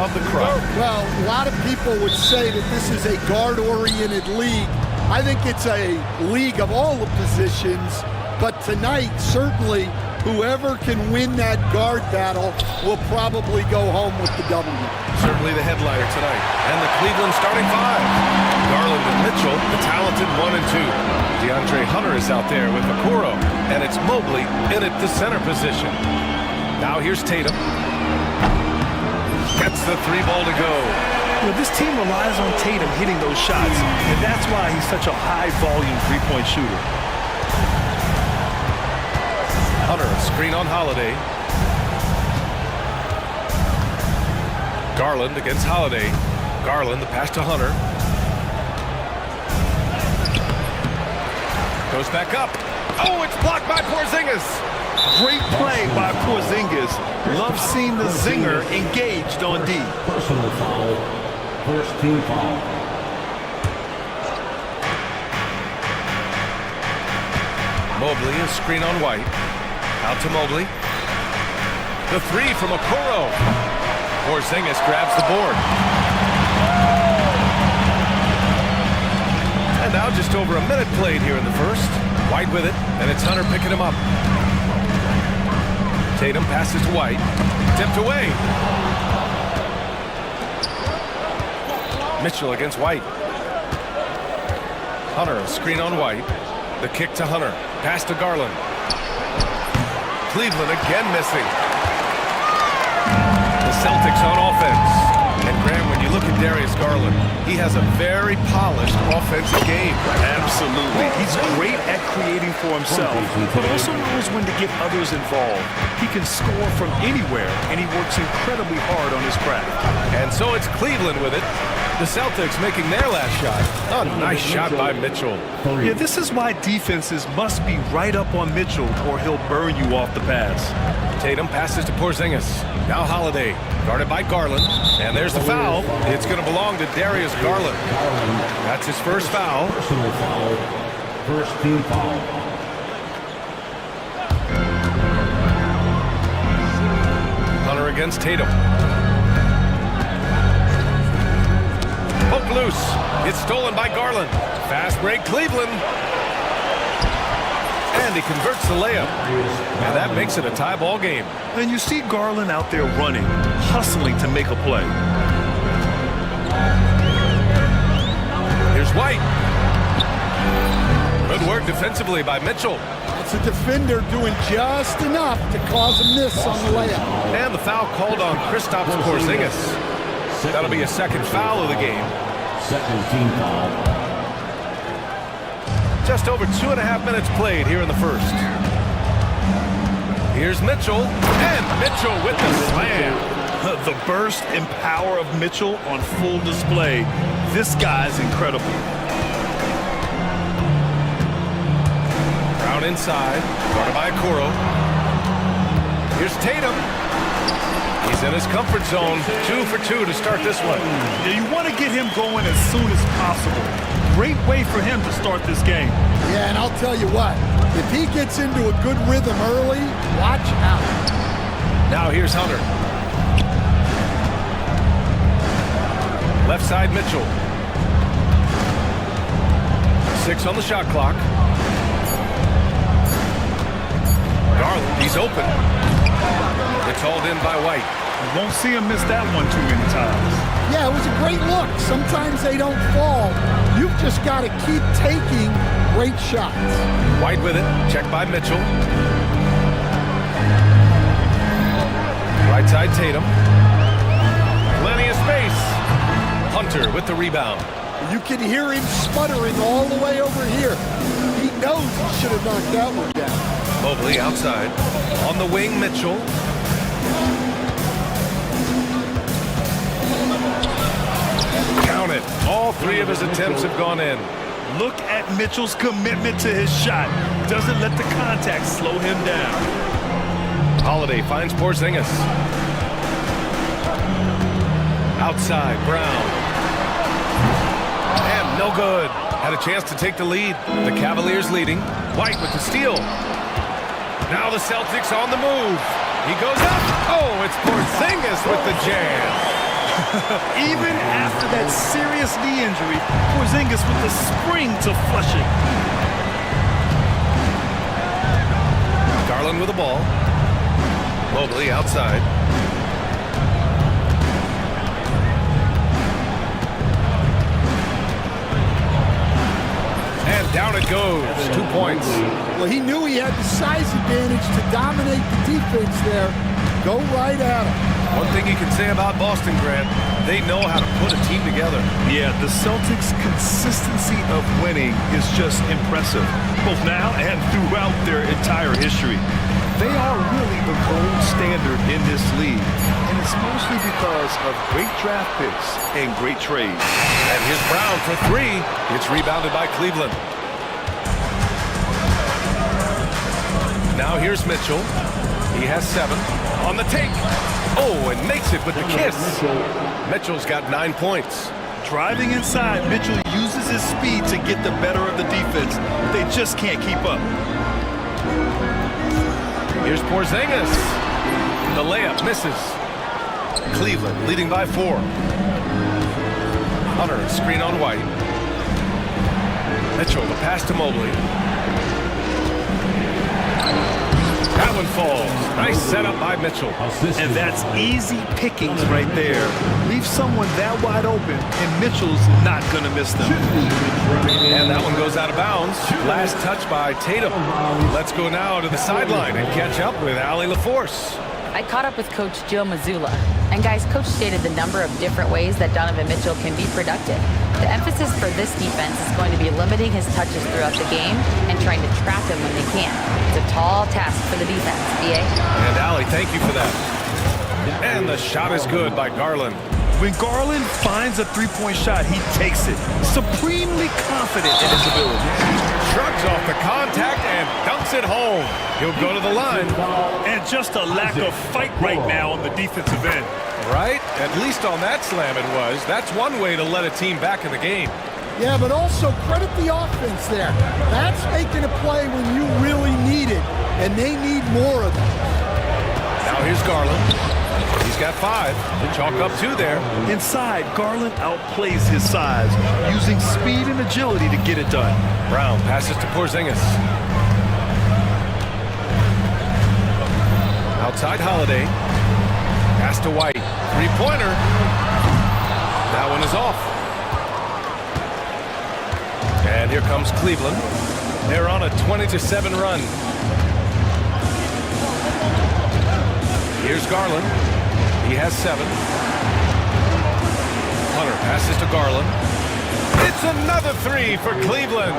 of the crowd. Well, a lot of people would say that this is a guard-oriented league. I think it's a league of all the positions, but tonight, certainly, whoever can win that guard battle will probably go home with the W. Certainly the headliner tonight. And the Cleveland starting five. Garland and Mitchell, the talented 1 and 2. DeAndre Hunter is out there with Okoro. And it's Mobley in at the center position. Now here's Tatum. Gets the 3 ball to go. Well, this team relies on Tatum hitting those shots, and that's why he's such a high-volume three-point shooter. Hunter, a screen on Holiday. Garland against Holiday. Garland, the pass to Hunter. Goes back up. Oh, it's blocked by Porzingis. Great play by Porzingis. Love seeing the zinger engaged on D. Personal foul. First team foul. Mobley, a screen on White. Out to Mobley. The 3 from Okoro. Porzingis grabs the board. And now just over a minute played here in the first. White with it, and it's Hunter picking him up. Tatum passes to White. Tipped away. Mitchell against White. Hunter, a screen on White. The kick to Hunter. Pass to Garland. Cleveland again missing. The Celtics on offense. And Graham, when you look at Darius Garland, he has a very polished offensive game. Absolutely. He's great at creating for himself, but also knows when to get others involved. He can score from anywhere, and he works incredibly hard on his craft. And so it's Cleveland with it. The Celtics making their last shot. Oh, nice shot by Mitchell. Yeah, this is why defenses must be right up on Mitchell, or he'll burn you off the pass. Tatum passes to Porzingis. Now Holiday, guarded by Garland. And there's the foul. It's going to belong to Darius Garland. That's his first foul. Personal foul. First team foul. Hunter against Tatum. Poked loose. It's stolen by Garland. Fast break, Cleveland. And he converts the layup. And that makes it a tie ball game. And you see Garland out there running, hustling to make a play. Here's White. Good work defensively by Mitchell. It's a defender doing just enough to cause a miss on the layup. And the foul called on Kristaps Porzingis. That'll be a second foul of the game. Second team foul. Just over 2.5 minutes played here in the first. Here's Mitchell, and Mitchell with the slam. The burst and power of Mitchell on full display. This guy's incredible. Brown inside, guarded by Okoro. Here's Tatum. He's in his comfort zone. 2 for 2 to start this one. Yeah, you want to get him going as soon as possible. Great way for him to start this game. Yeah, and I'll tell you what, if he gets into a good rhythm early, watch out. Now here's Hunter. Left side Mitchell. 6 on the shot clock. Garland, he's open. It's hauled in by White. You won't see him miss that one too many times. Yeah, it was a great look. Sometimes they don't fall. You've just got to keep taking great shots. White with it, checked by Mitchell. Right side Tatum. Plenty of space. Hunter with the rebound. You can hear him sputtering all the way over here. He knows he should have knocked that one down. Mobley outside. On the wing, Mitchell. Count it. All 3 of his attempts have gone in. Look at Mitchell's commitment to his shot. Doesn't let the contact slow him down. Holiday finds Porzingis. Outside, Brown. And no good. Had a chance to take the lead. The Cavaliers leading. White with the steal. Now the Celtics on the move. He goes up. Oh, it's Porzingis with the jam. Even after that serious knee injury, Porzingis with the spring to Flushing. Garland with the ball. Mobley outside. And down it goes. 2 points. Well, he knew he had the size advantage to dominate the defense there. Go right at him. One thing you can say about Boston, Grant, they know how to put a team together. Yeah, the Celtics' consistency of winning is just impressive, both now and throughout their entire history. They are really the gold standard in this league, and it's mostly because of great draft picks and great trades. And here's Brown for three. It's rebounded by Cleveland. Now here's Mitchell. He has 7 on the take. Oh, and makes it with the kiss. Mitchell's got 9 points. Driving inside, Mitchell uses his speed to get the better of the defense. They just can't keep up. Here's Porzingis. The layup misses. Cleveland leading by 4. Hunter, screen on White. Mitchell, the pass to Mobley. That one falls. Nice setup by Mitchell. And that's easy pickings right there. Leave someone that wide open, and Mitchell's not going to miss them. And that one goes out of bounds. Last touch by Tatum. Let's go now to the sideline and catch up with Allie LaForce. I caught up with Coach Joe Mazzulla. And guys, Coach stated the number of different ways that Donovan Mitchell can be productive. The emphasis for this defense is going to be limiting his touches throughout the game and trying to trap him when they can. It's a tall task for the defense, BA. And Allie, thank you for that. And the shot is good by Garland. When Garland finds a three-point shot, he takes it, supremely confident in his ability. Shrugs off the contact and dunks it home. He'll go to the line. And just a lack of fight right now on the defensive end. Right? At least on that slam it was. That's one way to let a team back in the game. Yeah, but also credit the offense there. That's making a play when you really need it, and they need more of it. Now here's Garland. He's got 5. Chalk up 2 there. Inside, Garland outplays his size, using speed and agility to get it done. Brown passes to Porzingis. Outside Holiday. Pass to White. Three-pointer. That one is off. And here comes Cleveland. They're on a 20-7 run. Here's Garland. He has 7. Hunter passes to Garland. It's another 3 for Cleveland.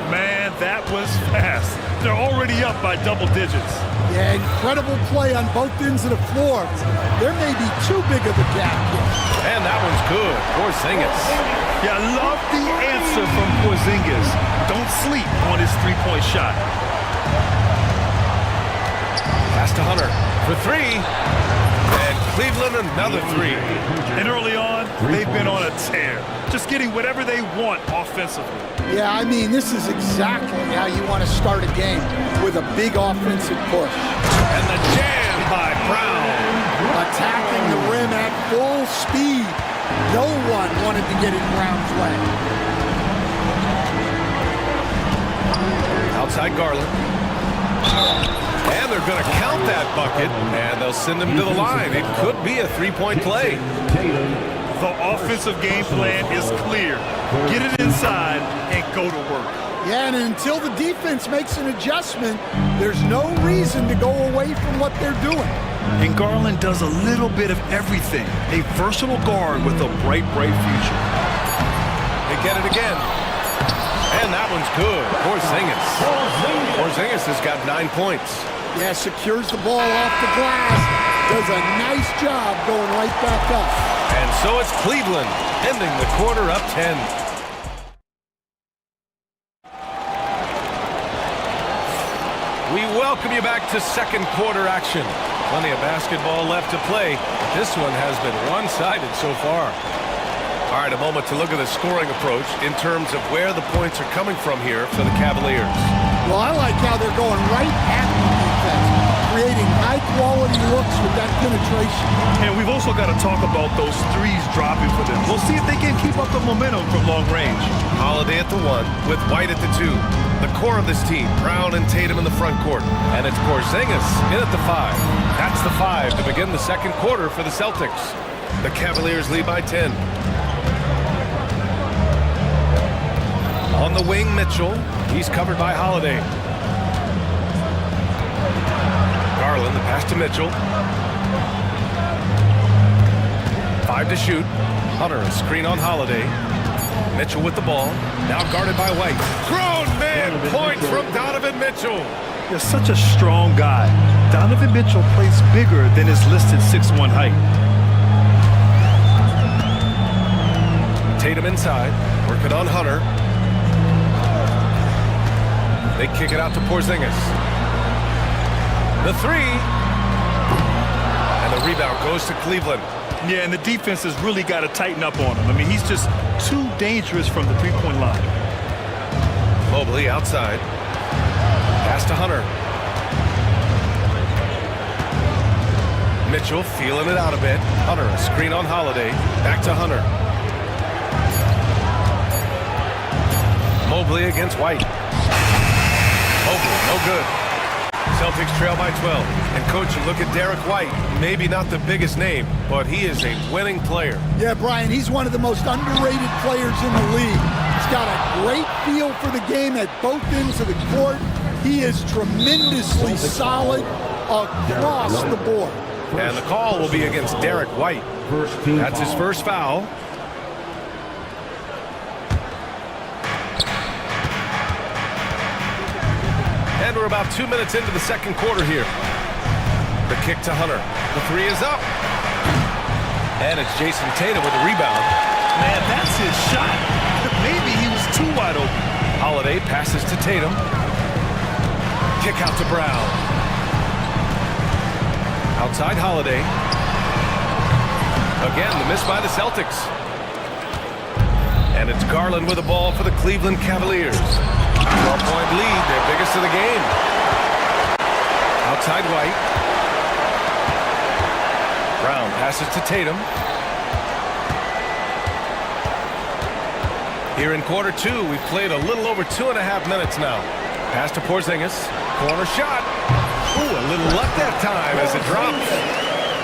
Man, that was fast. They're already up by double digits. Yeah, incredible play on both ends of the floor. There may be too big of a gap here. And that one's good. Porzingis. Yeah, I love the answer from Porzingis. Don't sleep on his three-point shot. Pass to Hunter for 3. And Cleveland another 3. And early on, they've been on a tear. Just getting whatever they want offensively. Yeah, I mean, this is exactly how you want to start a game, with a big offensive push. And the jam by Brown. Attacking the rim at full speed. No one wanted to get in Brown's way. Outside Garland. And they're going to count that bucket, and they'll send him to the line. It could be a 3-point play. The offensive game plan is clear. Get it inside and go to work. Yeah, and until the defense makes an adjustment, there's no reason to go away from what they're doing. And Garland does a little bit of everything. A versatile guard with a bright, bright future. They get it again. And that one's good. Porzingis has got 9 points. Yeah, secures the ball off the glass. Does a nice job going right back up. And so it's Cleveland, ending the quarter up 10. We welcome you back to second quarter action. Plenty of basketball left to play. This one has been one-sided so far. All right, a moment to look at the scoring approach in terms of where the points are coming from here for the Cavaliers. Well, I like how they're going right at the defense. creating high-quality looks with that penetration. And we've also got to talk about those threes dropping for them. We'll see if they can keep up the momentum from long range. Holiday at the 1 with White at the 2. The core of this team, Brown and Tatum in the front court. And it's Porzingis in at the 5. That's the 5 to begin the second quarter for the Celtics. The Cavaliers lead by 10. On the wing, Mitchell. He's covered by Holiday. Garland, the pass to Mitchell. 5 to shoot. Hunter, a screen on Holiday. Mitchell with the ball. Now guarded by White. Grown man point from Donovan Mitchell. You're such a strong guy. Donovan Mitchell plays bigger than his listed 6'1" height. Tatum inside, working on Hunter. They kick it out to Porzingis. The 3. And the rebound goes to Cleveland. Yeah, and the defense has really got to tighten up on him. I mean, he's just too dangerous from the three-point line. Mobley outside. Pass to Hunter. Mitchell feeling it out a bit. Hunter, a screen on Holiday. Back to Hunter. Mobley against White. Mobley, no good. Celtics trail by 12. And coach, you look at Derek White, maybe not the biggest name, but he is a winning player. Yeah, Brian, he's one of the most underrated players in the league. He's got a great feel for the game at both ends of the court. He is tremendously solid across the board. And the call will be against Derek White. That's his first foul. And we're about 2 minutes into the second quarter here. The kick to Hunter. The 3 is up. And it's Jason Tatum with the rebound. Man, that's his shot. Maybe he was too wide open. Holiday passes to Tatum. Kick out to Brown. Outside Holiday. Again, the miss by the Celtics. And it's Garland with the ball for the Cleveland Cavaliers. 12-point lead, their biggest of the game. Outside White. Brown passes to Tatum. Here in quarter 2, we've played a little over 2.5 minutes now. Pass to Porzingis. Corner shot. Ooh, a little luck that time as it drops.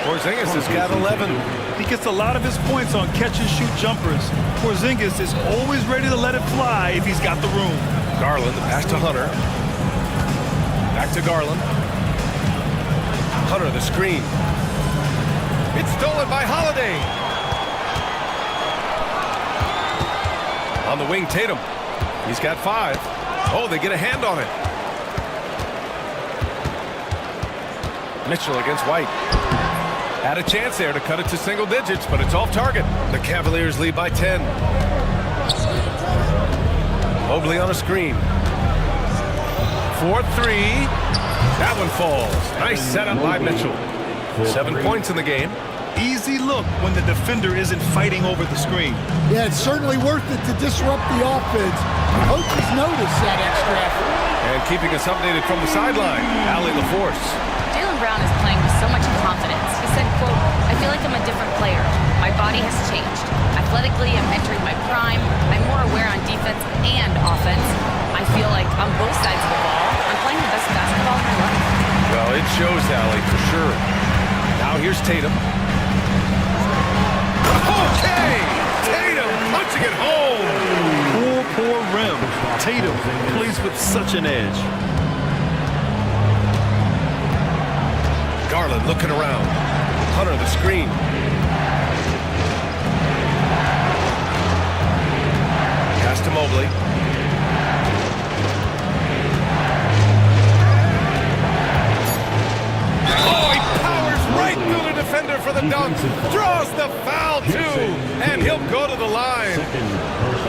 Porzingis has got 11. He gets a lot of his points on catch-and-shoot jumpers. Porzingis is always ready to let it fly if he's got the room. Garland, the pass to Hunter. Back to Garland. Hunter, the screen. It's stolen by Holiday. On the wing, Tatum. He's got 5. Oh, they get a hand on it. Mitchell against White. Had a chance there to cut it to single digits, but it's off target. The Cavaliers lead by 10. Mobley on a screen. 4-3. That one falls. Nice setup by Mitchell. 7 points in the game. Easy look when the defender isn't fighting over the screen. Yeah, it's certainly worth it to disrupt the offense. Coaches notice that extra effort. And keeping us updated from the sideline, Allie LaForce. Jaylen Brown is playing with so much confidence. He said, quote, "I feel like I'm a different player. My body has changed. Athletically, I'm entering my prime. I'm more aware on defense and offense. I feel like on both sides of the ball, I'm playing the best basketball of my life." Well, it shows, Allie, for sure. Now here's Tatum. Okay! Tatum punching it home! Poor rim. Tatum plays with such an edge. Garland looking around. Hunter, the screen. Pass to Mobley. Oh, he powers right through the defender for the dunk. Draws the foul, too. And he'll go to the line.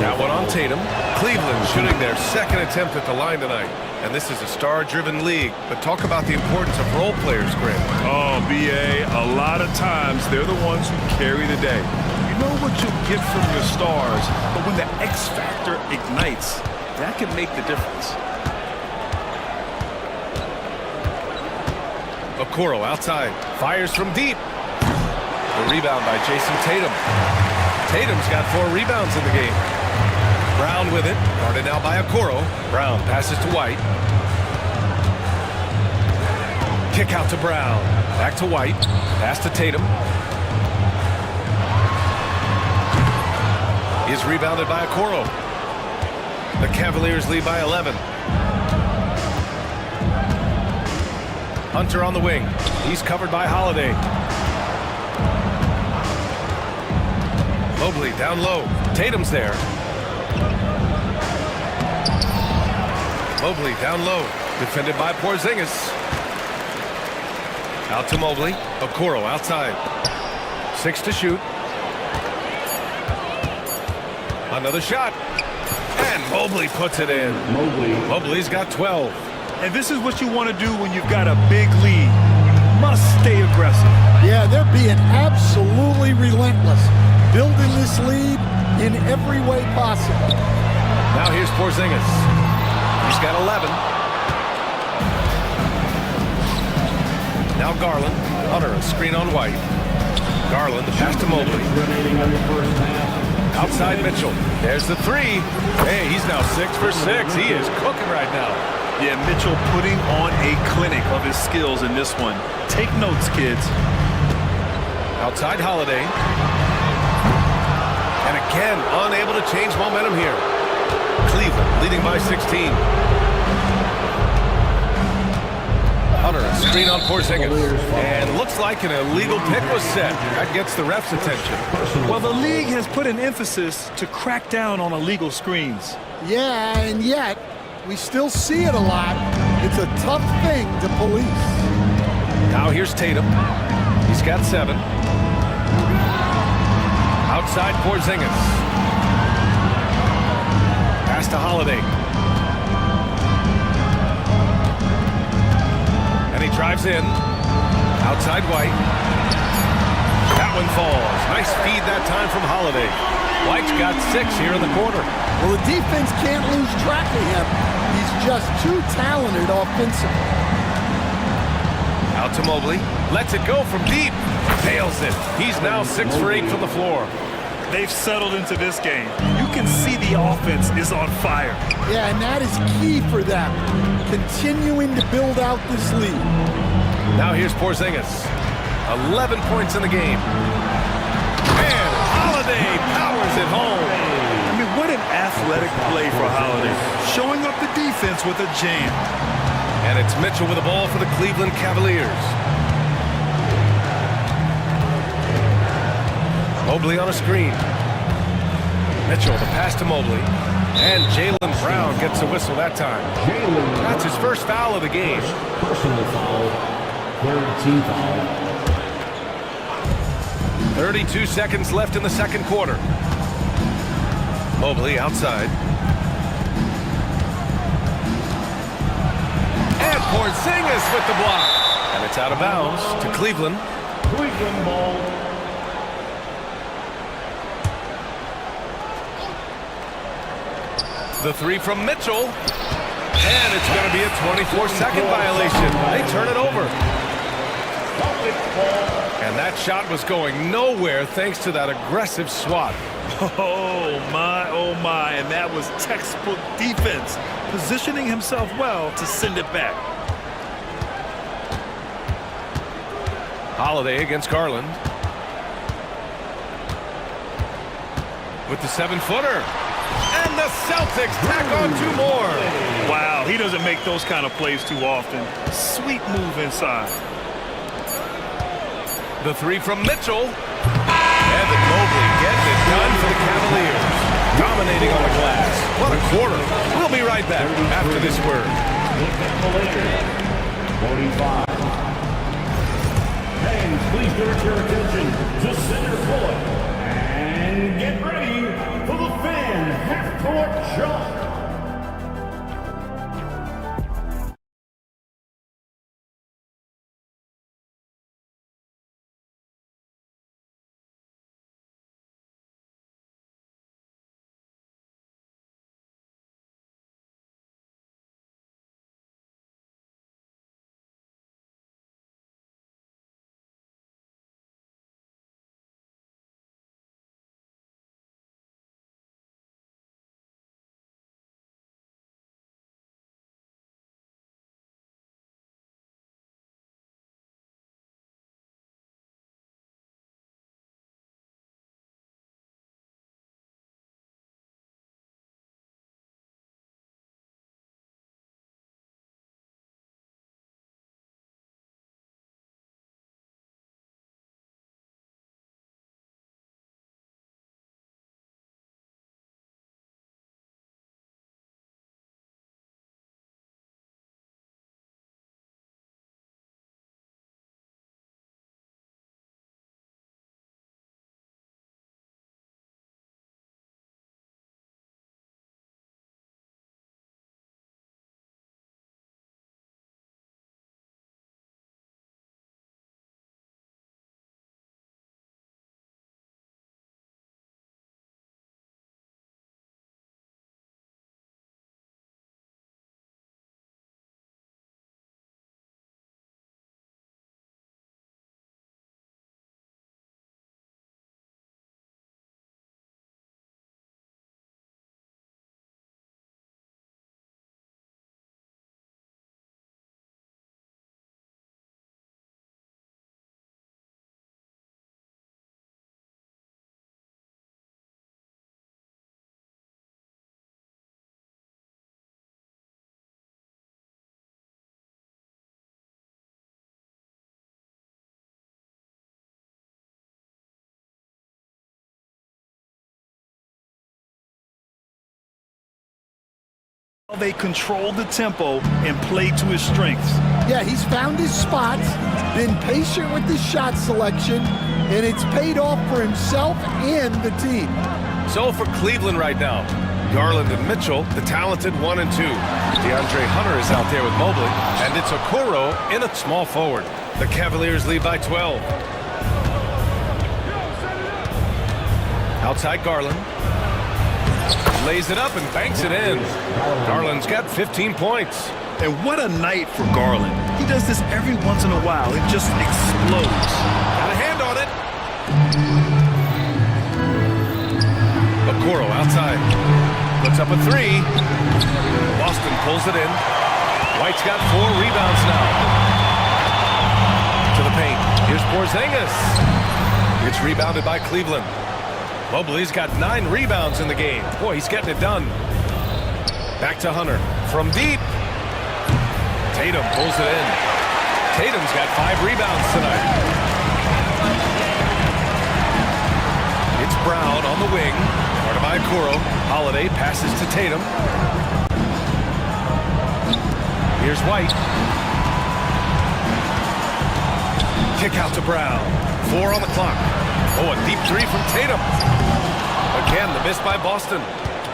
That one on Tatum. Cleveland shooting their second attempt at the line tonight. And this is a star-driven league. But talk about the importance of role players, Grant. Oh, B.A., a lot of times they're the ones who carry the day. You know what you'll get from your stars, but when the X factor ignites, that can make the difference. Okoro outside. Fires from deep. The rebound by Jason Tatum. Tatum's got 4 rebounds in the game. Brown with it. Guarded now by Okoro. Brown passes to White. Kick out to Brown. Back to White. Pass to Tatum. Is rebounded by Okoro. The Cavaliers lead by 11. Hunter on the wing. He's covered by Holiday. Mobley down low. Tatum's there. Mobley down low. Defended by Porzingis. Out to Mobley. Okoro outside. 6 to shoot. Another shot. And Mobley puts it in. Mobley's got 12. And this is what you want to do when you've got a big lead. You must stay aggressive. Yeah, they're being absolutely relentless, building this lead in every way possible. Now here's Porzingis. He's got 11. Now Garland. Hunter, a screen on White. Garland, the pass to Mobley. Outside Mitchell. There's the 3. Hey, he's now 6 for 6. He is cooking right now. Yeah, Mitchell putting on a clinic of his skills in this one. Take notes, kids. Outside Holiday. And again, unable to change momentum here. Cleveland leading by 16. Hunter, a screen on Porzingis. And looks like an illegal pick was set. That gets the ref's attention. Well, the league has put an emphasis to crack down on illegal screens. Yeah, and yet, we still see it a lot. It's a tough thing to police. Now here's Tatum. He's got 7. Outside Porzingis. Pass to Holiday. And he drives in. Outside White. That one falls. Nice feed that time from Holiday. White's got 6 here in the quarter. Well, the defense can't lose track of him. He's just too talented offensively. Out to Mobley. Lets it go from deep. Nails it. He's now 6 for 8 from the floor. They've settled into this game. You can see the offense is on fire. Yeah, and that is key for them. Continuing to build out this lead. Now here's Porzingis. 11 points in the game. And Holiday powers it home. I mean, what an athletic play for Holiday. Showing up the defense with a jam. And it's Mitchell with the ball for the Cleveland Cavaliers. Mobley on a screen. Mitchell, the pass to Mobley. And Jaylen Brown gets a whistle that time. That's his first foul of the game. Personal foul. 3rd team foul. 32 seconds left in the second quarter. Mobley outside. And Porzingis with the block. And it's out of bounds to Cleveland. Cleveland ball. The 3 from Mitchell. And it's going to be a 24-second violation. They turn it over. And that shot was going nowhere thanks to that aggressive swat. Oh my, and that was textbook defense, positioning himself well to send it back. Holiday against Garland. With the 7-footer. And the Celtics tack on 2 more. Wow, he doesn't make those kind of plays too often. Sweet move inside. The 3 from Mitchell. Evan Mobley getting it done for the Cavaliers. Dominating on the glass. What a quarter. We'll be right back after this word. 45. And please direct your attention to center court. And get ready for the fan half-court jump. They control the tempo and play to his strengths. Yeah, he's found his spots, been patient with his shot selection, and it's paid off for himself and the team. So for Cleveland right now, Garland and Mitchell, the talented 1 and 2. DeAndre Hunter is out there with Mobley, and it's Okoro in at small forward. The Cavaliers lead by 12. Outside Garland. Lays it up and banks it in. Garland's got 15 points. And what a night for Garland. He does this every once in a while. It just explodes. Got a hand on it. Okoro outside. Puts up a three. Boston pulls it in. White's got 4 rebounds now. To the paint. Here's Porzingis. It's rebounded by Cleveland. Mobley's got 9 rebounds in the game. Boy, he's getting it done. Back to Hunter. From deep. Tatum pulls it in. Tatum's got 5 rebounds tonight. It's Brown on the wing. Guarded by Okoro. Holiday passes to Tatum. Here's White. Kick out to Brown. 4 on the clock. Oh, a deep 3 from Tatum. Again, the miss by Boston.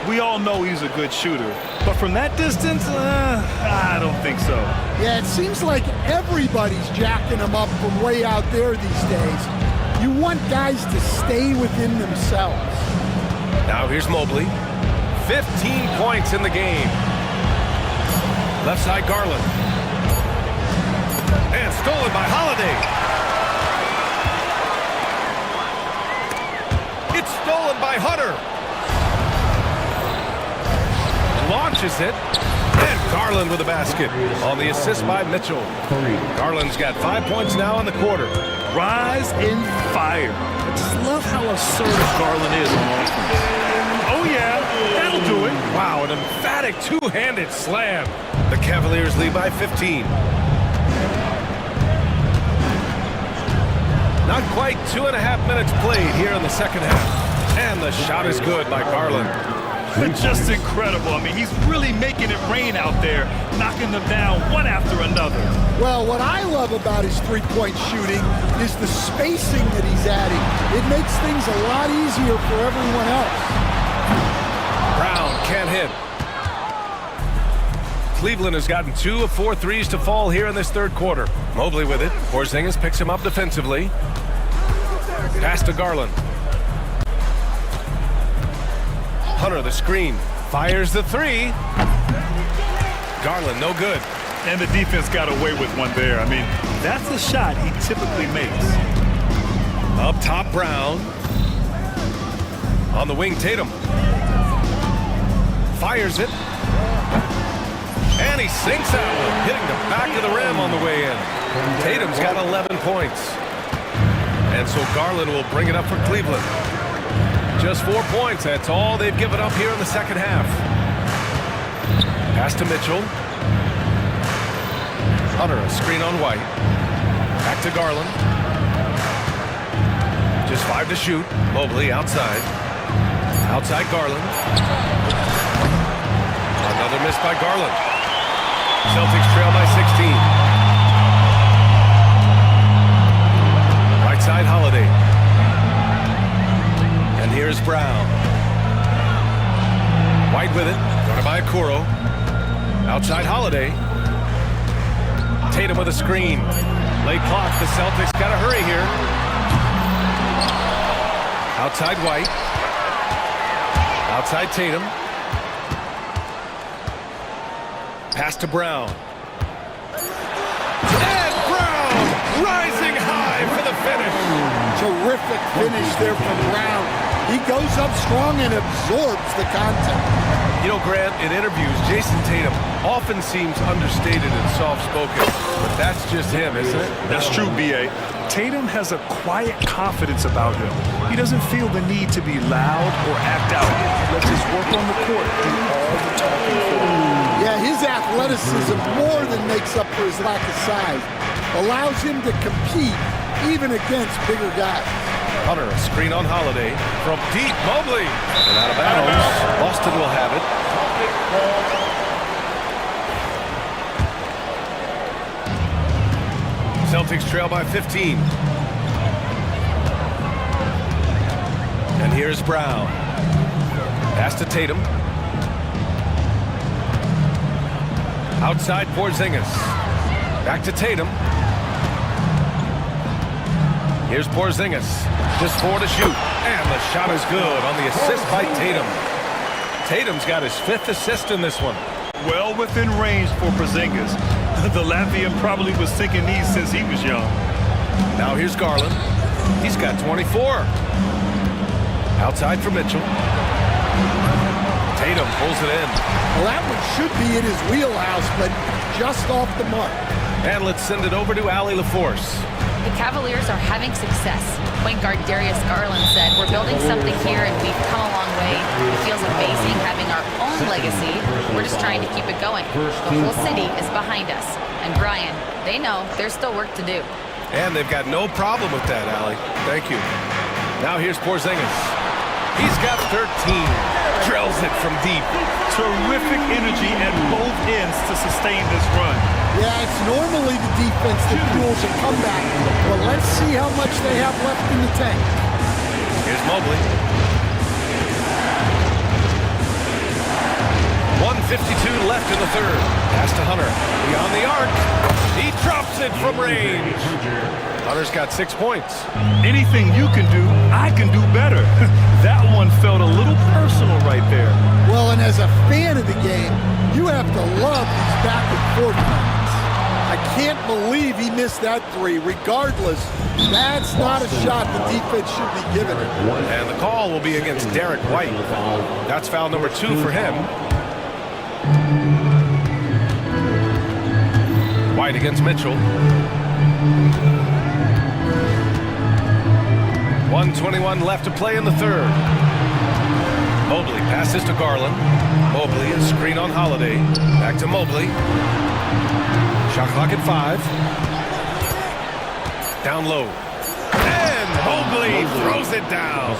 We all know he's a good shooter, but from that distance, I don't think so. Yeah, it seems like everybody's jacking him up from way out there these days. You want guys to stay within themselves. Now here's Mobley. 15 points in the game. Left side Garland. And stolen by Holiday. It's stolen by Hunter. Launches it. And Garland with a basket on the assist by Mitchell. Garland's got 5 points now in the quarter. Rise and fire. I just love how assertive Garland is on offense. Oh yeah, that'll do it. Wow, an emphatic two-handed slam. The Cavaliers lead by 15. Not quite 2.5 minutes played here in the second half. And the shot is good by Garland. Just incredible. I mean, he's really making it rain out there, knocking them down one after another. Well, what I love about his three-point shooting is the spacing that he's adding. It makes things a lot easier for everyone else. Brown can't hit. Cleveland has gotten 2 of 4 threes to fall here in this third quarter. Mobley with it. Porzingis picks him up defensively. Pass to Garland. Hunter the screen. Fires the 3. Garland no good. And the defense got away with one there. I mean, that's the shot he typically makes. Up top Brown. On the wing Tatum. Fires it. And he sinks that one, hitting the back of the rim on the way in. Tatum's got 11 points. And so Garland will bring it up for Cleveland. Just 4 points, that's all they've given up here in the second half. Pass to Mitchell. Hunter, a screen on White. Back to Garland. Just 5 to shoot. Mobley outside. Outside Garland. Another miss by Garland. Celtics trail by 16. Right side Holiday. And here's Brown. White with it. Guarded by Okoro. Outside Holiday. Tatum with a screen. Late clock. The Celtics got to hurry here. Outside White. Outside Tatum. Pass to Brown. And Brown rising high for the finish. Terrific finish there from Brown. He goes up strong and absorbs the contact. You know, Grant, in interviews, Jason Tatum often seems understated and soft-spoken, but that's just him, isn't it? That's true, B.A. Tatum has a quiet confidence about him. He doesn't feel the need to be loud or act out. He lets his work on the court do all the talking for him. Yeah, his athleticism more than makes up for his lack of size. Allows him to compete even against bigger guys. Hunter, a screen on Holiday. From deep, Mobley. And out of bounds. Boston will have it. Celtics trail by 15. And here's Brown. Pass to Tatum. Outside Porzingis. Back to Tatum. Here's Porzingis. Just 4 to shoot. And the shot is good on the assist by Tatum. Tatum's got his 5th assist in this one. Well within range for Porzingis. The Latvian probably was thinking these since he was young. Now here's Garland. He's got 24. Outside for Mitchell. Tatum pulls it in. Well, that one should be in his wheelhouse, but just off the mark. And let's send it over to Allie LaForce. The Cavaliers are having success. Point guard Darius Garland said, "We're building something here and we've come a long way. It feels amazing having our own legacy. We're just trying to keep it going. The whole city is behind us." And Brian, they know there's still work to do. And they've got no problem with that, Allie. Thank you. Now here's Porzingis. He's got 13. Drills it from deep. Terrific energy at both ends to sustain this run. Yeah, it's normally the defense that fuels a comeback, but let's see how much they have left in the tank. Here's Mobley. 1:52 left in the third. Pass to Hunter. Beyond the arc. He drops it from range. Hunter's got 6 points. Anything you can do, I can do better. That one felt a little personal right there. Well, and as a fan of the game, you have to love these back and forth moments. I can't believe he missed that three. Regardless, that's not a shot the defense should be giving it. And the call will be against Derek White. That's foul number 2 for him. White against Mitchell. 1:21 left to play in the third. Mobley passes to Garland. Mobley, a screen on Holiday. Back to Mobley. Shot clock at 5. Down low. And Mobley throws it down.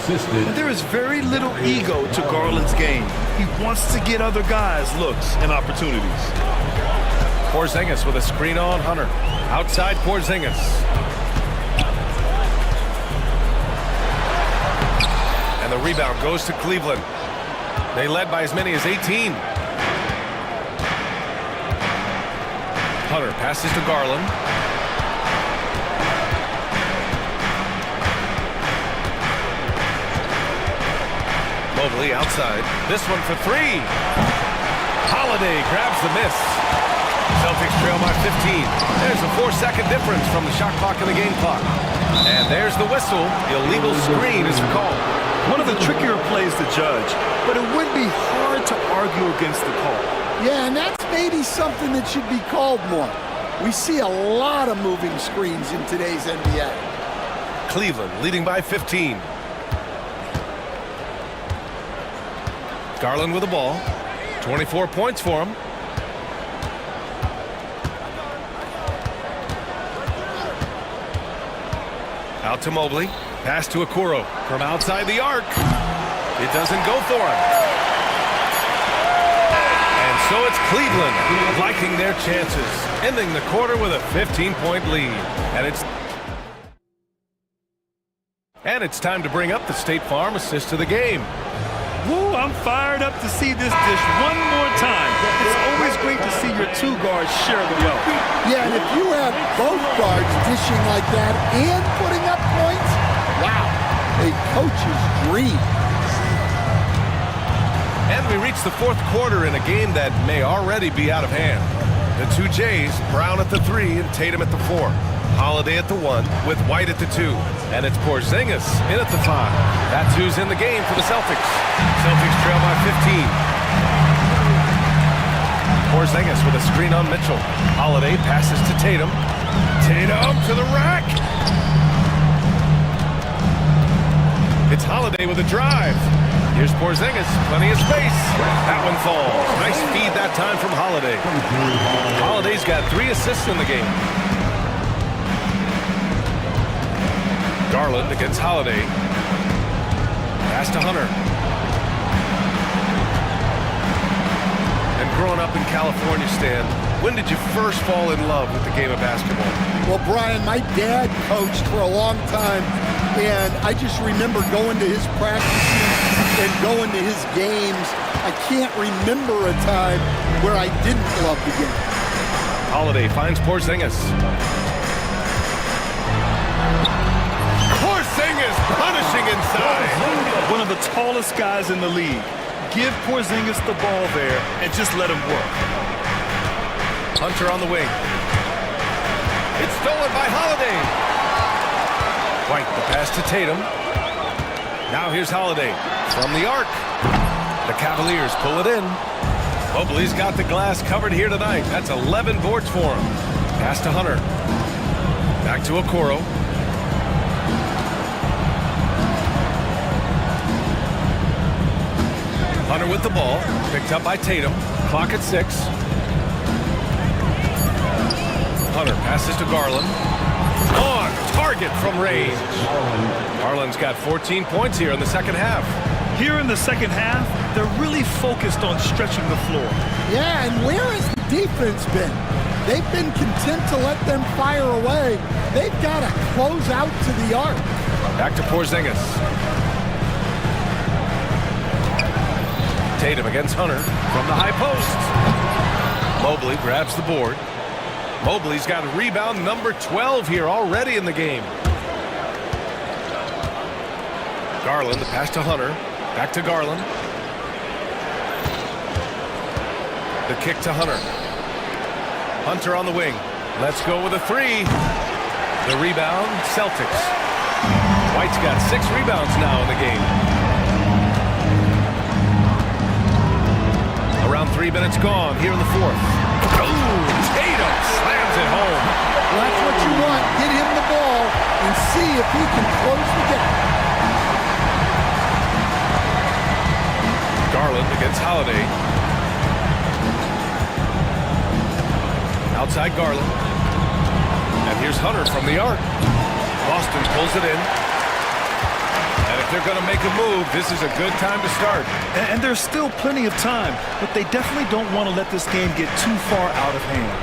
There is very little ego to Garland's game. He wants to get other guys looks and opportunities. Porzingis with a screen on Hunter. Outside Porzingis. And the rebound goes to Cleveland. They led by as many as 18. Hunter passes to Garland. Mobley outside. This one for 3. Holiday grabs the miss. Celtics trail by 15. There's a 4-second difference from the shot clock and the game clock. And there's the whistle. Illegal screen is called. One of the trickier plays to judge, but it would be hard to argue against the call. Yeah, and that's maybe something that should be called more. We see a lot of moving screens in today's NBA. Cleveland leading by 15. Garland with the ball. 24 points for him. Out to Mobley. Pass to Okoro from outside the arc. It doesn't go for him. And so it's Cleveland liking their chances, ending the quarter with a 15-point lead. And it's time to bring up the State Farm assist to the game. Woo, I'm fired up to see this dish one more time. It's always great to see your two guards share the wealth. Yeah, and if you have both guards dishing like that and putting up points, wow, a coach's dream. And we reach the fourth quarter in a game that may already be out of hand. The two Jays, Brown at the 3 and Tatum at the 4. Holiday at the 1 with White at the 2. And it's Porzingis in at the 5. That's who's in the game for the Celtics. Celtics trail by 15. Porzingis with a screen on Mitchell. Holiday passes to Tatum. Tatum to the rack. It's Holiday with a drive. Here's Porzingis, plenty of space. That one falls. Nice feed that time from Holiday. Holiday's got 3 assists in the game. Garland against Holiday. Pass to Hunter. And growing up in California, Stan, when did you first fall in love with the game of basketball? Well, Brian, my dad coached for a long time, and I just remember going to his practices and going to his games. I can't remember a time where I didn't love the game. Holiday finds Porzingis. Porzingis punishing inside. One of the tallest guys in the league. Give Porzingis the ball there and just let him work. Hunter on the wing. It's stolen by Holiday. White, the pass to Tatum. Now here's Holiday from the arc. The Cavaliers pull it in. Mobley's got the glass covered here tonight. That's 11 boards for him. Pass to Hunter. Back to Okoro. Hunter with the ball. Picked up by Tatum. Clock at 6. Hunter passes to Garland. On target from range. Garland's got 14 points here in the second half. Here in the second half, they're really focused on stretching the floor. Yeah, and where has the defense been? They've been content to let them fire away. They've got to close out to the arc. Back to Porzingis. Tatum against Hunter from the high post. Mobley grabs the board. Mobley's got rebound number 12 here already in the game. Garland, the pass to Hunter. Back to Garland. The kick to Hunter. Hunter on the wing. Let's go with a 3. The rebound, Celtics. White's got 6 rebounds now in the game. Around 3 minutes gone here in the fourth. Oh, Tatum slams it home. Well, that's what you want. Get him the ball and see if he can close the gap. Garland against Holiday. Outside Garland. And here's Hunter from the arc. Boston pulls it in. And if they're going to make a move, this is a good time to start. And there's still plenty of time, but they definitely don't want to let this game get too far out of hand.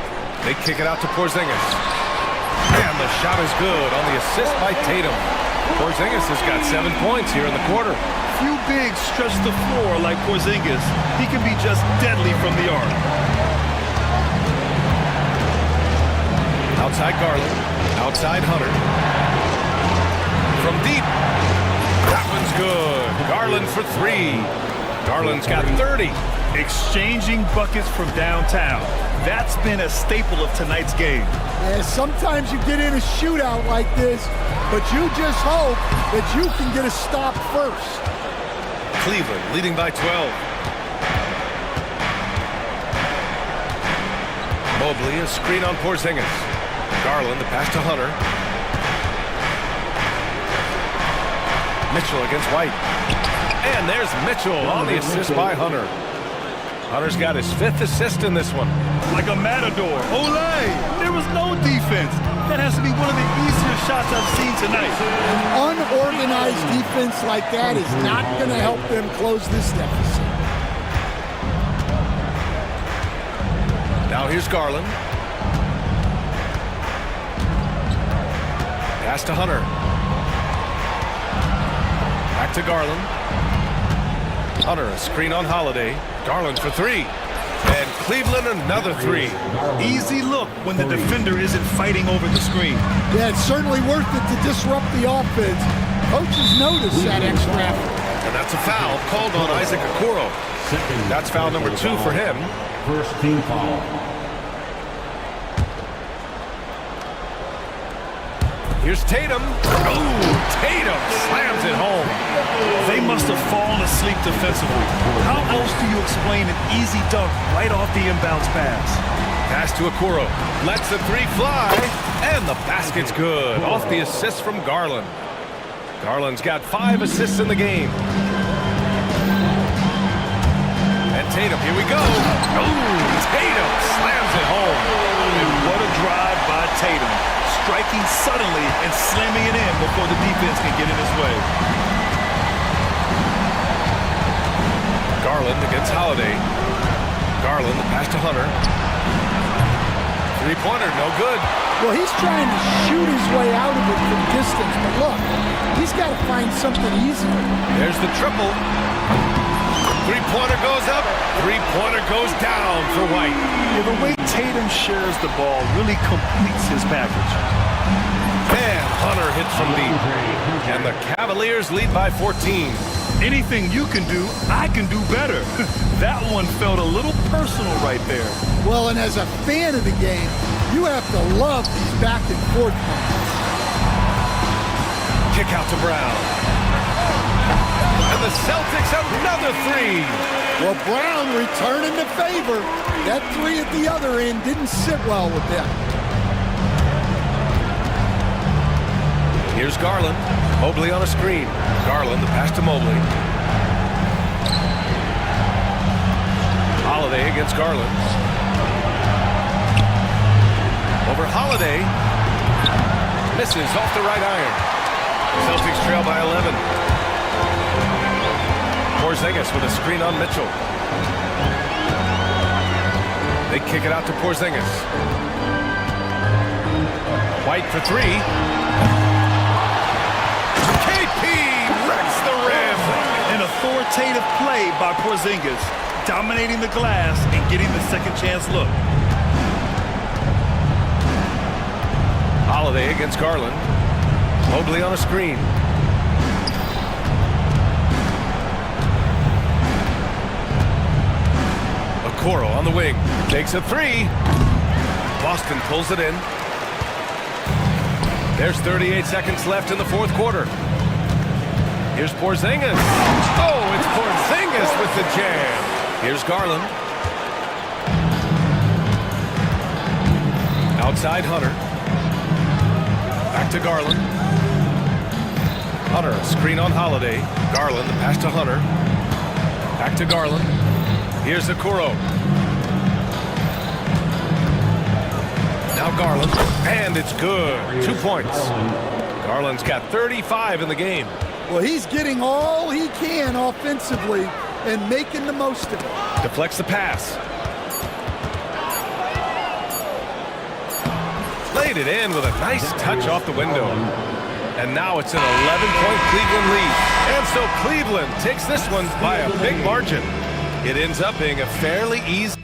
They kick it out to Porzingis. And the shot is good on the assist by Tatum. Porzingis has got 7 points here in the quarter. Few bigs stretch the floor like Porzingis. He can be just deadly from the arc. Outside Garland. Outside Hunter. From deep. That one's good. Garland for 3. Garland's got 30. Exchanging buckets from downtown. That's been a staple of tonight's game. Yeah, sometimes you get in a shootout like this, but you just hope that you can get a stop first. Cleveland leading by 12. Mobley, a screen on Porzingis. Garland, the pass to Hunter. Mitchell against White. And there's Mitchell on the assist by Hunter. Hunter's got his 5th assist in this one. Like a matador. Olay! There was no defense. That has to be one of the easier shots I've seen tonight. An unorganized defense like that is not going to help them close this deficit. Now here's Garland. Pass to Hunter. Back to Garland. Hunter, a screen on Holiday. Garland for 3. And Cleveland another 3. Easy look when the defender isn't fighting over the screen. Yeah, it's certainly worth it to disrupt the offense. Coaches notice that extra effort. And that's a foul called on Isaac Okoro. That's foul number 2 for him. First team foul. Here's Tatum. Ooh, Tatum slams it home. They must have fallen asleep defensively. How else do you explain an easy dunk right off the inbounds pass? Pass to Okoro. Lets the 3 fly. And the basket's good. Off the assist from Garland. Garland's got 5 assists in the game. And Tatum, here we go. Ooh, Tatum slams it home. And what a drive by Tatum. Striking suddenly and slamming it in before the defense can get in his way. Garland against Holiday. Garland, the pass to Hunter. Three-pointer, no good. Well, he's trying to shoot his way out of it from distance, but look, he's got to find something easier. There's the triple. Three-pointer goes up. Three-pointer goes down for White. Yeah, the way Tatum shares the ball really completes his package. And Hunter hits from deep. And the Cavaliers lead by 14. Anything you can do, I can do better. That one felt a little personal right there. Well, and as a fan of the game, you have to love these back and forth moments. Kick out to Brown. And the Celtics another three. Well, Brown returning the favor. That three at the other end didn't sit well with them. Here's Garland. Mobley on a screen. Garland, the pass to Mobley. Holiday against Garland. Over Holiday. Misses off the right iron. Celtics trail by 11. Porzingis with a screen on Mitchell. They kick it out to Porzingis. White for three. An authoritative play by Porzingis, dominating the glass and getting the second chance look. Holiday against Garland. Mobley on a screen. Okoro on the wing. Takes a three. Boston pulls it in. There's 38 seconds left in the fourth quarter. Here's Porzingis. Oh, it's Porzingis with the jam. Here's Garland. Outside Hunter. Back to Garland. Hunter, screen on Holiday. Garland, the pass to Hunter. Back to Garland. Here's Okoro. Now Garland, and it's good. 2 points. Garland's got 35 in the game. Well, he's getting all he can offensively and making the most of it. Deflects the pass. Laid it in with a nice touch off the window. And now it's an 11-point Cleveland lead. And so Cleveland takes this one by a big margin. It ends up being a fairly easy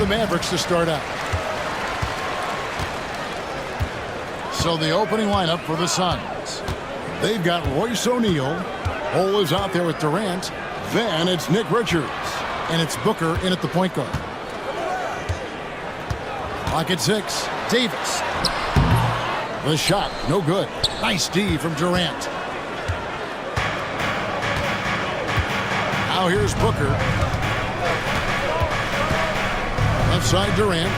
the Mavericks to start out. So the opening lineup for the Suns. They've got Royce O'Neal. Hole is out there with Durant. Then it's Nick Richards. And it's Booker in at the point guard. Clock at 6. Davis. The shot, no good. Nice D from Durant. Now here's Booker. Left side Durant.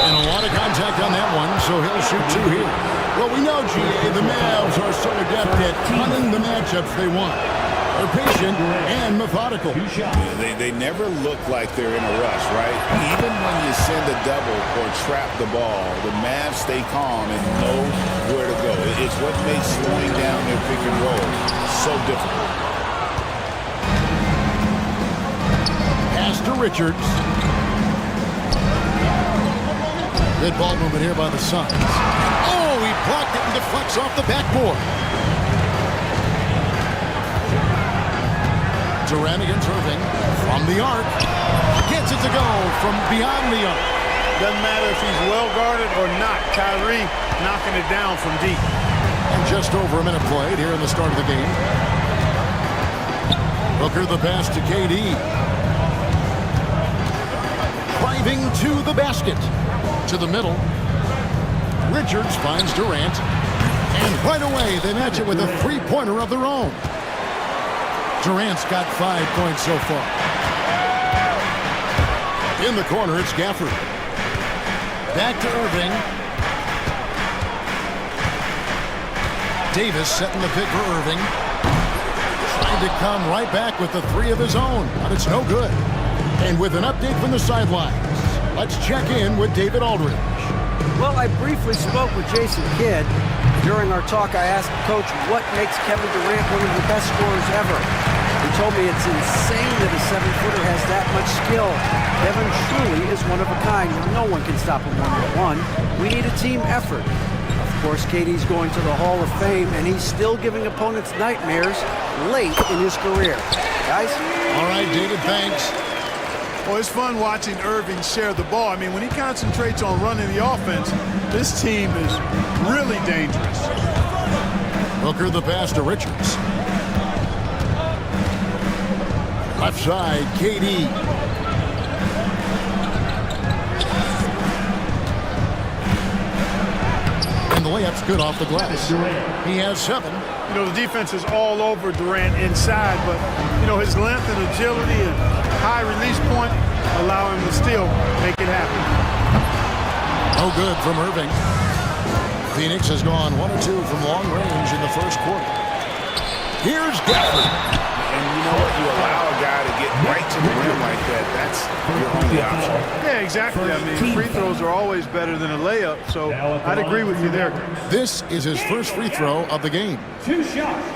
And a lot of contact on that one, so he'll shoot 2 here. Well, we know, GA, the Mavs are so adept at hunting the matchups they want. They're patient and methodical. Yeah, they never look like they're in a rush, right? Even when you send a double or trap the ball, the Mavs stay calm and know where to go. It's what makes slowing down their pick and roll so difficult. Pass to Richards. Good ball movement here by the Suns. Oh, he blocked it and deflects off the backboard. Durant against Irving from the arc. Gets it to go from beyond the arc. Doesn't matter if he's well guarded or not. Kyrie knocking it down from deep. And just over a minute played here in the start of the game. Booker the pass to KD. Driving to the basket. To the middle. Richards finds Durant. And right away they match it with a three-pointer of their own. Durant's got 5 points so far. In the corner, it's Gafford. Back to Irving. Davis setting the pick for Irving. Trying to come right back with the 3 of his own, but it's no good. And with an update from the sidelines, let's check in with David Aldridge. Well, I briefly spoke with Jason Kidd. During our talk, I asked the coach what makes Kevin Durant one of the best scorers ever. He told me it's insane that a 7-footer has that much skill. Kevin truly is one of a kind. No one can stop him one-on-one. We need a team effort. Of course, KD's going to the Hall of Fame, and he's still giving opponents nightmares late in his career. Guys? All right, David, thanks. Well, it's fun watching Irving share the ball. I mean, when he concentrates on running the offense, this team is really dangerous. Booker the pass to Richards. Left side, KD. And the layup's good off the glass. He has 7. You know, the defense is all over Durant inside, but, you know, his length and agility and high release point allow him to still make it happen. No good from Irving. Phoenix has gone 1 or 2 from long range in the first quarter. Here's Gafford. And you know what? You allow a guy to get right to the rim like that. That's your only option. Yeah, exactly. I mean, free throws are always better than a layup, so I'd agree with you there. This is his first free throw of the game. 2 shots.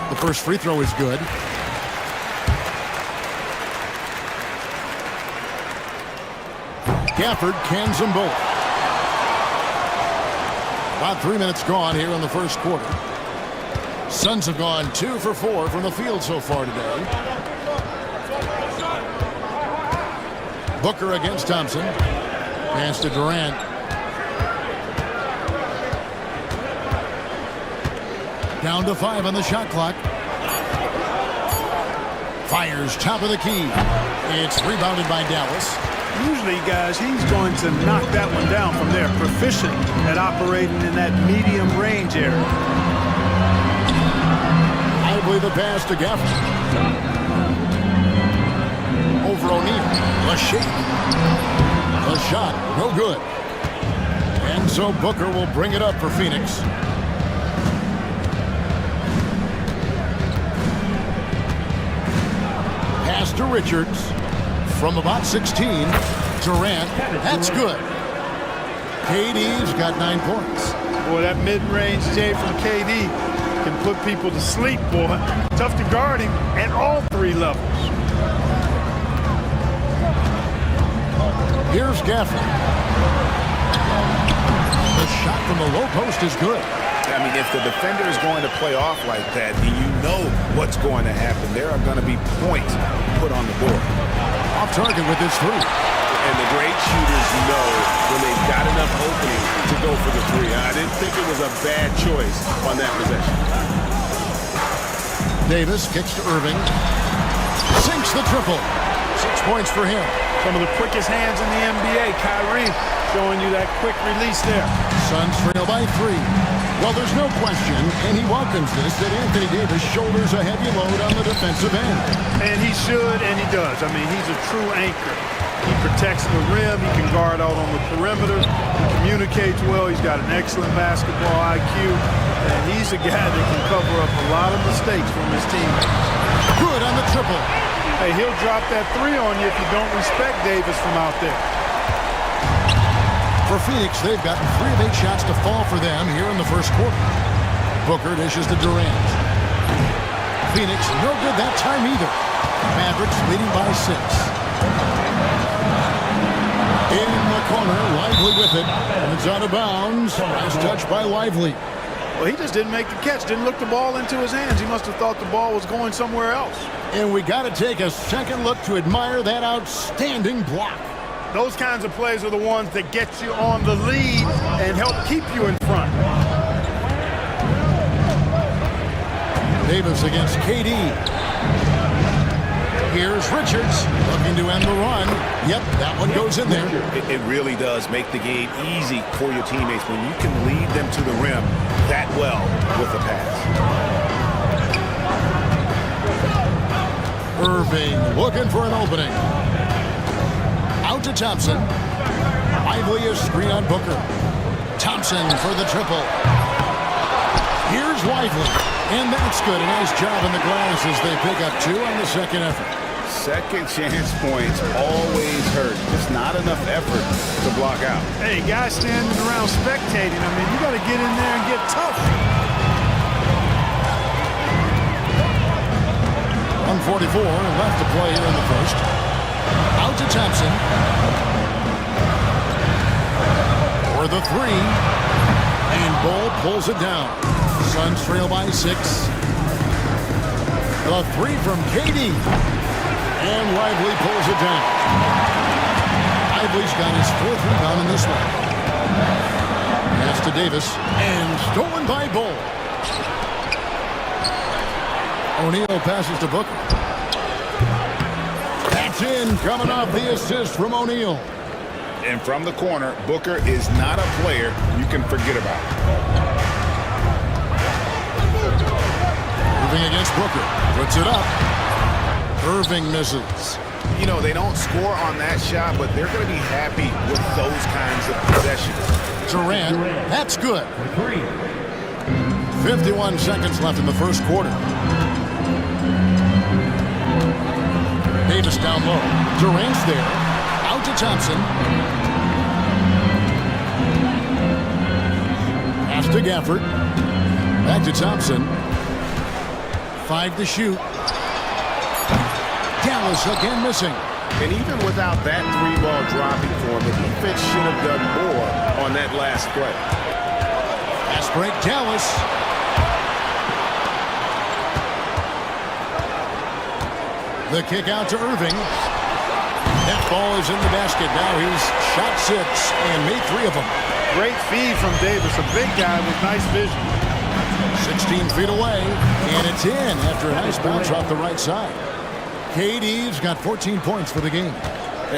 The first free throw is good. Gafford cans them both. About 3 minutes gone here in the first quarter. Suns have gone 2 for 4 from the field so far today. Booker against Thompson. Pass to Durant. Down to 5 on the shot clock. Fires top of the key. It's rebounded by Dallas. Usually, guys, he's going to knock that one down from there. Proficient at operating in that medium range area. Lively the pass to Gafford. Over O'Neal. The shake. The shot, no good. And so Booker will bring it up for Phoenix. Pass to Richards. From about 16, Durant, that's good. KD's got 9 points. Boy, that mid-range J from KD can put people to sleep, boy. Tough to guard him at all 3 levels. Here's Gafford. The shot from the low post is good. I mean, if the defender is going to play off like that, then you know what's going to happen. There are going to be points put on the board. Off target with this three. And the great shooters know when they've got enough opening to go for the three. I didn't think it was a bad choice on that possession. Davis kicks to Irving. Sinks the triple. 6 points for him. Some of the quickest hands in the NBA. Kyrie showing you that quick release there. Suns trail by 3. Well, there's no question, and he welcomes this, that Anthony Davis shoulders a heavy load on the defensive end. And he should, and he does. I mean, he's a true anchor. He protects the rim. He can guard out on the perimeter. He communicates well. He's got an excellent basketball IQ. And he's a guy that can cover up a lot of mistakes from his teammates. Good on the triple. Hey, he'll drop that three on you if you don't respect Davis from out there. For Phoenix, they've gotten 3 of 8 shots to fall for them here in the first quarter. Booker dishes to Durant. Phoenix, no good that time either. Mavericks leading by 6. In the corner, Lively with it. And it's out of bounds. Nice touch by Lively. Well, he just didn't make the catch. Didn't look the ball into his hands. He must have thought the ball was going somewhere else. And we got to take a second look to admire that outstanding block. Those kinds of plays are the ones that get you on the lead and help keep you in front. Davis against KD. Here's Richards looking to end the run. Yep, that one goes in there. It really does make the game easy for your teammates when you can lead them to the rim that well with a pass. Irving looking for an opening. Out to Thompson. Lively is screen on Booker. Thompson for the triple. Here's Lively. And that's good. A nice job in the glass as they pick up 2 on the second effort. Second chance points always hurt. Just not enough effort to block out. Hey, guys standing around spectating. I mean, you got to get in there and get tough. 1:44 left to play here in the first. Out to Thompson. For the 3. And Bull pulls it down. Suns trail by 6. The 3 from KD. And Lively pulls it down. Lively's got his 4th rebound in this one. Pass to Davis. And stolen by Bull. O'Neal passes to Booker. That's in, coming off the assist from O'Neal. And from the corner, Booker is not a player you can forget about. Moving against Booker. Puts it up. Irving misses. You know, they don't score on that shot, but they're going to be happy with those kinds of possessions. Durant, that's good. 51 seconds left in the first quarter. Davis down low. Durant's there. Out to Thompson. Pass to Gafford. Back to Thompson. 5 to shoot. Dallas again missing. And even without that 3-ball dropping for him, the defense should have done more on that last play. Fast break, Dallas. The kick out to Irving. That ball is in the basket. Now he's shot 6 and made 3 of them. Great feed from Davis, a big guy with nice vision. 16 feet away, and it's in after a nice bounce off the right side. KD's got 14 points for the game.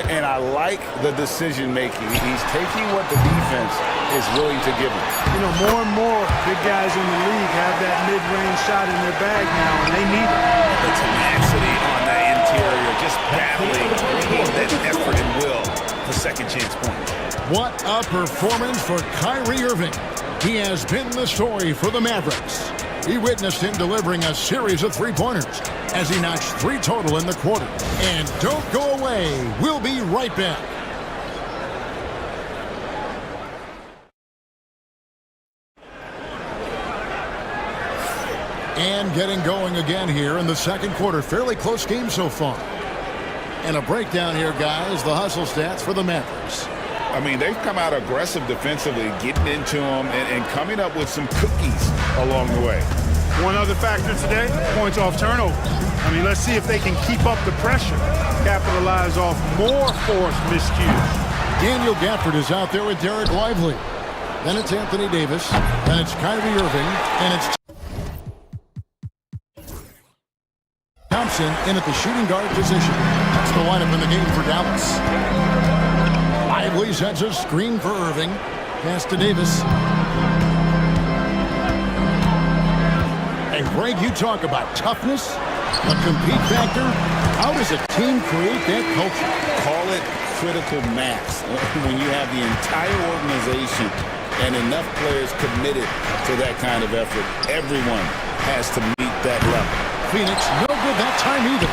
And I like the decision-making. He's taking what the defense is willing to give him. You know, more and more big guys in the league have that mid-range shot in their bag now, and they need it. The tenacity on that interior, just battling that effort and will for second chance points. What a performance for Kyrie Irving. He has been the story for the Mavericks. We witnessed him delivering a series of 3-pointers as he notched 3 total in the quarter. And don't go away. We'll be right back. And getting going again here in the second quarter. Fairly close game so far. And a breakdown here, guys. The hustle stats for the Mavericks. I mean, they've come out aggressive defensively, getting into them and coming up with some cookies along the way. One other factor today, points off turnover. I mean, let's see if they can keep up the pressure, capitalize off more forced miscues. Daniel Gafford is out there with Derek Lively. Then it's Anthony Davis. Then it's Kyrie Irving. And it's Thompson in at the shooting guard position. That's the lineup in the game for Dallas. Lively sets a screen for Irving. Pass to Davis. And Greg, you talk about toughness, a compete factor. How does a team create that culture? Call it critical mass. When you have the entire organization and enough players committed to that kind of effort, everyone has to meet that level. Phoenix, no good that time either.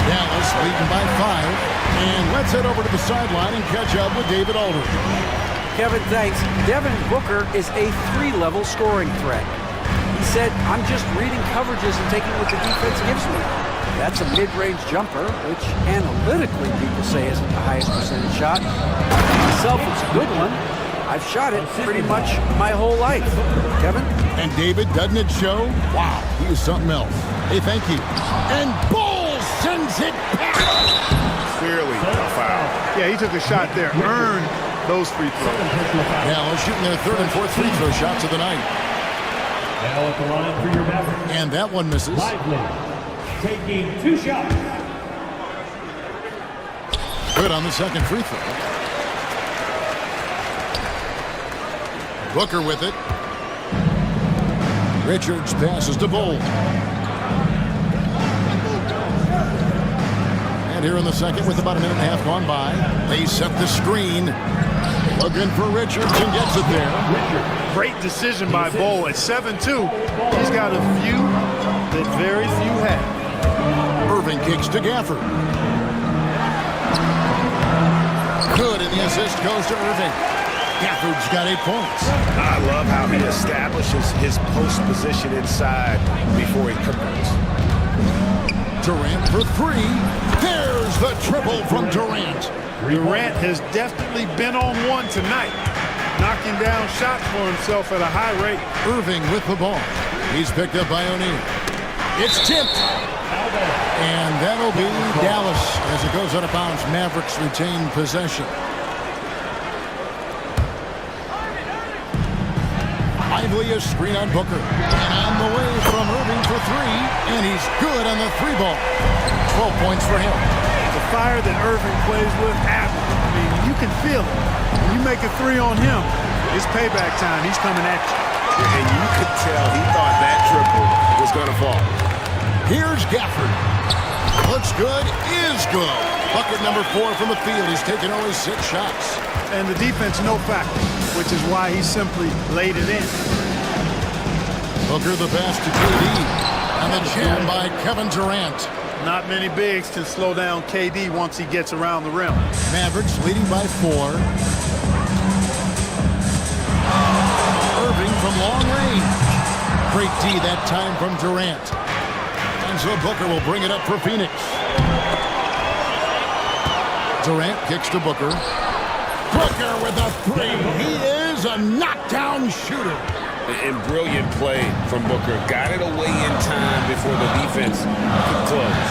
Dallas leading by 5. And let's head over to the sideline and catch up with David Aldridge. Kevin, thanks. Devin Booker is a 3-level scoring threat. He said, I'm just reading coverages and taking what the defense gives me. That's a mid-range jumper, which analytically people say isn't the highest percentage shot. Myself, it's a good one. I've shot it pretty much my whole life. Kevin? And David, doesn't it show? Wow, he is something else. Hey, thank you. And Bull sends it back. Clearly a foul. Yeah, he took a shot there, earned those free throws. Dallas shooting their 3rd and 4th free throw shots of the night. Now at the line for your Mavericks. And that one misses. Lively, taking 2 shots. Good on the second free throw. Booker with it. Richards passes to Bull. And here in the second, with about a minute and a half gone by, they set the screen. Looking for Richards and gets it there. Great decision by Bull at 7-2. He's got a view that very few have. Irving kicks to Gafford. Good, and the assist goes to Irving. Gafford's got 8 points. I love how he establishes his post position inside before he converts. Durant for 3. There's the triple from Durant. Durant has definitely been on one tonight, knocking down shots for himself at a high rate. Irving with the ball. He's picked up by O'Neal. It's tipped. And that'll be Dallas as it goes out of bounds. Mavericks retain possession. Lively a screen on Booker. And on the way from Irving for 3. And he's good on the 3 ball. 12 points for him. The fire that Irving plays with, I mean, you can feel it. When you make a 3 on him, it's payback time. He's coming at you. And you could tell he thought that triple was going to fall. Here's Gafford. Looks good, is good. Bucket number 4 from the field. He's taken only 6 shots. And the defense, no factor, which is why he simply laid it in. Booker the pass to KD. And the jam by Kevin Durant. Not many bigs can slow down KD once he gets around the rim. Mavericks leading by 4. Irving from long range. Great D that time from Durant. And so Booker will bring it up for Phoenix. Durant kicks to Booker. Booker with a 3. He is a knockdown shooter. And brilliant play from Booker. Got it away in time before the defense could close.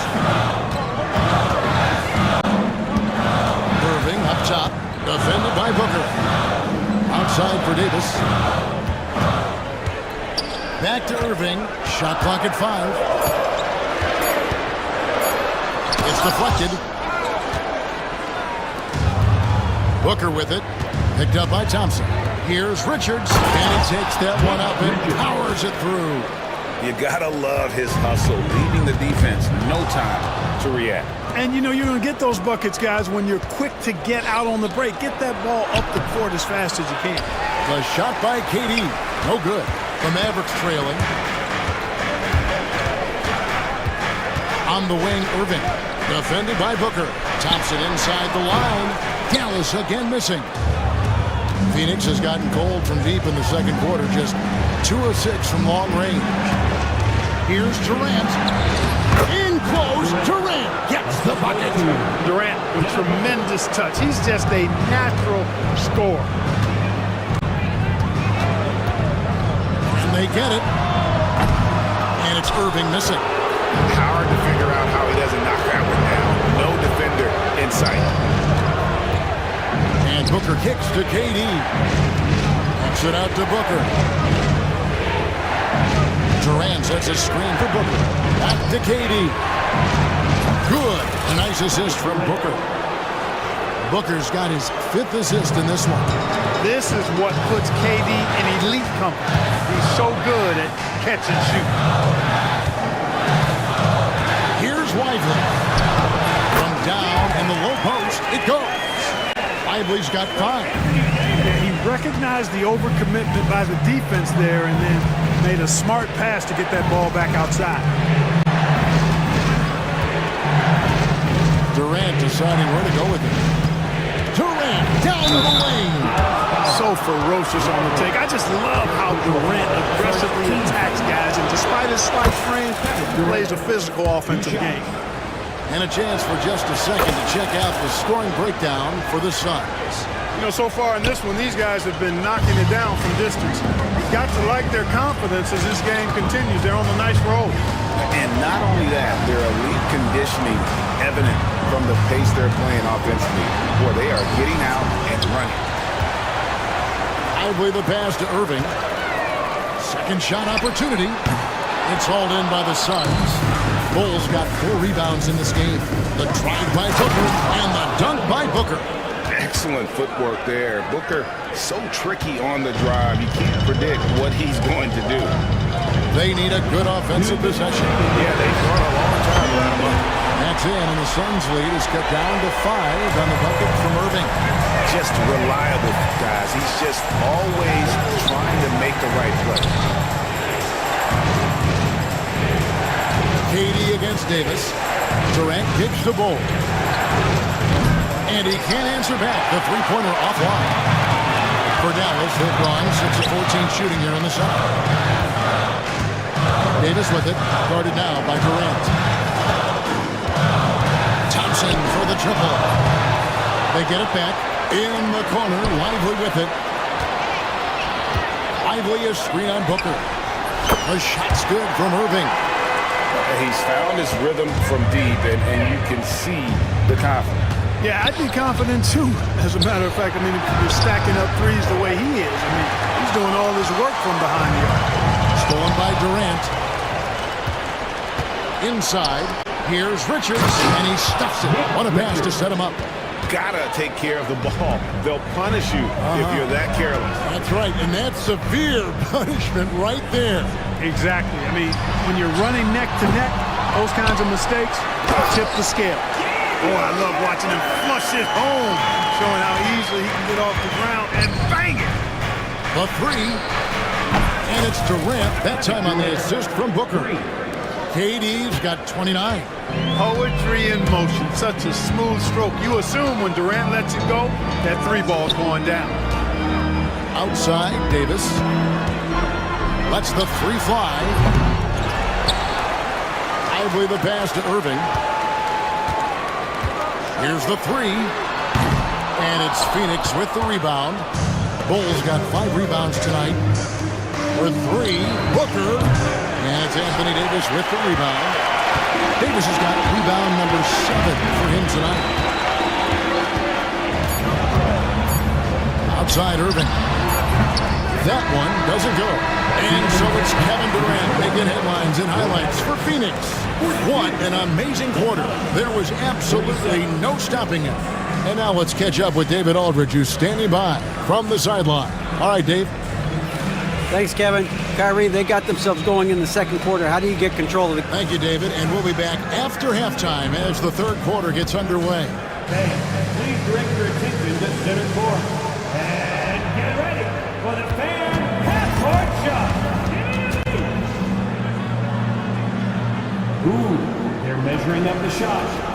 Irving up top. Defended by Booker. Outside for Davis. Back to Irving. Shot clock at 5. It's deflected. Booker with it. Picked up by Thompson. Here's Richards, and he takes that one up and powers it through. You gotta love his hustle, leaving the defense no time to react. And you know you're gonna get those buckets, guys, when you're quick to get out on the break. Get that ball up the court as fast as you can. The shot by KD, no good. The Mavericks trailing. On the wing, Irving, defended by Booker. Thompson inside the line. Dallas again missing. Phoenix has gotten cold from deep in the second quarter, just 2 of 6 from long range. Here's Durant. In close, Durant gets the bucket. Durant with tremendous touch. He's just a natural scorer. And they get it. And it's Irving missing. Howard to figure out how he doesn't knock that one down. No defender in sight. And Booker kicks to KD. Kicks it out to Booker. Durant sets a screen for Booker. Back to KD. Good. A nice assist from Booker. Booker's got his 5th assist in this one. This is what puts KD in elite company. He's so good at catch and shoot. Here's Lively. From down in the low post, it goes. Lively's got 5. He recognized the overcommitment by the defense there and then made a smart pass to get that ball back outside. Durant deciding where to go with it. Durant down the lane. So ferocious on the take. I just love how Durant aggressively attacks guys, and despite his slight frame, he plays a physical offensive game. And a chance for just a second to check out the scoring breakdown for the Suns. You know, so far in this one, these guys have been knocking it down from distance. You've got to like their confidence as this game continues. They're on a nice roll. And not only that, their elite conditioning evident from the pace they're playing offensively. Boy, they are getting out and running. Lively the pass to Irving. Second shot opportunity. It's hauled in by the Suns. Bulls got 4 rebounds in this game. The drive by Booker and the dunk by Booker. Excellent footwork there. Booker so tricky on the drive. You can't predict what he's going to do. They need a good offensive possession. Yeah, they've run a long time without him. That's in, and the Suns' lead is cut down to 5 on the bucket from Irving. Just reliable, guys. He's just always trying to make the right play. KD against Davis. Durant kicks the ball. And he can't answer back. The three-pointer offline. For Dallas, they've gone 6 of 14 shooting here in the summer. Davis with it. Guarded now by Durant. Thompson for the triple. They get it back. In the corner. Lively with it. Lively a screen on Booker. The shot's good from Irving. He's found his rhythm from deep, and you can see the confidence. Yeah, I'd be confident too. As a matter of fact, I mean, if you're stacking up threes the way he is, I mean, he's doing all his work from behind the arc. Stolen by Durant. Inside, here's Richards, and he stuffs it. What a pass to set him up. Gotta take care of the ball. They'll punish you if you're that careless. That's right, and that's severe punishment right there. Exactly. I mean, when you're running neck to neck, those kinds of mistakes tip the scale. Boy, I love watching him flush it home, showing how easily he can get off the ground and bang it. The 3, and it's Durant, that time on the assist from Booker. KD's got 29. Poetry in motion, such a smooth stroke. You assume when Durant lets it go, that 3 ball's going down. Outside, Davis. Lets the 3 fly. Lively the pass to Irving. Here's the 3. And it's Phoenix with the rebound. Bulls got 5 rebounds tonight. With 3, Booker. And it's Anthony Davis with the rebound. Davis has got rebound number 7 for him tonight. Outside Irving. That one doesn't go. And so it's Kevin Durant making headlines and highlights for Phoenix. What an amazing quarter. There was absolutely no stopping him. And now let's catch up with David Aldridge, who's standing by from the sideline. All right, Dave. Thanks, Kevin. Kyrie, they got themselves going in the second quarter. How do you get control of it? Thank you, David. And we'll be back after halftime as the third quarter gets underway. Please direct your attention to center court. And get ready for the fan half-court shot. Ooh, they're measuring up the shot.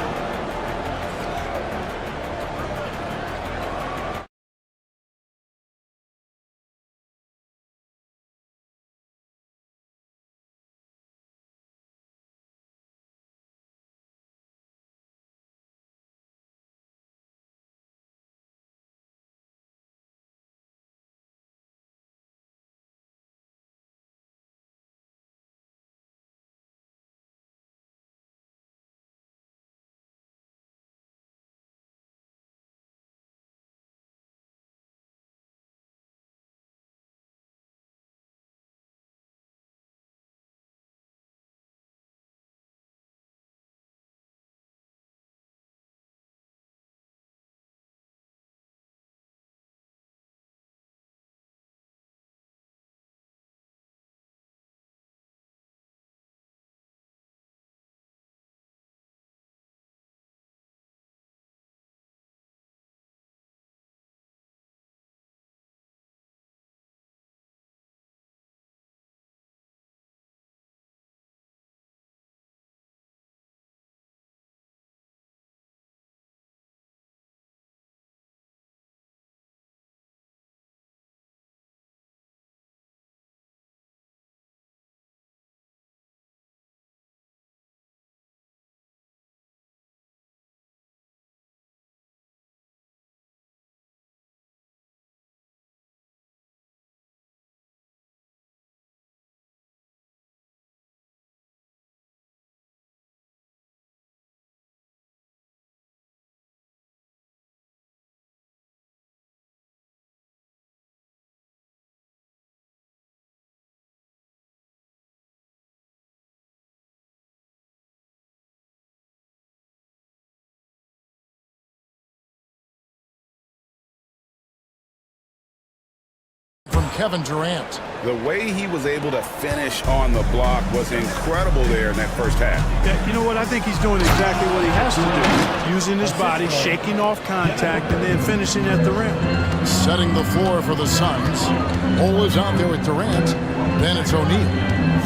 Kevin Durant. The way he was able to finish on the block was incredible there in that first half. Yeah, you know what? I think he's doing exactly what he has to do. Using his body, shaking off contact, and then finishing at the rim. Setting the floor for the Suns. Ball is out there with Durant. Then it's O'Neal.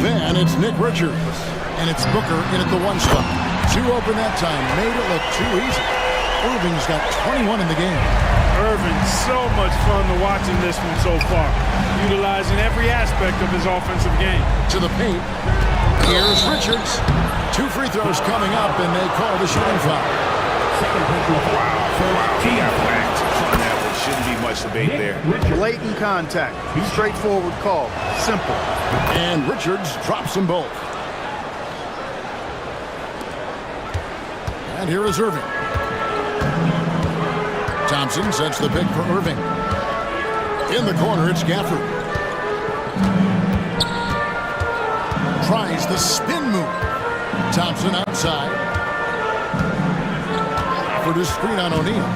Then it's Nick Richards. And it's Booker in at the one spot. Too open that time. Made it look too easy. Irving's got 21 in the game. Irving, so much fun to watch in this one so far. Utilizing every aspect of his offensive game. To the paint. Here's Richards. 2 free throws coming up, and they call the shooting foul. He got whacked on that one. Shouldn't be much debate there. Blatant contact. Straightforward call. Simple. And Richards drops them both. And here is Irving. Thompson sets the pick for Irving. In the corner, it's Gafford. Tries the spin move. Thompson outside. For the screen on O'Neal.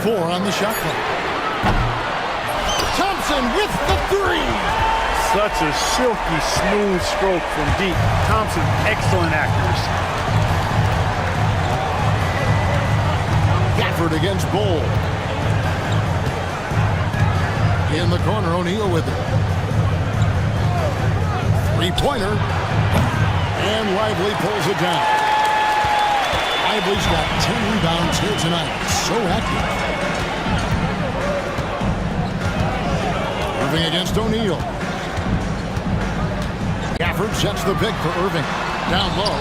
4 on the shot clock. Thompson with the 3. Such a silky, smooth stroke from deep. Thompson, excellent accuracy. Gafford against Bull. In the corner, O'Neal with it. 3-pointer. And Lively pulls it down. Lively's got 10 rebounds here tonight. So active. Irving against O'Neal. Gafford sets the pick for Irving. Down low.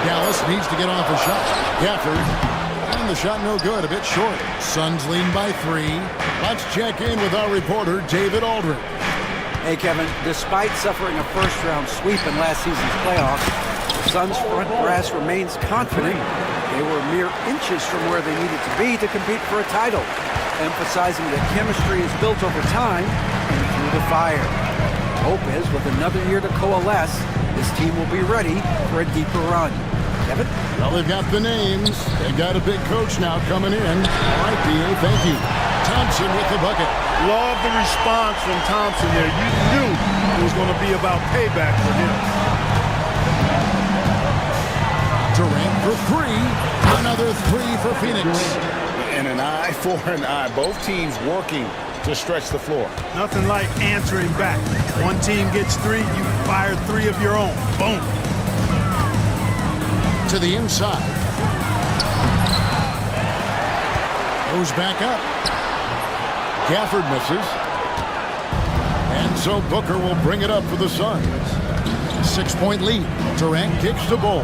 Dallas needs to get off a shot. Gafford. And the shot no good, a bit short. Suns lead by 3. Let's check in with our reporter, David Aldridge. Hey, Kevin, despite suffering a first-round sweep in last season's playoffs, the Suns' front brass remains confident they were mere inches from where they needed to be to compete for a title, emphasizing that chemistry is built over time and through the fire. Hope is, with another year to coalesce, this team will be ready for a deeper run. Kevin? Well, they've got the names. They've got a big coach now coming in. All right, B.A., thank you. Thompson with the bucket. Love the response from Thompson there. You knew it was going to be about payback for him. Durant for 3. Another 3 for Phoenix. And an eye for an eye. Both teams working to stretch the floor. Nothing like answering back. One team gets 3, you fire 3 of your own. Boom. To the inside. Goes back up. Gafford misses. And so Booker will bring it up for the Suns. 6-point lead. Durant kicks the ball.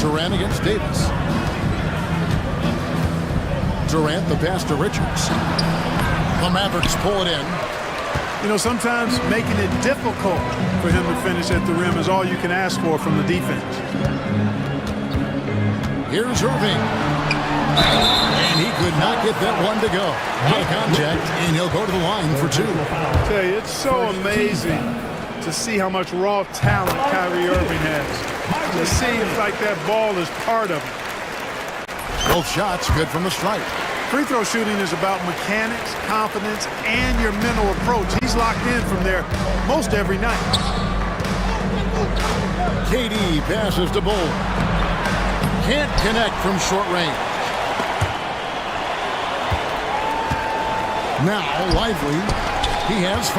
Durant against Davis. Durant the pass to Richards. The Mavericks pull it in. You know, sometimes making it difficult for him to finish at the rim is all you can ask for from the defense. Here's Irving. And he could not get that one to go. High contact, and he'll go to the line for 2. I tell you, it's so amazing to see how much raw talent Kyrie Irving has. It seems like that ball is part of it. Both shots good from the stripe. Free throw shooting is about mechanics, confidence, and your mental approach. He's locked in from there most every night. KD passes to Bull. Can't connect from short range. Now Lively. He has 5.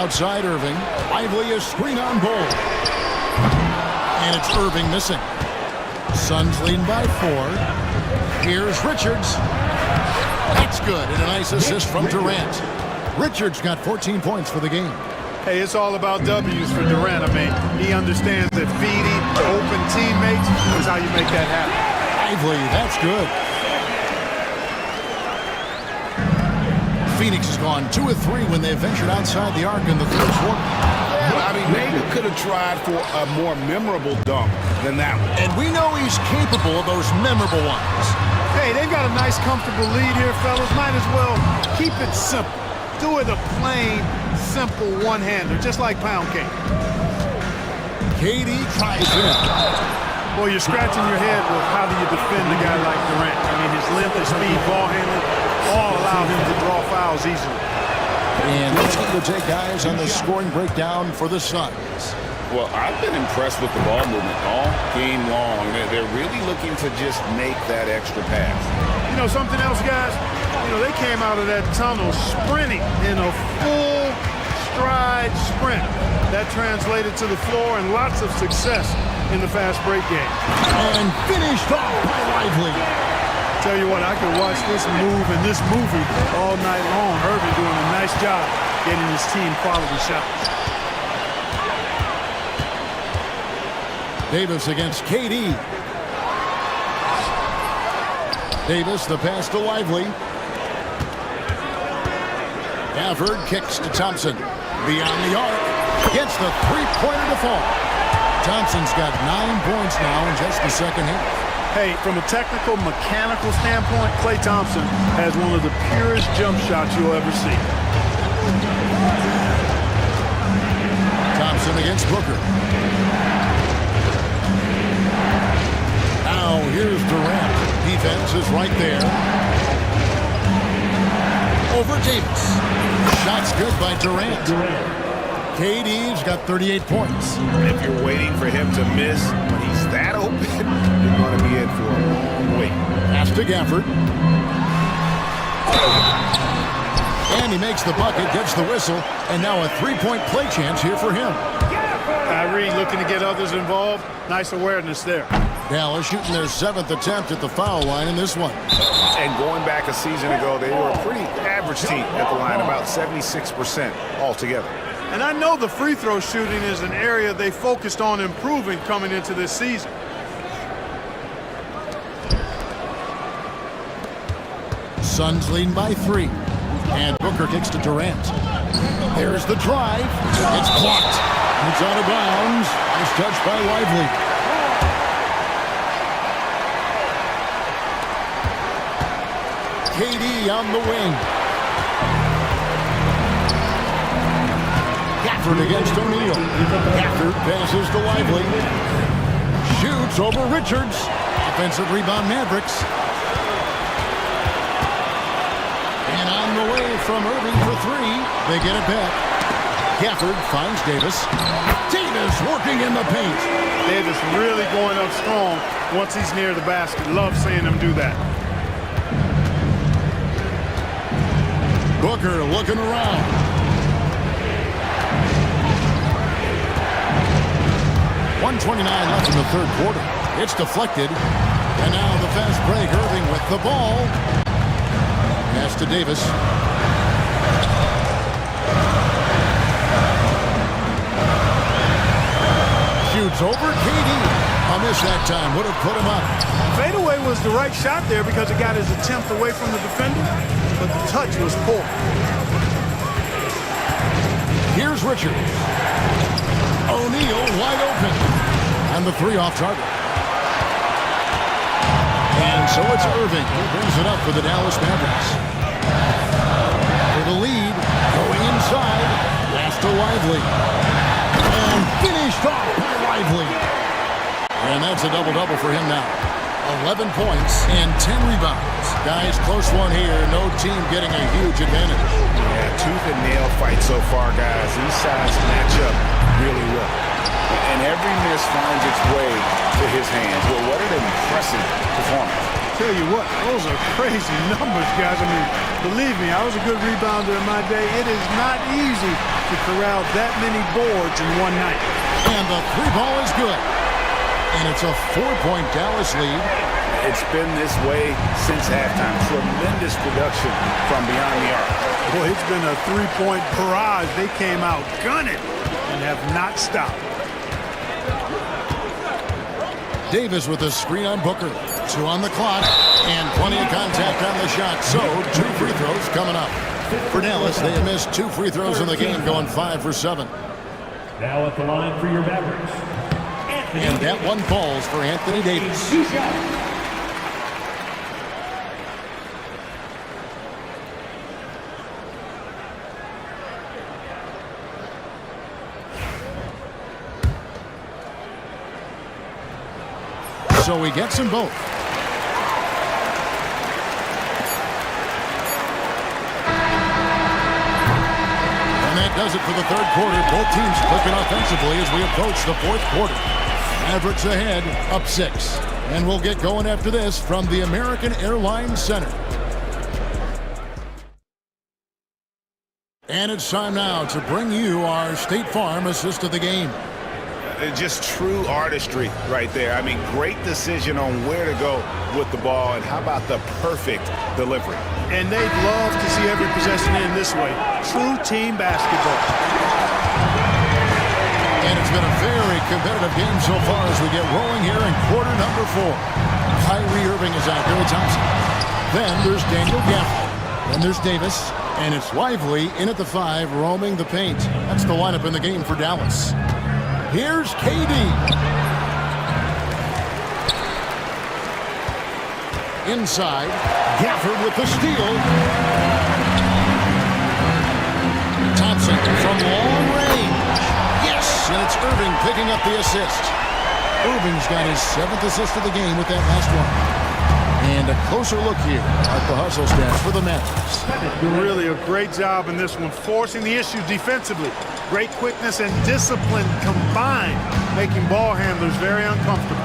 Outside Irving. Lively is screen on Bull. And it's Irving missing. Suns lead by 4. Here's Richards. That's good, and a nice assist from Durant. Richards got 14 points for the game. Hey, it's all about W's for Durant. I mean, he understands that feeding open teammates is how you make that happen. Lively, that's good. Phoenix has gone 2 of 3 when they ventured outside the arc in the third quarter. I mean, maybe could have tried for a more memorable dunk than that one. And we know he's capable of those memorable ones. Hey, they've got a nice, comfortable lead here, fellas. Might as well keep it simple. Do it a plain, simple one-hander, just like pound cake. KD tries it. Well, you're scratching your head with how do you defend a guy like Durant. I mean, his length, his speed, ball handling, all allow him to draw fouls easily. And let's get the take, guys, on the scoring breakdown for the Suns. Well, I've been impressed with the ball movement all game long. They're really looking to just make that extra pass. You know something else, guys? You know, they came out of that tunnel sprinting in a full stride sprint. That translated to the floor and lots of success in the fast break game. And finished off by Lively. Tell you what, I could watch this move and this movie all night long. Irving doing a nice job getting his team quality shots. Davis against KD. Davis, the pass to Lively. Gafford kicks to Thompson. Beyond the arc. Gets the three-pointer to fall. Thompson's got 9 points now in just the second half. Hey, from a technical, mechanical standpoint, Klay Thompson has one of the purest jump shots you'll ever see. Thompson against Booker. Now here's Durant. Defense is right there. Over Davis. Shot's good by Durant. KD's got 38 points. If you're waiting for him to miss when he's that open, you're going to be in for a long wait. Pass to Gafford. And he makes the bucket, gets the whistle, and now a three-point play chance here for him. Kyrie looking to get others involved. Nice awareness there. Dallas shooting their 7th attempt at the foul line in this one. And going back a season ago, they were a pretty average team at the line, about 76% altogether. And I know the free throw shooting is an area they focused on improving coming into this season. Suns leading by 3. And Booker kicks to Durant. There's the drive. It's blocked. It's out of bounds. Nice touch by Lively. KD on the wing. Gafford against O'Neal. Gafford passes to Lively. Shoots over Richards. Offensive rebound Mavericks. And on the way from Irving for 3. They get it back. Gafford finds Davis. Davis working in the paint. Davis really going up strong once he's near the basket. Love seeing him do that. Booker looking around. .129 left in the third quarter. It's deflected. And now the fast break. Irving with the ball. Pass to Davis. Shoots over KD. A miss that time. Would have put him up. Fadeaway was the right shot there because it got his attempt away from the defender, but the touch was poor. Here's Richard. O'Neal wide open. And the 3 off target. And so it's Irving who brings it up for the Dallas Mavericks. For the lead, going inside. Pass to Lively. And finished off by Lively. And that's a double-double for him now. 11 points and 10 rebounds. Guys, close one here. No team getting a huge advantage. Yeah, tooth and nail fight so far, guys. These sides match up really well. And every miss finds its way to his hands. Well, what an impressive performance. Tell you what, those are crazy numbers, guys. I mean, believe me, I was a good rebounder in my day. It is not easy to corral that many boards in one night. And the 3 ball is good. And it's a 4-point Dallas lead. It's been this way since halftime. Tremendous production from beyond the arc. Boy, it's been a 3-point barrage. They came out gunning and have not stopped. Davis with a screen on Booker. 2 on the clock. And plenty of contact on the shot. So 2 free throws coming up. For Dallas, they have missed 2 free throws in the game, going 5 for 7. Now at the line for your Mavericks. And that one falls for Anthony Davis. so he gets them both. And that does it for the third quarter. Both teams clicking offensively as we approach the fourth quarter. Mavericks ahead, up 6. And we'll get going after this from the American Airlines Center. And it's time now to bring you our State Farm assist of the game. Just true artistry right there. I mean, great decision on where to go with the ball, and how about the perfect delivery? And they'd love to see every possession end this way. True team basketball. And it's been a very competitive game so far as we get rolling here in quarter number 4. Kyrie Irving is out here with Thompson. Then there's Daniel Gaffney. Then there's Davis. And it's Lively in at the 5, roaming the paint. That's the lineup in the game for Dallas. Here's KD. Inside, Gafford with the steal. Thompson from long range. Yes, and it's Irving picking up the assist. Irving's got his 7th assist of the game with that last one. And a closer look here at the hustle stats for the Mavericks. Really a great job in this one, forcing the issue defensively. Great quickness and discipline combined, making ball handlers very uncomfortable.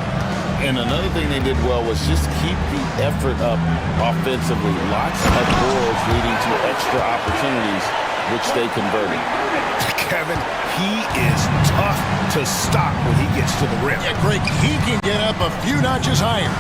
And another thing they did well was just keep the effort up offensively. Lots of boards leading to extra opportunities, which they converted. Kevin, he is tough to stop when he gets to the rim. Yeah, Greg, he can get up a few notches higher.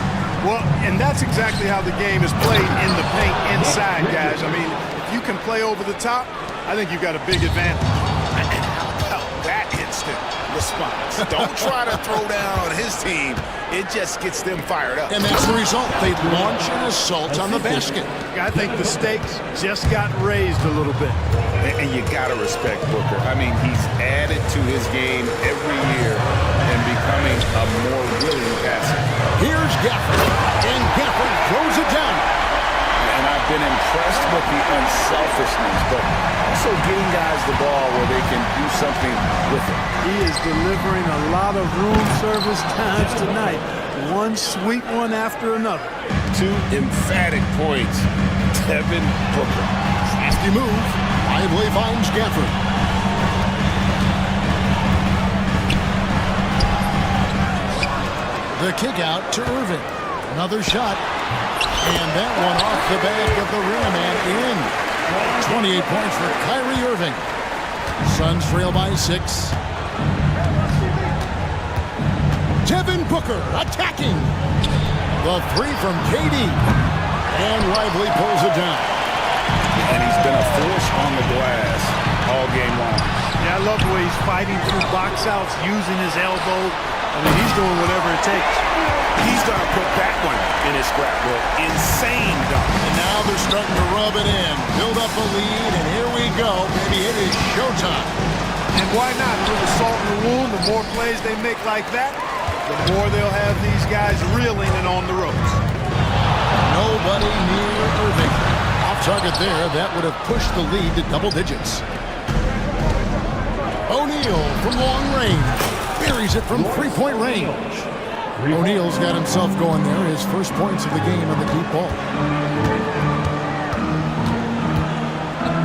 Well, and that's exactly how the game is played in the paint inside, guys. I mean, if you can play over the top, I think you've got a big advantage. How about that instant response? Don't try to throw down on his team. It just gets them fired up. And that's the result. They launch an assault on the basket. I think the stakes just got raised a little bit. And you got to respect Booker. I mean, he's added to his game every year and becoming a more willing passer. Here's Gafford, and Gafford throws it down. And I've been impressed with the unselfishness, but also getting guys the ball where they can do something with it. He is delivering a lot of room service times tonight. One sweet one after another. 2 emphatic points. Devin Booker. Nasty move. Lively finds Gafford. The kick out to Irving. Another shot. And that one off the back of the rim and in. 28 points for Kyrie Irving. Suns trail by 6. Devin Booker attacking. The 3 from KD. And Lively pulls it down. And he's been a force on the glass all game long. Yeah, I love the way he's fighting through box outs, using his elbow. I mean, he's doing whatever it takes. He's going to put that one in his scrapbook. Insane dunk. And now they're starting to rub it in. Build up a lead, and here we go. Maybe it is showtime. And why not? With the salt in the wound, the more plays they make like that, the more they'll have these guys reeling and on the ropes. Nobody near Irving. Off target there. That would have pushed the lead to double digits. O'Neal from long range. Buries it from 3-point range. O'Neal's got himself going there. His first points of the game on the deep ball.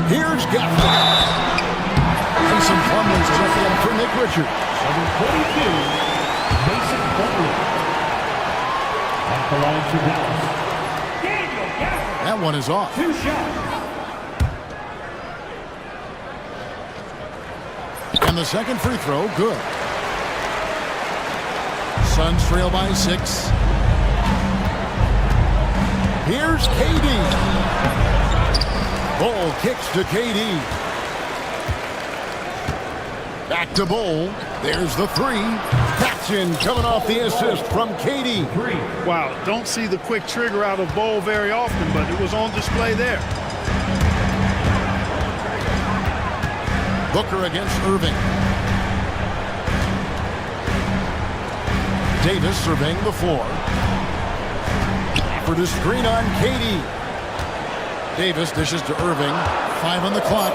Here's Gaffney. And some Plumlee's check in for Nick Richards. Number 42, Mason Plumlee. At the line for Dallas, Daniel Gafford. That one is off. 2 shots. And the second free throw, good. Suns trail by 6. Here's KD. Ball kicks to KD. Back to Bowl. There's the 3. That's in, coming off the assist from KD. Wow, don't see the quick trigger out of Bowl very often, but it was on display there. Booker against Irving. Davis surveying the floor. For the screen on KD. Davis dishes to Irving. 5 on the clock.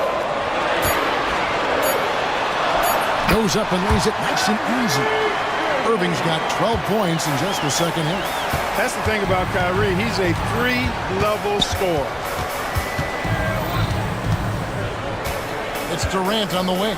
Goes up and lays it nice and easy. Irving's got 12 points in just the second half. That's the thing about Kyrie. He's a three-level scorer. It's Durant on the wing.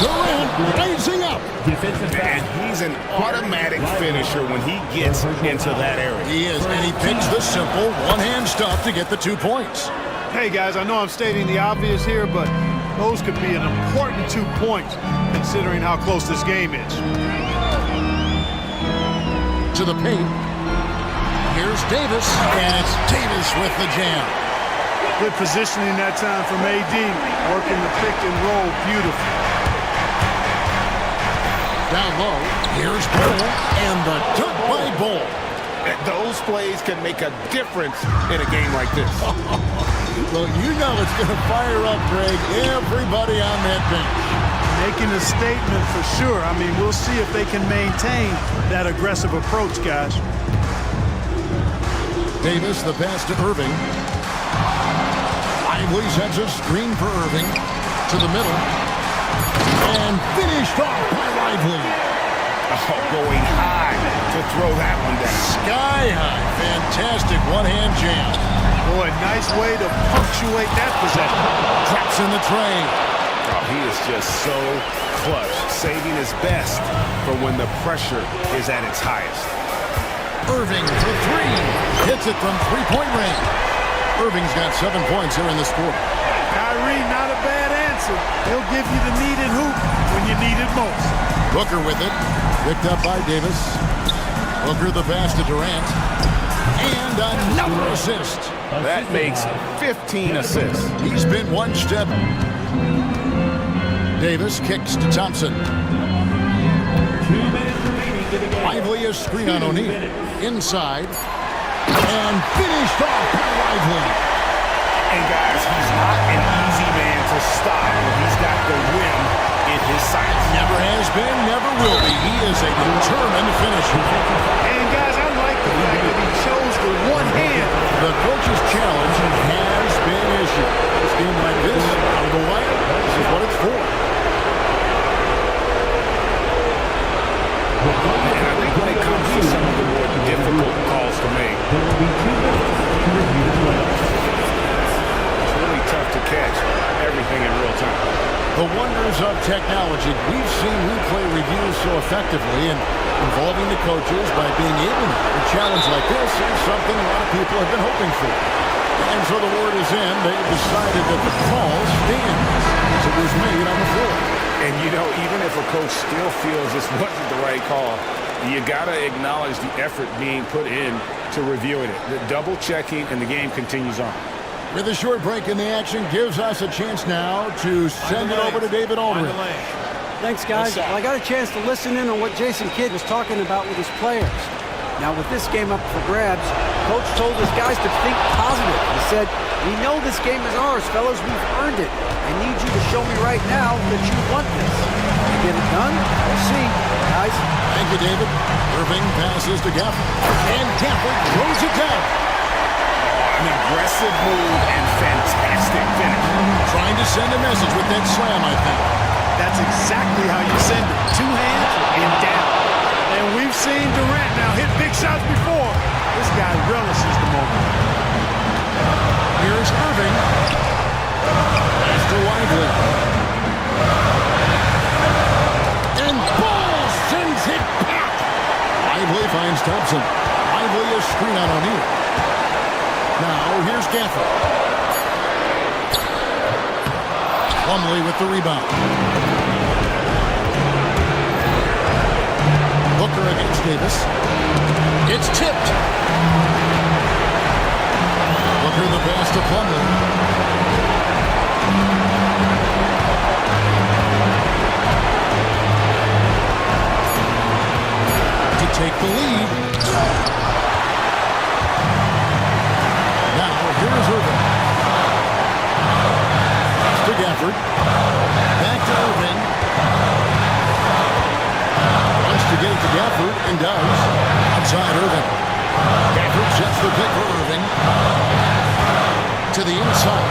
Durant raising up. And he's an automatic finisher when he gets into that area. He is, and he picks the simple one-hand stuff to get the 2 points. Hey, guys, I know I'm stating the obvious here, but those could be an important 2 points considering how close this game is. To the paint. Here's Davis, and it's Davis with the jam. Good positioning that time from AD, working the pick and roll beautiful. Down low, here's Bull, and the dunk by Bull. Those plays can make a difference in a game like this. Well, you know it's going to fire up, Greg, everybody on that bench. Making a statement for sure. I mean, we'll see if they can maintain that aggressive approach, guys. Davis, the pass to Irving. Lively sends a screen for Irving to the middle. And finished off by Lively. Oh, going high to throw that one down. Sky high. Fantastic one-hand jam. Boy, nice way to punctuate that possession. Traps in the tray. Oh, he is just so clutch, saving his best for when the pressure is at its highest. Irving for three. Hits it from three-point range. Irving's got 7 points here in this quarter. Kyrie, not a bad answer. He'll give you the needed hoop when you need it most. Booker with it. Picked up by Davis. Booker the pass to Durant. And another assist. That makes 15 assists. He's been one step. Davis kicks to Thompson. 2 minutes remaining to the game. Lively a screen on O'Neal. Inside. And finished off by Lively. And guys, he's not an easy man to stop when he's got the rim in his sights. Never has been, never will be. He is a determined finisher. And guys, I like the fact that he chose the one hand. The coach's challenge has been issued. This game like this, out of the wire, this is what it's for. And I think when it comes to some of the more difficult calls to make, it's really tough to catch everything in real time. The wonders of technology. We've seen replay reviews so effectively, and involving the coaches by being able to a challenge like this is something a lot of people have been hoping for. And so the word is in. They've decided that the call stands as it was made on the floor. And you know, even if a coach still feels this wasn't the right call, you got to acknowledge the effort being put in to reviewing it. The double checking, and the game continues on. With a short break in the action, gives us a chance now to send it over to David Aldridge. Thanks, guys. Well, I got a chance to listen in on what Jason Kidd was talking about with his players. Now, with this game up for grabs, Coach told his guys to think positive. He said, "We know this game is ours, fellas. We've earned it. I need you to show me right now that you want this." Get it done? We'll see, guys. Thank you, David. Irving passes to Gafford. And Gafford throws it down. An aggressive move and fantastic finish. Trying to send a message with that slam, I think. That's exactly how you send it. 2 hands and down. And we've seen Durant now hit big shots before. This guy relishes the moment. Here's Irving. Pass to Lively. And Bull sends it back. Lively finds Thompson. Lively a screen on O'Neal. Now here's Gafford. Plumlee with the rebound. Booker against Davis. It's tipped. Booker the pass to Plumlee. To take the lead. Now here is Irving. To Gafford. Back to Irving. Wants to get it to Gafford and does. Outside Irving. Gafford sets the pick for Irving. To the inside.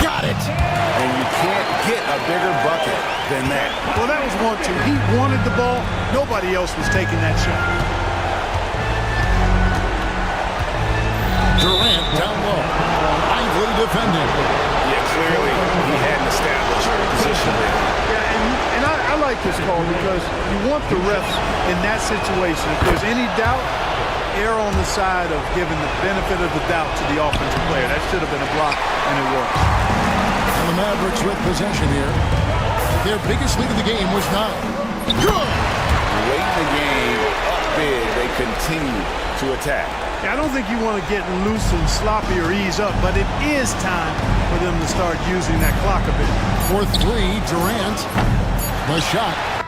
Got it. And you can't get a bigger bucket than that. Well, that was 1-2. He wanted the ball. Nobody else was taking that shot. Durant down low. Lively defending. Yeah, clearly he hadn't established a position there. Yeah, and I like this call because you want the refs in that situation. If there's any doubt, err on the side of giving the benefit of the doubt to the offensive player. That should have been a block, and it was. And the Mavericks with possession here. Their biggest lead of the game was 9. Good! Late in the game, up big, they continue to attack. Yeah, I don't think you want to get loose and sloppy or ease up, but it is time for them to start using that clock a bit. For 3, Durant. The shot.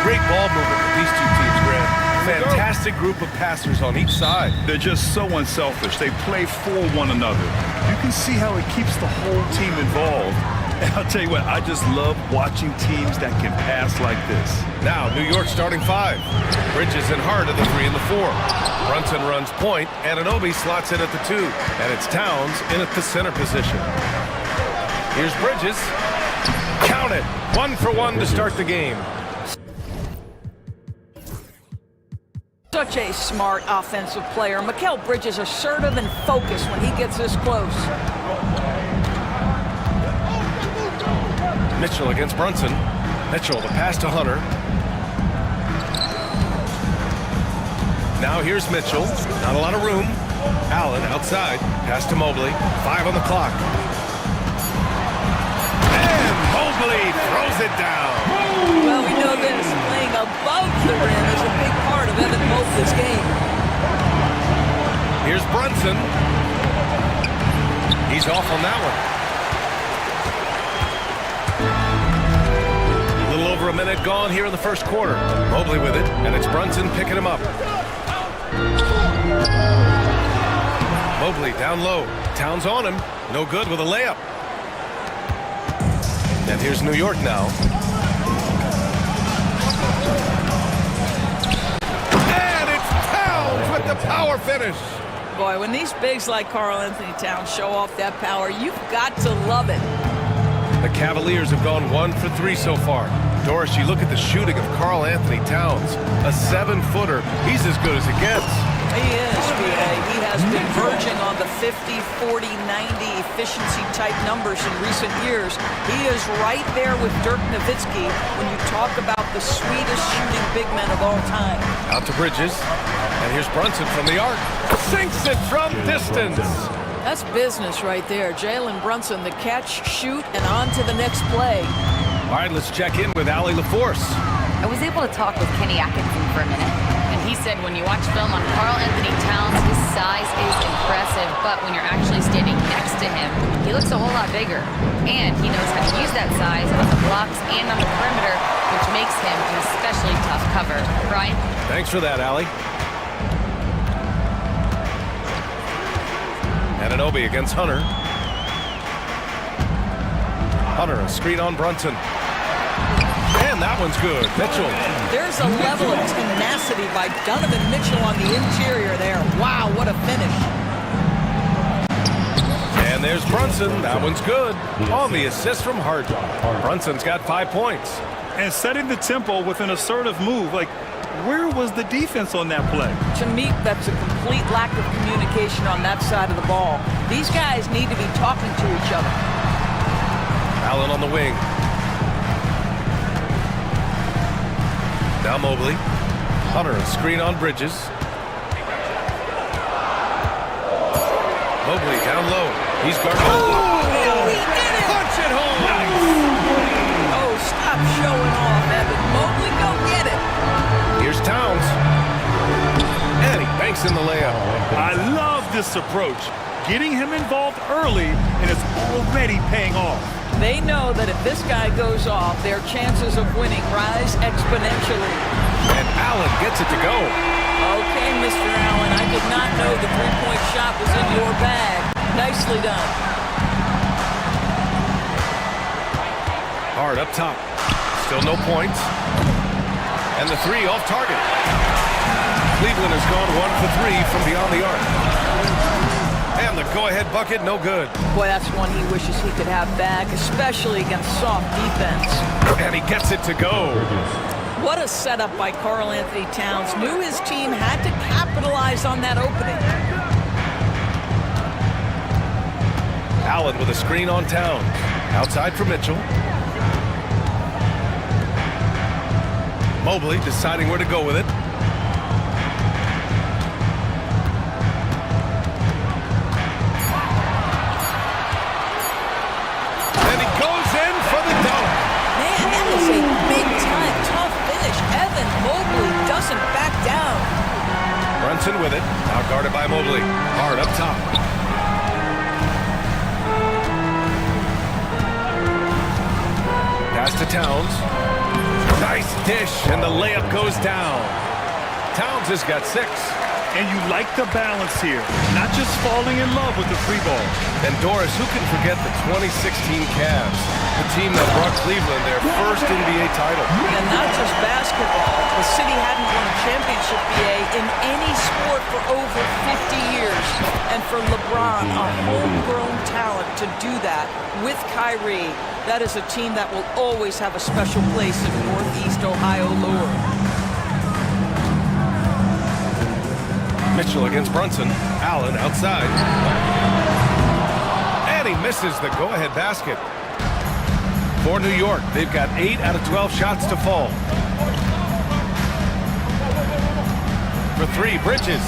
Great ball movement with these two teams, Grant. Fantastic group of passers on each side. They're just so unselfish. They play for one another. You can see how it keeps the whole team involved. And I'll tell you what, I just love watching teams that can pass like this. Now, New York starting 5. Bridges and Hart at the 3 and the 4. Brunson runs point, and Anunoby slots in at the 2. And it's Towns in at the center position. Here's Bridges. Count it. 1 for 1 to start the game. Such a smart offensive player. Mikal Bridges assertive and focused when he gets this close. Mitchell against Brunson. Mitchell, the pass to Hunter. Now here's Mitchell. Not a lot of room. Allen outside. Pass to Mobley. 5 on the clock. And Mobley throws it down. Well, we know this. Playing above the rim is a big part of Evan Mobley's game. Here's Brunson. He's off on that one. A little over a minute gone here in the first quarter. Mobley with it, and it's Brunson picking him up. Mobley down low. Towns on him. No good with a layup. And here's New York now. And it's Towns with the power finish. Boy, when these bigs like Karl Anthony Towns show off that power, you've got to love it. The Cavaliers have gone 1 for 3 so far. Doris, you look at the shooting of Karl Anthony Towns. A 7-footer. He's as good as it gets. He is, he has been verging on the 50, 40, 90 efficiency type numbers in recent years. He is right there with Dirk Nowitzki when you talk about the sweetest shooting big men of all time. Out to Bridges. And here's Brunson from the arc. Sinks it from distance. That's business right there. Jalen Brunson, the catch, shoot, and on to the next play. All right, let's check in with Allie LaForce. I was able to talk with Kenny Atkinson for a minute, and he said when you watch film on Karl Anthony Towns, his size is impressive, but when you're actually standing next to him, he looks a whole lot bigger. And he knows how to use that size on the blocks and on the perimeter, which makes him an especially tough cover. Brian? Thanks for that, Allie. Anunoby against Hunter. Hunter, a screen on Brunson. And that one's good. Mitchell. There's a level of tenacity by Donovan Mitchell on the interior there. Wow, what a finish. And there's Brunson. That one's good. On the assist from Hart. Brunson's got 5 points. And setting the tempo with an assertive move. Like, where was the defense on that play? To me, that's a complete lack of communication on that side of the ball. These guys need to be talking to each other. Allen on the wing. Now Mobley. Hunter, a screen on Bridges. Mobley down low. He's guarded. Oh, he did it! Punch it home! Oh, stop showing off, Evan. Mobley, go get it! Here's Towns. And he banks in the layup. I love this approach. Getting him involved early, and it's already paying off. They know that if this guy goes off, their chances of winning rise exponentially. And Allen gets it to go. Okay, Mr. Allen, I did not know the three-point shot was in your bag. Nicely done. Hard up top. Still no points. And the 3 off target. Cleveland has gone 1 for 3 from beyond the arc. And the go-ahead bucket, no good. Boy, that's one he wishes he could have back, especially against soft defense. And he gets it to go. What a setup by Karl Anthony Towns. Knew his team had to capitalize on that opening. Allen with a screen on Towns. Outside for Mitchell. Mobley deciding where to go with it. And he goes in for the dunk. Man, that was a big-time tough finish. Evan Mobley doesn't back down. Brunson with it. Out guarded by Mobley. Hard up top. Pass to Towns. Nice Dish, and the layup goes down. Towns has got 6. And you like the balance here, not just falling in love with the free ball. And Doris, who can forget the 2016 Cavs, the team that brought Cleveland their first NBA title? And not just basketball. The city hadn't won a championship BA in any sport for over 50 years. And for LeBron, a homegrown talent, to do that with Kyrie, that is a team that will always have a special place in Northeast Ohio lore. Mitchell against Brunson. Allen outside. And he misses the go-ahead basket. For New York, they've got 8 out of 12 shots to fall. For 3, Bridges.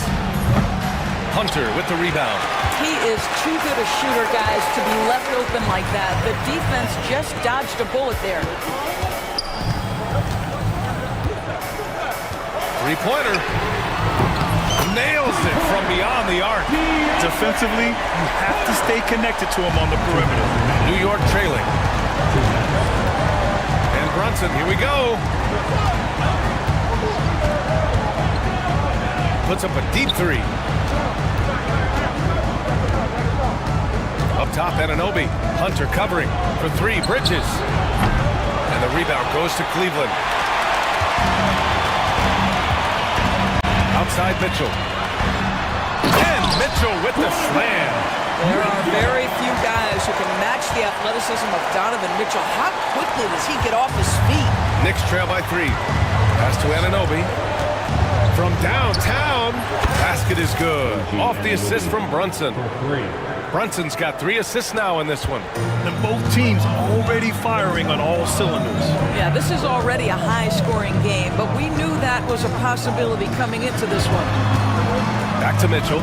Hunter with the rebound. He is too good a shooter, guys, to be left open like that. The defense just dodged a bullet there. Three-pointer. Nails it from beyond the arc. Defensively, you have to stay connected to him on the perimeter. New York trailing. And Brunson, here we go. Puts up a deep 3. Up top, Anunoby. Hunter covering for 3. Bridges. And the rebound goes to Cleveland. Outside Mitchell. And Mitchell with the slam. There are very few guys who can match the athleticism of Donovan Mitchell. How quickly does he get off his feet? Knicks trail by 3. Pass to Anunoby. From downtown. Basket is good. Off the assist from Brunson. Brunson's got 3 assists now in this one. And both teams already firing on all cylinders. Yeah, this is already a high-scoring game, but we knew that was a possibility coming into this one. Back to Mitchell.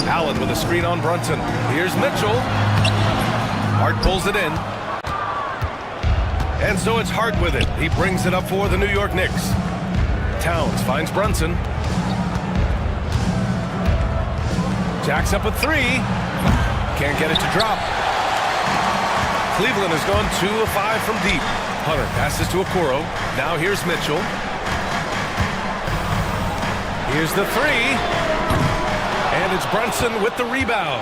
Allen with a screen on Brunson. Here's Mitchell. Hart pulls it in. And so it's Hart with it. He brings it up for the New York Knicks. Towns finds Brunson. Jacks up a 3. Can't get it to drop. Cleveland has gone 2 of 5 from deep. Hunter passes to Okoro. Now here's Mitchell. Here's the 3. And it's Brunson with the rebound.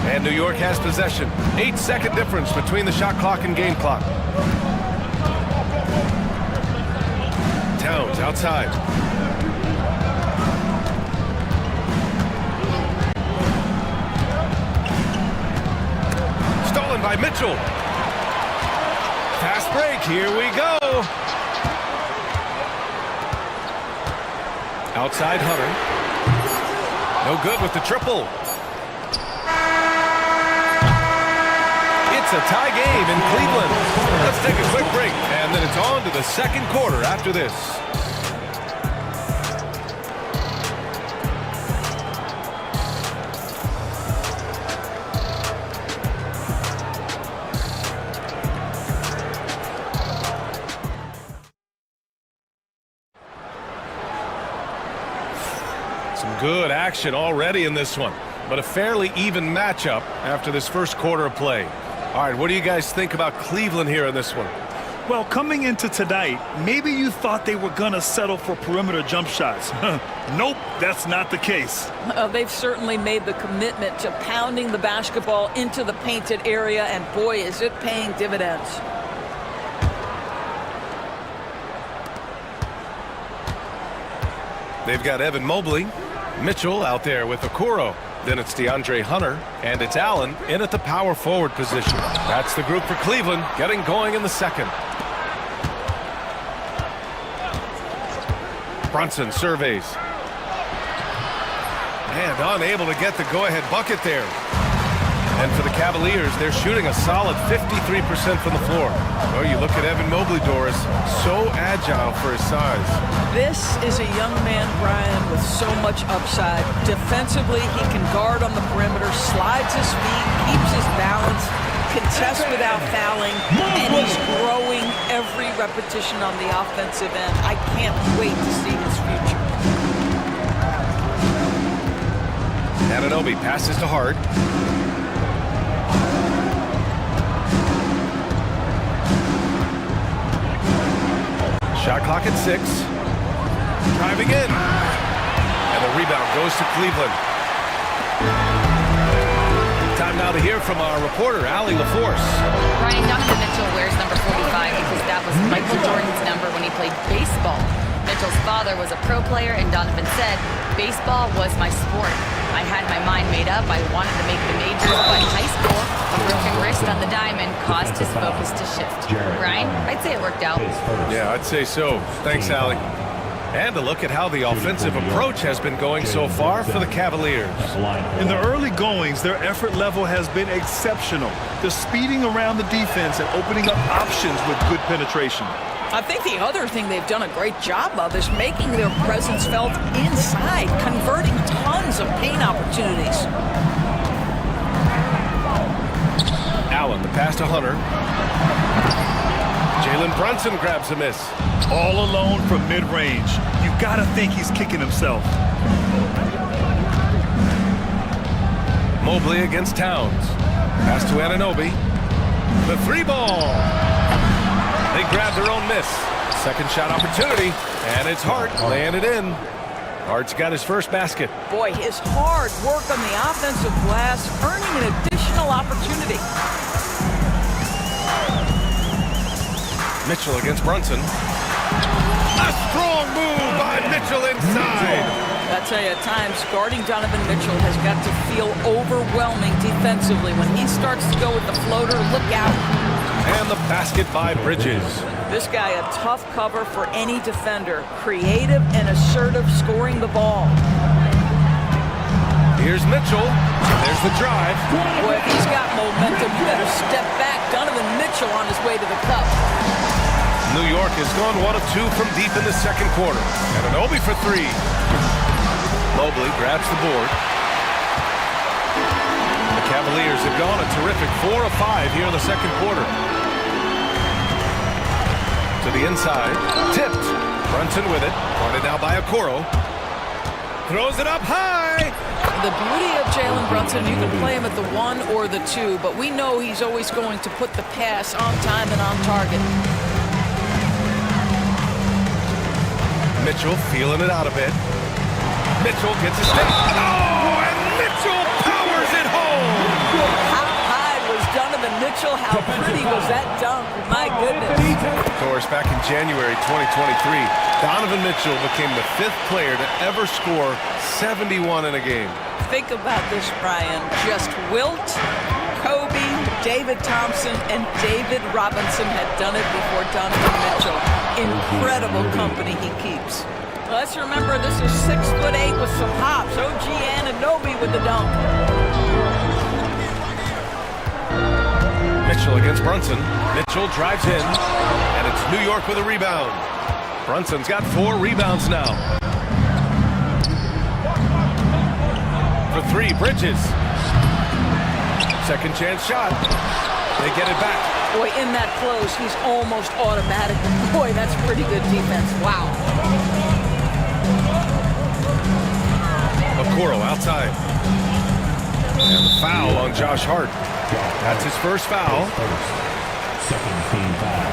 And New York has possession. 8-second difference between the shot clock and game clock. Towns outside. Stolen by Mitchell. Fast break, here we go. Outside Hunter. No good with the triple. It's a tie game in Cleveland. Let's take a quick break, and then it's on to the second quarter after this. Some good action already in this one, but a fairly even matchup after this first quarter of play. All right, what do you guys think about Cleveland here in this one? Well, coming into tonight, maybe you thought they were going to settle for perimeter jump shots. Nope, that's not the case. They've certainly made the commitment to pounding the basketball into the painted area, and boy, is it paying dividends. They've got Evan Mobley. Mitchell out there with Okoro. Then it's DeAndre Hunter, and it's Allen in at the power forward position. That's the group for Cleveland, getting going in the second. Brunson surveys. And unable to get the go-ahead bucket there. And for the Cavaliers, they're shooting a solid 53% from the floor. Oh, you look at Evan Mobley, Doris, so agile for his size. This is a young man, Brian, with so much upside. Defensively, he can guard on the perimeter, slides his feet, keeps his balance, contests without fouling, and he's growing every repetition on the offensive end. I can't wait to see his future. Anunoby passes to Hart. Shot clock at 6. Driving in. And the rebound goes to Cleveland. Time now to hear from our reporter, Allie LaForce. Ryan, Donovan Mitchell wears number 45 because that was Michael Jordan's number when he played baseball. Mitchell's father was a pro player, and Donovan said, baseball was my sport. I had my mind made up. I wanted to make the majors, but in high school, a broken wrist on the diamond caused his focus to shift. Ryan, I'd say it worked out. Yeah, I'd say so. Thanks, Allie. And a look at how the offensive approach has been going so far for the Cavaliers. In the early goings, their effort level has been exceptional. They're speeding around the defense and opening up options with good penetration. I think the other thing they've done a great job of is making their presence felt inside, converting tons of paint opportunities. Allen, the pass to Hunter. Jalen Brunson grabs a miss. All alone from mid-range. You gotta think he's kicking himself. Mobley against Towns. Pass to Anunoby. The 3-ball. They grab their own miss. Second shot opportunity, and it's Hart laying it in. Hart's got his first basket. Boy, his hard work on the offensive glass, earning an additional opportunity. Mitchell against Brunson. A strong move by Mitchell inside. I tell you, at times, guarding Donovan Mitchell has got to feel overwhelming defensively. When he starts to go with the floater, look out. And the basket by Bridges. This guy, a tough cover for any defender. Creative and assertive scoring the ball. Here's Mitchell. There's the drive. Boy, if he's got momentum, you better step back. Donovan Mitchell on his way to the cup. New York has gone 1 of 2 from deep in the second quarter. Anunoby for 3. Mobley grabs the board. The Cavaliers have gone a terrific 4 of 5 here in the second quarter. To the inside. Tipped. Brunson with it. Guarded now by Okoro. Throws it up high. The beauty of Jalen Brunson, you can play him at the 1 or the 2, but we know he's always going to put the pass on time and on target. Mitchell feeling it out a bit. Mitchell gets his stick. Oh, and Mitchell powers it home. How high was Donovan Mitchell? How pretty was that dunk? My goodness. Of course, back in January 2023, Donovan Mitchell became the 5th player to ever score 71 in a game. Think about this, Brian. Just Wilt, Kobe, David Thompson, and David Robinson had done it before Donovan Mitchell. Incredible company he keeps. Let's remember, this is 6'8" with some hops. OG Anunoby with the dunk. Mitchell against Brunson. Mitchell drives in, and it's New York with a rebound. Brunson's got 4 rebounds now. For 3, Bridges. Second chance shot. They get it back. Boy, in that close, he's almost automatic. Boy, that's pretty good defense. Wow. Okoro outside. And the foul on Josh Hart. That's his first foul. Second team foul.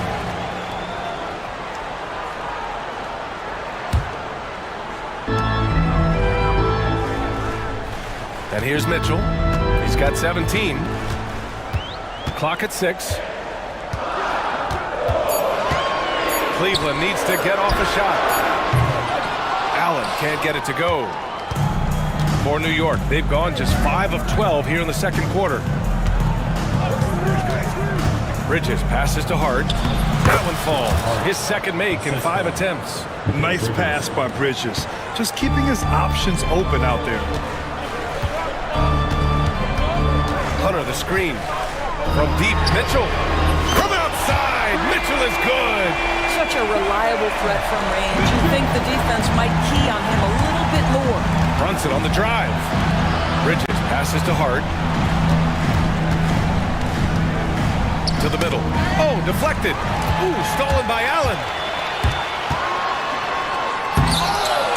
And here's Mitchell. He's got 17. Clock at 6. Cleveland needs to get off a shot. Allen can't get it to go. For New York, they've gone just 5 of 12 here in the second quarter. Bridges passes to Hart. That one falls. His second make in 5 attempts. Nice pass by Bridges. Just keeping his options open out there. Hunter the screen. From deep, Mitchell. From outside, Mitchell is good. Such a reliable threat from range. You think the defense might key on him a little bit more. Brunson on the drive. Bridges passes to Hart. To the middle. Oh, deflected. Ooh, stolen by Allen.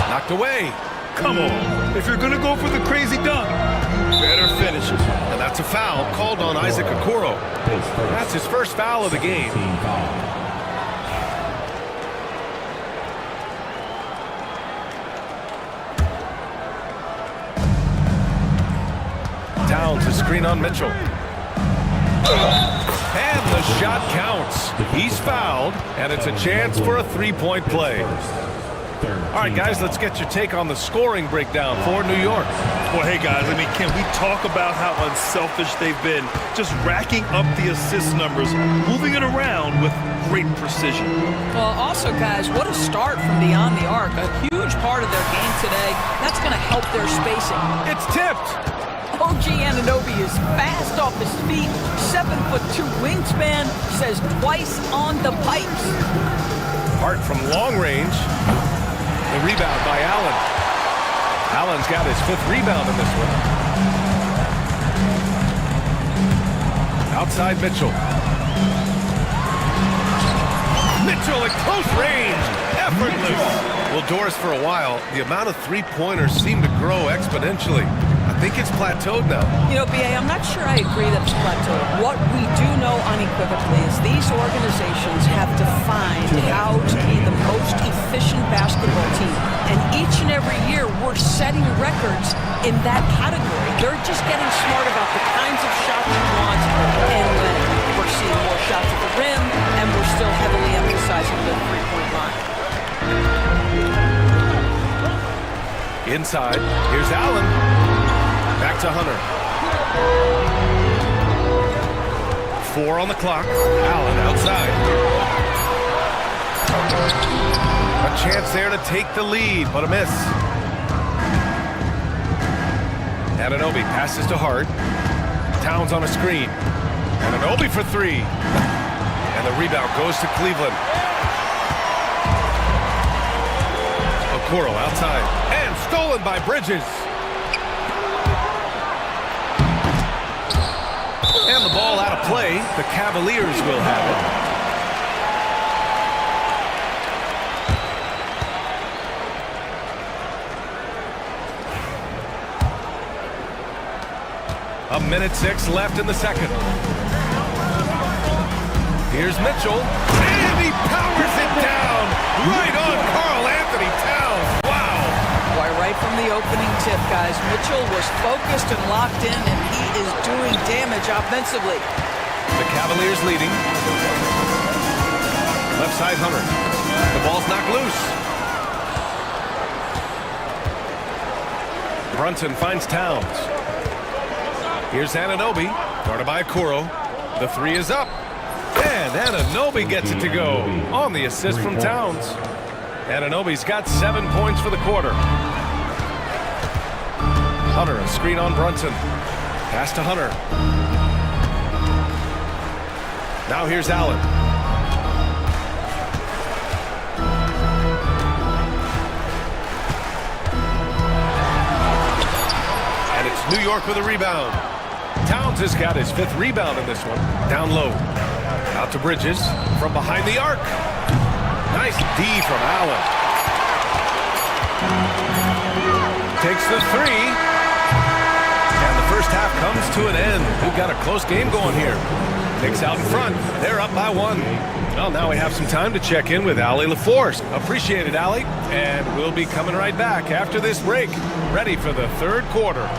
Knocked away. Come on. If you're going to go for the crazy dunk, better finish it. And that's a foul called on Isaac Okoro. That's his first foul of the game. Towns a screen on Mitchell. And the shot counts. He's fouled, and it's a chance for a three-point play. All right, guys, let's get your take on the scoring breakdown for New York. Well, hey, guys, I mean, can we talk about how unselfish they've been? Just racking up the assist numbers, moving it around with great precision. Well, also, guys, what a start from beyond the arc. A huge part of their game today. That's going to help their spacing. It's tipped. OG Anunoby is fast off his feet, 7'2" wingspan, says twice on the pipes. Hart from long range. The rebound by Allen. Allen's got his 5th rebound in this one. Outside Mitchell. Mitchell at close range. Effortless. Well, Doris, for a while, the amount of three-pointers seemed to grow exponentially. I think it's plateaued now. You know, B.A., I'm not sure I agree that it's plateaued. What we do know unequivocally is these organizations have defined how to be the most efficient basketball team. And each and every year, we're setting records in that category. They're just getting smart about the kinds of shots you want and when. We're seeing more shots at the rim, and we're still heavily emphasizing the three-point line. Inside, here's Allen. Back to Hunter. 4 on the clock. Allen outside. A chance there to take the lead, but a miss. Anunoby passes to Hart. Towns on a screen. Anunoby for 3. And the rebound goes to Cleveland. Okoro outside. And stolen by Bridges. And the ball out of play. The Cavaliers will have it. A minute 6 left in the second. Here's Mitchell. And he powers it down. Right on Karl Anthony Towns. Wow. Why, right from the opening tip, guys, Mitchell was focused and locked in, and he is doing damage offensively. The Cavaliers leading. Left side Hunter. The ball's knocked loose. Brunson finds Towns. Here's Anunoby. Guarded by Okoro. The 3 is up. And Anunoby gets it to go on the assist from Towns. Anunoby's got 7 points for the quarter. Hunter, a screen on Brunson. Pass to Hunter. Now here's Allen. And it's New York with a rebound. Towns has got his 5th rebound in this one. Down low. Out to Bridges. From behind the arc. Nice D from Allen. Takes the 3. And the first half comes to an end. We've got a close game going here. Knicks out in front. They're up by 1. Well, now we have some time to check in with Allie LaForce. Appreciate it, Allie. And we'll be coming right back after this break. Ready for the 3rd quarter.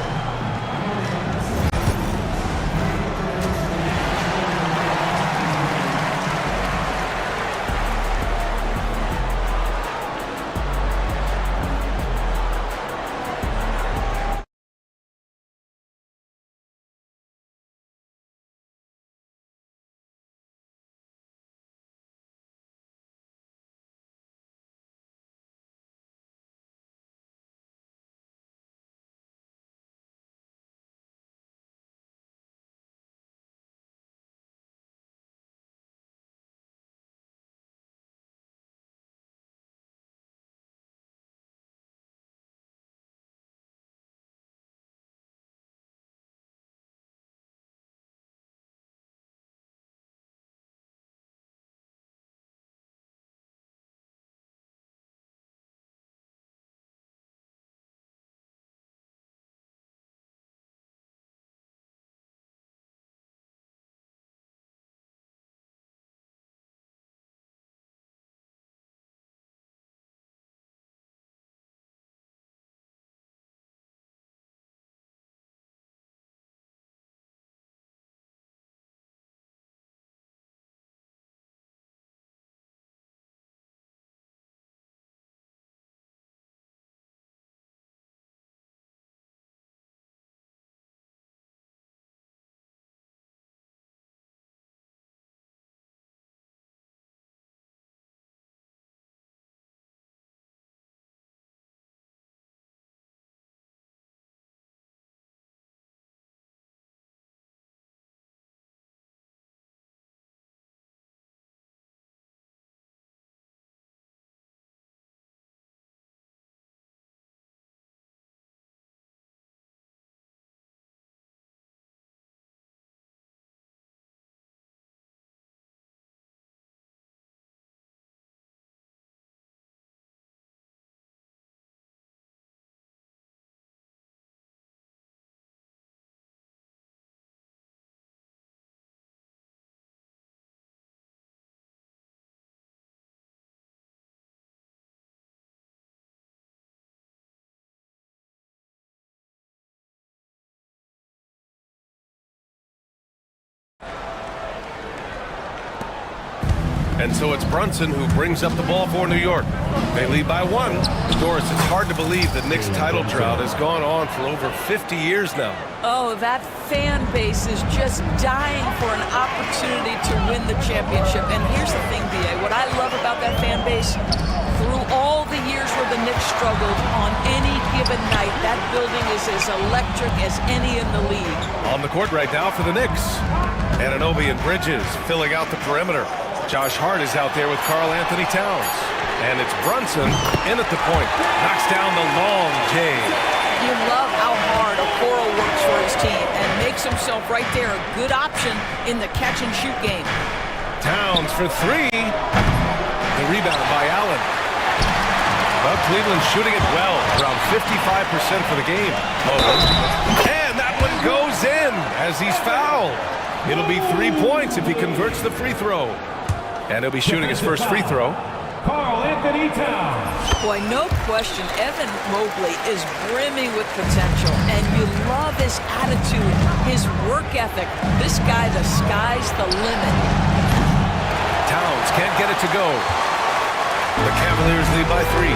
And so it's Brunson who brings up the ball for New York. They lead by 1. Doris, it's hard to believe the Knicks title drought has gone on for over 50 years now. Oh, that fan base is just dying for an opportunity to win the championship. And here's the thing, B.A., what I love about that fan base, through all the years where the Knicks struggled, on any given night, that building is as electric as any in the league. On the court right now for the Knicks. Anunoby and Bridges filling out the perimeter. Josh Hart is out there with Karl Anthony Towns. And it's Brunson in at the point. Knocks down the long J. You love how hard Okoro works for his team and makes himself right there a good option in the catch-and-shoot game. Towns for 3. The rebound by Allen. Well, Cleveland shooting it well, around 55% for the game. And that one goes in as he's fouled. It'll be 3 points if he converts the free throw. And he'll be shooting his first free throw. Karl Anthony Towns. Boy, no question, Evan Mobley is brimming with potential, and you love his attitude, his work ethic. This guy, the sky's the limit. Towns can't get it to go. The Cavaliers lead by 3.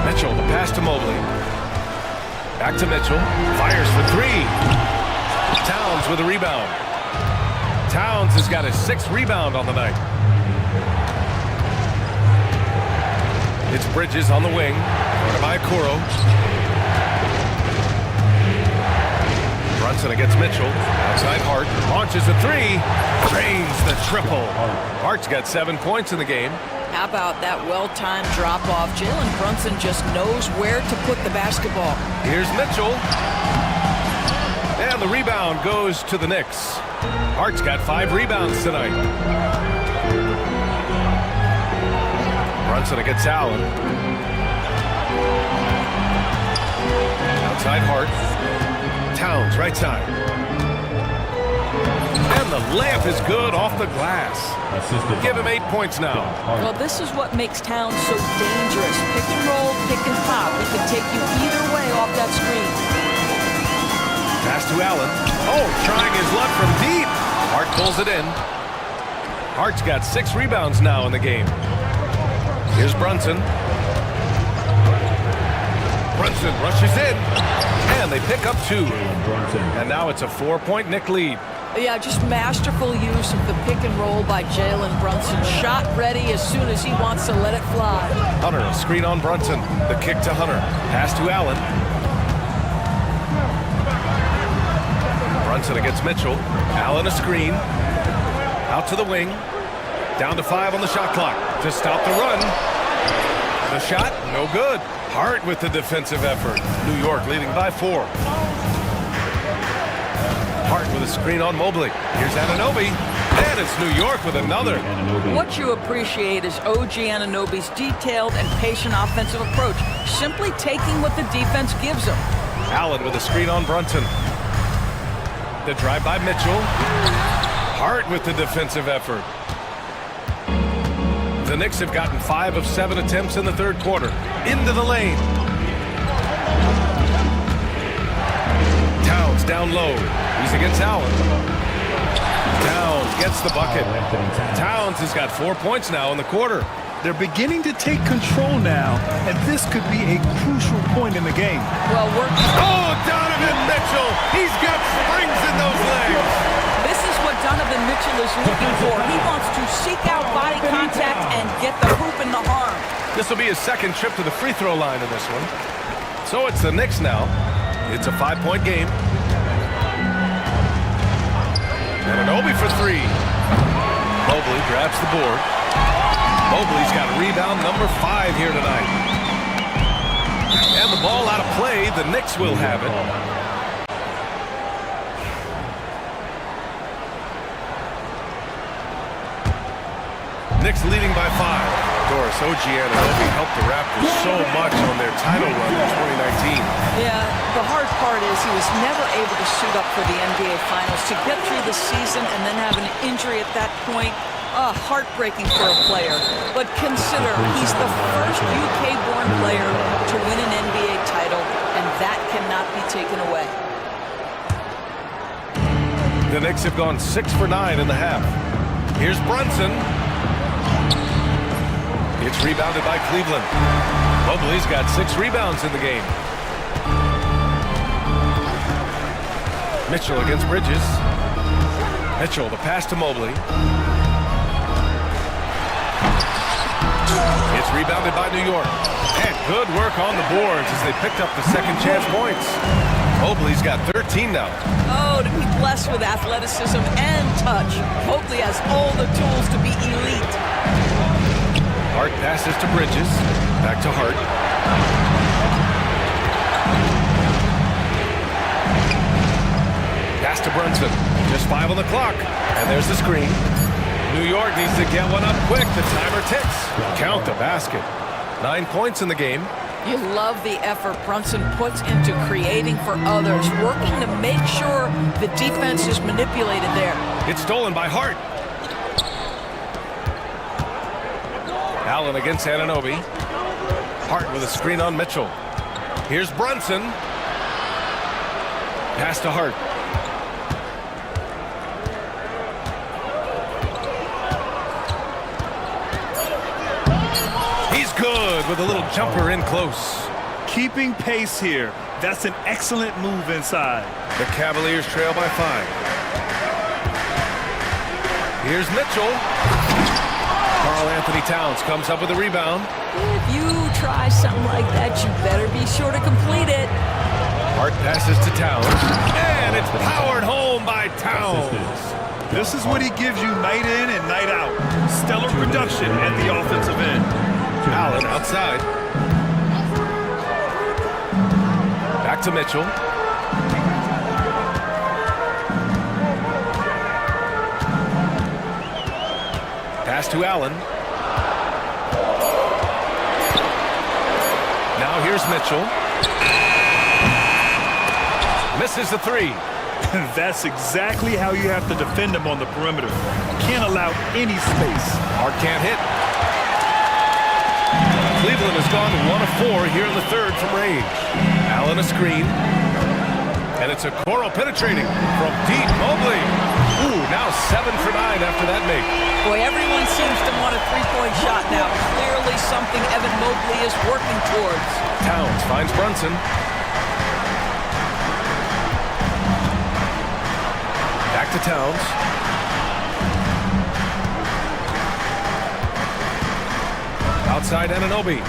Mitchell, the pass to Mobley. Back to Mitchell. Fires for 3. Towns with a rebound. Towns has got his 6th rebound on the night. It's Bridges on the wing. Guarded by Okoro. Brunson against Mitchell. Outside Hart. Launches a 3. Drains the triple. Hart's got 7 points in the game. How about that well-timed drop-off? Jalen Brunson just knows where to put the basketball. Here's Mitchell. And the rebound goes to the Knicks. Hart's got 5 rebounds tonight. Brunson against Allen. Outside Hart. Towns, right side. And the layup is good off the glass. Give him 8 points now. Well, this is what makes Towns so dangerous. Pick and roll, pick and pop. He can take you either way off that screen. Pass to Allen. Oh, trying his luck from deep. Hart pulls it in. Hart's got 6 rebounds now in the game. Here's Brunson. Brunson rushes in. And they pick up 2. And now it's a 4-point Knick lead. Yeah, just masterful use of the pick and roll by Jalen Brunson. Shot ready as soon as he wants to let it fly. Hunter, a screen on Brunson. The kick to Hunter. Pass to Allen. Brunson against Mitchell. Allen a screen. Out to the wing. Down to 5 on the shot clock to stop the run. The shot, no good. Hart with the defensive effort. New York leading by 4. Hart with a screen on Mobley. Here's Anunoby. And it's New York with another. What you appreciate is OG Anunoby's detailed and patient offensive approach. Simply taking what the defense gives him. Allen with a screen on Brunson. The drive by Mitchell. Hart with the defensive effort. The Knicks have gotten 5 of 7 attempts in the 3rd quarter. Into the lane. Towns down low. He's against Allen. Towns gets the bucket. Towns has got 4 points now in the quarter. They're beginning to take control now, and this could be a crucial point in the game. Well, oh, Donovan Mitchell! He's got springs in those legs! This is what Donovan Mitchell is looking for. He wants to seek out body contact and get the hoop in the arm. This will be his 2nd trip to the free throw line in this one. So it's the Knicks now. It's a 5-point game. Anunoby for 3. Mobley grabs the board. Mobley's got rebound number 5 here tonight. And the ball out of play. The Knicks will have it. Knicks leading by 5. Doris, OG Anunoby helped the Raptors so much on their title run in 2019. Yeah, the hard part is he was never able to suit up for the NBA Finals. To get through the season and then have an injury at that point, heartbreaking for a player. But consider, he's the first UK-born player to win an NBA title, and that cannot be taken away. The Knicks have gone 6 for 9 in the half. Here's Brunson. It's rebounded by Cleveland. Mobley's got 6 rebounds in the game. Mitchell against Bridges. Mitchell, the pass to Mobley. It's rebounded by New York. And good work on the boards as they picked up the second chance points. Mobley's got 13 now. Oh, to be blessed with athleticism and touch. Mobley has all the tools to be elite. Hart passes to Bridges. Back to Hart. Pass to Brunson. Just 5 on the clock. And there's the screen. New York needs to get one up quick. The timer ticks. Count the basket. 9 points in the game. You love the effort Brunson puts into creating for others, working to make sure the defense is manipulated there. It's stolen by Hart. Allen against Anunoby. Hart with a screen on Mitchell. Here's Brunson. Pass to Hart. He's good with a little jumper in close. Keeping pace here. That's an excellent move inside. The Cavaliers trail by 5. Here's Mitchell. Karl Anthony Towns comes up with a rebound. If you try something like that, you better be sure to complete it. Hart passes to Towns. And it's powered home by Towns. This is what he gives you night in and night out. Stellar production at the offensive end. Allen outside. Back to Mitchell. Pass to Allen. Now here's Mitchell. Misses the 3. That's exactly how you have to defend him on the perimeter. Can't allow any space. Hart can't hit. Cleveland has gone 1 of 4 here in the third from range. Allen a screen. And it's Okoro penetrating from deep. Mobley. Ooh, now 7 for 9 after that make. Boy, everyone seems to want a three-point shot now. Clearly something Evan Mobley is working towards. Towns finds Brunson. Back to Towns. Outside Anunoby.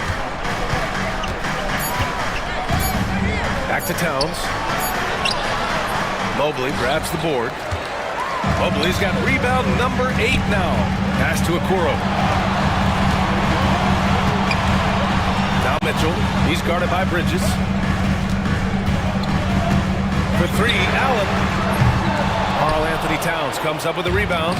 Back to Towns. Mobley grabs the board. Mobley's got rebound number 8 now. Pass to Okoro. Now Mitchell. He's guarded by Bridges. For 3, Allen. Karl Anthony Towns comes up with a rebound.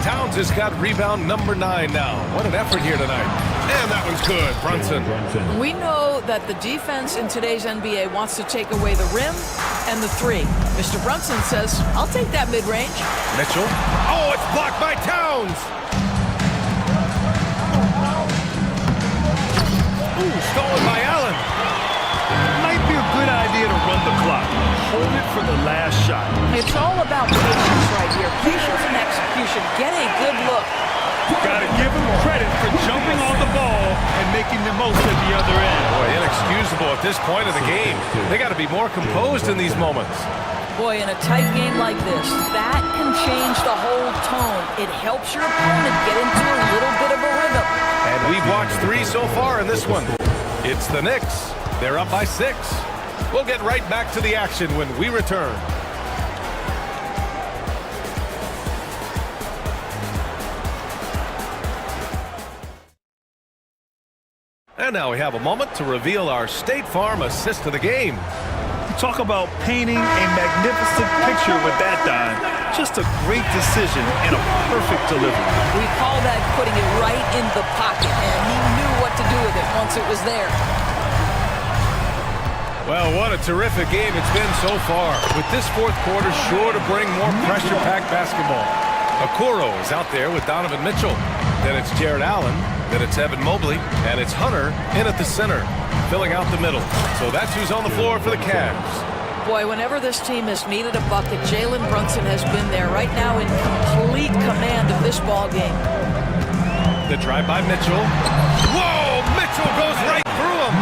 Towns has got rebound number 9 now. What an effort here tonight. And that one's good. Brunson. We know that the defense in today's NBA wants to take away the rim and the 3. Mr. Brunson says, I'll take that mid-range. Mitchell. Oh, it's blocked by Towns. Ooh, stolen by Allen. Might be a good idea to run the clock. Hold it for the last shot. It's all about patience right here. Patience and execution. Get a good look. Gotta give him credit for jumping on the ball and making the most at the other end. Boy, inexcusable at this point of the game. They got to be more composed in these moments. Boy, in a tight game like this, that can change the whole tone. It helps your opponent get into a little bit of a rhythm. And we've watched 3 so far in this one. It's the Knicks. They're up by 6. We'll get right back to the action when we return. And now we have a moment to reveal our State Farm assist of the game. Talk about painting a magnificent picture with that dime. Just a great decision and a perfect delivery. We call that putting it right in the pocket, and he knew what to do with it once it was there. Well, what a terrific game it's been so far, with this fourth quarter sure to bring more pressure-packed basketball. Okoro is out there with Donovan Mitchell. Then it's Jared Allen. Then it's Evan Mobley. And it's Hunter in at the center, filling out the middle. So that's who's on the floor for the Cavs. Boy, whenever this team has needed a bucket, Jalen Brunson has been there right now in complete command of this ball game. The drive by Mitchell. Whoa! Mitchell goes right through him.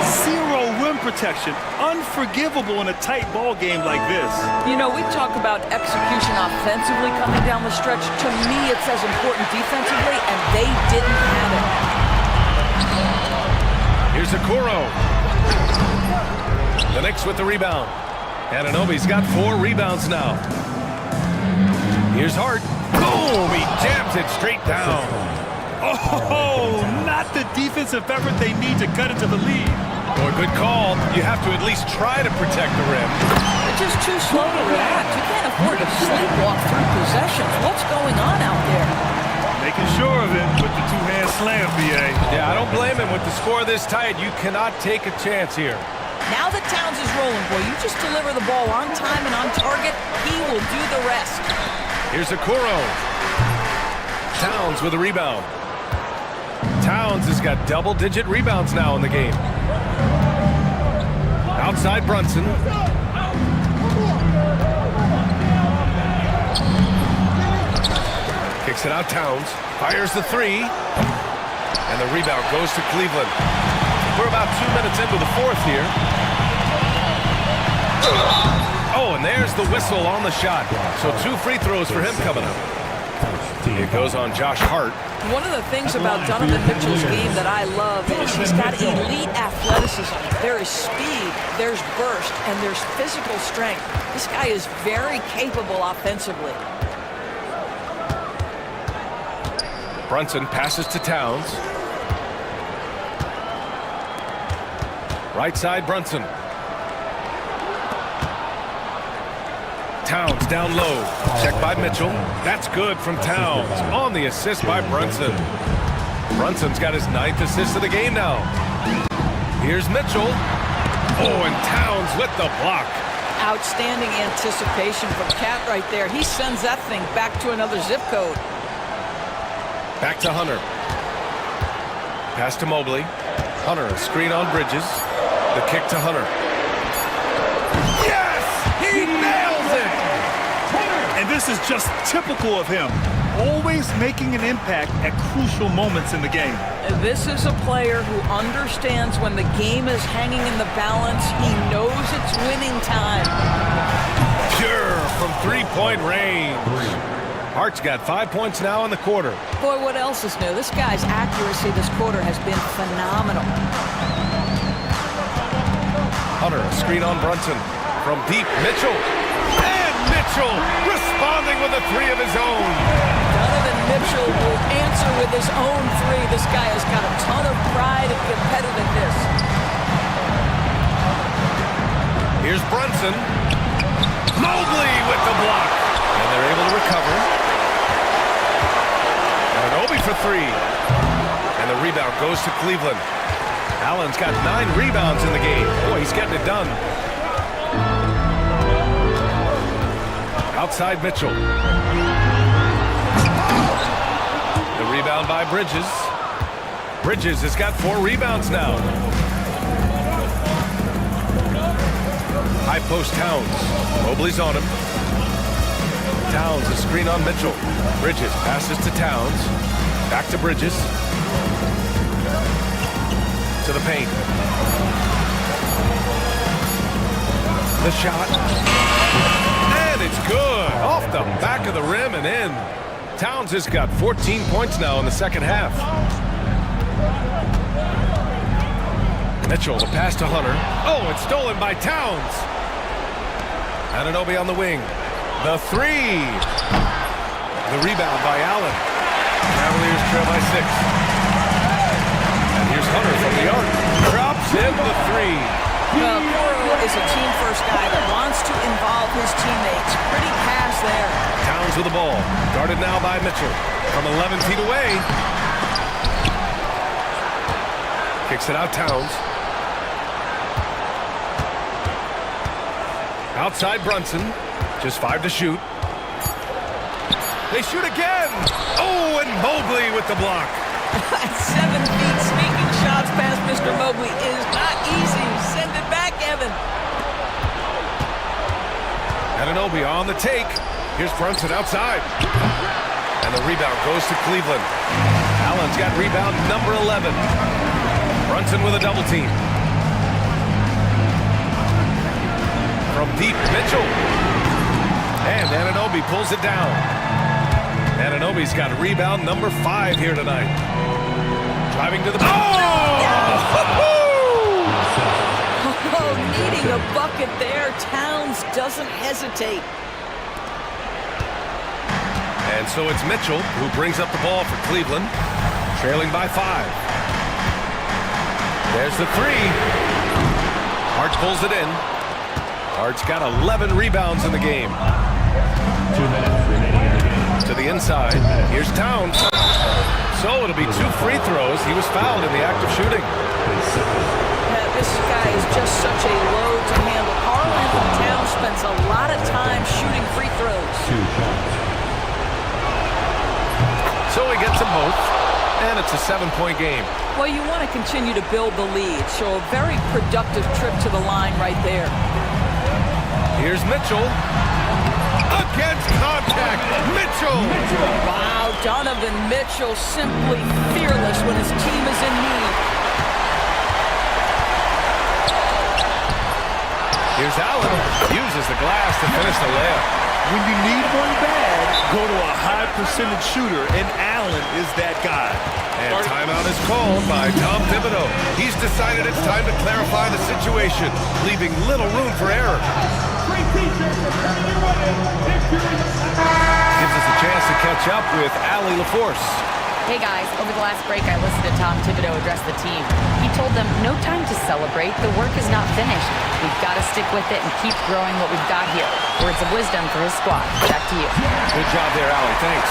Zero rim protection. Unforgivable in a tight ball game like this. You know, we talk about execution offensively coming down the stretch. To me, it's as important defensively, and they didn't have it. Here's Okoro. The Knicks with the rebound. Anunoby's got 4 rebounds now. Here's Hart. Boom! He jams it straight down. Oh, not the defensive effort they need to cut into the lead. Boy, good call. You have to at least try to protect the rim. They're just too slow to react. You can't afford to sleepwalk through possessions. What's going on out there? Making sure of it with the two-hand slam, BA. Yeah, I don't blame him. With the score this tight, you cannot take a chance here. Now that Towns is rolling, boy, you just deliver the ball on time and on target. He will do the rest. Here's Okoro. Towns with a rebound. Towns has got double-digit rebounds now in the game. Outside Brunson. Kicks it out Towns. Fires the 3. And the rebound goes to Cleveland. We're about 2 minutes into the fourth here. Oh, and there's the whistle on the shot. So 2 free throws for him coming up. It goes on Josh Hart. One of the things about Donovan Mitchell's game that I love is he's got elite athleticism. There is speed, there's burst, and there's physical strength. This guy is very capable offensively. Brunson passes to Towns. Right side Brunson. Towns down low. Check by Mitchell. That's good from Towns. On the assist by Brunson. Brunson's got his 9th assist of the game now. Here's Mitchell. Oh, and Towns with the block. Outstanding anticipation from Cat right there. He sends that thing back to another zip code. Back to Hunter. Pass to Mobley. Hunter, a screen on Bridges. The kick to Hunter. Yes! He nails it! And this is just typical of him. Always making an impact at crucial moments in the game. This is a player who understands when the game is hanging in the balance. He knows it's winning time. Pure from 3-point range. Hart's got 5 points now in the quarter. Boy, what else is new? This guy's accuracy this quarter has been phenomenal. Hunter, a screen on Brunson. From deep, Mitchell. And Mitchell responding with a 3 of his own. Donovan Mitchell will answer with his own 3. This guy has got a ton of pride and competitiveness. Here's Brunson. Mobley with the block. And they're able to recover. Anunoby for 3. And the rebound goes to Cleveland. Allen's got 9 rebounds in the game. Boy, he's getting it done. Outside Mitchell. The rebound by Bridges. Bridges has got 4 rebounds now. High post Towns. Mobley's on him. Towns, a screen on Mitchell. Bridges passes to Towns. Back to Bridges. To the paint. The shot. And it's good. Off the back of the rim and in. Towns has got 14 points now in the second half. Mitchell, the pass to Hunter. Oh, it's stolen by Towns. Anunoby on the wing. The 3. The rebound by Allen. Cavaliers trail by 6. And here's Hunter from the arc. Drops in the 3. Well, Okoro is a team-first guy that wants to involve his teammates. Pretty pass there. Towns with the ball. Guarded now by Mitchell. From 11 feet away. Kicks it out Towns. Outside Brunson. Just 5 to shoot. They shoot again. Oh, and Mobley with the block. At 7 feet, sneaking shots past Mr. Mobley is not easy. Send it back, Evan. Anunoby on the take. Here's Brunson outside. And the rebound goes to Cleveland. Allen's got rebound number 11. Brunson with a double team. From deep, Mitchell. And Anunoby pulls it down. Anunoby's got rebound number 5 here tonight. Driving to the... Oh, needing a bucket there. Towns doesn't hesitate. And so it's Mitchell who brings up the ball for Cleveland, trailing by 5. There's the 3. Hart pulls it in. Hart's got 11 rebounds in the game. 2 minutes remaining in the game. To the inside. Here's Towns. So it'll be 2 free throws. He was fouled in the act of shooting. This guy is just such a load to handle. Karl-Anthony Towns spends a lot of time shooting free throws. 2 shots. So he gets them both, and it's a 7-point game. Well, you want to continue to build the lead, so a very productive trip to the line right there. Here's Mitchell. Against contact, Mitchell! Wow, Donovan Mitchell simply fearless when his team is in need. Here's Allen. Uses the glass to finish the layup. When you need one bad, go to a high percentage shooter, and Allen is that guy. And timeout is called by Tom Thibodeau. He's decided it's time to clarify the situation, leaving little room for error. Gives us a chance to catch up with Allie LaForce. Hey guys, over the last break I listened to Tom Thibodeau address the team. He told them, no time to celebrate, the work is not finished. We've got to stick with it and keep growing what we've got here. Words of wisdom for his squad. Back to you. Good job there, Allie. Thanks.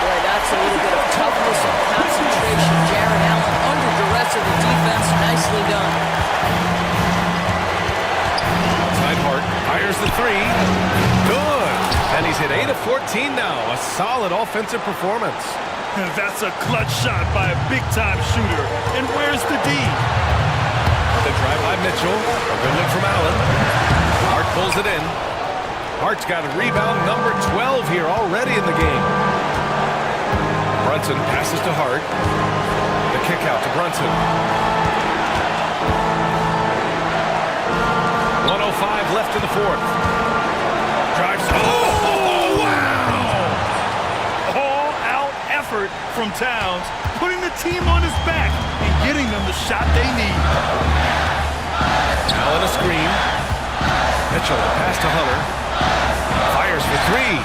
Boy, that's a little bit of toughness and concentration. Jared Allen under duress of the defense. Nicely done. Outside Hart fires the 3. Good. And he's hit 8 of 14 now. A solid offensive performance. That's a clutch shot by a big-time shooter. And where's the D? The drive by Mitchell. A good look from Allen. Hart pulls it in. Hart's got a rebound number 12 here already in the game. Brunson passes to Hart. The kick out to Brunson. 1:05 left in the 4th. Drives. Oh, wow! All-out effort from Towns, putting the team on his back and getting them the shot they need. Allen a screen. Mitchell pass to Hunter. Fires for 3.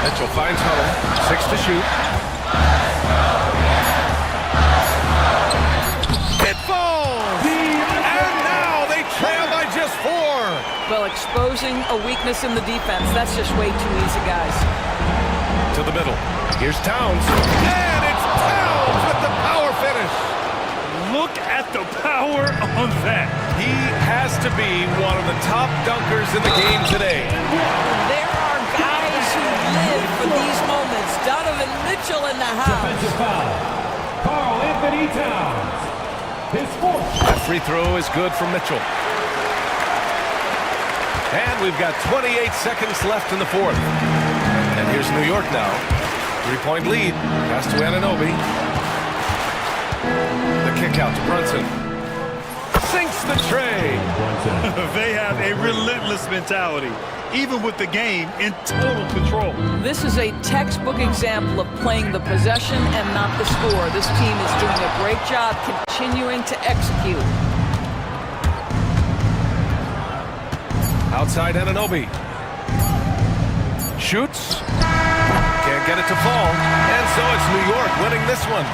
Mitchell finds Hunter. 6 to shoot. It falls! And now they trail by just 4. Well, exposing a weakness in the defense. That's just way too easy, guys. To the middle. Here's Towns. And it's Towns with the power finish. Look at the power on that. He has to be one of the top dunkers in the game today. There are guys who live for these moments. Donovan Mitchell in the house. Defensive foul. Karl-Anthony Towns. His 4th. That free throw is good from Mitchell. And we've got 28 seconds left in the 4th. And here's New York now. 3-point lead. Pass to Anunoby. The kick out to Brunson. Sinks the tray. They have a relentless mentality, even with the game in total control. This is a textbook example of playing the possession and not the score. This team is doing a great job continuing to execute. Outside Anunoby. Shoots. Can't get it to fall. And so it's New York winning this one.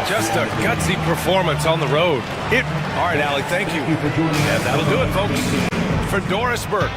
Just a gutsy performance on the road. All right, Allie, thank you. And that'll do it, folks. For Doris Burke.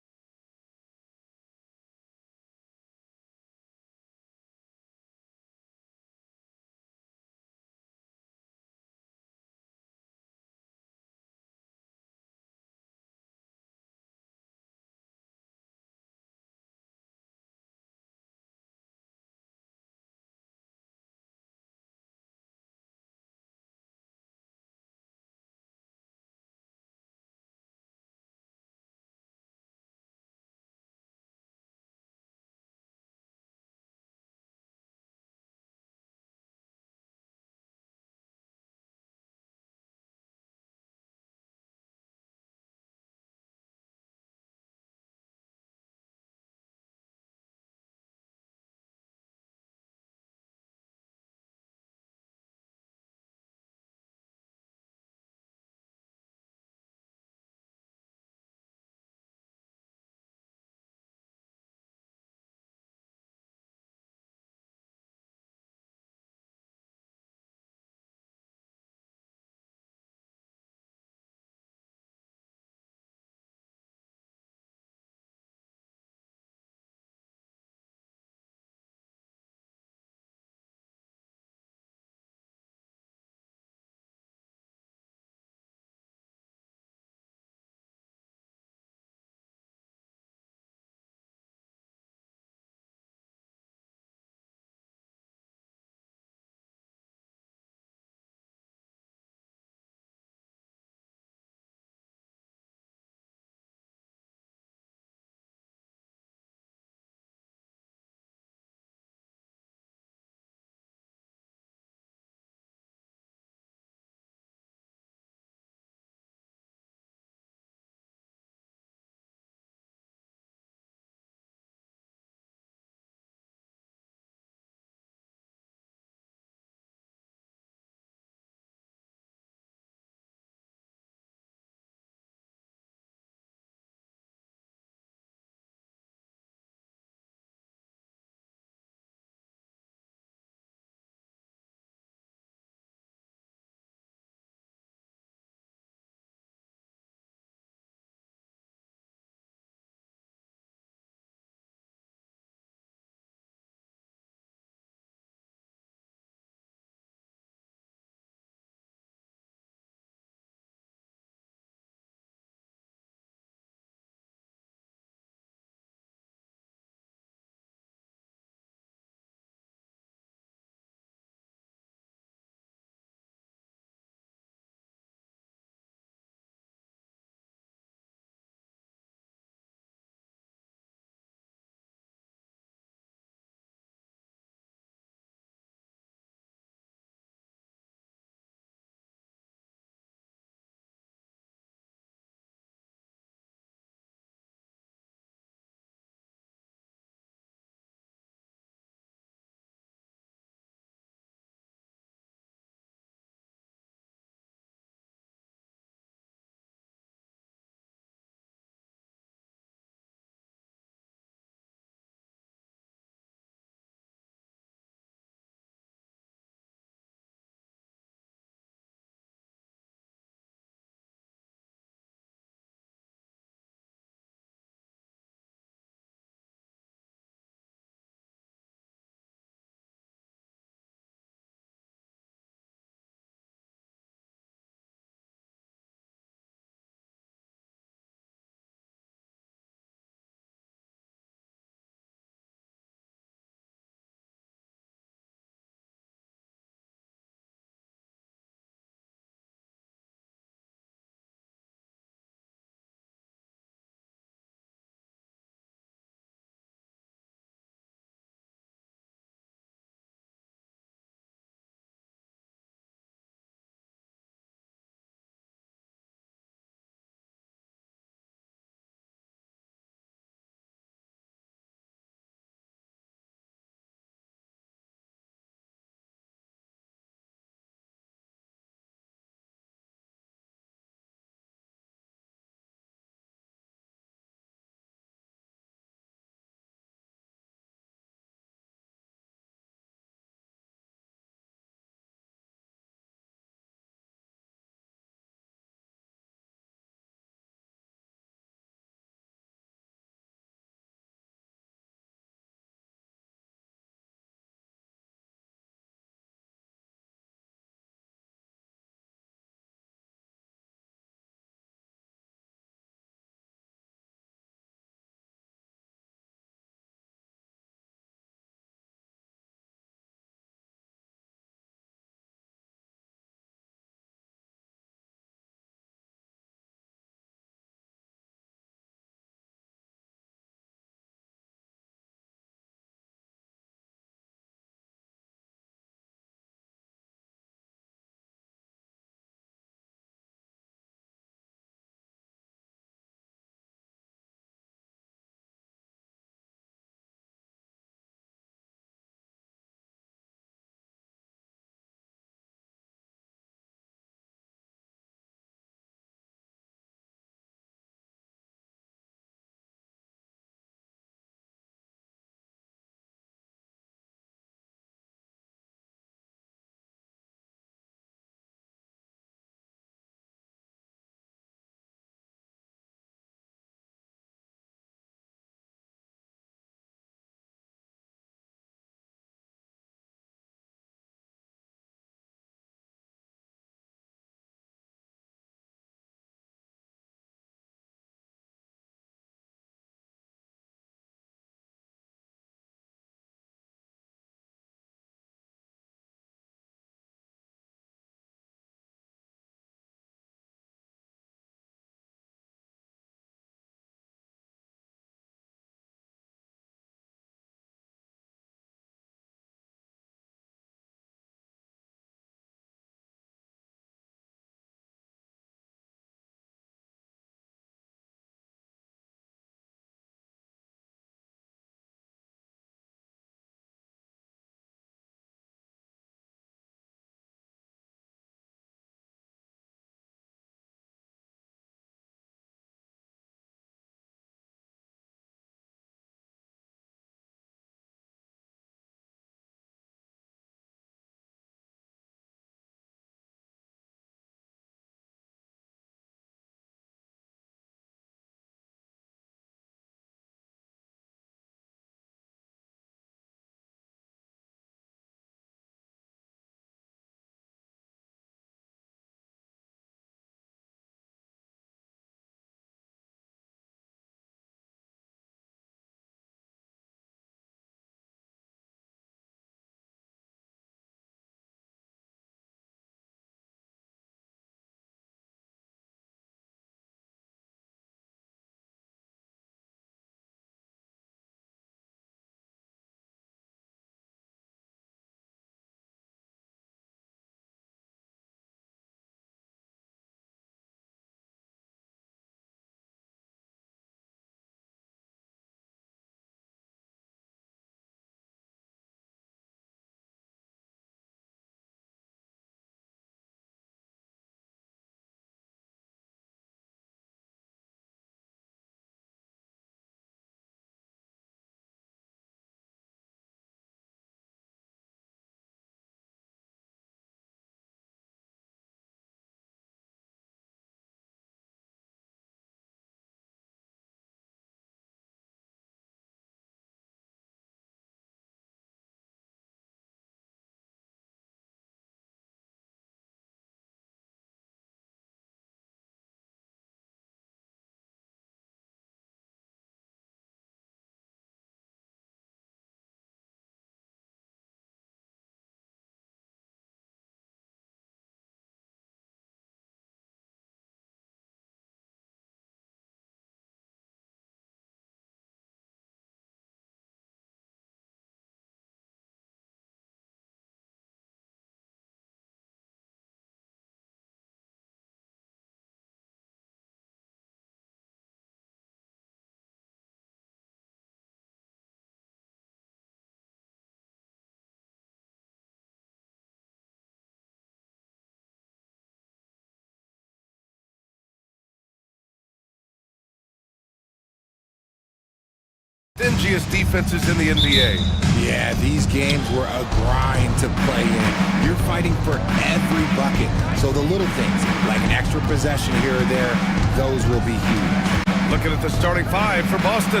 Stingiest defenses in the NBA. Yeah, these games were a grind to play in. You're fighting for every bucket. So the little things, like an extra possession here or there, those will be huge. Looking at the starting five for Boston.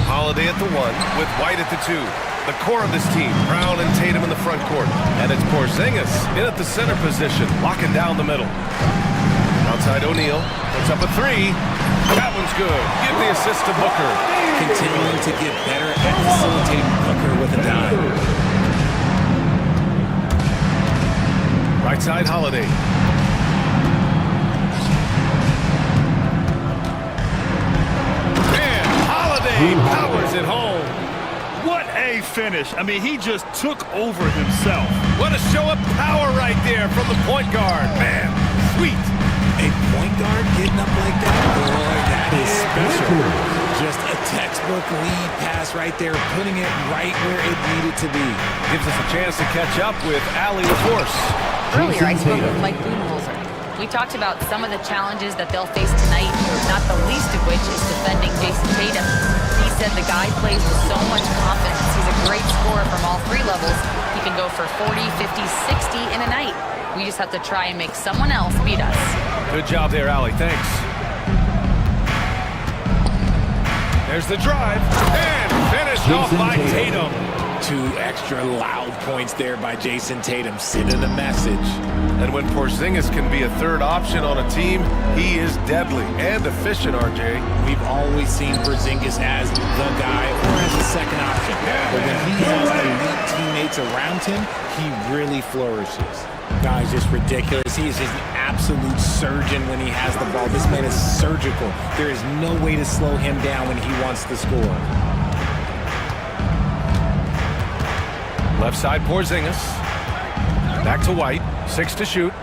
Holiday at the 1 with White at the 2. The core of this team, Brown and Tatum in the front court. And it's Porzingis in at the center position, locking down the middle. Outside O'Neal, puts up a 3. That one's good. Give the assist to Booker. Continuing to get better at facilitating Booker with a dime. Right side Holiday. And Holiday powers it home. What a finish. I mean, he just took over himself. What a show of power right there from the point guard. Man, sweet. A point guard getting up like that, boy, that is special. Just a textbook lead pass right there, putting it right where it needed to be. Gives us a chance to catch up with Allie LaForce. Earlier, I spoke with Mike Budenholzer. We talked about some of the challenges that they'll face tonight, not the least of which is defending Jason Tatum. He said the guy plays with so much confidence. He's a great scorer from all 3 levels. He can go for 40, 50, 60 in a night. We just have to try and make someone else beat us. Good job there, Allie. Thanks. There's the drive. And finished off by Tatum. 2 extra loud points there by Jason Tatum, sending a message. And when Porzingis can be a third option on a team, he is deadly and efficient, RJ. We've always seen Porzingis as the guy or as a second option. But when he has elite teammates around him, he really flourishes. Guy's just ridiculous. He is just an absolute surgeon when he has the ball. This man is surgical. There is no way to slow him down when he wants to score. Left side Porzingis. Back to White. 6 to shoot.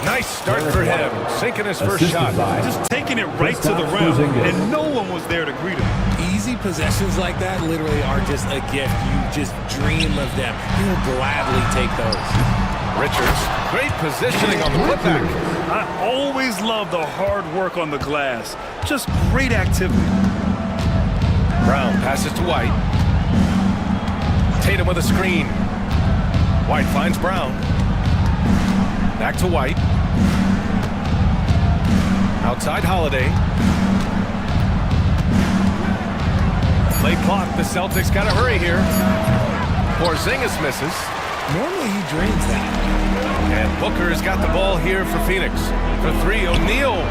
Nice start for him. Sinking his first shot. Just taking it right to the rim, and no one was there to greet him. Easy possessions like that literally are just a gift. You just dream of them. He'll gladly take those. Richards, great positioning on the putback. I always love the hard work on the glass. Just great activity. Brown passes to White. Tatum with a screen. White finds Brown. Back to White. Outside Holiday. Play clock. The Celtics got to hurry here. Porzingis misses. Normally he drains that. And Booker has got the ball here for Phoenix. For 3, O'Neal.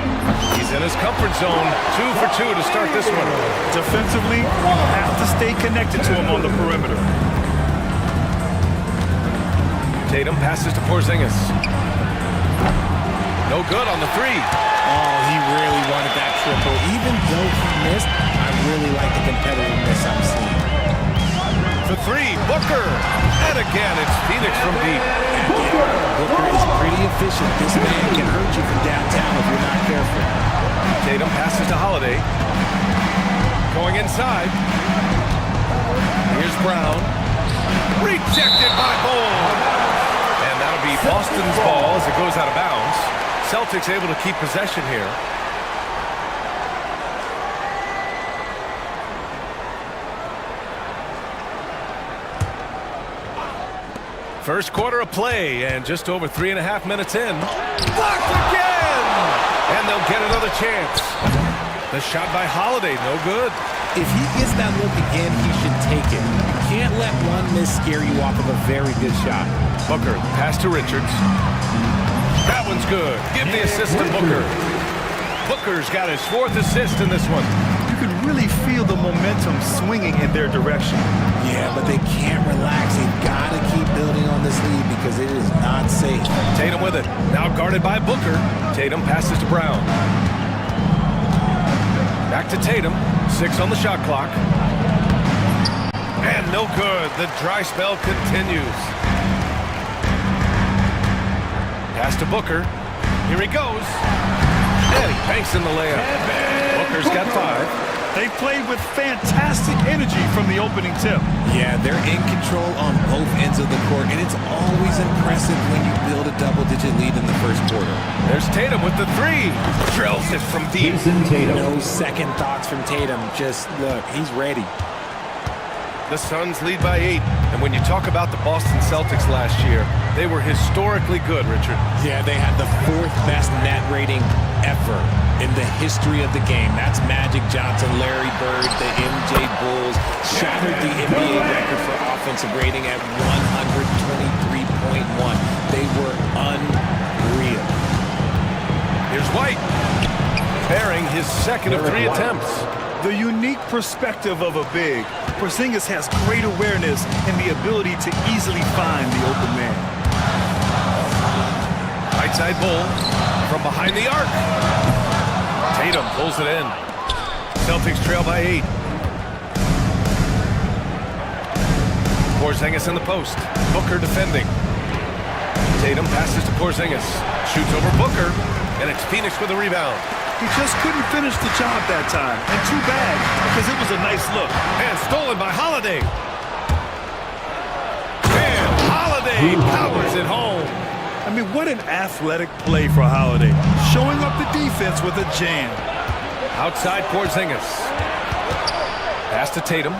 He's in his comfort zone. 2 for 2 to start this one. Defensively, you have to stay connected to him on the perimeter. Tatum passes to Porzingis. No good on the 3. Oh, he really wanted that triple. Even though he missed, I really like the competitiveness I'm seeing. For 3, Booker. And again, it's Phoenix from deep. Booker is pretty efficient. This man can hurt you from downtown if you're not careful. Tatum passes to Holiday. Going inside. Here's Brown. Rejected by Bull. And that'll be Boston's ball as it goes out of bounds. Celtics able to keep possession here. First quarter of play, and just over 3.5 minutes in. Blocked again! And they'll get another chance. The shot by Holiday, no good. If he gets that look again, he should take it. You can't let one miss scare you off of a very good shot. Booker, pass to Richards. That one's good. Give the assist to Booker. Booker's got his 4th assist in this one. You can really feel the momentum swinging in their direction. Yeah, but they can't relax. They've got to keep building on this lead because it is not safe. Tatum with it. Now guarded by Booker. Tatum passes to Brown. Back to Tatum. 6 on the shot clock. And no good. The dry spell continues. Pass to Booker. Here he goes. And he banks in the layup. Booker's got 5. They played with fantastic energy from the opening tip. Yeah, they're in control on both ends of the court, and it's always impressive when you build a double-digit lead in the first quarter. There's Tatum with the three. Drills it from deep. No second thoughts from Tatum. Just look, he's ready. The Suns lead by 8. And when you talk about the Boston Celtics last year, they were historically good, Richard. Yeah, they had the 4th best net rating ever in the history of the game. That's Magic Johnson, Larry Bird, the MJ Bulls. Shattered the NBA record for offensive rating at 123.1. They were unreal. Here's White, bearing his second of 3 attempts. The unique perspective of a big. Porzingis has great awareness and the ability to easily find the open man. Right side Bull from behind the arc. Tatum pulls it in. Celtics trail by 8. Porzingis in the post. Booker defending. Tatum passes to Porzingis. Shoots over Booker, and it's Phoenix with a rebound. He just couldn't finish the job that time. And too bad, because it was a nice look. And stolen by Holiday. And Holiday powers it home. I mean, what an athletic play for Holiday. Showing up the defense with a jam. Outside Porzingis. Pass to Tatum.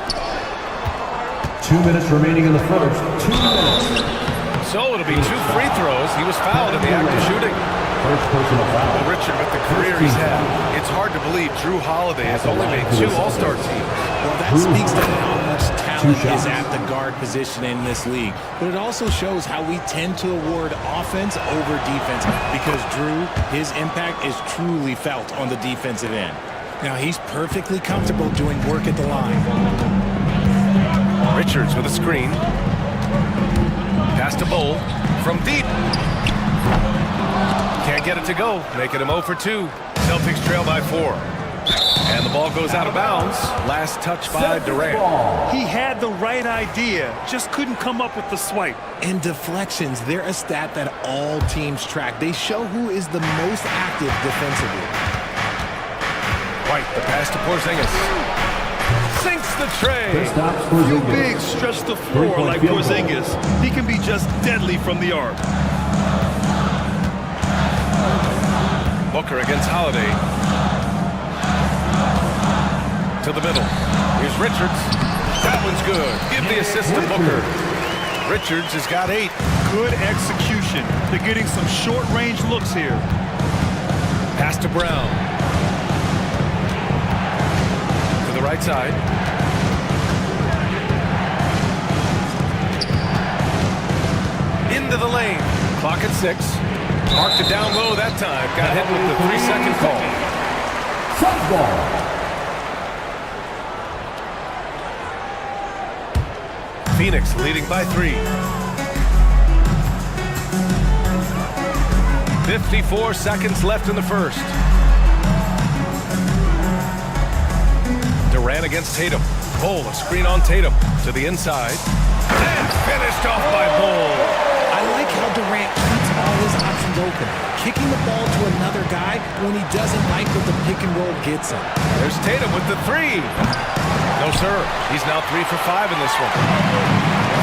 2 minutes remaining in the first. 2 minutes. So it'll be 2 free throws. He was fouled in the act of shooting. First personal foul. Well, Richard, with the career he's had, it's hard to believe Drew Holiday has only made 2 All-Star teams. Well, that speaks to how much talent is at the guard position in this league. But it also shows how we tend to award offense over defense because Drew, his impact is truly felt on the defensive end. Now, he's perfectly comfortable doing work at the line. Richards with a screen. Pass to Bull from deep. Can't get it to go, making him 0 for 2. Celtics trail by 4. And the ball goes out of bounds. Last touch by Durant. He had the right idea, just couldn't come up with the swipe. And deflections, they're a stat that all teams track. They show who is the most active defensively. White, the pass to Porzingis. Sinks the tray. Few bigs stretch the floor like Porzingis. He can be just deadly from the arc. Booker against Holiday. To the middle. Here's Richards. That one's good. Give the assist to Booker. Richards has got 8. Good execution. They're getting some short-range looks here. Pass to Brown. To the right side. Into the lane. Clock at 6. Marked it down low that time. Got hit with the 3-second call. Softball. Phoenix leading by 3. 54 seconds left in the first. Durant against Tatum. Bull, a screen on Tatum. To the inside. And finished off by Bull. I like how Durant keeps all his options open. Kicking the ball to another guy when he doesn't like what the pick and roll gets him. There's Tatum with the 3. No, sir. He's now 3 for 5 in this one.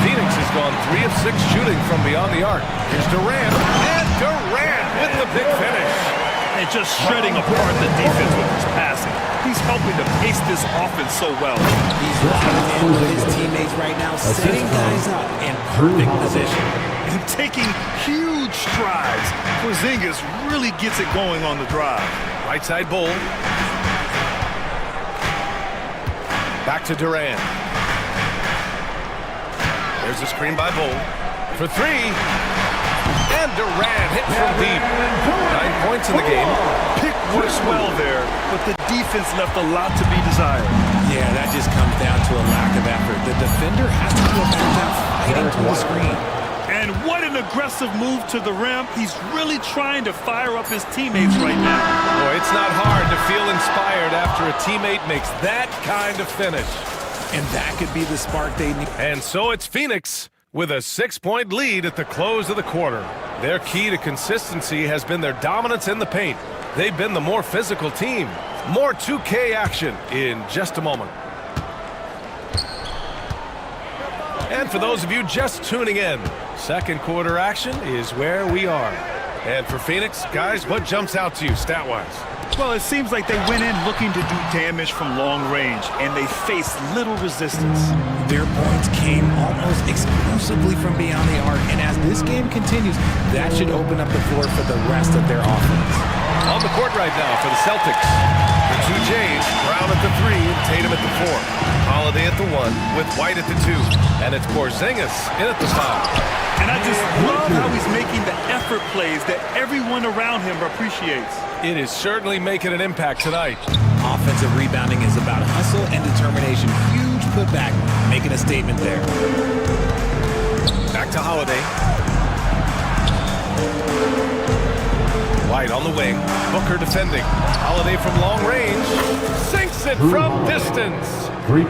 Phoenix has gone 3 of 6 shooting from beyond the arc. Here's Durant. And Durant with the big finish. And just shredding apart the defense with his passing. He's helping to pace this offense so well. He's locking in with his teammates right now, setting guys up in perfect position. And taking huge strides. Porzingis really gets it going on the drive. Right side Bull. Back to Durant. There's a screen by Bull. For 3. And Durant hit from deep. 9 points in the game. Pick works well there, but the defense left a lot to be desired. Yeah, that just comes down to a lack of effort. The defender has to do a better job fighting to the screen. And what an aggressive move to the rim. He's really trying to fire up his teammates right now. Boy, it's not hard to feel inspired after a teammate makes that kind of finish. And that could be the spark they need. And so it's Phoenix with a 6-point lead at the close of the quarter. Their key to consistency has been their dominance in the paint. They've been the more physical team. More 2K action in just a moment. And for those of you just tuning in, second quarter action is where we are. And for Phoenix, guys, what jumps out to you stat-wise? Well, it seems like they went in looking to do damage from long range, and they faced little resistance. Their points came almost exclusively from beyond the arc, and as this game continues, that should open up the floor for the rest of their offense. On the court right now for the Celtics, the two Jays, Brown at the 3 and Tatum at the 4. Holiday at the 1 with White at the 2. And it's Porzingis in at the 5. And I just love how he's making the effort plays that everyone around him appreciates. It is certainly making an impact tonight. Offensive rebounding is about hustle and determination. Huge putback, making a statement there. Back to Holiday. White on the wing. Booker defending. Holiday from long range. Sinks it from distance.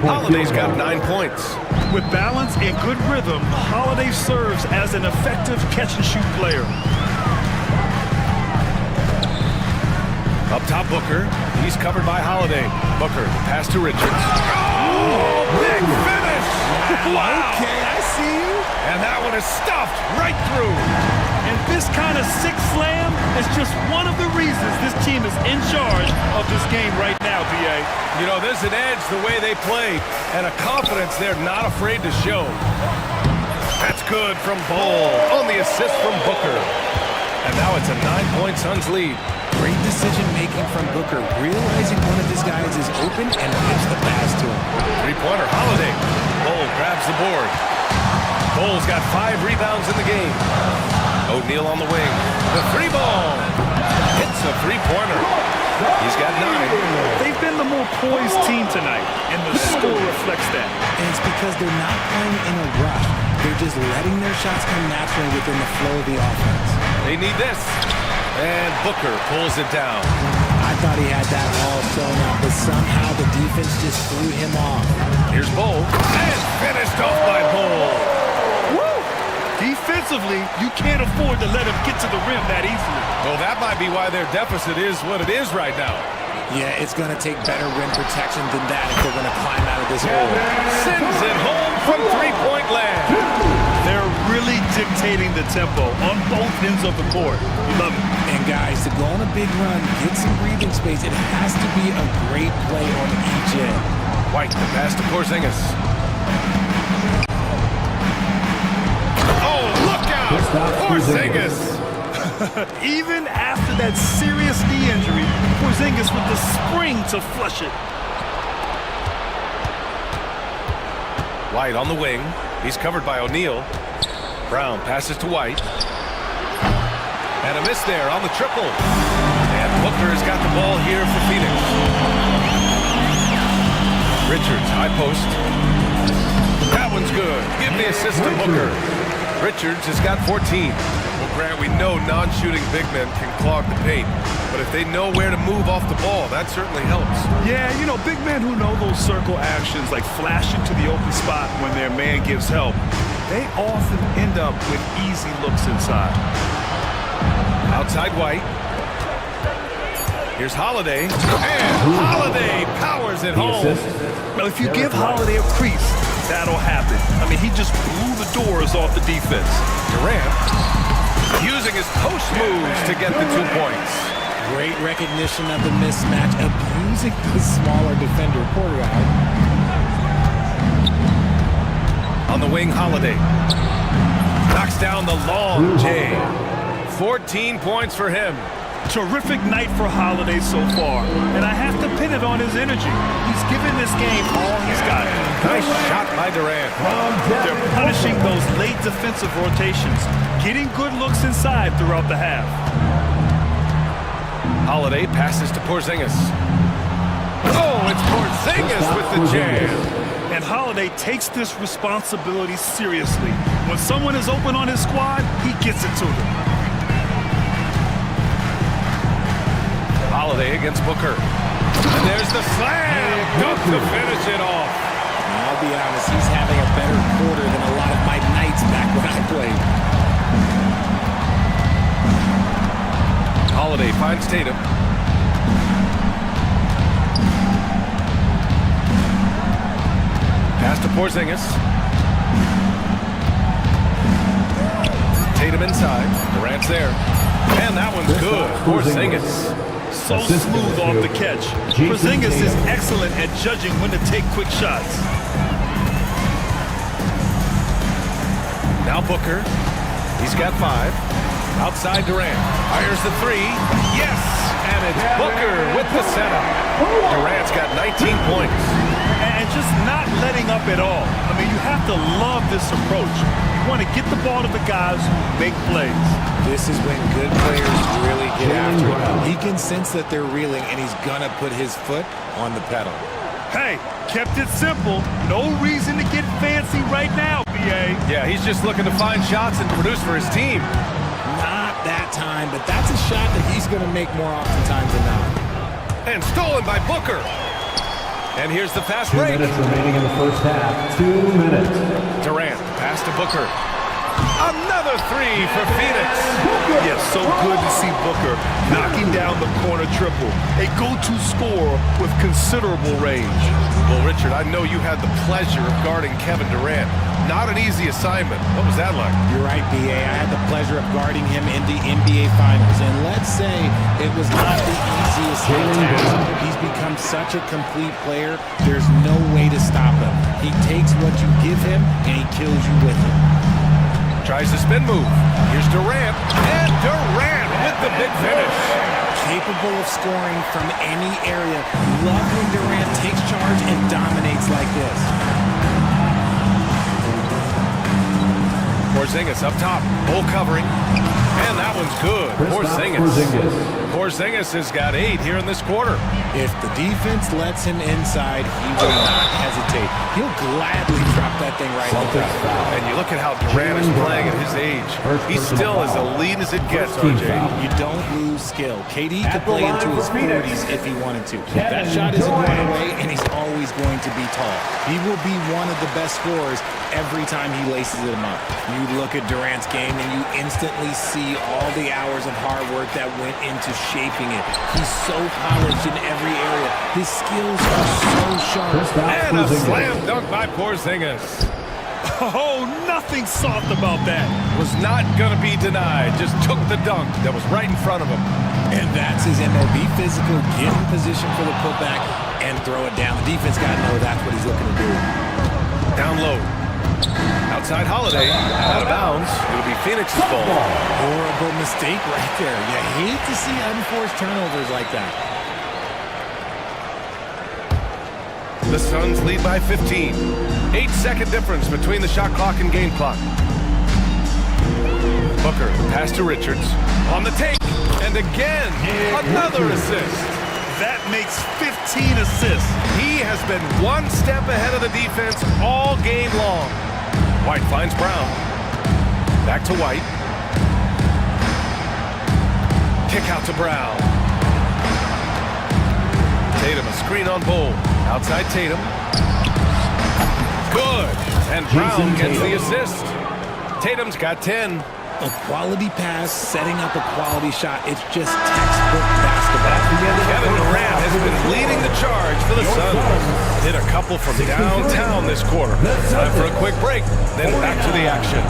Holiday's got 9 points. With balance and good rhythm, Holiday serves as an effective catch-and-shoot player. Up top, Booker. He's covered by Holiday. Booker, pass to Richards. Oh, big finish! Wow! Okay, I see you. And that one is stuffed right through. And this kind of sick slam is just one of the reasons this team is in charge of this game right now, B.A. You know, there's an edge the way they play and a confidence they're not afraid to show. That's good from Bol on the assist from Booker. And now it's a 9-point Suns lead. Great decision-making from Booker, realizing one of his guys is open and gives the pass to him. Three-pointer, Holiday. Bol grabs the board. Bol's got 5 rebounds in the game. O'Neal on the wing. The 3-ball. Hits a 3-pointer. He's got 9. They've been the more poised team tonight, and the score reflects that. And it's because they're not playing in a rush. They're just letting their shots come naturally within the flow of the offense. They need this. And Booker pulls it down. I thought he had that all sewn up, but somehow the defense just threw him off. Here's Bol. And finished off by Bol. Woo! Defensively, you can't afford to let him get to the rim that easily. Well, that might be why their deficit is what it is right now. Yeah, it's going to take better rim protection than that if they're going to climb out of this hole. Sends it home from three-point land. They're really dictating the tempo on both ends of the court. You love it. And guys, to go on a big run, get some breathing space, it has to be a great play on each end. White, the pass to Porzingis. Oh, look out! Porzingis! Even after that serious knee injury, Porzingis with the spring to flush it. White on the wing. He's covered by O'Neal. Brown passes to White. And a miss there on the triple. And Booker has got the ball here for Phoenix. Richards, high post. That one's good. Give the assist to Booker. Richards has got 14. Well, Grant, we know non-shooting big men can clog the paint. But if they know where to move off the ball, that certainly helps. Yeah, you know, big men who know those circle actions, like flashing to the open spot when their man gives help, they often end up with easy looks inside. Outside White. Here's Holiday. And Holiday powers it home. Well, if you give Holiday a crease, that'll happen. I mean, he just blew the doors off the defense. Durant using his post moves to get the 2 points. Great recognition of the mismatch, abusing the smaller defender. Poor guy. On the wing, Holiday. Knocks down the long J. 14 points for him. Terrific night for Holiday so far, and I have to pin it on his energy. He's given this game all he's got. Nice shot by Durant. They're punishing those late defensive rotations, getting good looks inside throughout the half. Holiday passes to Porzingis. Oh, it's Porzingis with the jam. And Holiday takes this responsibility seriously. When someone is open on his squad, he gets it to them. Holiday against Booker. And there's the slam. Dunk to finish it off. I'll be honest, he's having a better quarter than a lot of my nights back when I played. Holiday finds Tatum. Pass to Porzingis. Tatum inside. Durant's there. And that one's good. Porzingis. So smooth off the catch. Porzingis is excellent at judging when to take quick shots. Now Booker. He's got 5. Outside Durant. Fires the 3. Yes! And it's Booker with the setup. Durant's got 19 points. And just not letting up at all. I mean, you have to love this approach. You want to get the ball to the guys who make plays. This is when good players really get after it. He can sense that they're reeling, and he's going to put his foot on the pedal. Hey, kept it simple. No reason to get fancy right now, BA. Yeah, he's just looking to find shots and produce for his team. Not that time, but that's a shot that he's going to make more oftentimes than not. And stolen by Booker. And here's the fast break. 2 minutes remaining in the first half. 2 minutes. Durant, pass to Booker. Another 3 for Phoenix. Yes, so good to see Booker knocking down the corner triple. A go-to scorer with considerable range. Well, Richard, I know you had the pleasure of guarding Kevin Durant. Not an easy assignment. What was that like? You're right, B.A. I had the pleasure of guarding him in the NBA Finals. And let's say it was not the easiest task. He's become such a complete player, there's no way to stop him. He takes what you give him, and he kills you with it. Tries the spin move. Here's Durant. And Durant with the big finish. Capable of scoring from any area. Love when Durant takes charge and dominates like this. Porzingis up top. Bull covering. And that one's good. Porzingis has got 8 here in this quarter. If the defense lets him inside, he will not hesitate. He'll gladly drop that thing right in the crowd. And you look at how Durant is playing at his age. He's still as elite as it gets, RJ. You don't lose skill. KD could play into his 40s if he wanted to. That shot isn't going away, and he's always going to be tall. He will be one of the best scorers every time he laces them up. You look at Durant's game, and you instantly see all the hours of hard work that went into shaping it. He's so polished in every area. His skills are so sharp. And a slam dunk by Porzingis. Oh, nothing soft about that. Was not going to be denied. Just took the dunk that was right in front of him. And that's his MO. Be physical, get in position for the putback, and throw it down. The defense got to know that's what he's looking to do. Down low. Outside Holiday, out of bounds. It'll be Phoenix's ball. Horrible mistake right there. You hate to see unforced turnovers like that. The Suns lead by 15. 8-second difference between the shot clock and game clock. Booker, pass to Richards. On the take. And again, another assist. That makes 15 assists. He has been one step ahead of the defense all game long. White finds Brown. Back to White. Kick out to Brown. Tatum, a screen on Bull. Outside Tatum. Good. And Brown gets the assist. Tatum's got 10. A quality pass, setting up a quality shot. It's just textbook basketball. Kevin Durant has been leading the charge for the Suns. Hit a couple from downtown this quarter. Time for a quick break, then back to the action.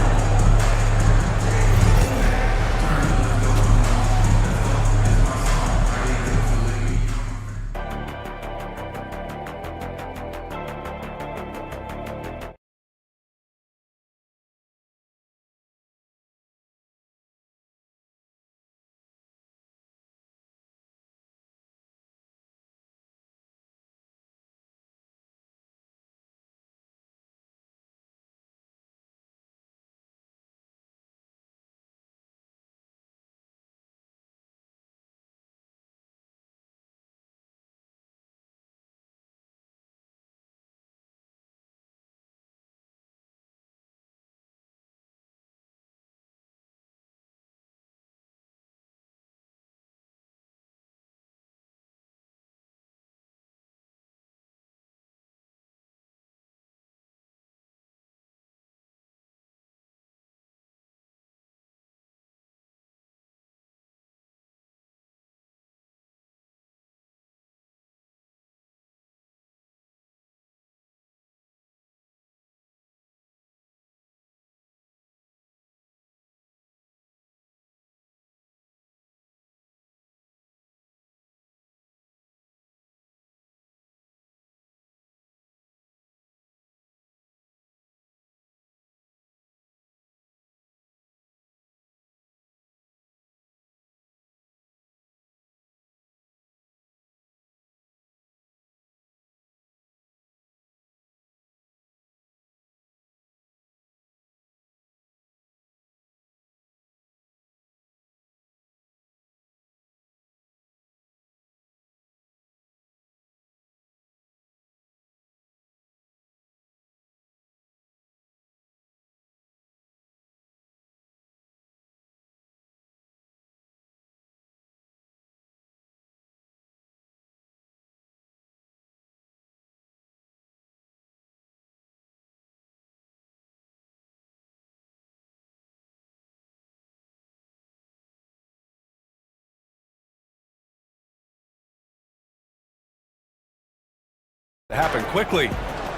Happen quickly.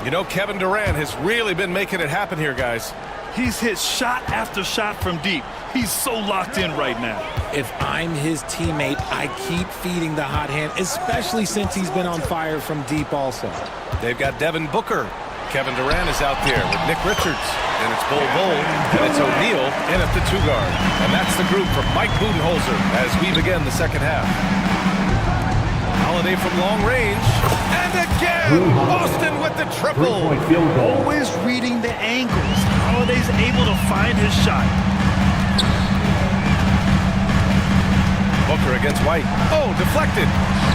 You know, Kevin Durant has really been making it happen here, guys. He's hit shot after shot from deep. He's so locked in right now. If I'm his teammate, I keep feeding the hot hand, especially since he's been on fire from deep also. They've got Devin Booker. Kevin Durant is out there with Nick Richards. And it's Bol Bol, and it's O'Neal in at the 2 guard. And that's the group from Mike Budenholzer as we begin the second half. Holiday from long range. And again, Boston with the triple. Always reading the angles. Holiday's able to find his shot. Booker against White. Oh, deflected.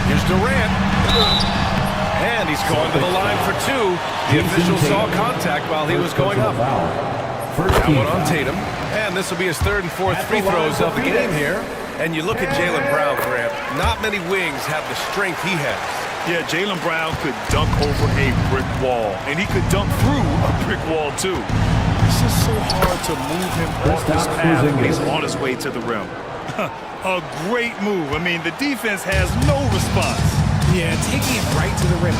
Here's Durant. And he's going to the line for 2. The official saw contact while he was going up. That one on Tatum. And this will be his 3rd and 4th free throws of the game here. And you look at Jaylen Brown, Grant. Not many wings have the strength he has. Yeah, Jaylen Brown could dunk over a brick wall. And he could dunk through a brick wall, too. It's just so hard to move him off this path when he's on his way to the rim. A great move. I mean, the defense has no response. Yeah, taking it right to the rim.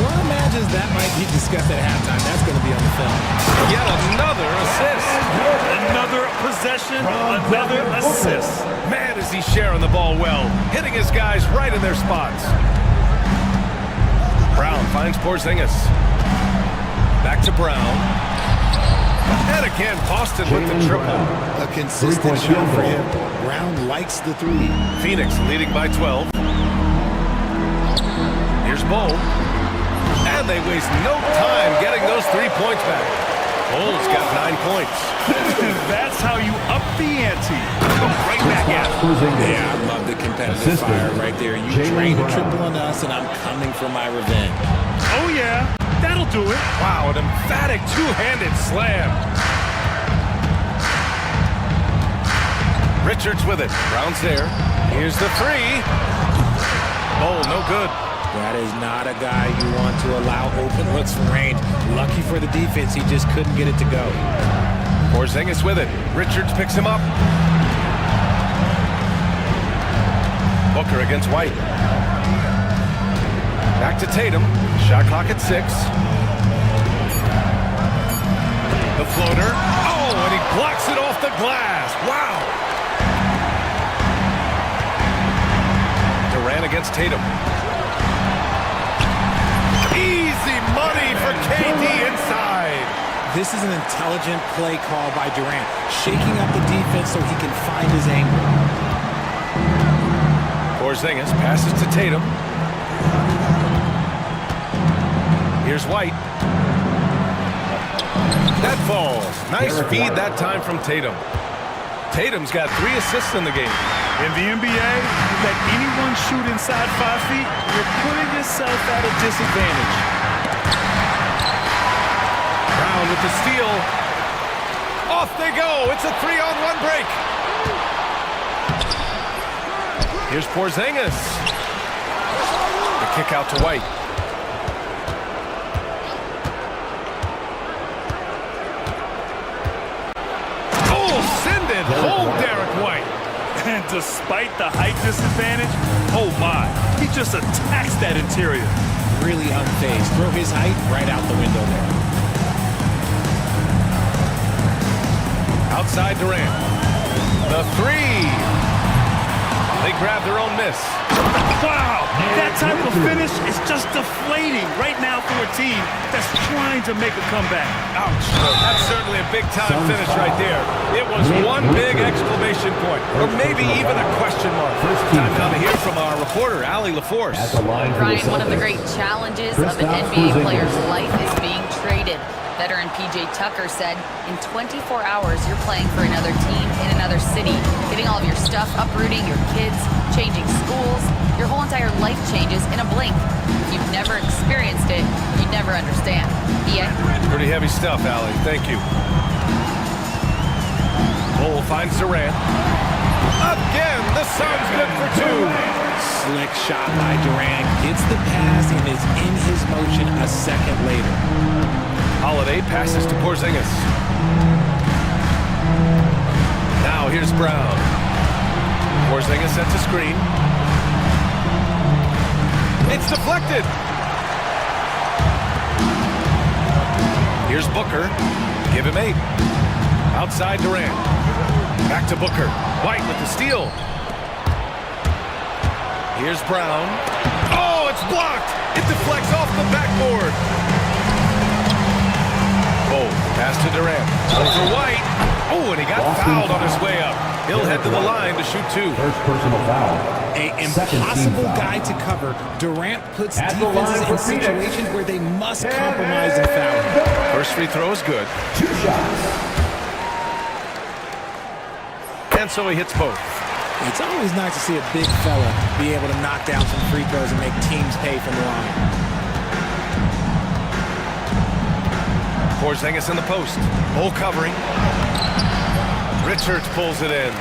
One imagines that might be discussed at halftime. That's going to be on the film. Yet another assist. Another possession, another assist. Man, is he sharing the ball well. Hitting his guys right in their spots. Brown finds Porzingis. Back to Brown. And again, Boston with the triple. A consistent shot for him. Brown likes the 3. Phoenix leading by 12. Here's Bol. And they waste no time getting those 3 points back. Bol's got 9 points. That's how you up the ante. Go right back at it. Yeah, I love the competitive fire right there. You drain a triple on us, and I'm coming for my revenge. Oh, yeah. That'll do it. Wow, an emphatic 2-handed slam. Richards with it. Brown's there. Here's the 3. Bol, no good. That is not a guy you want to allow open looks from range. Lucky for the defense, he just couldn't get it to go. Porzingis with it. Richards picks him up. Booker against White. Back to Tatum. Shot clock at 6. The floater. Oh, and he blocks it off the glass. Wow. Durant against Tatum. Easy money for KD inside. This is an intelligent play call by Durant, shaking up the defense so he can find his angle. Porzingis passes to Tatum. Here's White. That falls. Nice feed that time from Tatum. Tatum's got 3 assists in the game. In the NBA, you let anyone shoot inside 5 feet, you're putting yourself at a disadvantage. Brown with the steal. Off they go. It's a 3-on-1 break. Here's Porzingis. The kick out to White. Oh, send it home, Derek White. And despite the height disadvantage, oh my, he just attacks that interior. Really unfazed. Throw his height right out the window there. Outside Durant. The 3. They grab their own miss. Wow, that type of finish is just deflating right now for a team that's trying to make a comeback. Ouch. That's certainly a big-time finish right there. It was one big exclamation point, or maybe even a question mark. Time now to hear from our reporter, Allie LaForce. Ryan, one of the great challenges of an NBA player's life is being traded. Veteran PJ Tucker said, in 24 hours, you're playing for another team in another city, getting all of your stuff, uprooting your kids, changing schools. Your whole entire life changes in a blink. If you've never experienced it, you'd never understand. EA? Pretty heavy stuff, Allie. Thank you. Bol finds Durant. Again, the Suns good for 2. Slick shot by Durant. Gets the pass and is in his motion a second later. Holiday passes to Porzingis. Now here's Brown. Porzingis sets a screen. It's deflected. Here's Booker. Give him 8. Outside Durant. Back to Booker. White with the steal. Here's Brown. Oh, it's blocked. It deflects off the backboard. Oh, pass to Durant. Over White. Oh, and he got fouled on his way up. He'll head to the line to shoot 2. First personal foul. An impossible guy to cover. Durant puts defenses in situations where they must compromise and foul. First free throw is good. 2 shots. And so he hits both. It's always nice to see a big fella be able to knock down some free throws and make teams pay from the line. Porzingis in the post. Bull covering. Richards pulls it in.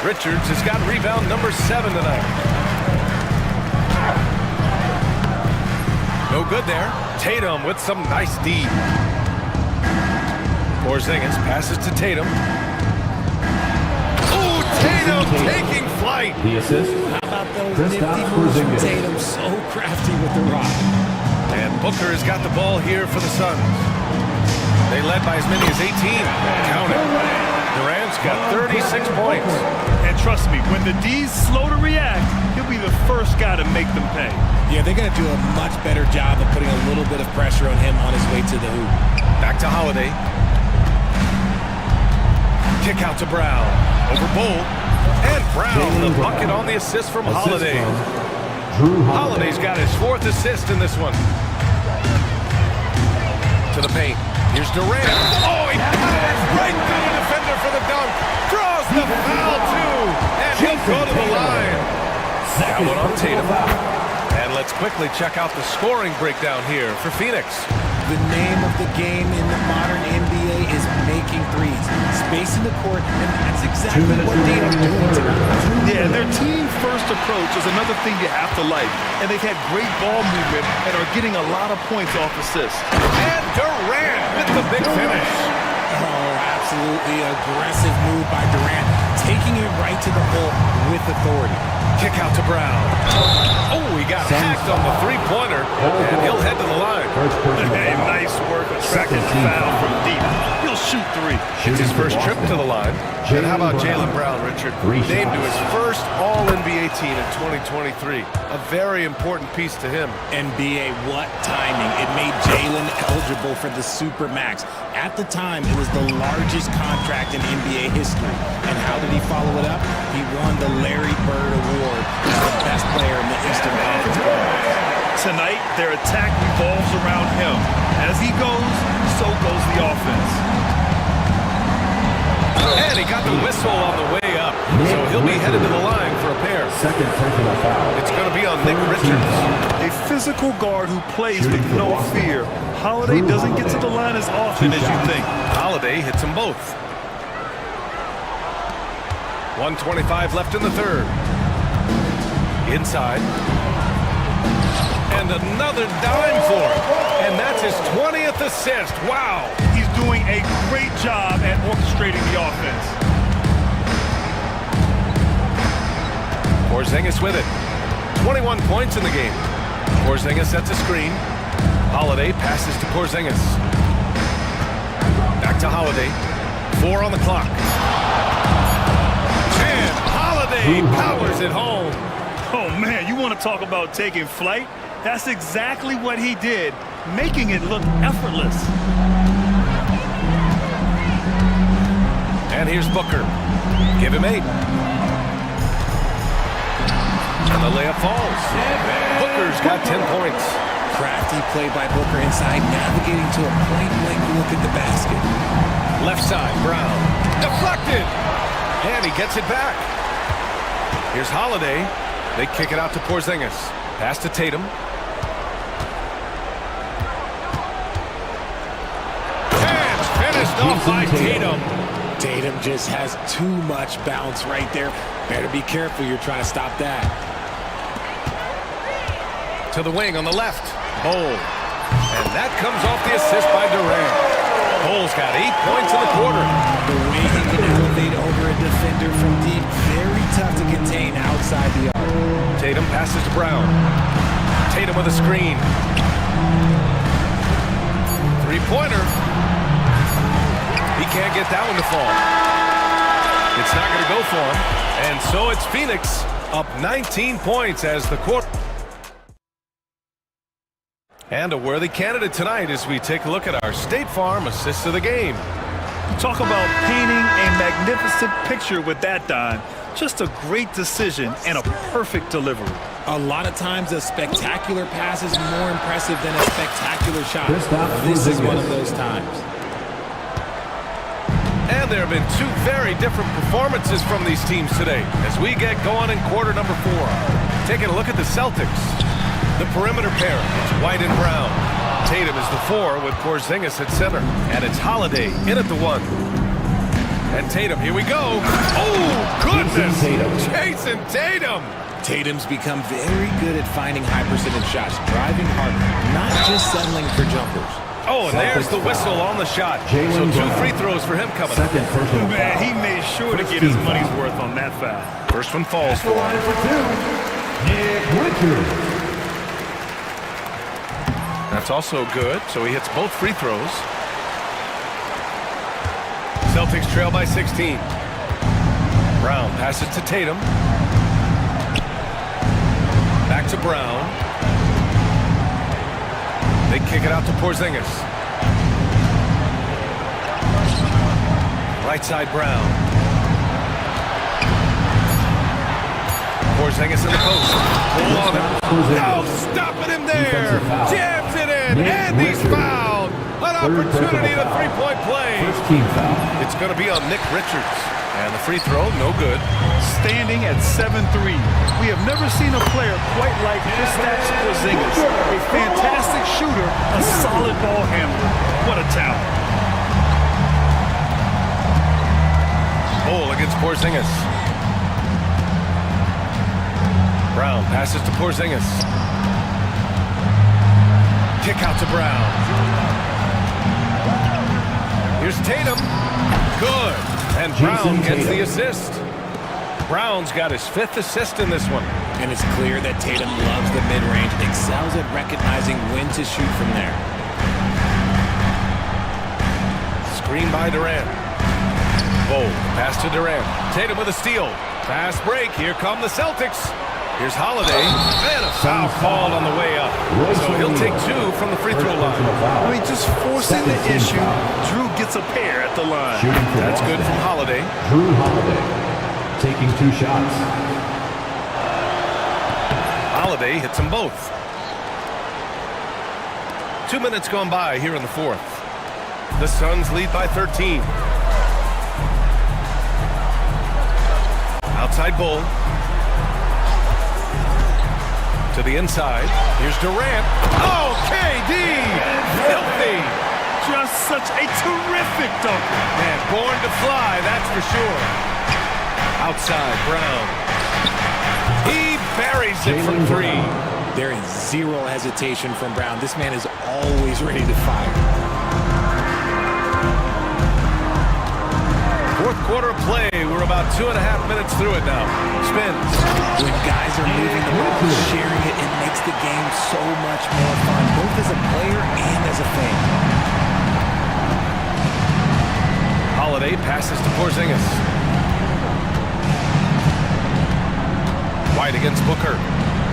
Richards has got rebound number 7 tonight. No good there. Tatum with some nice D. Porzingis passes to Tatum. Oh, Tatum taking flight. The assist. How about those nifty moves from Tatum? So crafty with the rock. And Booker has got the ball here for the Suns. They led by as many as 18. Count it. Durant's got 36 points. And trust me, when the D's slow to react, he'll be the first guy to make them pay. Yeah, they're going to do a much better job of putting a little bit of pressure on him on his way to the hoop. Back to Holiday. Kick out to Brown. Over Bull. And Brown, the bucket on the assist from Holiday. Holiday's got his 4th assist in this one. To the paint. Here's Durant. Oh, he got it right through the defender for the dunk. Draws the foul, too. And he'll go to the line. That one on Tatum. And let's quickly check out the scoring breakdown here for Phoenix. The name of the game in the modern NBA is making threes. Spacing the court, and that's exactly what Tatum's doing tonight. Yeah, their team-first approach is another thing you have to like. And they've had great ball movement and are getting a lot of points off assists. And Durant with the big finish. Oh, absolutely aggressive move by Durant, taking it right to the hole with authority. Kick out to Brown. Oh, he got hacked on the 3-pointer, and he'll head to the line. Hey, nice work attracting the foul from deep. He'll shoot 3. It's his first trip to the line. And how about Jaylen Brown, Richard? Named to his first All-NBA team in 2023. A very important piece to him. NBA, what timing. It made Jaylen eligible for the Supermax. At the time, it was the largest contract in NBA history. And how did he follow it up? He won the Larry Bird Award as the best player in the Eastern Conference. Tonight, their attack revolves around him. As he goes, so goes the offense. And he got the whistle on the way up. So he'll be headed to the line for a pair. Second personal foul. It's going to be on Nick Richards. A physical guard who plays with no fear. Holiday doesn't get to the line as often as you think. Holiday hits them both. 1:25 left in the third. Inside. And another dime for him. And that's his 20th assist. Wow. He's doing a great job at orchestrating the offense. Porzingis with it. 21 points in the game. Porzingis sets a screen. Holiday passes to Porzingis. Back to Holiday. 4 on the clock. And Holiday powers it home. Oh, man, you want to talk about taking flight? That's exactly what he did, making it look effortless. And here's Booker. Give him 8. And the layup falls. Booker's got 10 points. Crafty play by Booker inside, navigating to a point-blank look at the basket. Left side, Brown. Deflected. And he gets it back. Here's Holiday. They kick it out to Porzingis. Pass to Tatum. And finished off by Tatum. Tatum just has too much bounce right there. Better be careful, you're trying to stop that. To the wing on the left. Bull. And that comes off the assist by Durant. Bull's got 8 points in the quarter. The way he can elevate over a defender from deep, very tough to contain outside the arc. Tatum passes to Brown. Tatum with a screen. 3-pointer. for him. And so it's Phoenix up 19 points as the quarter. And a worthy candidate tonight as we take a look at our State Farm assist of the game. Talk about painting a magnificent picture with that, Don. Just a great decision and a perfect delivery. A lot of times a spectacular pass is more impressive than a spectacular shot. This is one of those times. And there have been two very different performances from these teams today as we get going in quarter number 4. Taking a look at the Celtics. The perimeter pair, it's White and Brown. Tatum is the 4 with Porzingis at center. And it's Holiday in at the 1. And Tatum, here we go. Oh, goodness! Jason Tatum! Tatum's become very good at finding high percentage shots, driving hard, not just settling for jumpers. Oh, and there's the whistle on the shot. So 2 free throws for him coming up. Man, he made sure to get his money's worth on that foul. First one falls for him. That's also good, so he hits both free throws. Celtics trail by 16. Brown passes to Tatum. Back to Brown. They kick it out to Porzingis. Right side Brown. Porzingis in the post. Pull on him. No, stopping him there. Jams it in, and he's fouled. An opportunity to three-point play. It's going to be on Nick Richards. And the free throw, no good. Standing at 7-3. We have never seen a player quite like Kristaps Porzingis. A fantastic shooter, a solid ball handler. What a talent. Ball against Porzingis. Brown passes to Porzingis. Kick out to Brown. Here's Tatum. Good. And Brown gets the assist. Brown's got his 5th assist in this one. And it's clear that Tatum loves the mid-range, excels at recognizing when to shoot from there. Screen by Durant. Bold, pass to Durant. Tatum with a steal. Fast break, here come the Celtics. Here's Holiday, and a foul called on the way up. So he'll take 2 from the free throw line. I mean, just forcing the issue. Drew gets a pair at the line. That's good from Holiday. Drew Holiday taking 2 shots. Holiday hits them both. 2 minutes gone by here in the 4th. The Suns lead by 13. Outside Bull. To the inside. Here's Durant. Oh, KD! Filthy! Just such a terrific dunker. Man, born to fly, that's for sure. Outside, Brown. He buries it from 3. There is zero hesitation from Brown. This man is always ready to fire. 4th quarter of play. We're about 2.5 minutes through it now. Spins. When guys are moving the ball, sharing it, it makes the game so much more fun, both as a player and as a fan. Holiday passes to Porzingis. White against Booker.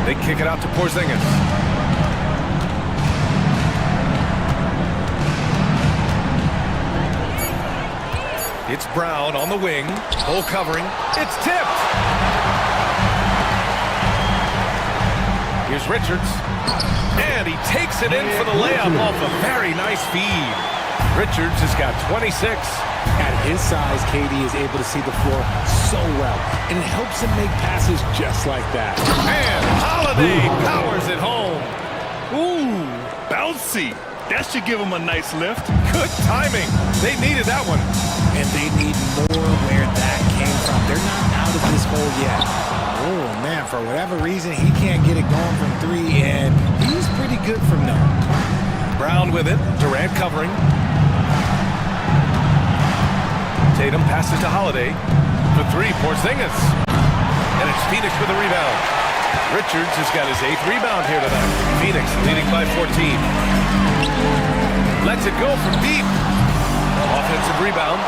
They kick it out to Porzingis. It's Brown on the wing. Hole covering. It's tipped. Here's Richards. And he takes it in for the layup off a very nice feed. Richards has got 26. At his size, KD is able to see the floor so well, and it helps him make passes just like that. And Holiday powers it home. Ooh, bouncy. That should give him a nice lift. Good timing. They needed that one. And they need more where that came from. They're not out of this hole yet. Oh, man, for whatever reason, he can't get it going from 3, and he's pretty good from there. Brown with it. Durant covering. Tatum passes to Holiday. For 3, Porzingis. And it's Phoenix with a rebound. Richards has got his 8th rebound here tonight. Phoenix leading by 14. Lets it go from deep. Offensive rebound.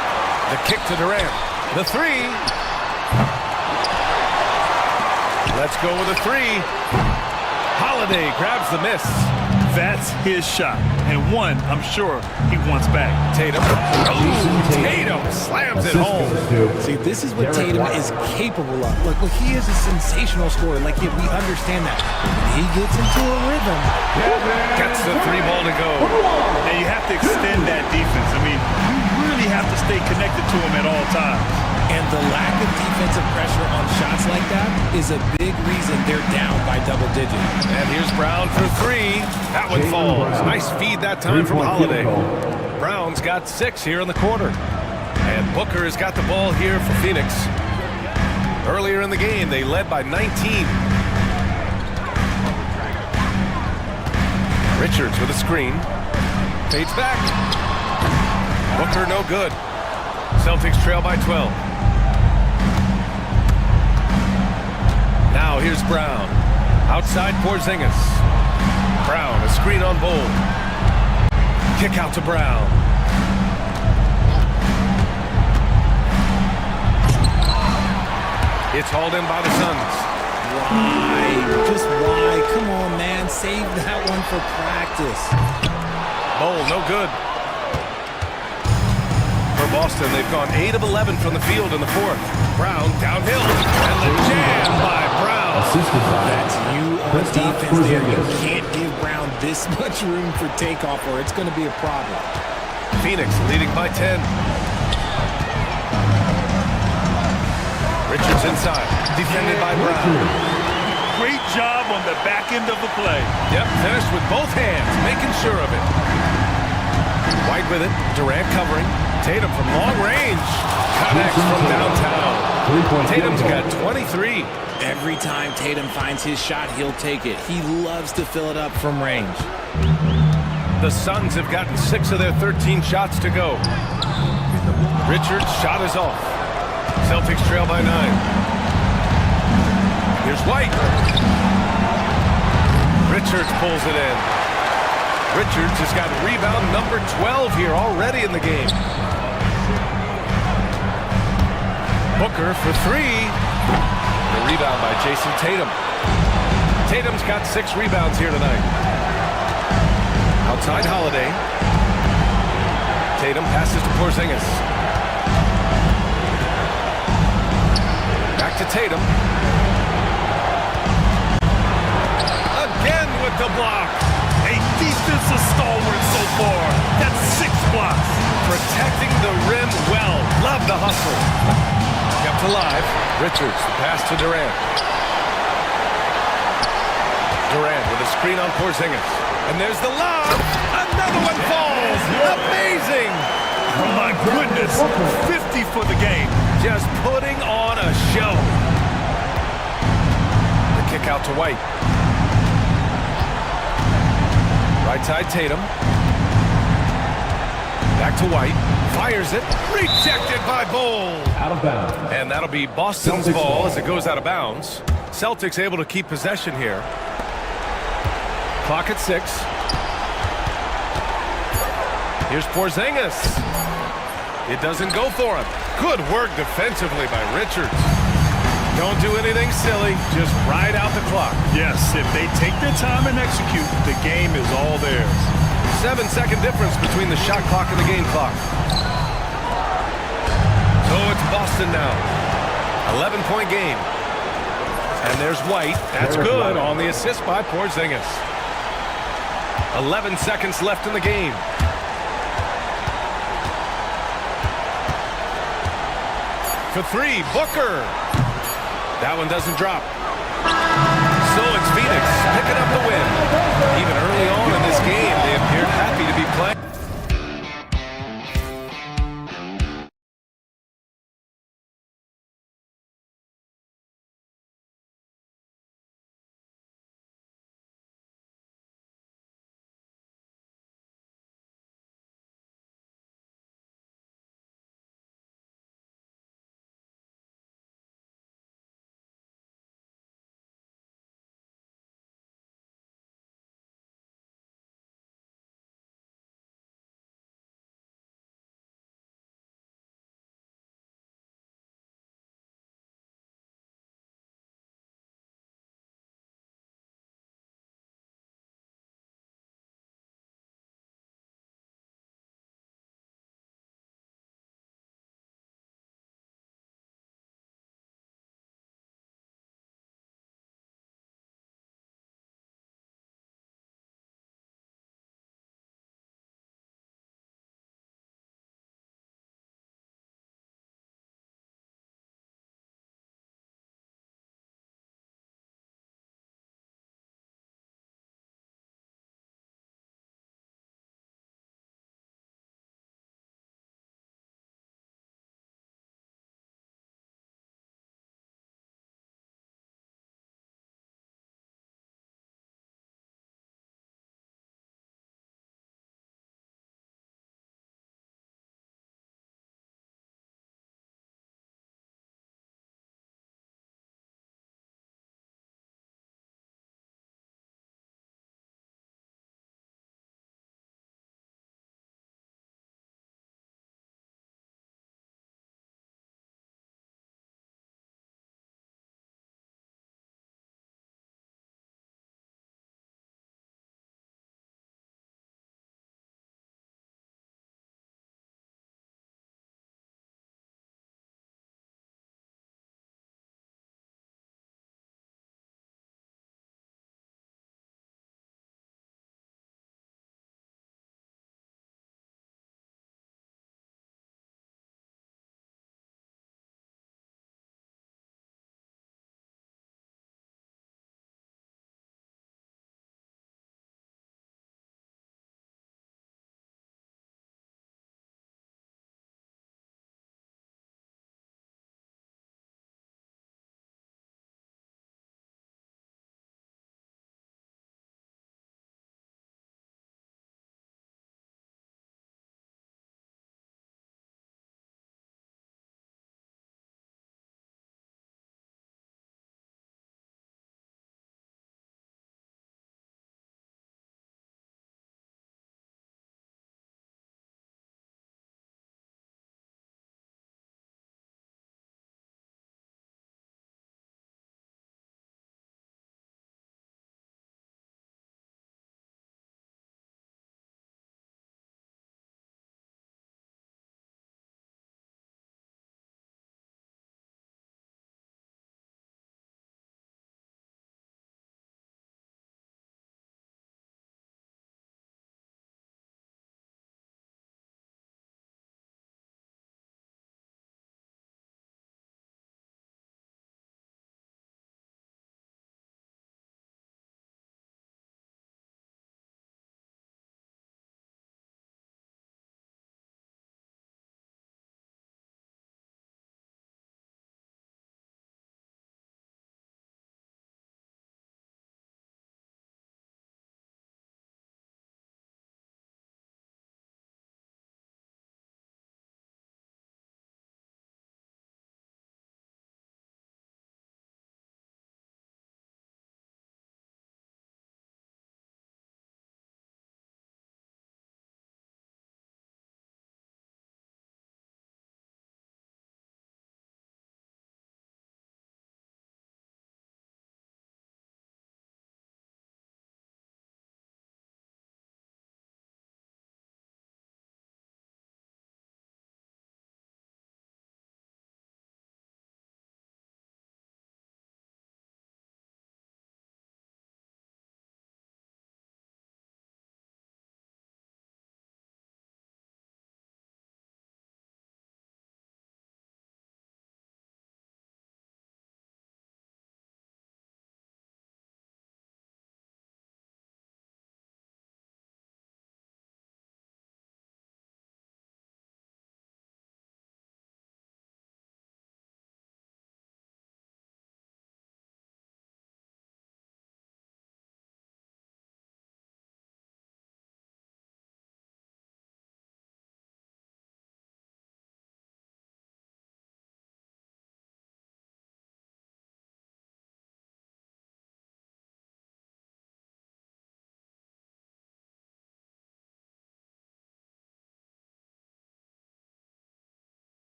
The kick to Durant. The 3. Let's go with a three. Holiday grabs the miss. That's his shot, and one I'm sure he wants back. Tatum. Oh, Tatum slams it home. See, this is what Tatum is capable of. Look, he is a sensational scorer. Like, we understand that. When he gets into a rhythm. Gets the three ball to go. And you have to extend that defense. I mean, you really have to stay connected to him at all times. And the lack of defensive pressure on shots like that is a big reason they're down by double digits. And here's Brown for three. That one falls. Nice feed that time from Holiday. Brown's got 6 here in the quarter. And Booker has got the ball here for Phoenix. Earlier in the game, they led by 19. Richards with a screen. Fades back. Booker no good. Celtics trail by 12. Now here's Brown. Outside Porzingis. Brown, a screen on Bowl. Kick out to Brown. It's hauled in by the Suns. Why? Just why? Come on, man. Save that one for practice. Bowl, no good. For Boston, they've gone 8 of 11 from the field in the fourth. Brown downhill, and the jam by Brown. That's you on defense there. You can't give Brown this much room for takeoff or it's going to be a problem. Phoenix leading by 10. Richards inside, defended by Brown. Great job on the back end of the play. Yep, finished with both hands, making sure of it. White with it, Durant covering. Tatum from long range. Connects from downtown. Tatum's got 23. Every time Tatum finds his shot, he'll take it. He loves to fill it up from range. The Suns have gotten 6 of their 13 shots to go. Richards' shot is off. Celtics trail by 9. Here's White. Richards pulls it in. Richards has got rebound number 12 here already in the game. Booker for 3. The rebound by Jason Tatum. Tatum's got 6 rebounds here tonight. Outside Holiday. Tatum passes to Porzingis. Back to Tatum. Again with the block. A defensive stalwart so far. That's 6 blocks. Protecting the rim well. Love the hustle. Kept alive. Richards, the pass to Durant. Durant with a screen on Porzingis. And there's the lob. Another one falls. Amazing. Oh my goodness. 50 for the game. Just putting on a show. The kick out to White. Right side Tatum. Back to White. Fires it. Rejected by Bowl. Out of bounds. And that'll be Boston's ball as it goes out of bounds. Celtics able to keep possession here. Clock at 6. Here's Porzingis. It doesn't go for him. Good work defensively by Richards. Don't do anything silly. Just ride out the clock. Yes, if they take their time and execute, the game is all theirs. 7-second difference between the shot clock and the game clock. So it's Boston now. 11-point game. And there's White. That's good on the assist by Porzingis. 11 seconds left in the game. For 3, Booker. That one doesn't drop. So it's Phoenix picking up the win. Even early on in this game, they appeared happy to be playing.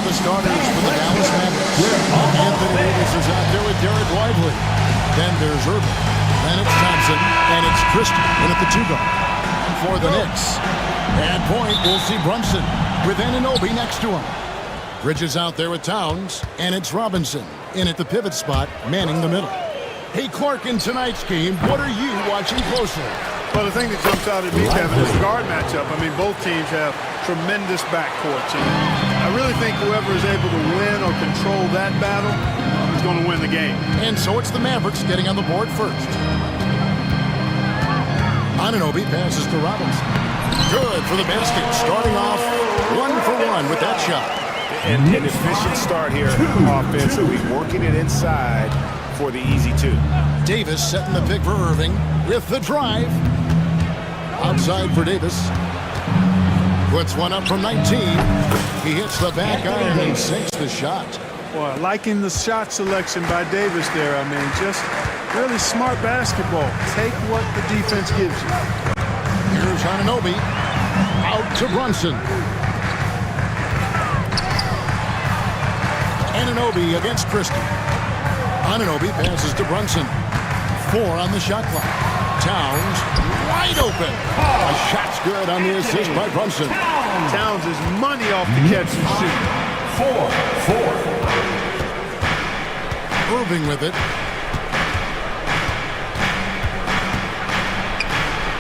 at the starters for the Dallas Mavericks. Anthony Davis is out there with Derek Lively. Then there's Irving. Then it's Thompson. And it's Christie in at the 2 guard. For the Knicks. At point, we'll see Brunson with Anunoby next to him. Bridges out there with Towns. And it's Robinson in at the pivot spot, manning the middle. Hey, Clark, in tonight's game, what are you watching closely? Well, the thing that jumps out at me, Kevin, is the guard matchup. I mean, both teams have tremendous backcourts. And I really think whoever is able to win or control that battle is going to win the game. And so it's the Mavericks getting on the board first. Anunoby passes to Robinson. Good for the basket, starting off 1 for 1 with that shot. An efficient start here offensively, working it inside for the easy 2. Davis setting the pick for Irving with the drive. Outside for Davis. Puts one up from 19. He hits the back iron and sinks the shot. Boy, liking the shot selection by Davis there. I mean, just really smart basketball. Take what the defense gives you. Here's Anunoby. Out to Brunson. Anunoby against Christie. Anunoby passes to Brunson. 4 on the shot clock. Towns wide open. A shot's good on the assist by Brunson. Towns is money off the catch and shoot. 4-4. Irving with it.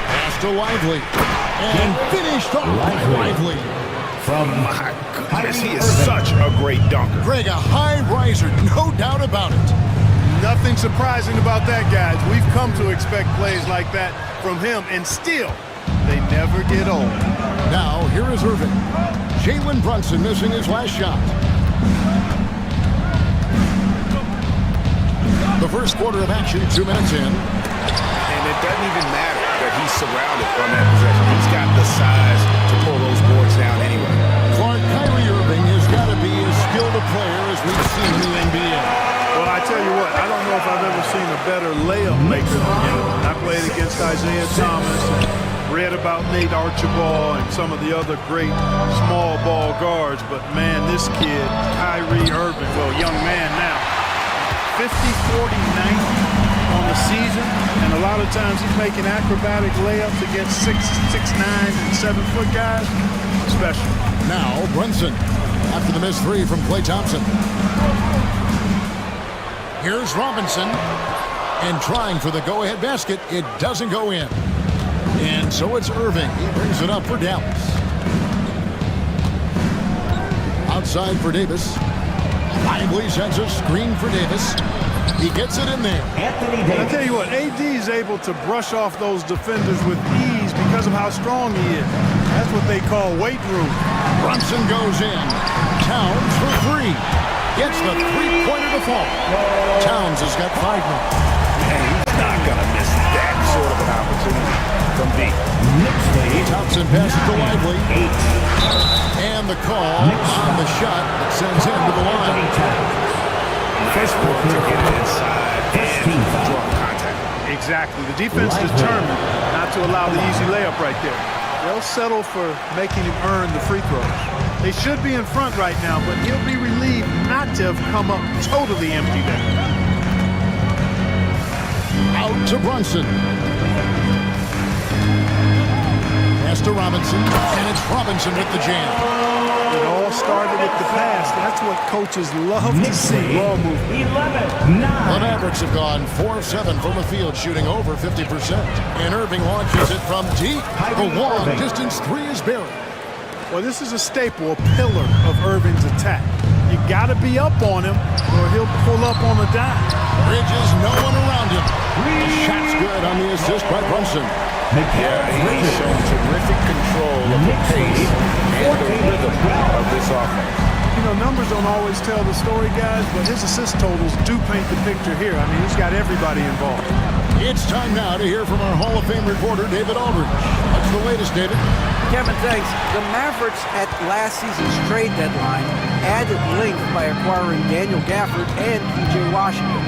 Pass to Lively. And finished off by Lively. My goodness, he is such a great dunker. Greg, a high riser, no doubt about it. Nothing surprising about that, guys. We've come to expect plays like that from him, and still, they never get old. Now, here is Irving. Jalen Brunson missing his last shot. The first quarter of action, 2 minutes in. And it doesn't even matter that he's surrounded on that possession. He's got the size to pull those boards down anyway. Clark, Kyrie Irving has got to be as skilled a player as we've seen in the NBA. Well, I tell you what, I don't know if I've ever seen a better layup maker than him. I played against Isaiah Thomas and read about Nate Archibald and some of the other great small ball guards, but man, this kid, Kyrie Irving, well, young man now, 50, 40, 90 on the season, and a lot of times he's making acrobatic layups against 6'9", and 7-foot guys. Special. Now, Brunson, after the missed 3 from Klay Thompson. Here's Robinson, and trying for the go-ahead basket. It doesn't go in. And so it's Irving. He brings it up for Dallas. Outside for Davis. Lively sends a screen for Davis. He gets it in there. I tell you what, AD is able to brush off those defenders with ease because of how strong he is. That's what they call weight room. Brunson goes in. Towns for 3. Gets the 3-pointer to fall. Towns has got 5 now. And he's not going to miss that sort of an opportunity from deep. Thompson passes to Lively. And the call on the shot that sends him to the line. Fishbowl to get it inside and draw contact. Exactly. The defense determined not to allow the easy layup right there. They'll settle for making him earn the free throws. They should be in front right now, but he'll be relieved not to have come up totally empty there. Out to Brunson. Pass to Robinson, and it's Robinson with the jam. It all started with the pass. That's what coaches love to see. Ball movement. 11-9. The Mavericks have gone 4 of 7 from the field, shooting over 50%. And Irving launches it from deep. The long-distance 3 is buried. Well, this is a staple, a pillar of Irving's attack. You got to be up on him, or he'll pull up on the dime. Bridges, no one around him. The shot's good on the assist by Brunson. He's shown terrific control of the pace and the rhythm of this offense. You know, numbers don't always tell the story, guys, but his assist totals do paint the picture here. I mean, he's got everybody involved. It's time now to hear from our Hall of Fame reporter, David Aldridge. What's the latest, David? Kevin, thanks. The Mavericks at last season's trade deadline added length by acquiring Daniel Gafford and P.J. Washington.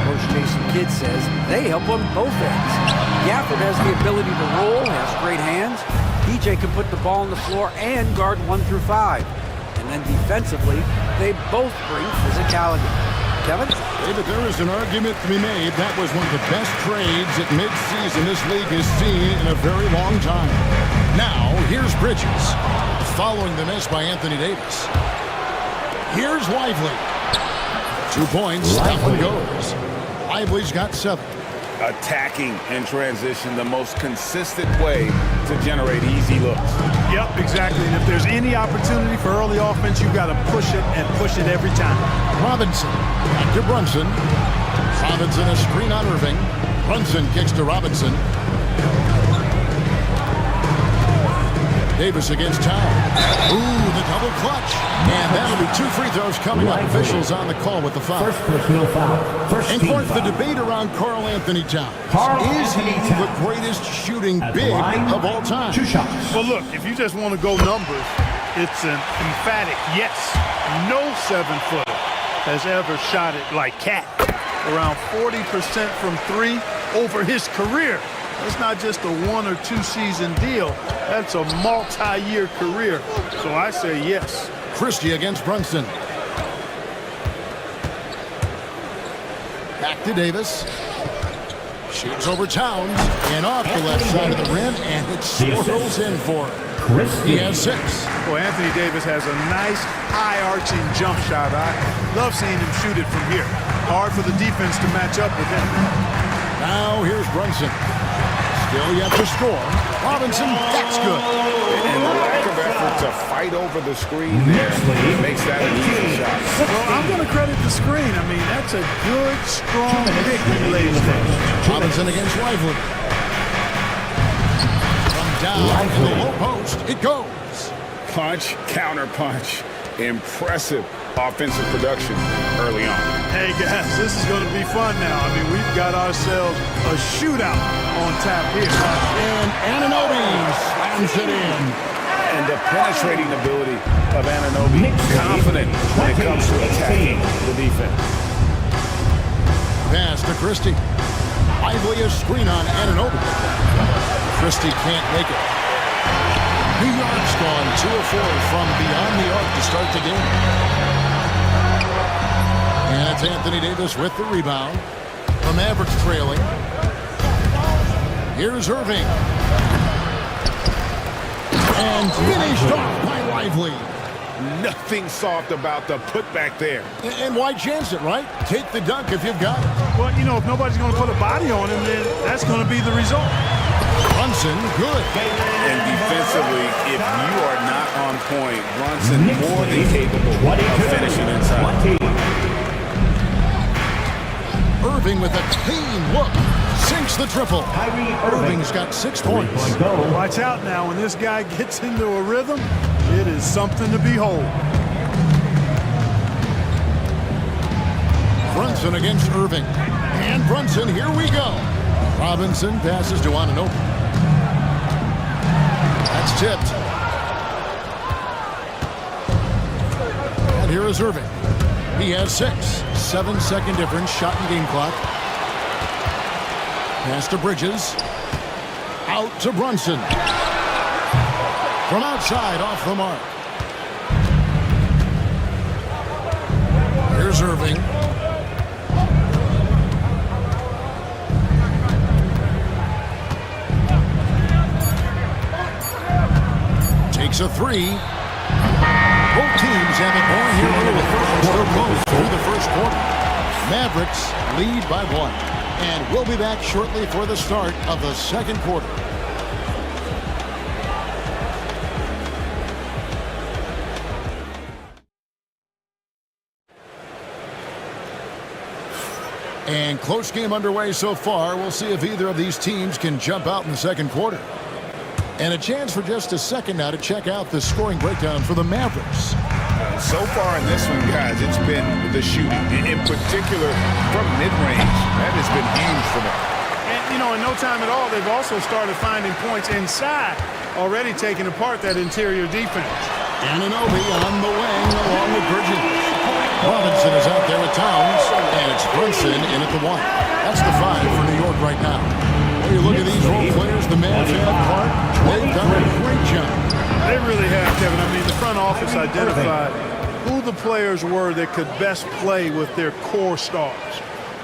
Coach Jason Kidd says they help on both ends. Gafford has the ability to roll, has great hands. P.J. can put the ball on the floor and guard 1 through 5. And And then defensively, they both bring physicality. Kevin? David, there is an argument to be made. That was one of the best trades at midseason this league has seen in a very long time. Now, here's Bridges, following the miss by Anthony Davis. Here's Lively. 2 points, that one goes. Lively's got 7. Attacking in transition, the most consistent way to generate easy looks. Yep, exactly. And if there's any opportunity for early offense, you've got to push it and push it every time. Robinson, back to Brunson. Robinson a screen on Irving. Brunson kicks to Robinson. Davis against Town. Ooh, the double clutch. And that'll be 2 free throws coming up. Officials on the call with the foul. First personal foul. First And team fourth, the foul. debate around Karl Anthony Towns. Is he Anthony the Towns. greatest shooting big of all time? 2 shots. Well, look, if you just want to go numbers, it's an emphatic yes. No 7-footer has ever shot it like Cat. Around 40% from 3 over his career. That's not just a 1 or 2 season deal. That's a multi-year career. So I say yes. Christie against Brunson. Back to Davis. Shoots over Towns and off the left side of the rim, and it swirls in for him. He has 6. Well, Anthony Davis has a nice high-arching jump shot. I love seeing him shoot it from here. Hard for the defense to match up with him. Now here's Brunson. Still yet to score. Robinson, that's good. And the lack of effort to fight over the screen there makes that an easy shot. Well, I'm going to credit the screen. I mean, that's a good, strong pick he lays down. Robinson against Lively. From down in the low post, it goes. Punch, counter punch. Impressive offensive production early on. Hey, guys, this is going to be fun now. I mean, we've got ourselves a shootout on tap here. And Anunoby slams it in. And the penetrating ability of Anunoby, confident when it comes to attacking the defense. Pass to Christie. Lively a screen on Anunoby. Christie can't make it. New York's gone 2 of 4 from beyond the arc to start the game. And it's Anthony Davis with the rebound. The Mavericks trailing. Here's Irving. And finished off by Lively. Nothing soft about the putback there. And why chance it, right? Take the dunk if you've got it. Well, you know, if nobody's going to put a body on him, then that's going to be the result. Brunson, good. And defensively, if you are not on point, Brunson more than capable of finishing inside. Irving with a clean look. Sinks the triple. Irving's got 6 points. Watch out now. When this guy gets into a rhythm, it is something to behold. Brunson against Irving. And Brunson, here we go. Robinson passes to Anunoby. That's tipped. And here is Irving. He has 6. 7-second difference, shot and game clock. Pass to Bridges. Out to Brunson. From outside, off the mark. Here's Irving. Takes a 3. Both teams have it on here in the first quarter, through the first quarter. Mavericks lead by 1. And we'll be back shortly for the start of the second quarter. And close game underway so far. We'll see if either of these teams can jump out in the second quarter. And a chance for just a second now to check out the scoring breakdown for the Mavericks. So far in this one, guys, it's been the shooting. In particular, from mid-range. That has been huge for them. And, you know, in no time at all, they've also started finding points inside, already taking apart that interior defense. Anunoby on the wing along with Bridges. Robinson is out there with Towns, and it's Brunson in at the 1. That's the 5 for New York right now. you look at these role players, the Mavs have part, they've done a great job. They really have, Kevin. I mean, the front office identified who the players were that could best play with their core stars.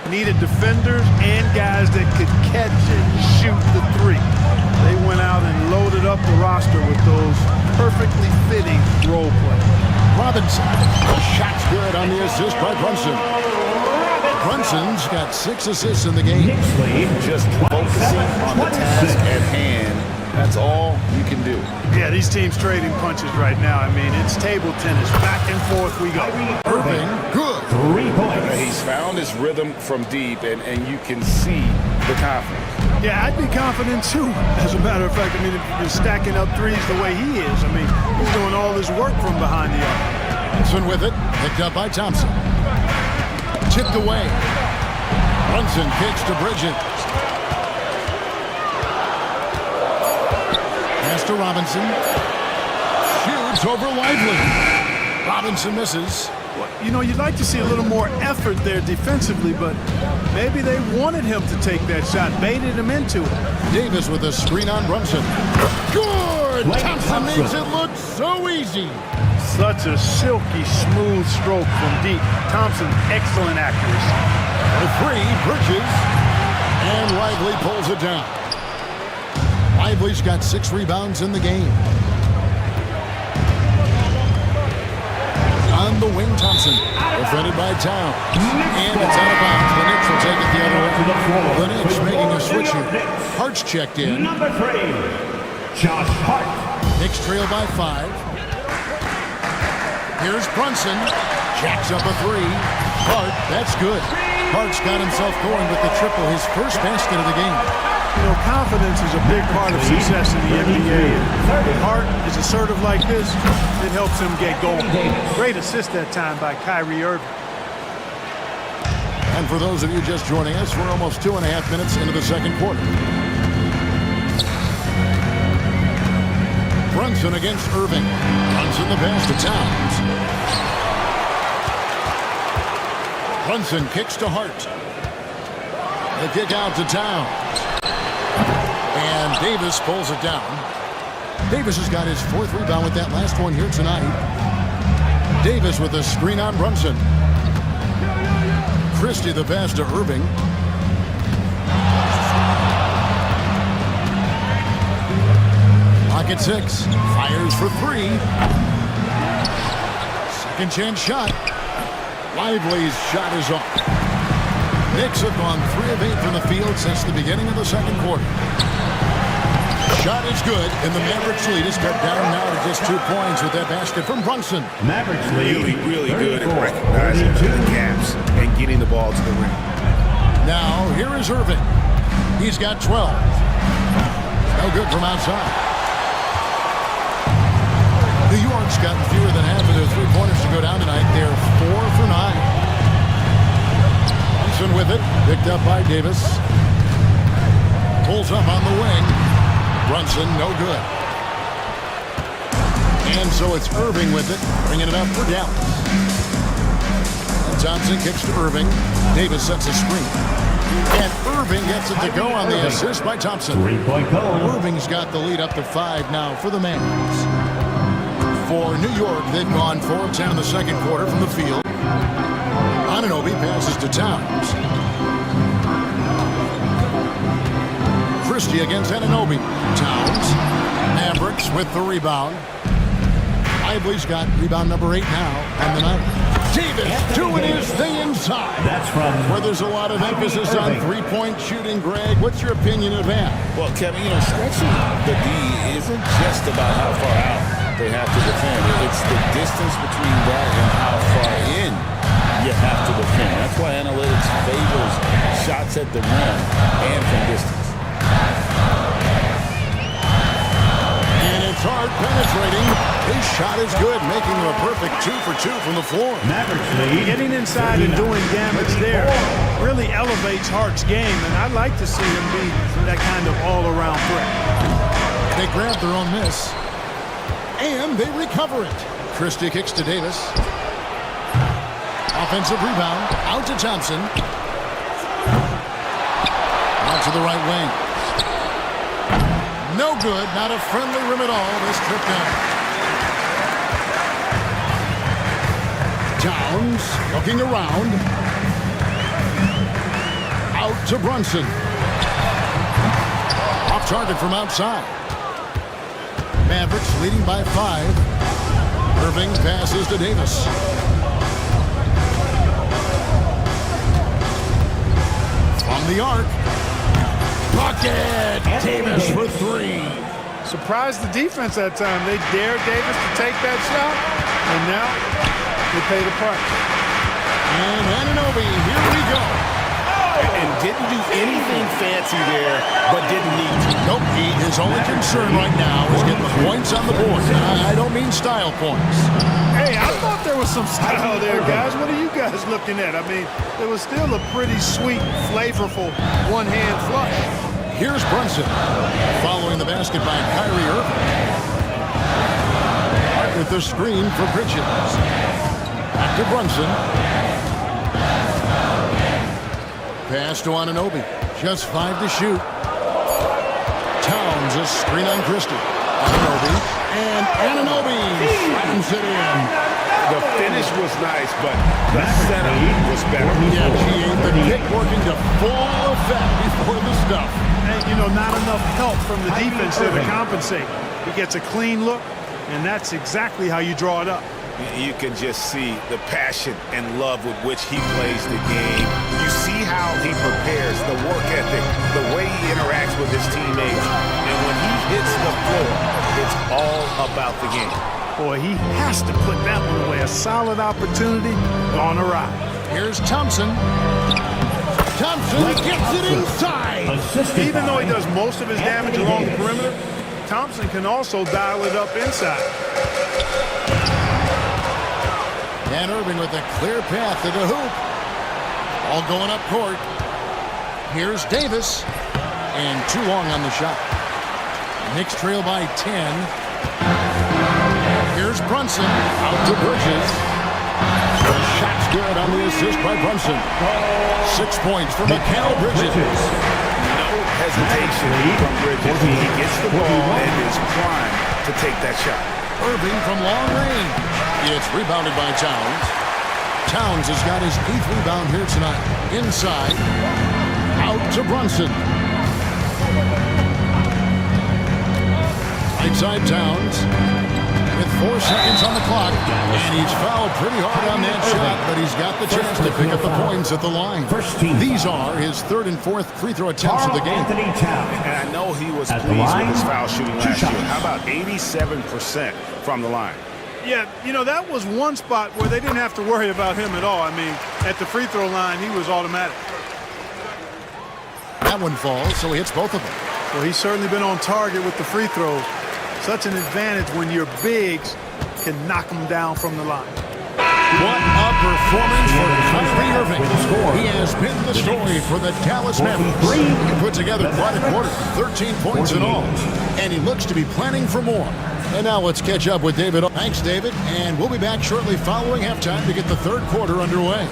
Needed defenders and guys that could catch and shoot the three. They went out and loaded up the roster with those perfectly fitting role players. Robinson, the shot's good on the assist by Brunson. Brunson's got 6 assists in the game. Just focusing on the task at hand. That's all you can do. Yeah, these teams trading punches right now. I mean, it's table tennis. Back and forth we go. Irving, good. 3 points. He's found his rhythm from deep, and you can see the confidence. Yeah, I'd be confident too. As a matter of fact, I mean, if you're stacking up threes the way he is, I mean, he's doing all this work from behind the arc. Brunson with it, picked up by Thompson. Tipped away. Brunson kicks to Bridget. Pass to Robinson. Shoots over Lively. Robinson misses. Well, you know, you'd like to see a little more effort there defensively, but maybe they wanted him to take that shot, baited him into it. Davis with a screen on Brunson. Good! Thompson makes it look so easy. Such a silky, smooth stroke from deep. Thompson, excellent accuracy. The 3, Bridges. And Lively pulls it down. Lively's got 6 rebounds in the game. On the wing, Thompson. Defended by Towns. And it's out of bounds. The Knicks will take it the other way. The Knicks making a switch here. Hart's checked in. Number 3, Josh Hart. Knicks trail by 5. Here's Brunson. Jacks up a 3. Hart, that's good. Hart's got himself going with the triple, his first basket of the game. You know, confidence is a big part of success in the NBA. When Hart is assertive like this, it helps him get going. Great assist that time by Kyrie Irving. And for those of you just joining us, we're almost 2.5 minutes into the second quarter. Brunson against Irving. Brunson the pass to Towns. Brunson kicks to Hart. The kick out to Towns. And Davis pulls it down. Davis has got his 4th rebound with that last one here tonight. Davis with a screen on Brunson. Christie the pass to Irving. Pocket 6. Fires for 3. Second chance shot. Lively's shot is off. Knicks have gone 3 of 8 from the field since the beginning of the second quarter. Shot is good, and the Mavericks lead is cut down now to just 2 points with that basket from Brunson. Mavericks lead. Really good at recognizing the gaps and getting the ball to the rim. Now, here is Irving. He's got 12. No good from outside. New York's gotten fewer than half of their 3-pointers to go down tonight. They're 4 for 9. Brunson with it, picked up by Davis. Pulls up on the wing. Brunson, no good. And so it's Irving with it, bringing it up for Dallas. And Thompson kicks to Irving. Davis sets a screen. And Irving gets it to go on the assist by Thompson. 3-point goal. Irving's got the lead up to 5 now for the Mavs. For New York, they've gone 4 of 10 in the second quarter from the field. Anunoby passes to Towns. Christie against Anunoby. Towns. Mavericks with the rebound. Lively's got rebound number 8 now on the night. Davis doing his thing inside. That's from where there's a lot of emphasis on 3-point shooting. Greg, what's your opinion of that? Well, Kevin, you know, stretching the D isn't just about how far out they have to defend. It's the distance between that and how far in you have to defend. That's why analytics favors shots at the rim and from distance. And it's hard penetrating. His shot is good, making him a perfect 2 for 2 from the floor. Mavericks lead. Getting inside and doing damage there really elevates Hart's game, and I'd like to see him be that kind of all-around threat. They grab their own miss. And they recover it. Christie kicks to Davis. Offensive rebound. Out to Thompson. Out to the right wing. No good. Not a friendly rim at all this trip down. Towns looking around. Out to Brunson. Off target from outside. Mavericks leading by 5. Irving passes to Davis. From the arc. Bucket! Davis for 3. Surprised the defense that time. They dared Davis to take that shot, and now they pay the price. And Anunoby, here we go. And didn't do anything fancy there, but didn't need to. Nope, his only concern right now is getting the points on the board. I don't mean style points. Hey, I thought there was some style there, guys. What are you guys looking at? I mean, it was still a pretty sweet, flavorful one-hand flush. Here's Brunson, following the basket by Kyrie Irving. With the screen for Bridges. Back to Brunson. Pass to Anunoby. Just 5 to shoot. Towns a screen on Christie. Anunoby. And Anunoby slams it in. The finish was nice, but the setup was better. Yeah, the kick working to full effect before the stuff. And, you know, not enough help from the defense there to compensate. He gets a clean look, and that's exactly how you draw it up. You can just see the passion and love with which he plays the game. You see how he prepares, the work ethic, the way he interacts with his teammates. And when he hits the floor, it's all about the game. Boy, he has to put that one away. A solid opportunity on the ride. Here's Thompson. Thompson gets it inside. Even though he does most of his damage along the perimeter, Thompson can also dial it up inside. And Irving with a clear path to the hoop. All going up court. Here's Davis. And too long on the shot. Knicks trail by 10. Here's Brunson. Out to Bridges. The shot's good on the assist by Brunson. 6 points for Mikal Bridges. No hesitation from Bridges. He gets the ball and is primed to take that shot. Irving from long range. It's rebounded by Towns. Towns has got his 8th rebound here tonight. Inside. Out to Brunson. Right side Towns. With 4 seconds on the clock. And he's fouled pretty hard on that shot, but he's got the chance to pick up the points at the line. These are his 3rd and 4th free throw attempts of the game. And I know he was pleased with his foul shooting last year. How about 87% from the line? Yeah, you know, that was one spot where they didn't have to worry about him at all. I mean, at the free throw line, he was automatic. That one falls, so he hits both of them. Well, he's certainly been on target with the free throws. Such an advantage when your bigs can knock them down from the line. What a performance for Kyrie Irving. He has been the story for the Dallas Mavericks. He put together quite a quarter, 13 points in all. And he looks to be planning for more. And now let's catch up with David. Thanks, David. And we'll be back shortly following halftime to get the 3rd quarter underway.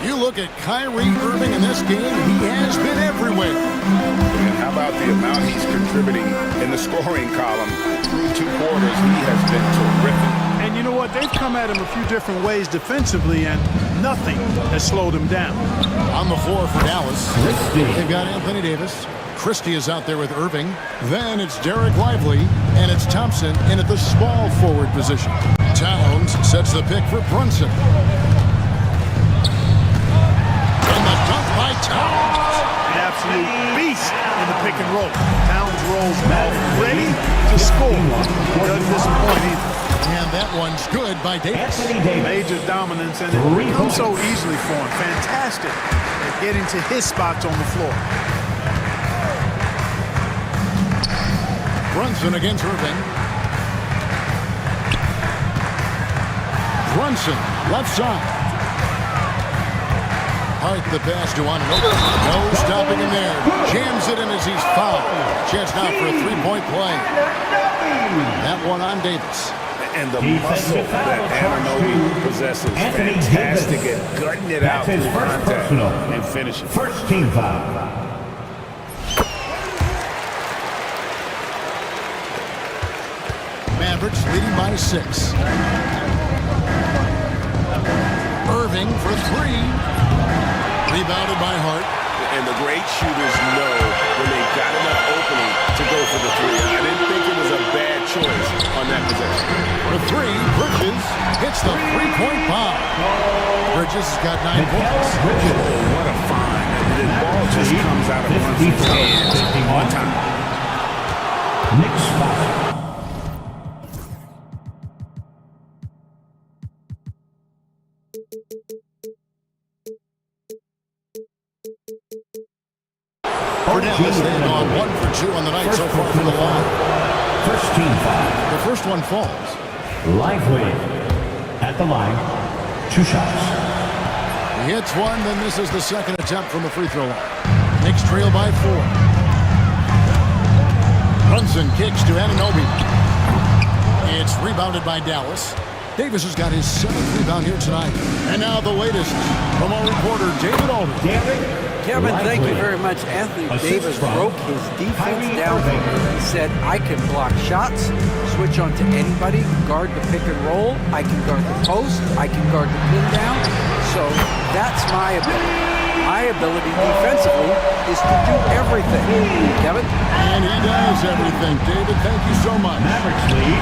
You look at Kyrie Irving in this game, he has been everywhere. And how about the amount he's contributing in the scoring column? Through 2 quarters, he has been terrific. And you know what? They've come at him a few different ways defensively, and nothing has slowed him down. On the floor for Dallas, they've got Anthony Davis. Christie is out there with Irving. Then it's Derek Lively, and it's Thompson in at the small forward position. Towns sets the pick for Brunson. And the dunk by Towns. An absolute beast in the pick and roll. Towns rolls out ready to score. Doesn't disappoint either. And that one's good by Davis. Major dominance, and it comes so easily for him. Fantastic at getting to his spots on the floor. Brunson against Irving. Brunson, left side. Hart the pass to Anunoby. No stopping him there. Jams it in as he's fouled. Chance now for a three-point play. That one on Davis. And the muscle that Anunoby possesses, fantastic at gutting it out through contact and finishing. First team foul. Mavericks leading by 6. Irving for 3. Rebounded by Hart. And the great shooters know when they've got enough opening to go for the 3. I didn't think it was a bad choice on that possession. For 3, Bridges hits the three-point bomb. Bridges has got 9 points. Oh, what a find. The ball just comes out of Brunson's hands on time. Next spot. Dallas, they've gone 1 for 2 on the night so far from the line. First team foul. The first one falls. Lively at the line. 2 shots. He hits one, then this is the second attempt from the free throw line. Knicks trail by 4. Brunson kicks to Anunoby. It's rebounded by Dallas. Davis has got his 7th rebound here tonight. And now the latest from our reporter, David Aldridge. Kevin, thank you very much. Anthony Davis broke his defense down. He said, I can block shots, switch on to anybody, guard the pick and roll, I can guard the post, I can guard the pin down. So that's my ability. My ability defensively is to do everything. Kevin? And he does everything. David, thank you so much. Mavericks lead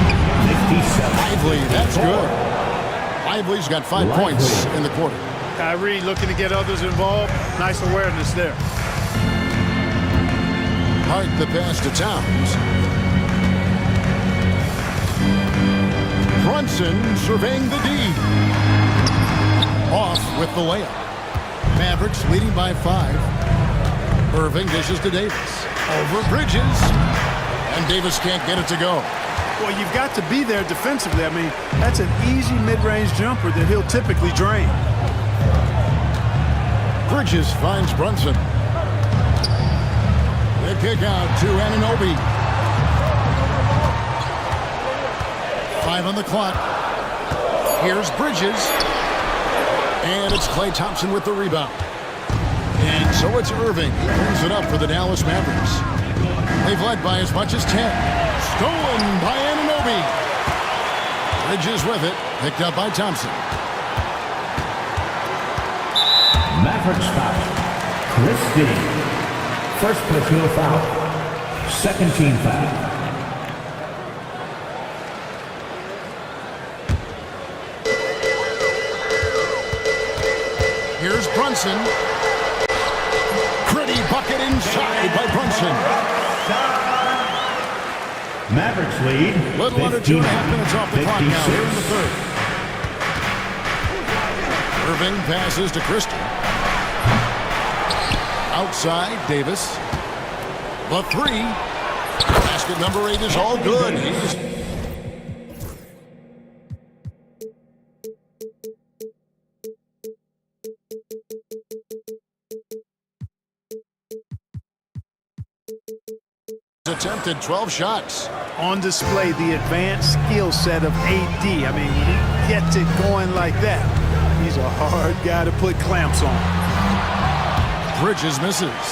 57. Lively, that's good. Lively's got 5 points in the quarter. Kyrie looking to get others involved. Nice awareness there. Hart the pass to Towns. Brunson surveying the D. Off with the layup. Mavericks leading by 5. Irving dishes to Davis. Over Bridges. And Davis can't get it to go. Well, you've got to be there defensively. I mean, that's an easy mid-range jumper that he'll typically drain. Bridges finds Brunson. The kick out to Anunoby. 5 on the clock. Here's Bridges. And it's Klay Thompson with the rebound. And so it's Irving. He brings it up for the Dallas Mavericks. They've led by as much as 10. Stolen by Anunoby. Bridges with it. Picked up by Thompson. Mavericks foul. Christie. First personal foul. Second team foul. Here's Brunson. Pretty bucket inside by Brunson. Mavericks lead. Little under 2.5 minutes off the clock now here in the third. Irving passes to Christie. Outside, Davis. The 3. Basket number 8 is all good. Attempted 12 shots. On display, the advanced skill set of AD. I mean, when he gets it going like that, He's a hard guy to put clamps on. Bridges misses.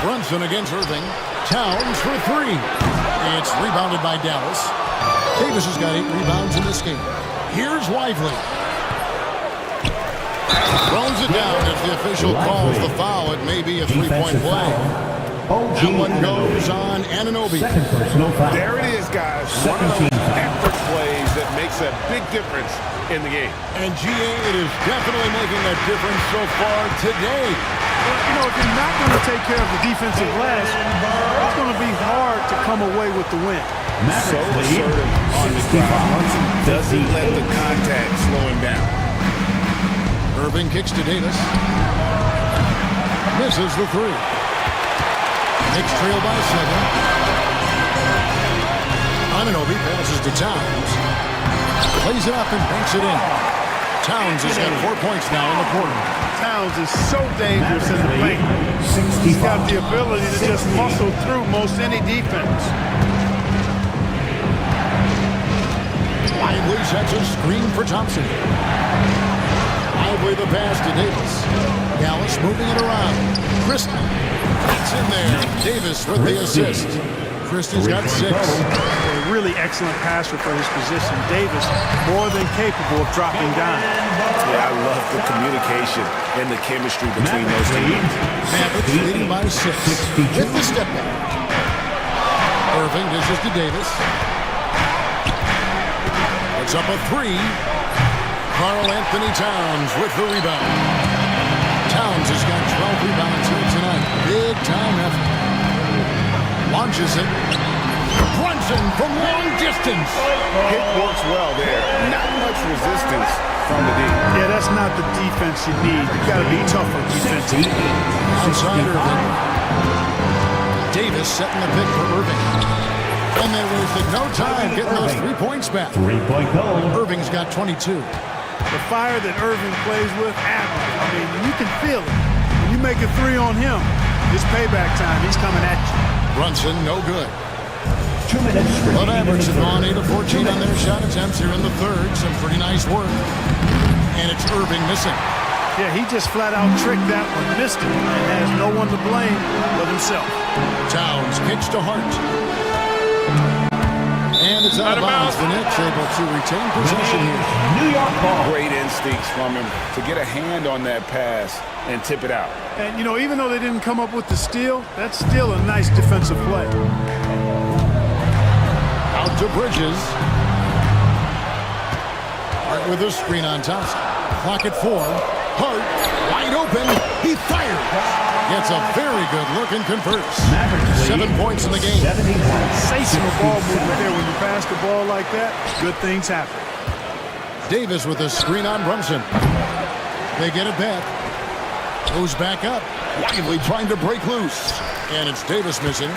Brunson against Irving. Towns for three. It's rebounded by Dallas. Davis has got 8 rebounds in this game. Here's Lively. Throws it down. If the official calls the foul, it may be a three-point play. That one goes on Anunoby. There it is, guys. One of those effort plays that makes a big difference in the game. And GA, it is definitely making a difference so far today. Well, you know, if you're not going to take care of the defensive glass, it's going to be hard to come away with the win. So assertive on the ground. Doesn't let the contact slow him down. Irving kicks to Davis. Misses the three. Knicks trail by 7. Anunoby passes to Towns. Plays it up and banks it in. Towns has got 4 points now in the quarter. Towns is so dangerous in the paint. He's got the ability to just muscle through most any defense. Lively sets a screen for Thompson. Lively the pass to Davis. Dallas moving it around. Christie. It's in there. Davis with the assist. Christie's got 6. A really excellent passer for his position. Davis more than capable of dropping down. Yeah, I love the communication and the chemistry between those teams. Mavericks leading by 6. With the step back. Irving dishes to Davis. It's up a 3. Karl Anthony Towns with the rebound. Towns has got 12 rebounds here tonight. Big time effort. Launches it. Brunson from long distance. Hit works well there. Not much resistance from the D. Yeah, that's not the defense you need. You've got to be tougher defensively. Outside Irving. Davis setting the pick for Irving. And they wasted no time getting those 3 points back. 3-point goal. Irving's got 22. The fire that Irving plays with, I mean, you can feel it. When you make a 3 on him, it's payback time. He's coming at you. Brunson, no good. 2 minutes. The Mavericks have gone 8 of 14 on their shot attempts here in the third. Some pretty nice work. And it's Irving missing. Yeah, he just flat out tricked that one, missed it, and has no one to blame but himself. Towns kicks to Hart. And it's out of bounds. The Knicks able to retain possession here. New York ball. Great instincts from him to get a hand on that pass and tip it out. And, you know, even though they didn't come up with the steal, that's still a nice defensive play. Out to Bridges. Hart with a screen on Thompson. Clock at 4. Hart, wide open. He fires. Gets a very good look and converts. 7 points in the game. Sensational ball movement there. When you pass the ball like that, good things happen. Davis with a screen on Brunson. They get it back. Goes back up. Lively trying to break loose. And it's Davis missing.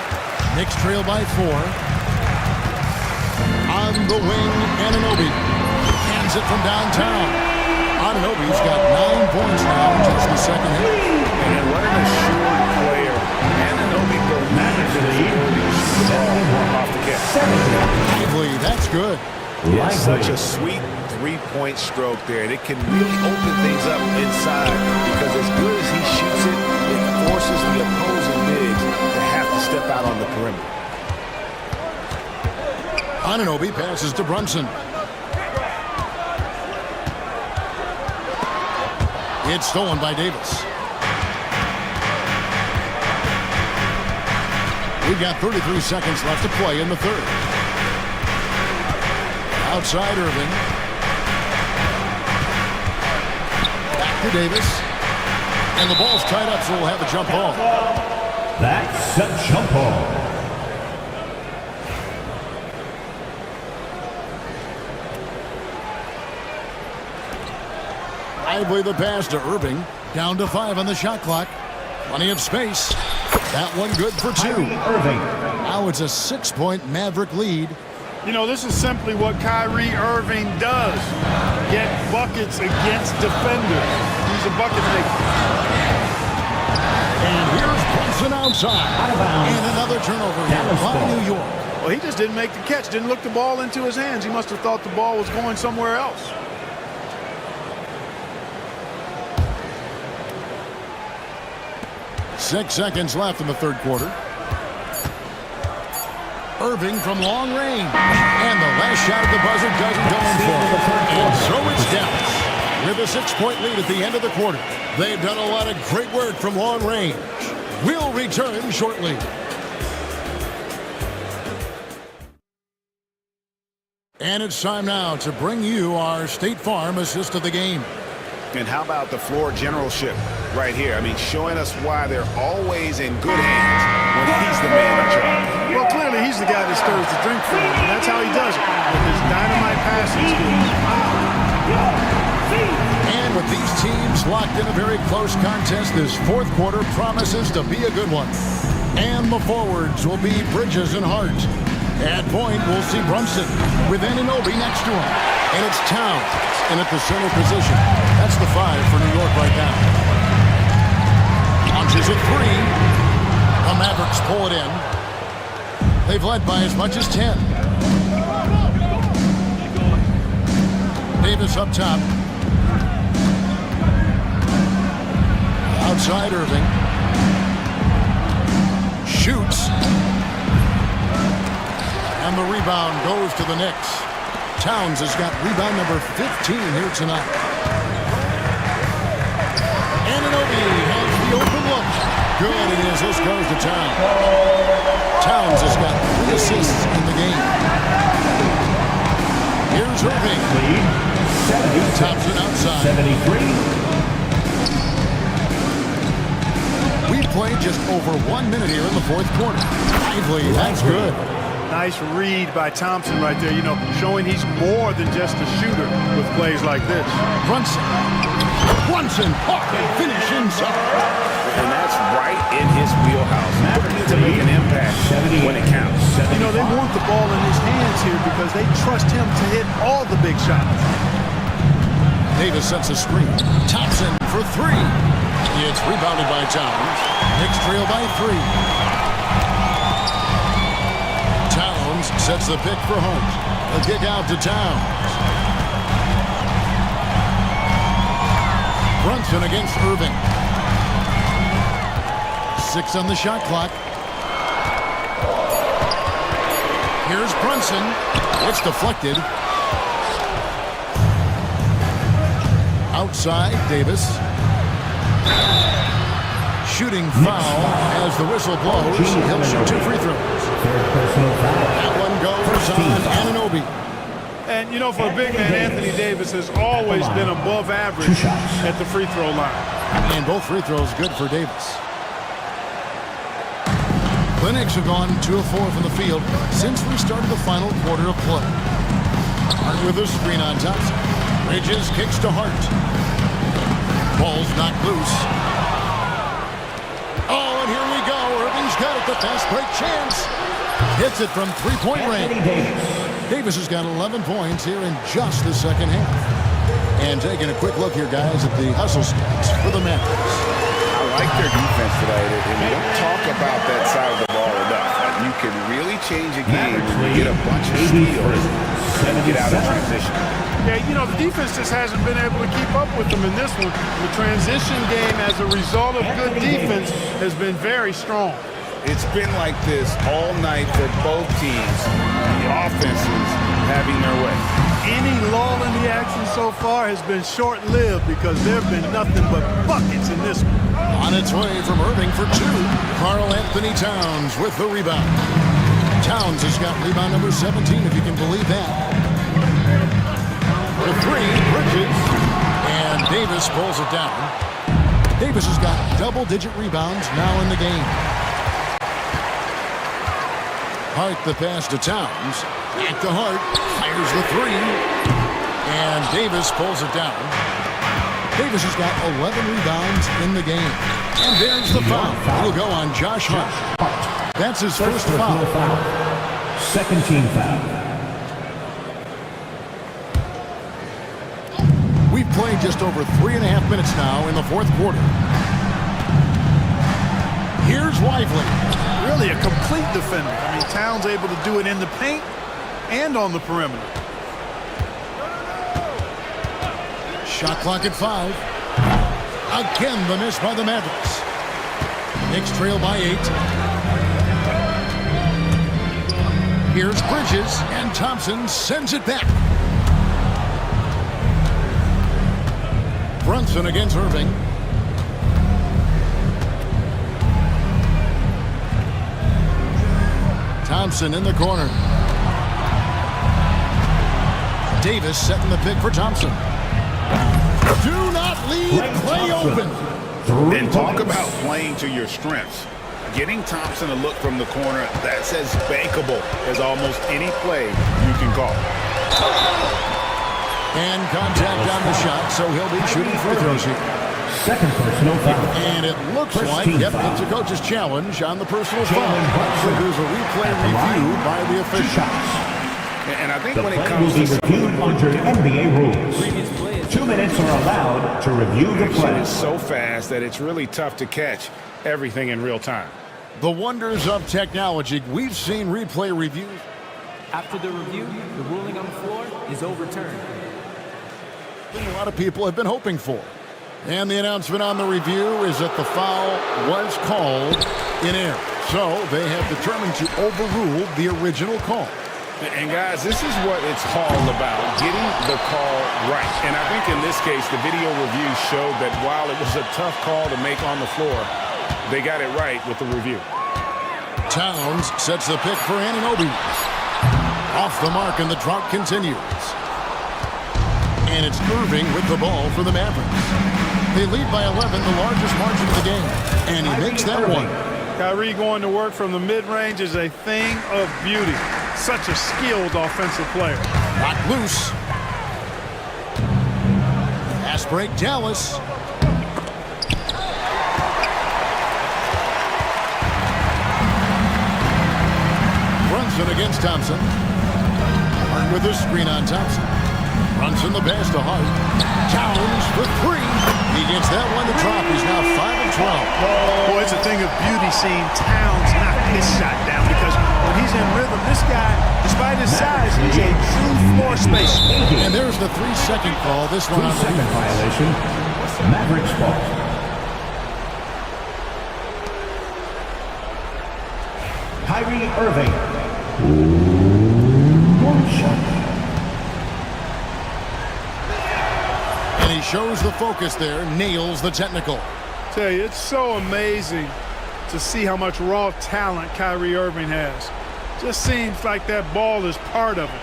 Knicks trail by 4. On the wing, Anunoby. Hands it from downtown. Anunoby's got 9 points now in just the second half. And what an assured player. Anunoby believes in his ability to shoot the ball off the catch. Lively, that's good. It's such a sweet three-point stroke there, and it can really open things up inside because as good as he shoots it, it forces the opposing bigs to have to step out on the perimeter. Anunoby passes to Brunson. It's stolen by Davis. We've got 33 seconds left to play in the third. Outside Irving. Back to Davis. And the ball's tied up, so we'll have a jump ball. That's a jump ball. Lively the pass to Irving. Down to 5 on the shot clock. Plenty of space. That one good for 2. Irving. Now it's a 6-point Maverick lead. You know, this is simply what Kyrie Irving does. Get buckets against defenders. He's a bucket maker. And here's Brunson outside. Out of bounds. And another turnover here by New York. Well, he just didn't make the catch, didn't look the ball into his hands. He must have thought the ball was going somewhere else. Six seconds left in the third quarter. Irving from long range. And the last shot at the buzzer doesn't go in for him. And so it's Dallas with a 6-point lead at the end of the quarter. They've done a lot of great work from long range. We'll return shortly. And it's time now to bring you our State Farm assist of the game. And how about the floor generalship right here? I mean, showing us why they're always in good hands when he's the man in charge. Well, clearly he's the guy that stirs the drink for him, and that's how he does it, with his dynamite passing skills. And with these teams locked in a very close contest, this fourth quarter promises to be a good one. And the forwards will be Bridges and Hart. At point, we'll see Brunson with Anunoby next to him. And it's Towns in at the center position. That's the 5 for New York right now. Launches a 3. The Mavericks pull it in. They've led by as much as 10. Davis up top. Outside Irving. Shoots. And the rebound goes to the Knicks. Towns has got rebound number 15 here tonight. Anunoby has the open look. Good, and as this goes to Towns. Towns has got 3 assists in the game. Here's Irving. Thompson outside. 73. We've played just over 1 minute here in the fourth quarter. Lively, that's good. Nice read by Thompson right there, you know, showing he's more than just a shooter with plays like this. Brunson, hard finish inside. And that's right in his wheelhouse. Looking to make an impact when it counts. You know, they want the ball in his hands here because they trust him to hit all the big shots. Davis sets a screen. Thompson for 3. It's rebounded by Towns. Knicks trail by 3. Sets the pick for Holmes. A kick out to Towns. Brunson against Irving. 6 on the shot clock. Here's Brunson. It's deflected. Outside, Davis. Shooting foul as the whistle blows. He'll shoot 2 free throws. That one goes on Anunoby. And, you know, for a big man, Anthony Davis has always been above average at the free throw line. And both free throws good for Davis. The Knicks have gone 2 of 4 from the field since we started the final quarter of play. Hart with a screen on Thompson. Bridges kicks to Hart. Ball's knocked loose. Oh, and here we go. Irving's got it. The fast break chance. Hits it from 3-point range. Davis has got 11 points here in just the second half. And taking a quick look here, guys, at the hustle stats for the Mavericks. I like their defense tonight. And we don't talk about that side of the ball enough. You can really change a game when you get a bunch of steals and get out of transition. Yeah, you know, the defense just hasn't been able to keep up with them in this one. The transition game, as a result of good defense, has been very strong. It's been like this all night for both teams. The offenses having their way. Any lull in the action so far has been short-lived because there have been nothing but buckets in this one. On its way from Irving for 2. Karl Anthony Towns with the rebound. Towns has got rebound number 17, if you can believe that. For 3, Bridges. And Davis pulls it down. Davis has got double-digit rebounds now in the game. Hart the pass to Towns. Back to Hart. Fires the 3. And Davis pulls it down. Davis has got 11 rebounds in the game. And there's the foul. It'll go on Josh Hart. That's his first foul. Second team foul. We've played just over 3.5 minutes now in the fourth quarter. Here's Lively. really a complete defender. I mean, Towns able to do it in the paint and on the perimeter. Shot clock at 5. Again, the miss by the Mavericks. Knicks trail by 8. Here's Bridges, and Thompson sends it back. Brunson against Irving. Thompson in the corner. Davis setting the pick for Thompson. Do not leave play open. And talk about playing to your strengths. Getting Thompson a look from the corner that's as bankable as almost any play you can call. And contact on the shot, so he'll be shooting free throws here. Second personal foul. And it looks like, yep, it's a coach's challenge on the personal foul. So there's a replay review by the official. And I think The when it play comes will be to reviewed under NBA rules. 2 minutes are allowed to review the play. It's so fast that it's really tough to catch everything in real time. The wonders of technology. We've seen replay reviews. After the review, the ruling on the floor is overturned. A lot of people have been hoping for. And the announcement on the review is that the foul was called in error. So they have determined to overrule the original call. And guys, this is what it's all about, getting the call right. And I think in this case, the video review showed that while it was a tough call to make on the floor, they got it right with the review. Towns sets the pick for Anunoby. Off the mark, and the drought continues. And it's Irving with the ball for the Mavericks. They lead by 11, the largest margin of the game. And he makes that one. Kyrie going to work from the mid-range is a thing of beauty. Such a skilled offensive player. Knocked loose. Fast break, Dallas. Brunson against Thompson. Hart with the screen on Thompson. Brunson the pass to Hart. Towns for 3. He gets that one to drop. He's now 5 of 12. Boy, it's a thing of beauty seeing Towns knock his shot down, because when he's in rhythm, this guy, despite his size, he's a true floor spacer. And there's the 3-second call. This one on the Second violation. Mavericks ball. Kyrie Irving. One shot. And he shows the focus there, nails the technical. Tell you, it's so amazing to see how much raw talent Kyrie Irving has. Just seems like that ball is part of it.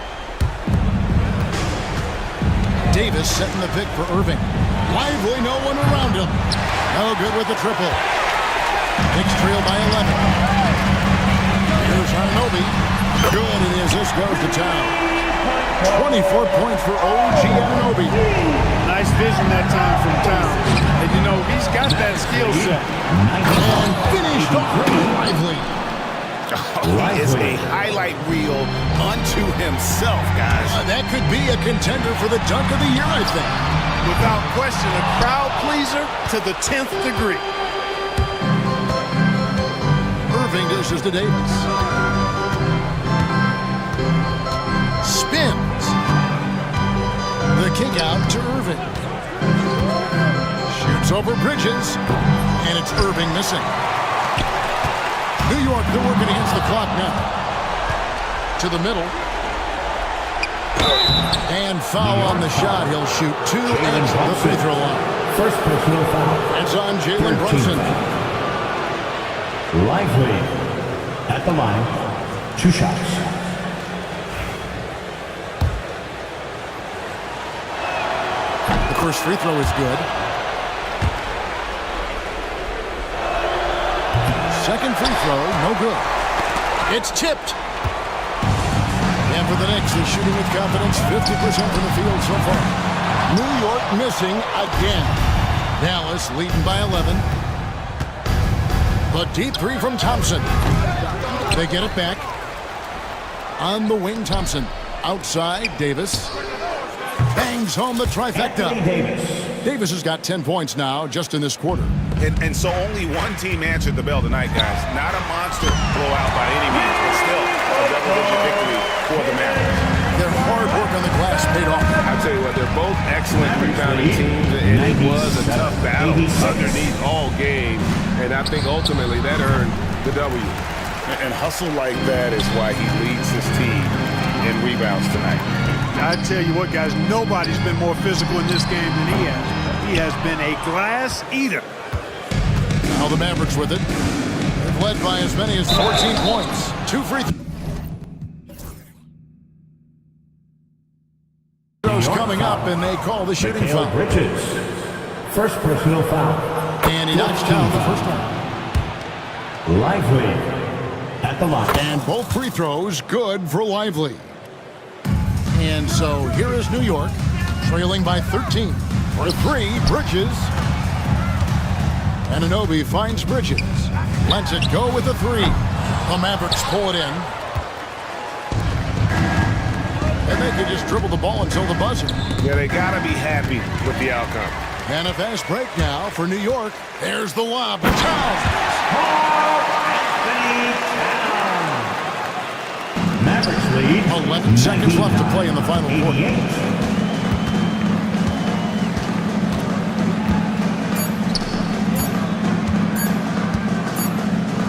Davis setting the pick for Irving. Lively, no one around him. No good with the triple. Knicks trail by 11. Here's Anunoby. Good, it is. This goes to town. 24 points for OG Anunoby. Nice vision that time from Towns. And you know, he's got that skill set. And finished off Lively. He is a highlight reel unto himself, guys. That could be a contender for the dunk of the year, I think. Without question, a crowd pleaser to the 10th degree. Irving dishes to Davis. Spins. The kick out to Irving. Shoots over Bridges. And it's Irving missing. New York, they're working against the clock now. To the middle. And foul on the shot. He'll shoot 2 and the free throw line. First personal foul. It's on Jalen Brunson. Lively at the line. 2 shots. The first free throw is good. Second free throw, no good. It's tipped. And for the Knicks, they're shooting with confidence, 50% from the field so far. New York missing again. Dallas leading by 11. The deep 3 from Thompson. They get it back. On the wing, Thompson. Outside, Davis. Bangs home the trifecta. Davis has got 10 points now just in this quarter. And so only one team answered the bell tonight, guys. Not a monster blowout by any means, but still a double-digit victory for the Mavericks. Their hard work on the glass paid off. I tell you what, they're both excellent rebounding teams, and it was a tough battle underneath all game. And I think ultimately that earned the W. And hustle like that is why he leads his team in rebounds tonight. I tell you what, guys, nobody's been more physical in this game than he has. He has been a glass eater. Now the Mavericks with it. They've led by as many as 14 points. 2 free throws coming up, and they call the shooting foul. Bridges, first personal foul. And he knocks down the first one. Lively at the line. And both free throws good for Lively. And so here is New York, trailing by 13. For 3, Bridges. Anunoby finds Bridges. Lets it go with a 3. The Mavericks pull it in. And they can just dribble the ball until the buzzer. Yeah, they got to be happy with the outcome. And a fast break now for New York. There's the lob. Towns. Mavericks lead. 11 seconds left to play in the final quarter.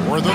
For the 3.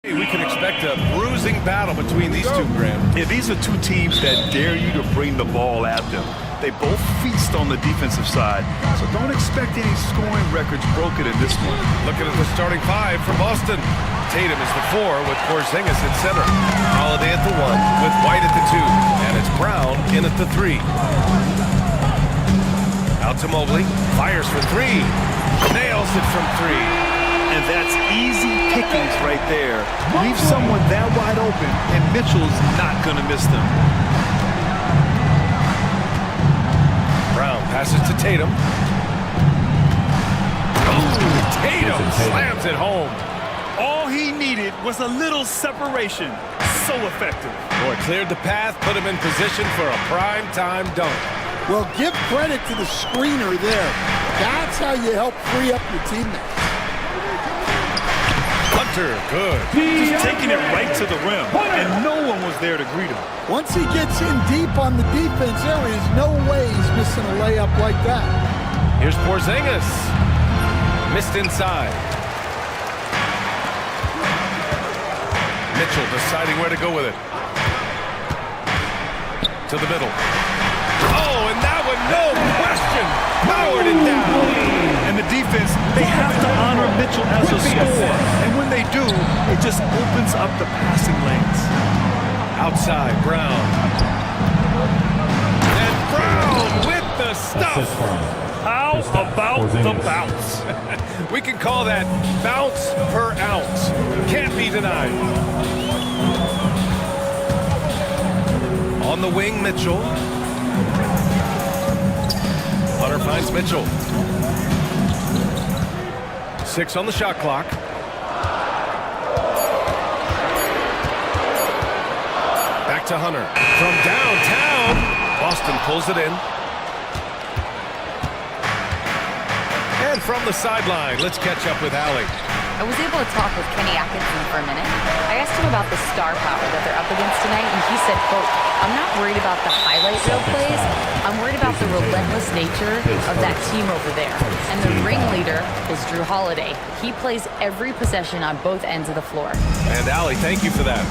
We can expect a bruising battle between these two, Graham. Yeah, these are two teams that dare you to bring the ball at them. They both feast on the defensive side, so don't expect any scoring records broken in this one. Looking at the starting five for Boston. Tatum is the 4 with Porzingis at center. Holiday at the 1 with White at the 2. And it's Brown in at the 3. Out to Mobley. Fires for 3. Nails it from 3. And that's easy pickings right there. Leave someone that wide open, and Mitchell's not going to miss them. Brown passes to Tatum. Oh, Tatum slams it home. All he needed was a little separation. So effective. Boy, cleared the path, put him in position for a prime-time dunk. Well, give credit to the screener there. That's how you help free up your teammates. Hunter, good. Just taking it right to the rim, and no one was there to greet him. Once he gets in deep on the defense, there is no way he's missing a layup like that. Here's Porzingis. Missed inside. Mitchell deciding where to go with it. To the middle. Oh, and that one, no question, powered it down. And the defense, they have to honor Mitchell as a scorer. And when they do, it just opens up the passing lanes. Outside, Brown. And Brown with the stuff. How about the bounce? We can call that bounce per ounce. Can't be denied. On the wing, Mitchell. Hunter finds Mitchell. 6 on the shot clock. Back to Hunter. From downtown, Boston pulls it in. And from the sideline, let's catch up with Allie. I was able to talk with Kenny Atkinson for a minute. I asked him about the star power that they're up against tonight, and he said, quote, "I'm not worried about the highlight reel plays. I'm worried about the relentless nature of that team over there. And the ringleader is Drew Holiday. He plays every possession on both ends of the floor." And Allie, thank you for that.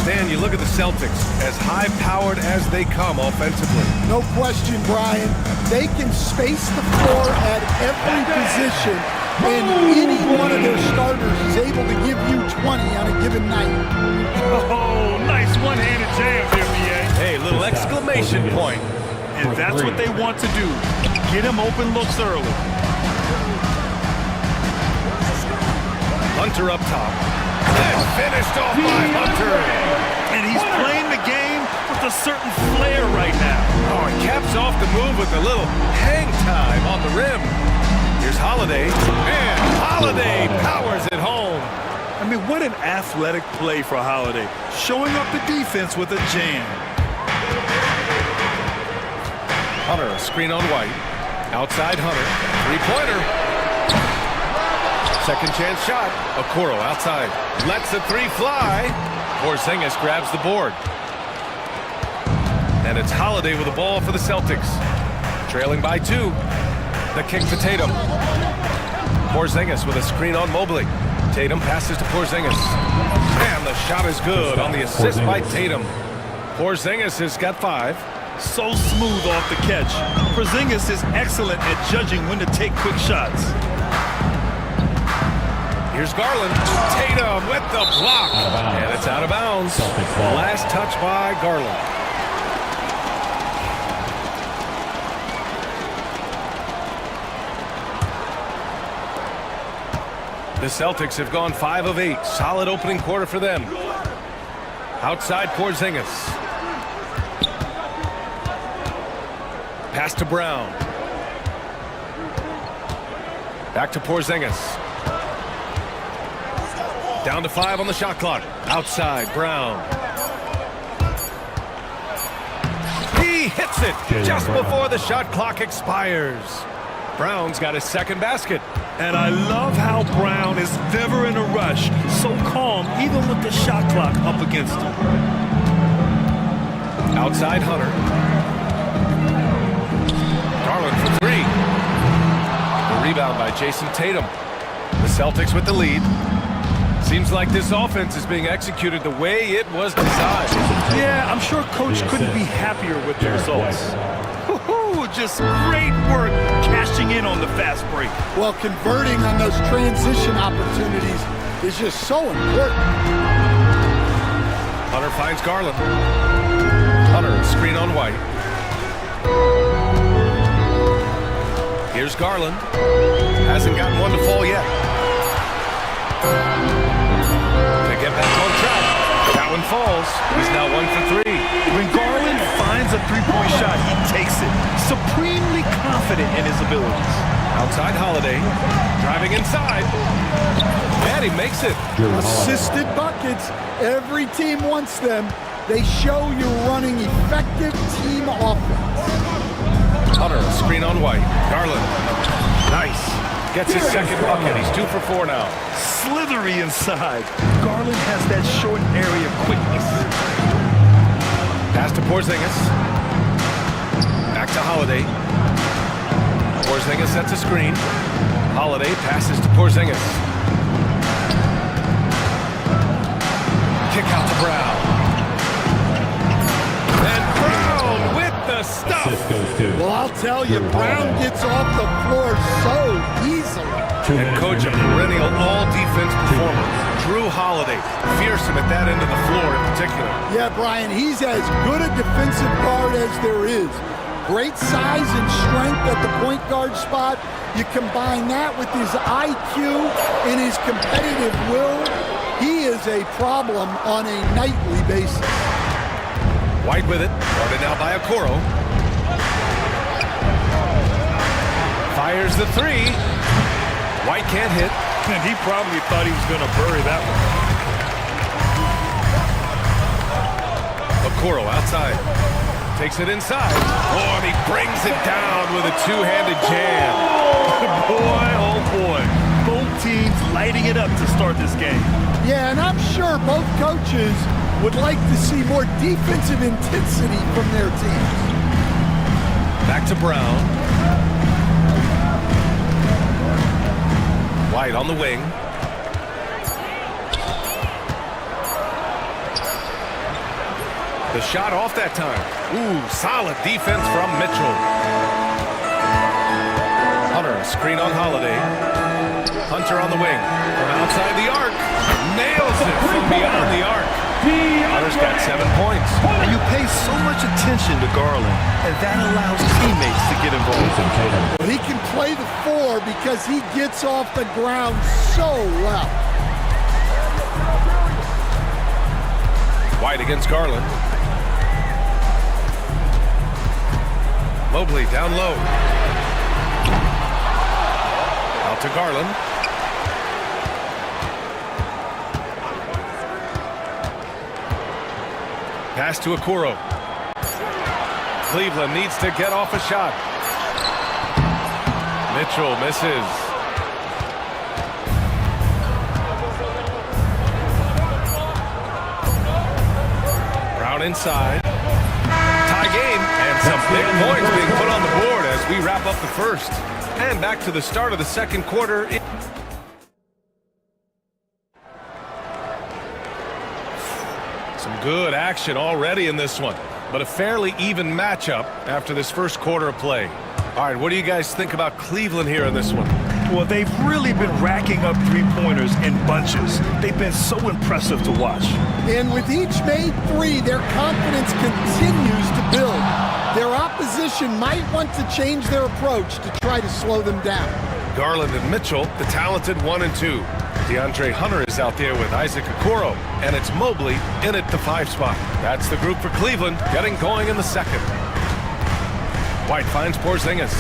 Stan, you look at the Celtics, as high-powered as they come offensively. No question, Brian. They can space the floor at every position, and any one of their starters is able to give you 20 on a given night. Oh, nice one-handed jam there, BA. Hey, little exclamation point. And that's what they want to do. Get him open looks early. Hunter up top. And finished off by Hunter. And he's playing the game with a certain flair right now. Oh, and caps off the move with a little hang time on the rim. Here's Holiday. And Holiday powers it home. I mean, what an athletic play for Holiday. Showing up the defense with a jam. Hunter, a screen on White. Outside Hunter. Three-pointer. Second chance shot. Okoro outside. Lets the 3 fly. Porzingis grabs the board. And it's Holiday with the ball for the Celtics. Trailing by 2. The kick to Tatum. Porzingis with a screen on Mobley. Tatum passes to Porzingis. And the shot is good on the assist by Tatum. Porzingis has got 5. So smooth off the catch. Porzingis is excellent at judging when to take quick shots. Here's Garland. Tatum with the block. And it's out of bounds. Last touch by Garland. The Celtics have gone 5 of 8. Solid opening quarter for them. Outside Porzingis. Pass to Brown. Back to Porzingis. Down to 5 on the shot clock. Outside, Brown. He hits it just before the shot clock expires. Brown's got his second basket. And I love how Brown is never in a rush. So calm, even with the shot clock up against him. Outside Hunter. Garland for 3. The rebound by Jason Tatum. The Celtics with the lead. Seems like this offense is being executed the way it was designed. Yeah, I'm sure Coach couldn't be happier with the results. Woo-hoo, just great work cashing in on the fast break. Well, converting on those transition opportunities is just so important. Hunter finds Garland. Hunter, screen on White. Here's Garland. Hasn't gotten one to fall yet. To get back on track. That one falls. He's now 1 for 3. When Garland finds a three-point shot, he takes it. Supremely confident in his abilities. Outside Holiday. Driving inside. And he makes it. Assisted buckets. Every team wants them. They show you're running effective team offense. Hunter, screen on White. Garland. Nice. Gets his second bucket. He's 2 for 4 now. Slithery inside. Garland has that short area quickness. Pass to Porzingis. Back to Holiday. Porzingis sets a screen. Holiday passes to Porzingis. Kick out to Brown. And Brown with the stuff. Well, I'll tell you, Brown gets off the floor so easily. And coach, a perennial all-defense performer, Drew Holiday, fearsome at that end of the floor in particular. Yeah, Brian, he's as good a defensive guard as there is. Great size and strength at the point guard spot. You combine that with his IQ and his competitive will, he is a problem on a nightly basis. White with it, guarded now by Okoro. Fires the three. White can't hit. And he probably thought he was going to bury that one. Okoro outside. Takes it inside. Oh, and he brings it down with a two-handed jam. Boy, oh boy. Both teams lighting it up to start this game. Yeah, and I'm sure both coaches would like to see more defensive intensity from their teams. Back to Brown. White on the wing. The shot off that time. Ooh, solid defense from Mitchell. Hunter, screen on Holiday. Hunter on the wing. From outside the arc. Nails it from beyond the arc. Hunter's got 7 points. And you pay so much attention to Garland, and that allows teammates to get involved. Well, he can play the 4 because he gets off the ground so well. White against Garland. Mobley down low. Out to Garland. Pass to Okoro. Cleveland needs to get off a shot. Mitchell misses. Brown inside. Tie game, and some big points being put on the board as we wrap up the first. And back to the start of the second quarter. Some good action already in this one, but a fairly even matchup after this first quarter of play. All right, what do you guys think about Cleveland here in this one? Well, they've really been racking up three-pointers in bunches. They've been so impressive to watch. And with each made 3, their confidence continues to build. Their opposition might want to change their approach to try to slow them down. Garland and Mitchell, the talented 1 and 2. DeAndre Hunter is out there with Isaac Okoro, and it's Mobley in at the 5 spot. That's the group for Cleveland, getting going in the second. White finds Porzingis.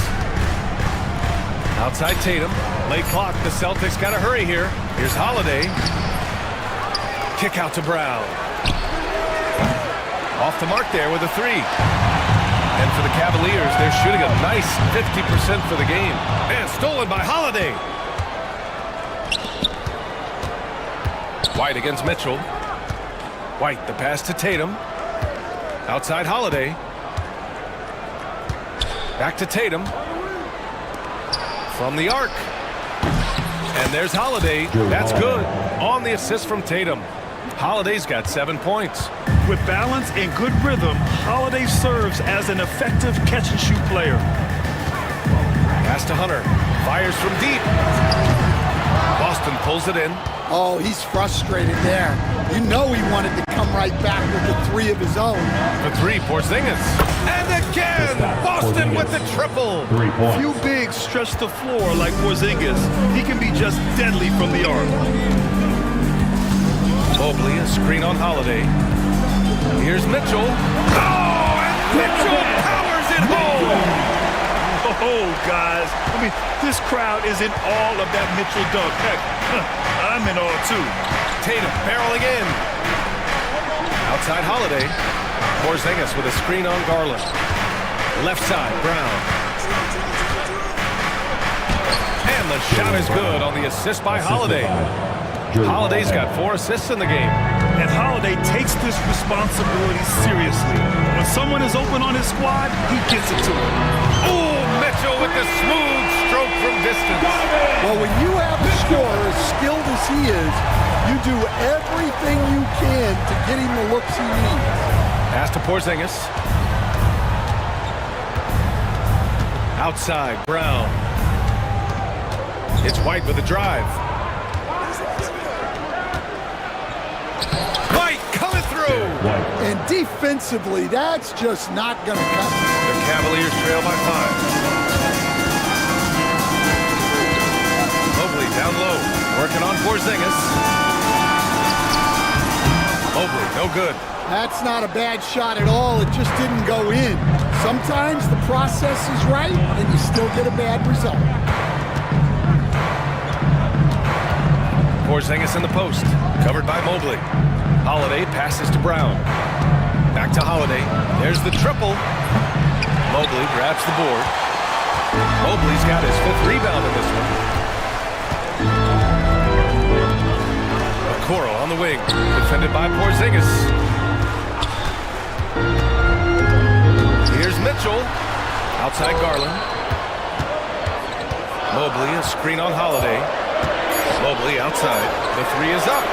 Outside Tatum, late clock, the Celtics gotta hurry here. Here's Holiday. Kick out to Brown. Off the mark there with a 3. And for the Cavaliers, they're shooting a nice 50% for the game. And stolen by Holiday. White against Mitchell. White, the pass to Tatum. Outside Holiday. Back to Tatum. From the arc. And there's Holiday. That's good. On the assist from Tatum. Holiday's got 7 points. With balance and good rhythm, Holiday serves as an effective catch-and-shoot player. Pass to Hunter. Fires from deep. Boston pulls it in. Oh, he's frustrated there. You know he wanted to come right back with the three of his own. For three, Porzingis. And again, Boston with the triple. Few bigs stretch the floor like Porzingis. He can be just deadly from the arc. Mobley, a screen on Holiday. Here's Mitchell. Oh, and Mitchell powers it home. Oh, guys. I mean, this crowd is in awe of that Mitchell dunk. Heck, I'm in awe, too. Tatum barreling in. Outside Holiday. Porzingis with a screen on Garland. Left side, Brown. And the shot is good on the assist by Holiday. Holiday's got 4 assists in the game. And Holiday takes this responsibility seriously. When someone is open on his squad, he gets it to him. Oh, Mitchell with the smooth stroke from distance. Well, when you have a scorer as skilled as he is, you do everything you can to get him the looks he needs. Pass to Porzingis. Outside, Brown. It's White with a drive. White coming through. And defensively, that's just not going to cut. The Cavaliers trail by 5. Mobley down low, working on Porzingis. Mobley, no good. That's not a bad shot at all. It just didn't go in. Sometimes the process is right, and you still get a bad result. Porzingis in the post, covered by Mobley. Holiday passes to Brown. Back to Holiday. There's the triple. Mobley grabs the board. Mobley's got his 5th rebound in this one. Okoro on the wing, defended by Porzingis. Here's Mitchell. Outside Garland. Mobley, a screen on Holiday. Mobley outside. The 3 is up.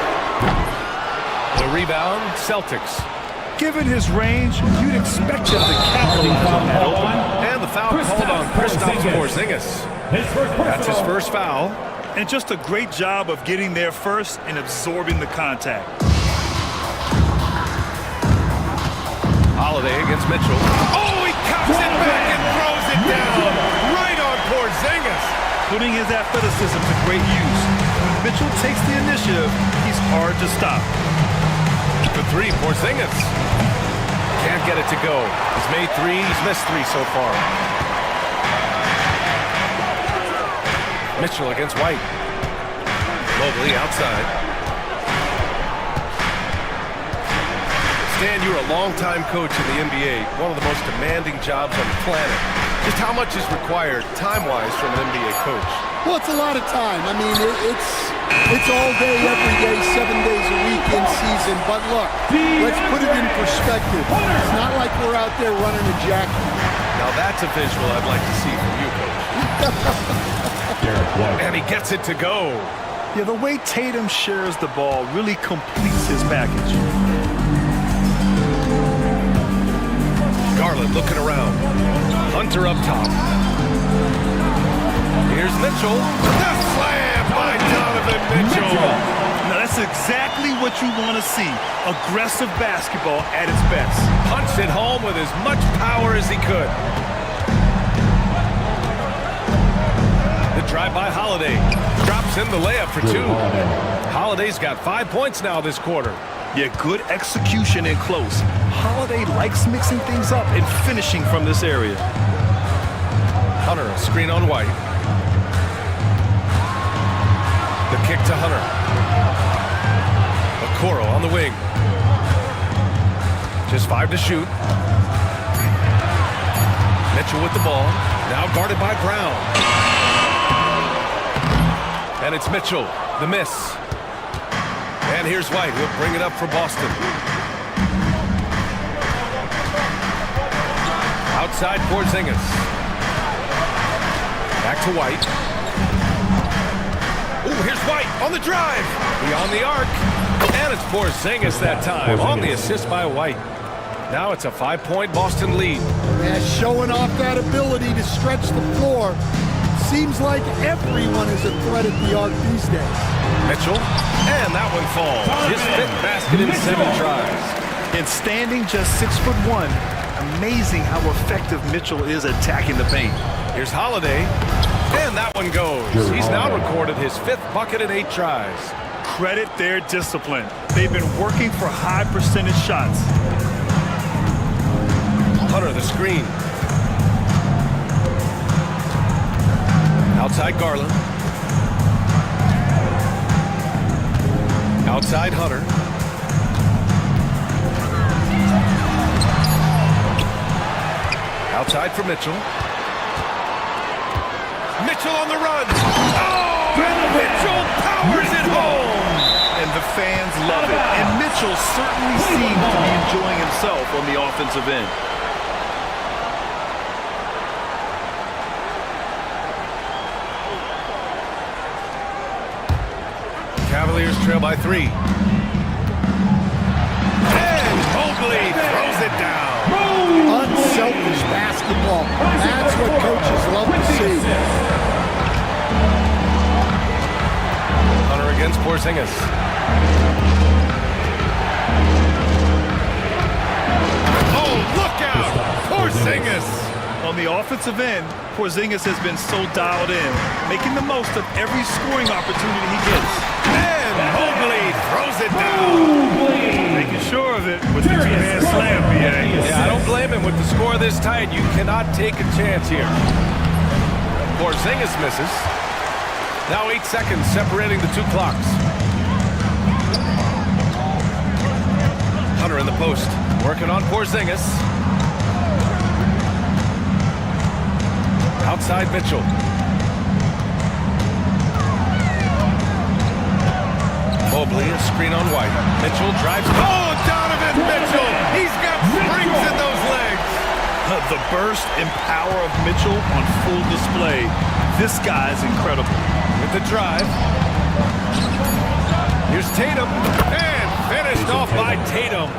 The rebound, Celtics. Given his range, you'd expect him to capitalize on that open. And the foul called on Kristaps Porzingis. That's his first foul. And just a great job of getting there first and absorbing the contact. Holiday against Mitchell. Oh, he comes it back and throws it down. Right on Porzingis. Putting his athleticism to great use. When Mitchell takes the initiative, he's hard to stop. For 3, Porzingis. Can't get it to go. He's made 3, he's missed 3 so far. Mitchell against White. Mobley outside. Stan, you're a longtime coach in the NBA, one of the most demanding jobs on the planet. Just how much is required, time-wise, from an NBA coach? Well, it's a lot of time. I mean, it's all day, every day, 7 days a week in season. But look, let's put it in perspective. It's not like we're out there running a jacket. Now that's a visual I'd like to see from you, Coach. And he gets it to go. Yeah, the way Tatum shares the ball really completes his package. Garland looking around. Hunter up top. Here's Mitchell. The slam by Donovan Mitchell. Now that's exactly what you want to see. Aggressive basketball at its best. Punched it home with as much power as he could. The drive by Holiday. Drops in the layup for 2. Holiday's got 5 points now this quarter. Yeah, good execution in close. Holiday likes mixing things up and finishing from this area. Hunter, a screen on White. The kick to Hunter. Okoro on the wing. Just 5 to shoot. Mitchell with the ball. Now guarded by Brown. And it's Mitchell, the miss. And here's White, who'll bring it up for Boston. Outside Porzingis. Back to White. Ooh, White on the drive. Beyond the arc. And it's Porzingis that time on the assist by White. Now it's a 5-point Boston lead. Yeah, showing off that ability to stretch the floor. Seems like everyone is a threat at the arc these days. Mitchell, and that one falls. His fifth basket in 7 tries. And standing just 6'1", amazing how effective Mitchell is attacking the paint. Here's Holiday, and that one goes. He's now recorded his 5th bucket in 8 tries. Credit their discipline. They've been working for high percentage shots. Hunter the screen. Outside Garland. Outside Hunter. Outside for Mitchell. Mitchell on the run. Oh, and Mitchell powers it home. And the fans love it. And Mitchell certainly seems to be enjoying himself on the offensive end. Cavaliers trail by 3. And Mobley throws it down. Unselfish basketball. That's what coaches love to see. Hunter against Porzingis. Oh, look out! Porzingis! On the offensive end, Porzingis has been so dialed in, making the most of every scoring opportunity he gets. And Mobley throws it down. Making sure of it with the two-hand slam, BA. Yeah, I don't blame him with the score this tight. You cannot take a chance here. Porzingis misses. Now 8 seconds separating the 2 clocks. Hunter in the post, working on Porzingis. Outside Mitchell. Mobley, a screen on White. Mitchell drives. Oh, Donovan Mitchell! He's got springs in those legs. The burst and power of Mitchell on full display. This guy's incredible. With the drive. Here's Tatum. And finished off by Tatum.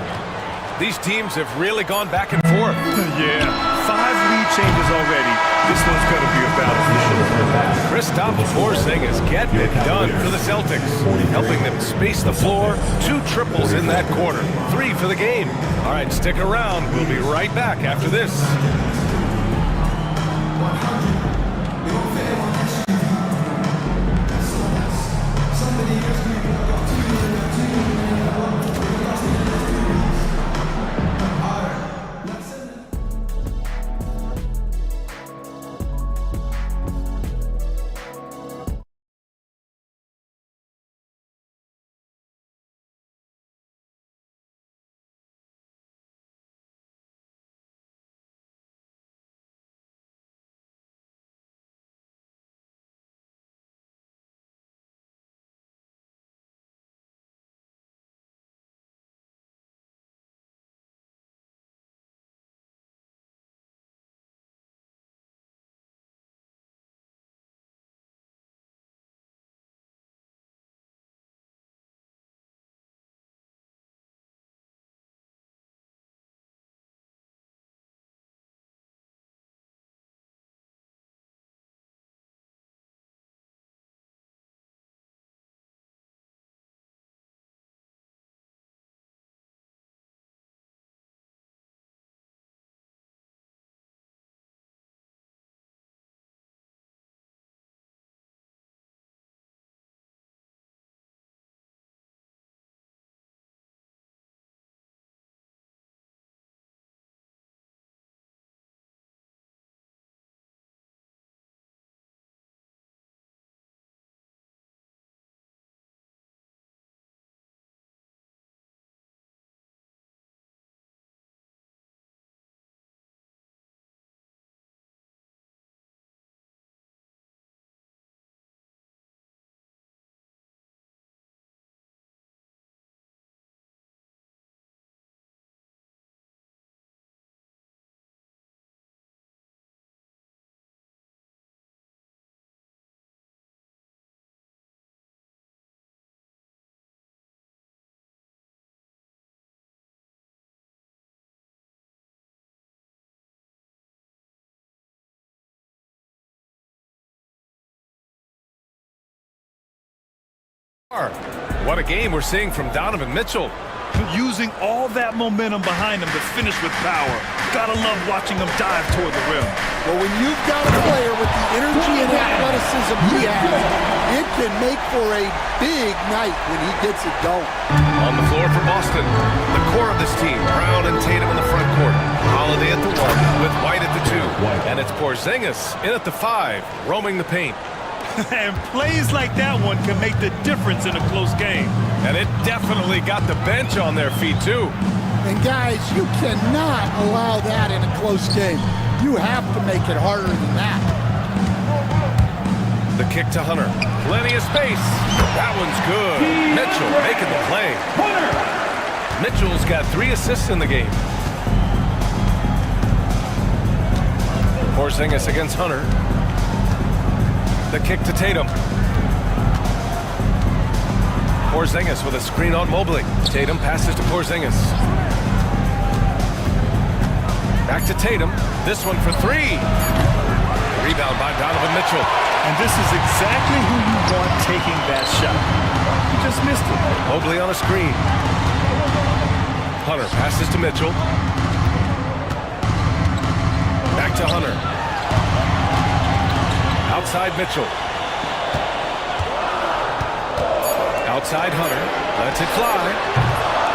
These teams have really gone back and forth. Yeah, 5 lead changes already. This one's going to be a battle for sure. Kristaps Porzingis getting it done for the Celtics, helping them space the floor. 2 triples in that quarter. 3 for the game. All right, stick around. We'll be right back after this. What a game we're seeing from Donovan Mitchell. Using all that momentum behind him to finish with power. Gotta love watching him dive toward the rim. Well, when you've got a player with the energy and athleticism he has, it can make for a big night when he gets it going. On the floor for Boston, the core of this team, Brown and Tatum in the front court. Holiday at the 1, with White at the 2. And it's Porzingis in at the 5, roaming the paint. And plays like that one can make the difference in a close game. And it definitely got the bench on their feet, too. And guys, you cannot allow that in a close game. You have to make it harder than that. The kick to Hunter. Plenty of space. That one's good. Mitchell making the play. Mitchell's got 3 assists in the game. Porzingis against Hunter. The kick to Tatum. Porzingis with a screen on Mobley. Tatum passes to Porzingis. Back to Tatum. This one for 3. Rebound by Donovan Mitchell. And this is exactly who you want taking that shot. He just missed it. Mobley on a screen. Hunter passes to Mitchell. Back to Hunter. Outside Mitchell. Outside Hunter. Lets it fly.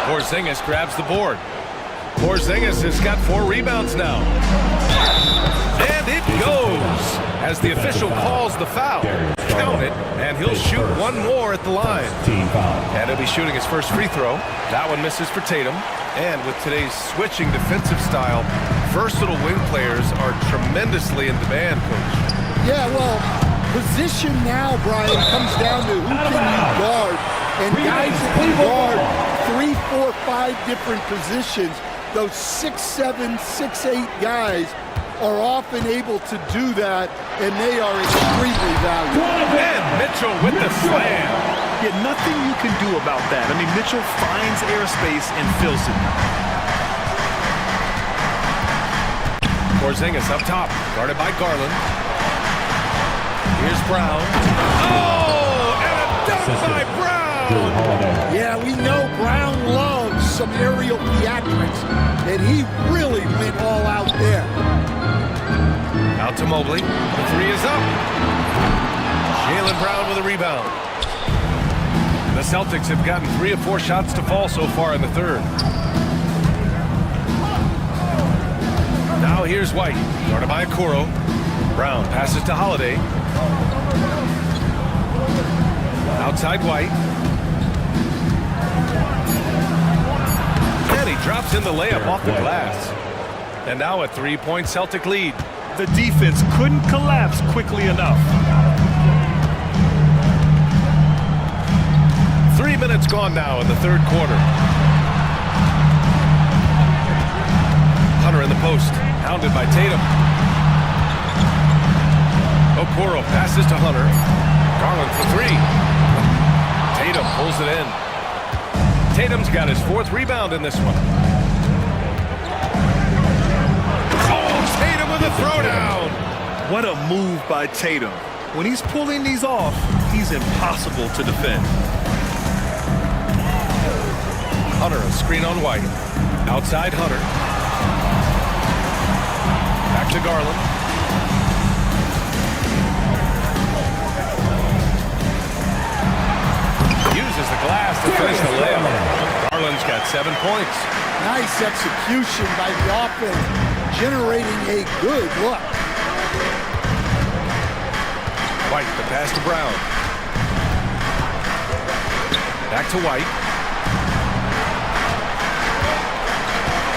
Porzingis grabs the board. Porzingis has got 4 rebounds now. And it goes as the official calls the foul. Count it, and he'll shoot 1 more at the line. And he'll be shooting his first free throw. That one misses for Tatum. And with today's switching defensive style, versatile wing players are tremendously in demand, Coach. Yeah, well, position now, Brian, comes down to who can you guard. And guys that can guard 3, 4, 5 different positions, those 6'7", 6'8" guys are often able to do that, and they are extremely valuable. And Mitchell with the slam. Yeah, nothing you can do about that. I mean, Mitchell finds airspace and fills it. Porzingis up top, guarded by Garland. Here's Brown. Oh, and a dunk by Brown! Yeah, we know Brown loves some aerial theatrics, and he really went all out there. Out to Mobley. The 3 is up. Jaylen Brown with a rebound. The Celtics have gotten 3 of 4 shots to fall so far in the 3rd. Now here's White, guarded by Okoro. Brown passes to Holiday. Outside White. And he drops in the layup off the glass. And now a 3-point Celtic lead. The defense couldn't collapse quickly enough. 3 minutes gone now in the 3rd quarter. Hunter in the post, hounded by Tatum. Okoro passes to Hunter. Garland for 3. Tatum pulls it in. Tatum's got his 4th rebound in this one. Oh, Tatum with a throwdown. What a move by Tatum. When he's pulling these off, he's impossible to defend. Hunter, a screen on White. Outside Hunter. Back to Garland. Uses the glass to finish the layup. Garland's got 7 points. Nice execution by the offense, generating a good look. White, the pass to Brown. Back to White.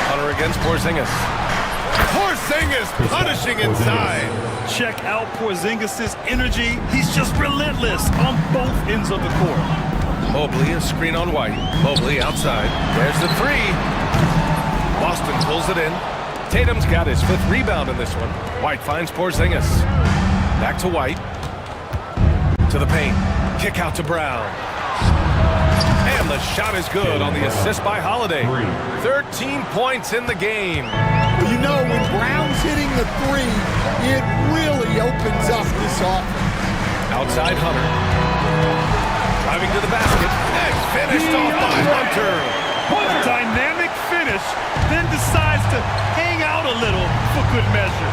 Hunter against Porzingis. Porzingis punishing inside. Check out Porzingis' energy. He's just relentless on both ends of the court. Mobley, a screen on White. Mobley outside. There's the 3. Boston pulls it in. Tatum's got his 5th rebound in this one. White finds Porzingis. Back to White. To the paint. Kick out to Brown. And the shot is good on the assist by Holiday. 13 points in the game. Well, you know, when Brown's hitting the 3, it really opens up this offense. Outside Hunter. Driving to the basket and finished off by Hunter. A dynamic finish, then decides to hang out a little for good measure.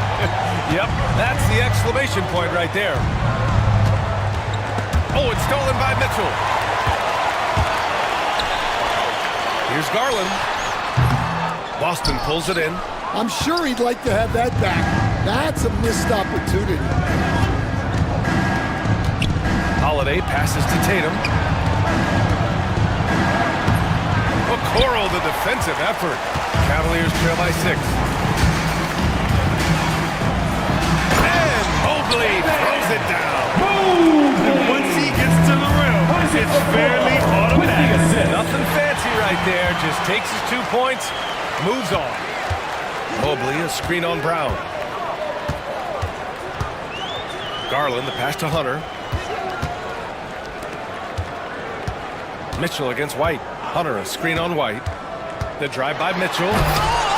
Yep, that's the exclamation point right there. Oh, it's stolen by Mitchell. Here's Garland. Boston pulls it in. I'm sure he'd like to have that back. That's a missed opportunity. Holiday passes to Tatum. Okoro, the defensive effort. Cavaliers trail by 6. And Mobley throws it down. And once he gets to the rim, it's fairly automatic. Nothing fancy right there. Just takes his 2 points, moves on. Mobley, a screen on Brown. Garland, the pass to Hunter. Mitchell against White. Hunter, a screen on White. The drive by Mitchell.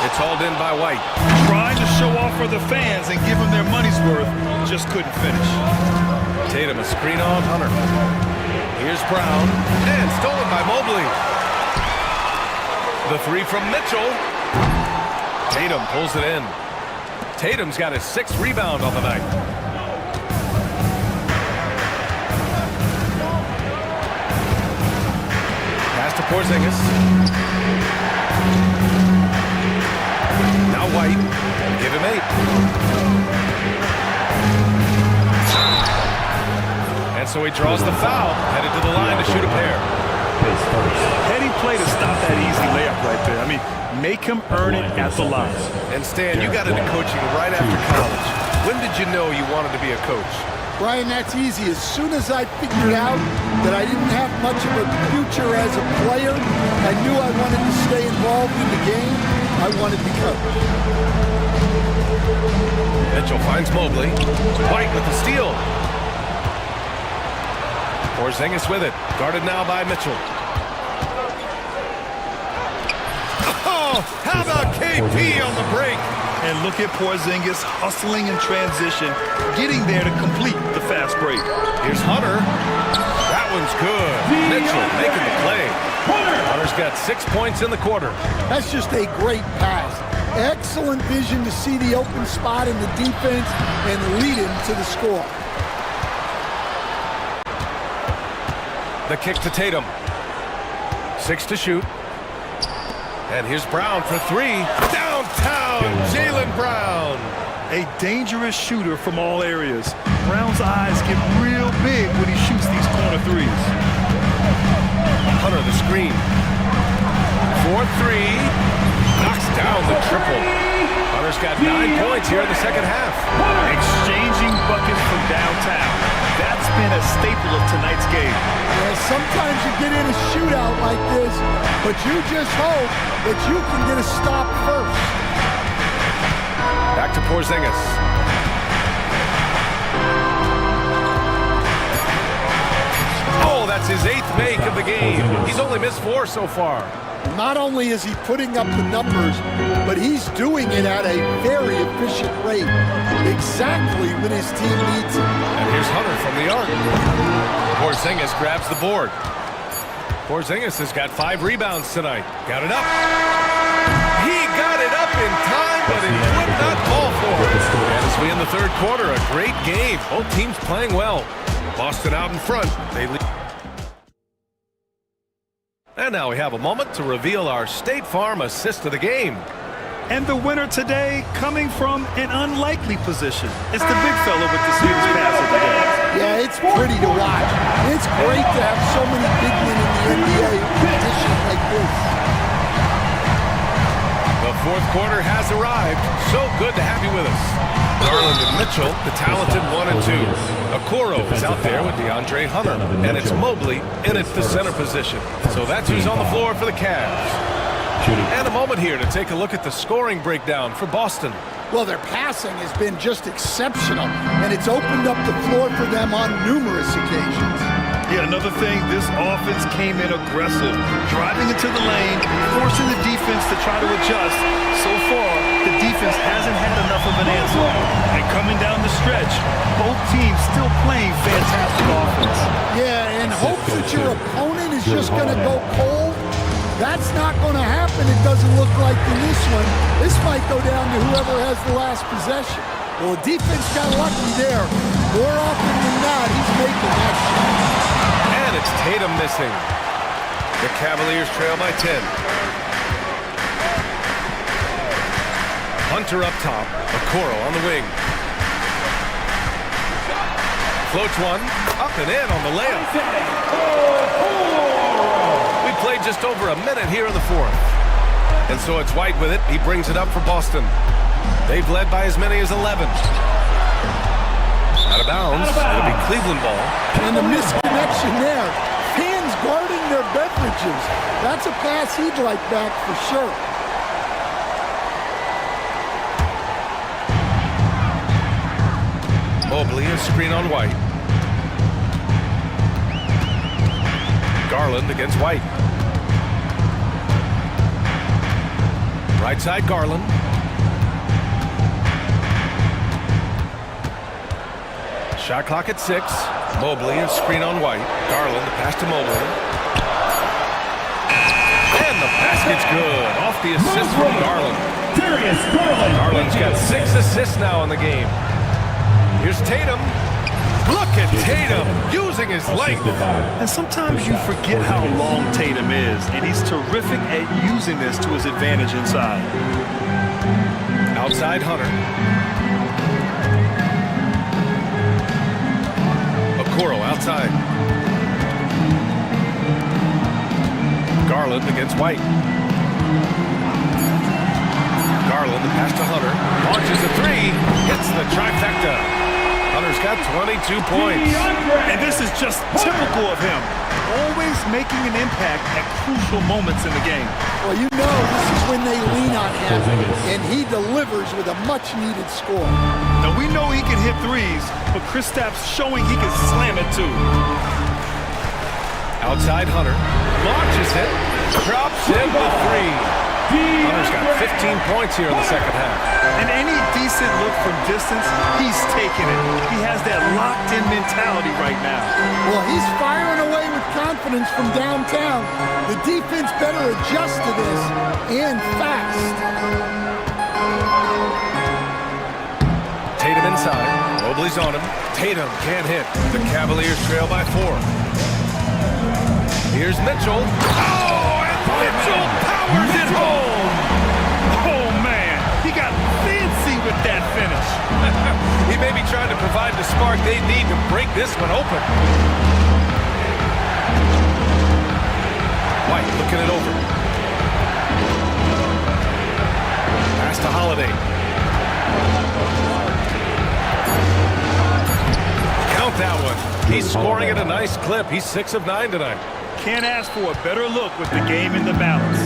It's hauled in by White. Trying to show off for the fans and give them their money's worth, just couldn't finish. Tatum, a screen on Hunter. Here's Brown, and stolen by Mobley. The 3 from Mitchell. Tatum pulls it in. Tatum's got his 6th rebound on the night. Pass to Porzingis. Now White. Give him 8. And so he draws the foul, headed to the line to shoot a pair. Heady play to stop that easy layup right there. I mean, make him earn it at the line. And Stan, you got into coaching right after college. When did you know you wanted to be a coach? Brian, that's easy. As soon as I figured out that I didn't have much of a future as a player, I knew I wanted to stay involved in the game. I wanted to coach. Mitchell finds Mobley. White with the steal. Porzingis with it. Guarded now by Mitchell. Oh, how about KP on the break? And look at Porzingis hustling in transition, getting there to complete the fast break. Here's Hunter. That one's good. Mitchell making the play. Hunter's got 6 points in the quarter. That's just a great pass. Excellent vision to see the open spot in the defense and lead him to the score. The kick to Tatum. 6 to shoot. And here's Brown for 3. Downtown, Jaylen Brown. A dangerous shooter from all areas. Brown's eyes get real big when he shoots these corner threes. Hunter the screen. 4-3. Knocks down the triple. Hunter's got 9 points here in the second half. Exchanging buckets from downtown. That's been a staple of tonight's game. Yeah, sometimes you get in a shootout like this, but you just hope that you can get a stop first. Back to Porzingis. Oh, that's his 8th make of the game. He's only missed 4 so far. Not only is he putting up the numbers, but he's doing it at a very efficient rate, exactly when his team needs it. And here's Hunter from the arc. Porzingis grabs the board. Porzingis has got 5 rebounds tonight. Got it up. He got it up in time, but it would not fall for it. And as we in the third quarter, a great game. Both teams playing well. Boston out in front. They lead. And now we have a moment to reveal our State Farm assist of the game. And the winner today coming from an unlikely position. It's the big fella with the sweetest pass of the day. Yeah, it's pretty to watch. It's great to have so many big men in the NBA in positions like this. The fourth quarter has arrived. So good to have you with us. Garland and Mitchell, the talented 1 and 2. Okoro is out there with DeAndre Hunter. And it's Mobley in at the center position. So that's who's on the floor for the Cavs. And a moment here to take a look at the scoring breakdown for Boston. Well, their passing has been just exceptional, and it's opened up the floor for them on numerous occasions. Yeah, another thing, this offense came in aggressive, driving into the lane, forcing the defense to try to adjust. So far, the defense hasn't had enough of an answer. And coming down the stretch, both teams still playing fantastic offense. Yeah, and hopes that your opponent is just going to go cold. That's not going to happen, it doesn't look like in this one. This might go down to whoever has the last possession. Well, the defense got lucky there. More often than not, he's making that shot. And it's Tatum missing. The Cavaliers trail by 10. Hunter up top. Okoro on the wing. Floats one. Up and in on the layup. We played just over a minute here in the fourth. And so it's White with it. He brings it up for Boston. They've led by as many as 11. Out of bounds. It'll be Cleveland ball. And the misconnection there. Fans guarding their beverages. That's a pass he'd like back for sure. Mobley, a screen on White. Garland against White. Right side, Garland. Shot clock at 6. Mobley, a screen on White. Garland, the pass to Mobley. And the basket's good. Off the assist from Garland. Garland's got 6 assists now in the game. Here's Tatum. Look at Tatum using his length. And sometimes you forget how long Tatum is, and he's terrific at using this to his advantage inside. Outside Hunter. Okoro outside. Garland against White. Garland, the pass to Hunter. Launches a 3. Hits the trifecta. Hunter's got 22 points. And this is just typical of him. Always making an impact at crucial moments in the game. Well, you know this is when they lean on him, and he delivers with a much-needed score. Now, we know he can hit threes, but Kristaps showing he can slam it too. Outside Hunter. Launches it. Drops in the 3. Hunter's got 15 points here in the second half. And any decent look from distance, he's taking it. He has that locked-in mentality right now. Well, he's firing away with confidence from downtown. The defense better adjust to this, and fast. Tatum inside. Mobley's on him. Tatum can't hit. The Cavaliers trail by 4. Here's Mitchell. Oh, and Mitchell powers it home. Oh, man. He got fancy with that finish. He may be trying to provide the spark they need to break this one open. White looking it over. Pass to Holiday. Count that one. He's scoring at a nice clip. He's 6 of 9 tonight. Can't ask for a better look with the game in the balance.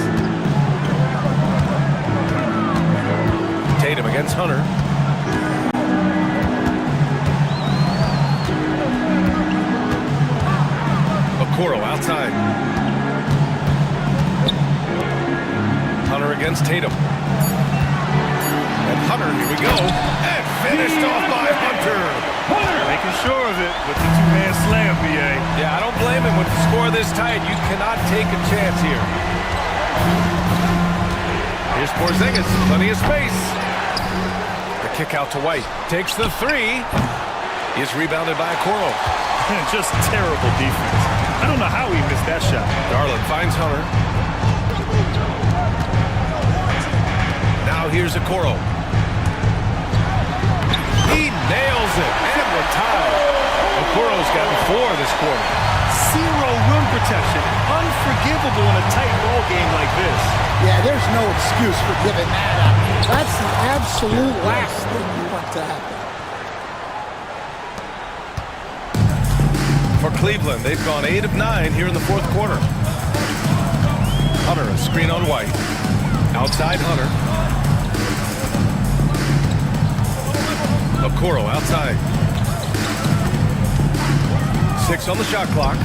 Tatum against Hunter. Okoro outside. Hunter against Tatum. And Hunter, here we go. And finished off by Hunter. Making sure of it with the two-man slam, BA. Yeah, I don't blame him with the score this tight. You cannot take a chance here. Here's Porzingis, plenty of space. The kick out to White. Takes the 3. He's rebounded by Okoro. Just terrible defense. I don't know how he missed that shot. Garland finds Hunter. Now here's Okoro. He nails it. And the tie. Okoro's gotten 4 this quarter. Zero rim protection. Unforgivable in a tight ball game like this. Yeah, there's no excuse for giving that up. That's the absolute last thing you want to happen. For Cleveland, they've gone 8 of 9 here in the fourth quarter. Hunter, a screen on White. Outside Hunter. Okoro outside. 6 on the shot clock.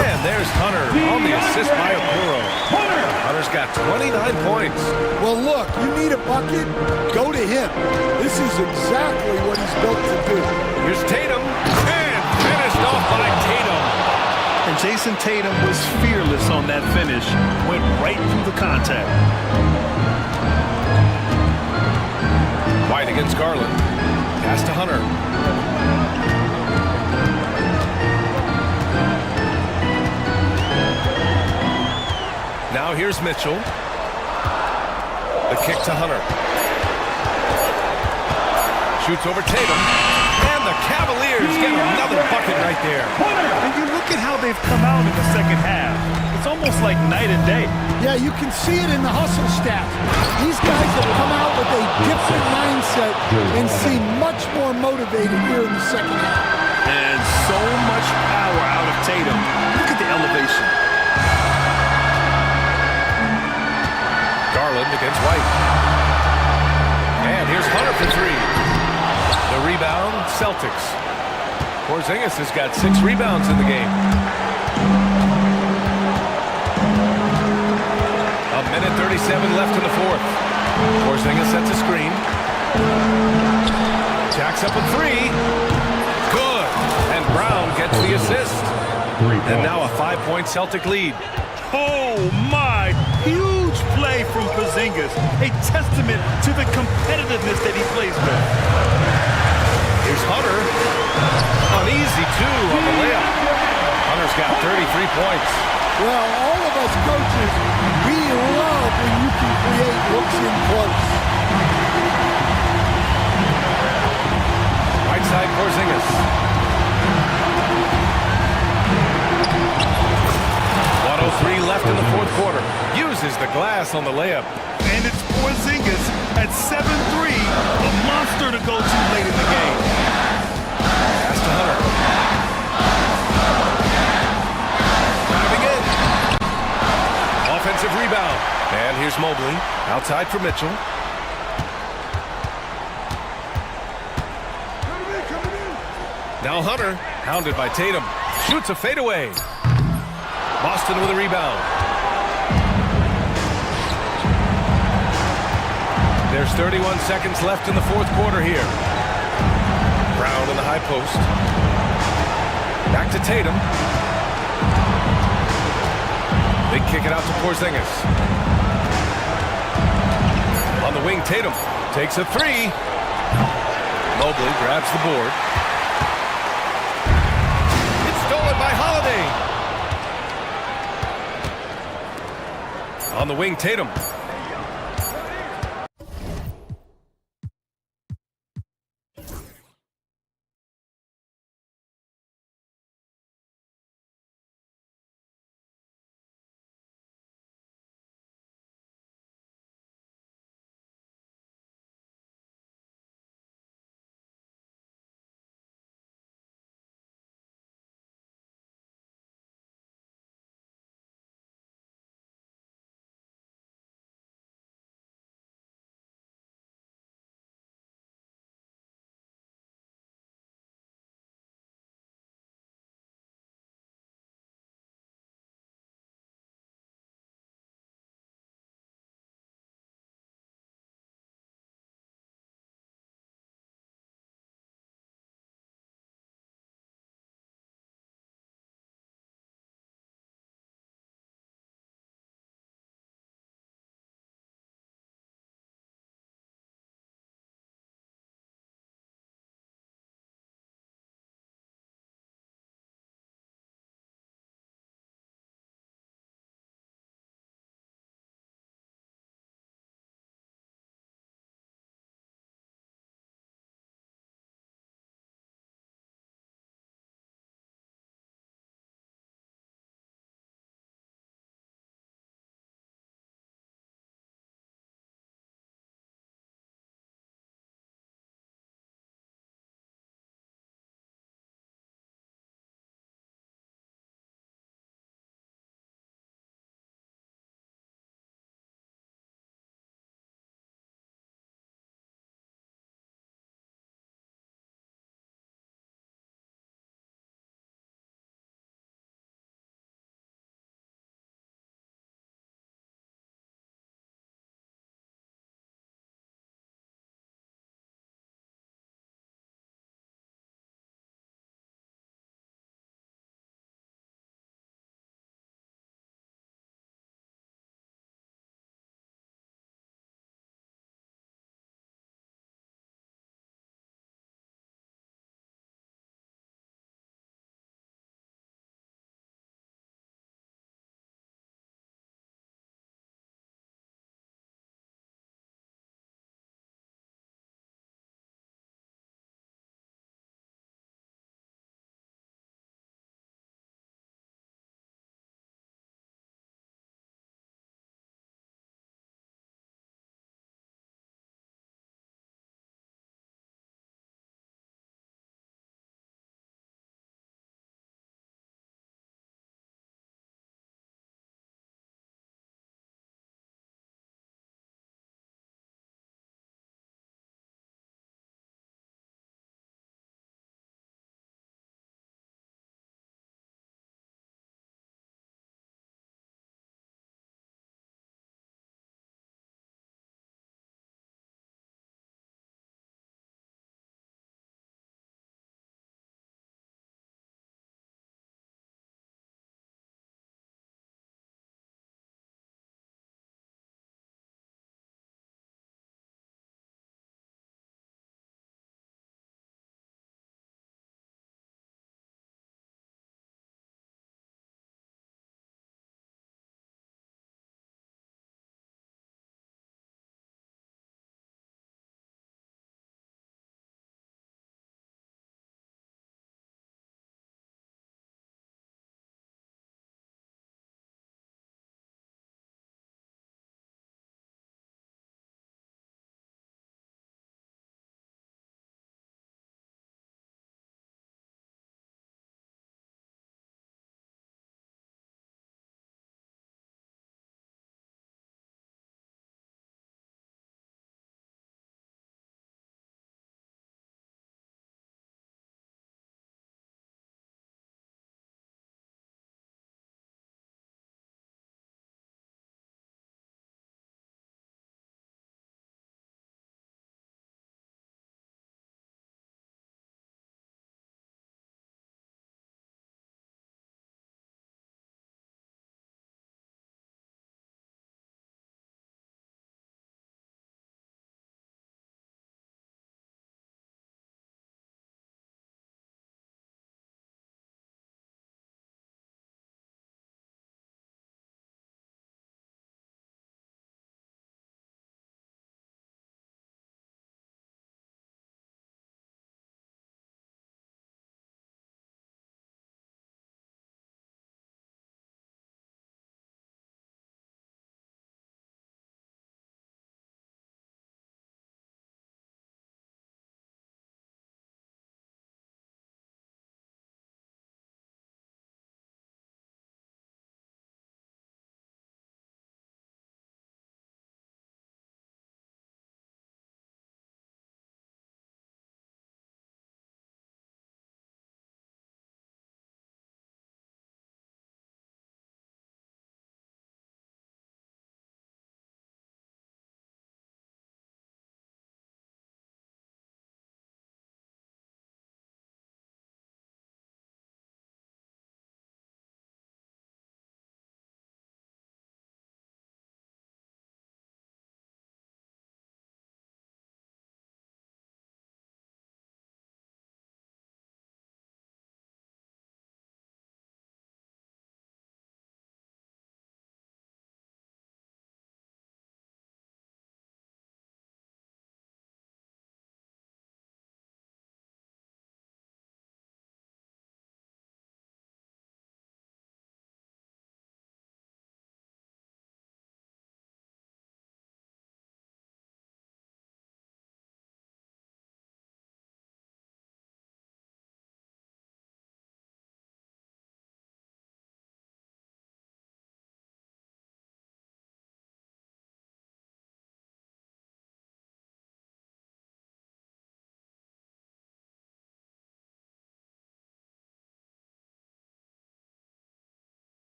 And there's Hunter on the assist by Okoro. Hunter Hunter's got 29 points. Well, look, you need a bucket, go to him. This is exactly what he's built to do. Here's Tatum, and finished off by Tatum. And Jason Tatum was fearless on that finish. Went right through the contact. White against Garland. Pass to Hunter. Now here's Mitchell. The kick to Hunter. Shoots over Tatum. And the Cavaliers get another bucket right there. And you look at how they've come out in the second half. It's almost like night and day. Yeah, you can see it in the hustle stats. These guys have come out with a different mindset and seem much more motivated here in the second half. And so much power out of Tatum. Look at the elevation. Garland against White. And here's Hunter for three. The rebound, Celtics. Porzingis has got 6 rebounds in the game. A minute 37 left in the fourth. Porzingis sets a screen. Jacks up a three. Good. And Brown gets the assist. And now a 5-point Celtic lead. Oh, my. Huge play from Porzingis. A testament to the competitiveness that he plays with. Here's Hunter. An easy 2 on the layup. Hunter's got 33 points. Well, all of us coaches, we love when you can create looks in close. Right side, Porzingis. 1:03 left in the fourth quarter. Uses the glass on the layup. And it's Porzingis at 7-3, a monster to go to late in the game. Pass to Hunter. Driving in. Offensive rebound. And here's Mobley. Outside for Mitchell. Now Hunter, hounded by Tatum. Shoots a fadeaway. Boston with a rebound. There's 31 seconds left in the fourth quarter here. Brown in the high post. Back to Tatum. They kick it out to Porzingis. On the wing, Tatum takes a three. Mobley grabs the board. It's stolen by Holiday. On the wing, Tatum.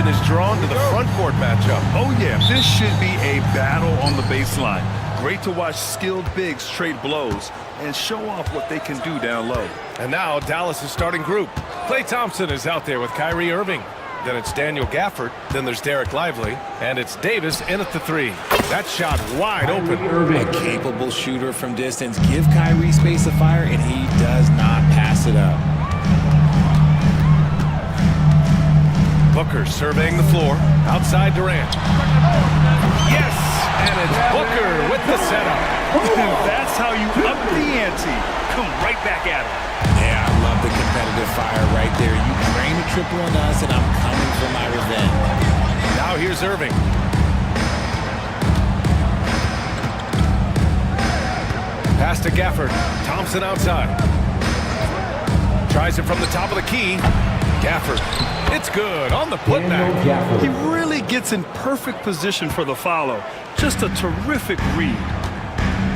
attention is drawn to the front court matchup. Oh yeah, this should be a battle on the baseline. Great to watch skilled bigs trade blows and show off what they can do down low. And now Dallas' starting group. Klay Thompson is out there with Kyrie Irving. Then it's Daniel Gafford. Then there's Derek Lively. And it's Davis in at the three. That shot wide open. A capable shooter from distance. Give Kyrie space to fire, and he does not pass it up. Booker surveying the floor. Outside Durant. Yes! And it's Booker with the setup. That's how you up the ante. Come right back at him. Yeah, I love the competitive fire right there. You drain a triple on us, and I'm coming for my revenge. Now here's Irving. Pass to Gafford. Thompson outside. Tries it from the top of the key. Gafford. It's good on the putback. He really gets in perfect position for the follow. Just a terrific read.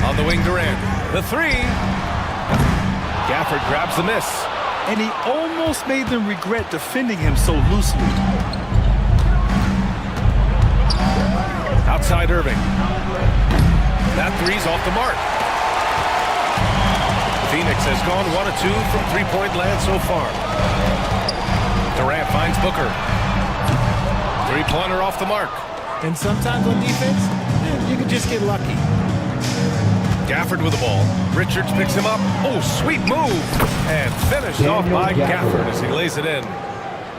On the wing, Durant. The three. Gafford grabs the miss. And he almost made them regret defending him so loosely. Outside Irving. That three's off the mark. Phoenix has gone 1 of 2 from three-point land so far. Durant finds Booker. Three-pointer off the mark. And sometimes on defense, you can just get lucky. Gafford with the ball. Richards picks him up. Oh, sweet move. And finished off by Gafford as he lays it in.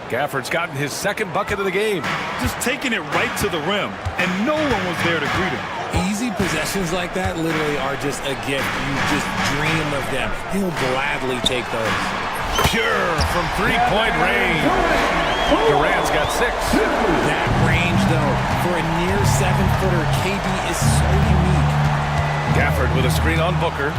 Gafford's gotten his second bucket of the game. Just taking it right to the rim, and no one was there to greet him. Easy possessions like that literally are just a gift. You just dream of them. He'll gladly take those. Pure from three-point range. Durant's got 6. That range, though, for a near 7-footer, KD is so unique. Gafford with a screen on Booker.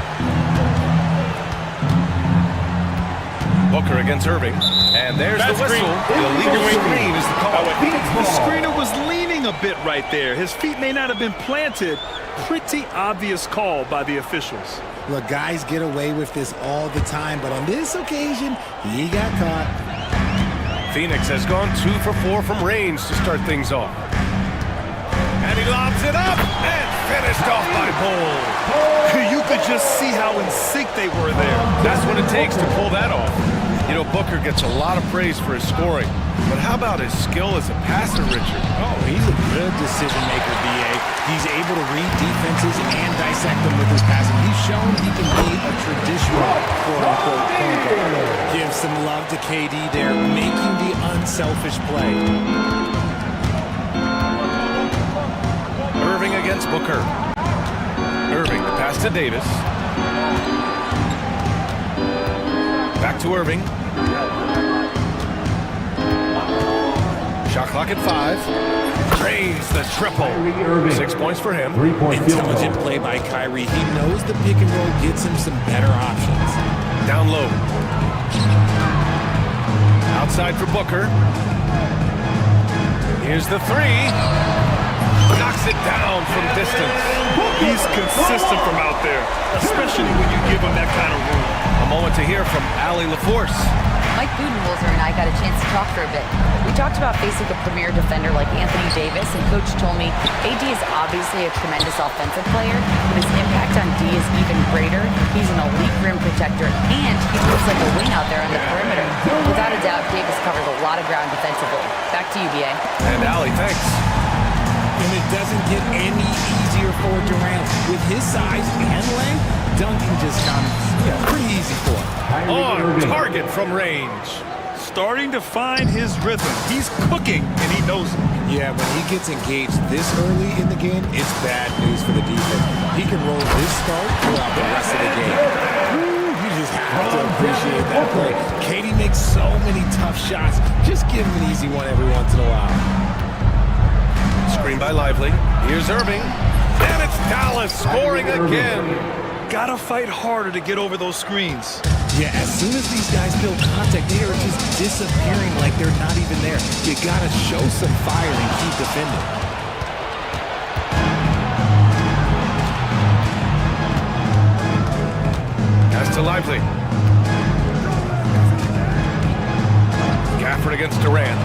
Booker against Irving. And there's the whistle. The illegal screen is the call. The screener was leaning a bit right there. His feet may not have been planted. Pretty obvious call by the officials. Look, guys get away with this all the time, but on this occasion, he got caught. Phoenix has gone 2 for 4 from range to start things off. And he lobs it up and finished off by Cole. You could just see how in sync they were there. That's what it takes to pull that off. You know, Booker gets a lot of praise for his scoring, but how about his skill as a passer, Richard? Oh, he's a good decision maker, BA. He's able to read defenses and dissect them with his passing. He's shown he can be a traditional quote-unquote point guard. Give some love to KD there, making the unselfish play. Irving against Booker. Irving, the pass to Davis. Back to Irving. Shot clock at 5. Drains the triple. 6 points for him. Intelligent play by Kyrie. He knows the pick and roll gets him some better options. Down low. Outside for Booker. Here's the three. Knocks it down from distance. He's consistent from out there, especially when you give him that kind of room. A moment to hear from Allie LaForce. Mike Budenholzer and I got a chance to talk for a bit. We talked about facing a premier defender like Anthony Davis, and Coach told me AD is obviously a tremendous offensive player, but his impact on D is even greater. He's an elite rim protector, and he moves like a wing out there on the perimeter. Without a doubt, Davis covers a lot of ground defensively. Back to you, BA. And Allie, thanks. And it doesn't get any easier for Durant. With his size and length, dunking just comes pretty easy for him. On target from range. Starting to find his rhythm. He's cooking, and he knows it. Yeah, when he gets engaged this early in the game, it's bad news for the defense. He can roll this start throughout the rest of the game. You just have to appreciate that play. KD makes so many tough shots. Just give him an easy one every once in a while. Screen by Lively. Here's Irving. And it's Dallas scoring again. Gotta fight harder to get over those screens. Yeah, as soon as these guys build contact, they are just disappearing like they're not even there. You gotta show some fire and keep defending. Pass to Lively. Gafford against Durant.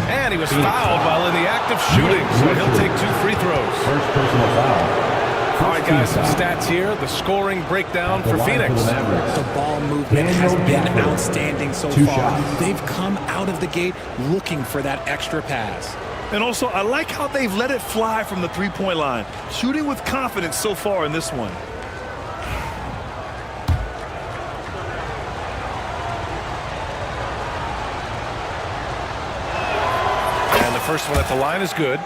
And he was fouled while in the act of shooting, so he'll take 2 free throws. First personal foul. All right, guys, some stats here. The scoring breakdown for Phoenix. The ball movement has been outstanding so far. They've come out of the gate looking for that extra pass. And also, I like how they've let it fly from the three-point line. Shooting with confidence so far in this one. And the first one at the line is good.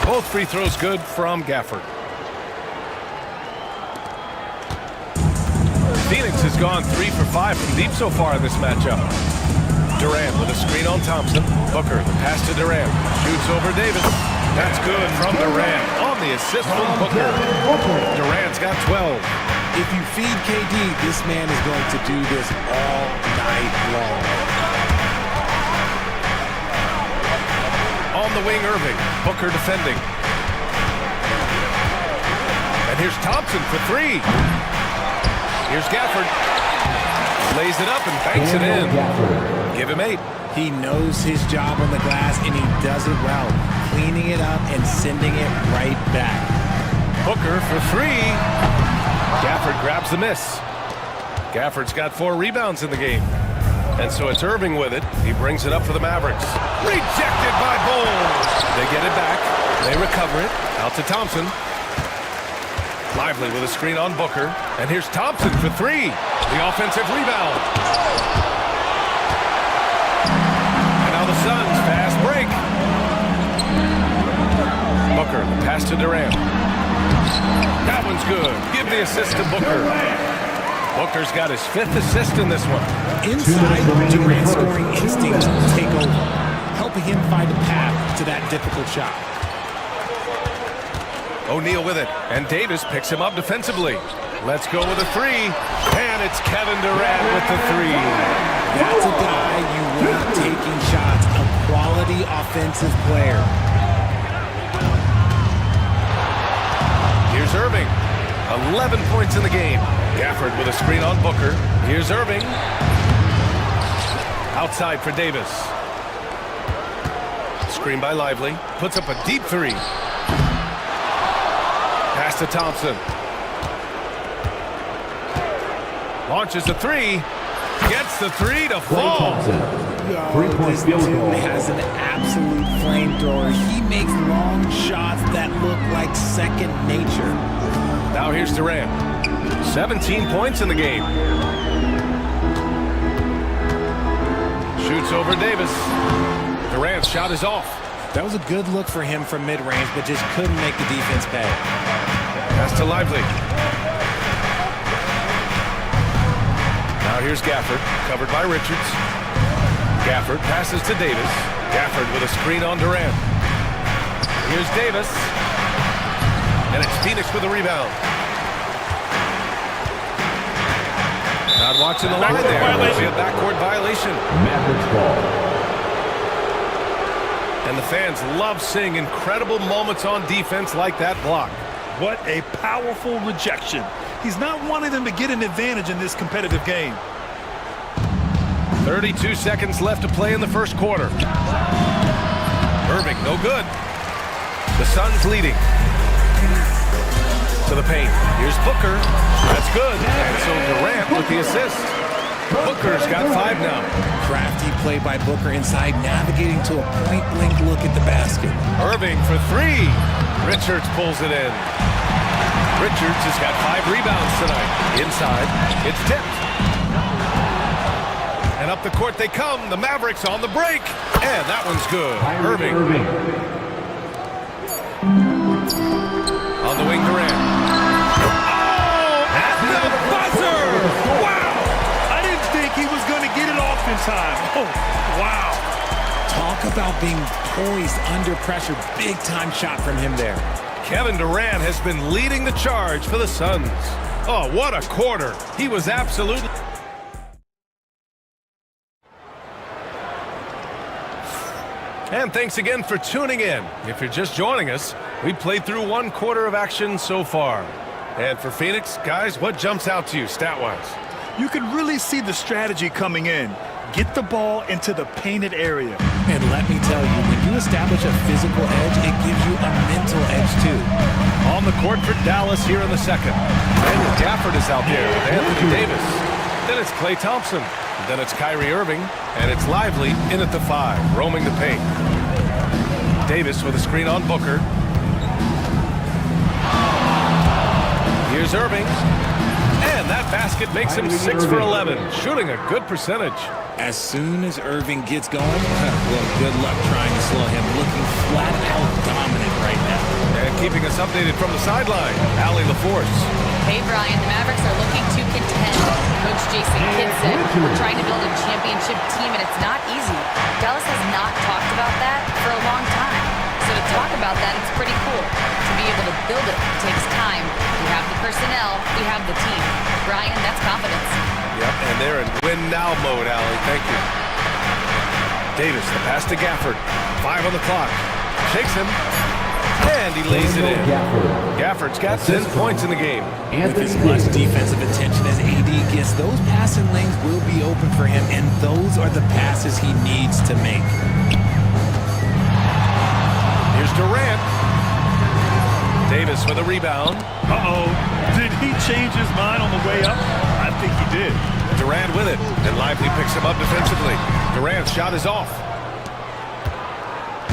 Both free throws good from Gafford. Phoenix has gone 3 for 5 from deep so far in this matchup. Durant with a screen on Thompson. Booker, the pass to Durant. Shoots over Davis. That's good from Durant on the assist from Booker. Durant's got 12. If you feed KD, this man is going to do this all night long. On the wing, Irving. Booker defending. And here's Thompson for 3. Here's Gafford. Lays it up and banks it in. Give him 8. He knows his job on the glass, and he does it well. Cleaning it up and sending it right back. Booker for 3. Gafford grabs the miss. Gafford's got 4 rebounds in the game. And so it's Irving with it. He brings it up for the Mavericks. Rejected by Bowles. They get it back. They recover it. Out to Thompson. Lively with a screen on Booker. And here's Thompson for 3. The offensive rebound. And now the Suns fast break. Booker, the pass to Durant. That one's good. Give the assist to Booker. Booker's got his 5th assist in this one. Inside, Durant's scoring instincts take over, helping him find a path to that difficult shot. O'Neal with it, and Davis picks him up defensively. Let's go with a 3, and it's Kevin Durant with the 3. That's a guy you want taking shots, a quality offensive player. Here's Irving, 11 points in the game. Gafford with a screen on Booker. Here's Irving. Outside for Davis. Screen by Lively. Puts up a deep 3. Pass to Thompson. Launches a 3. Gets the 3 to fall. This dude has an absolute flamethrower. He makes long shots that look like second nature. Now here's Durant. 17 points in the game. Shoots over Davis. Durant's shot is off. That was a good look for him from mid-range, but just couldn't make the defense pay. Pass to Lively. Now here's Gafford, covered by Richards. Gafford passes to Davis. Gafford with a screen on Durant. Here's Davis. And it's Phoenix with a rebound. Not watching the line there. There's a backcourt violation. Mavericks ball. And the fans love seeing incredible moments on defense like that block. What a powerful rejection. He's not wanting them to get an advantage in this competitive game. 32 seconds left to play in the first quarter. Irving, no good. The Suns leading. To the paint. Here's Booker. That's good. And so Durant with the assist. Booker's got 5 now. Crafty play by Booker inside, navigating to a point-blank look at the basket. Irving for 3. Richards pulls it in. Richards has got 5 rebounds tonight. Inside, it's tipped. And up the court they come. The Mavericks on the break. And that one's good. Irving. On the wing, Durant. At the buzzer! Wow! I didn't think he was going to get it off in time. Oh, wow. Talk about being poised under pressure. Big-time shot from him there. Kevin Durant has been leading the charge for the Suns. Oh, what a quarter. He was absolutely... And thanks again for tuning in. If you're just joining us, We played through 1/4 of action so far. And for Phoenix, guys, what jumps out to you stat-wise? You can really see the strategy coming in. Get the ball into the painted area. And let me tell you, when you establish a physical edge, it gives you a mental edge too. On the court for Dallas here in the second. Daniel Gafford is out there with Anthony Davis. Then it's Klay Thompson. Then it's Kyrie Irving. And it's Lively in at the 5, roaming the paint. Davis with a screen on Booker. Here's Irving. And that basket makes him 6 for 11, shooting a good percentage. As soon as Irving gets going, well, good luck trying to slow him. Looking flat out dominant right now. And keeping us updated from the sideline, Allie LaForce. Hey, Brian, the Mavericks are looking to contend. Coach Jason Kidd said, we're trying to build a championship team, and it's not easy. Dallas has not talked about that for a long time. So to talk about that, it's pretty cool. To be able to build it takes time. We have the personnel, we have the team. Brian, that's confidence. Yep, and they're in win-now mode, Allie. Thank you. Davis, the pass to Gafford. 5 on the clock. Shakes him. And he lays it in. Gafford's got 10 points in the game. With as much defensive attention as AD gets, those passing lanes will be open for him, and those are the passes he needs to make. Here's Durant. Davis with a rebound. Uh-oh. Did he change his mind on the way up? I think he did. Durant with it. And Lively picks him up defensively. Durant's shot is off.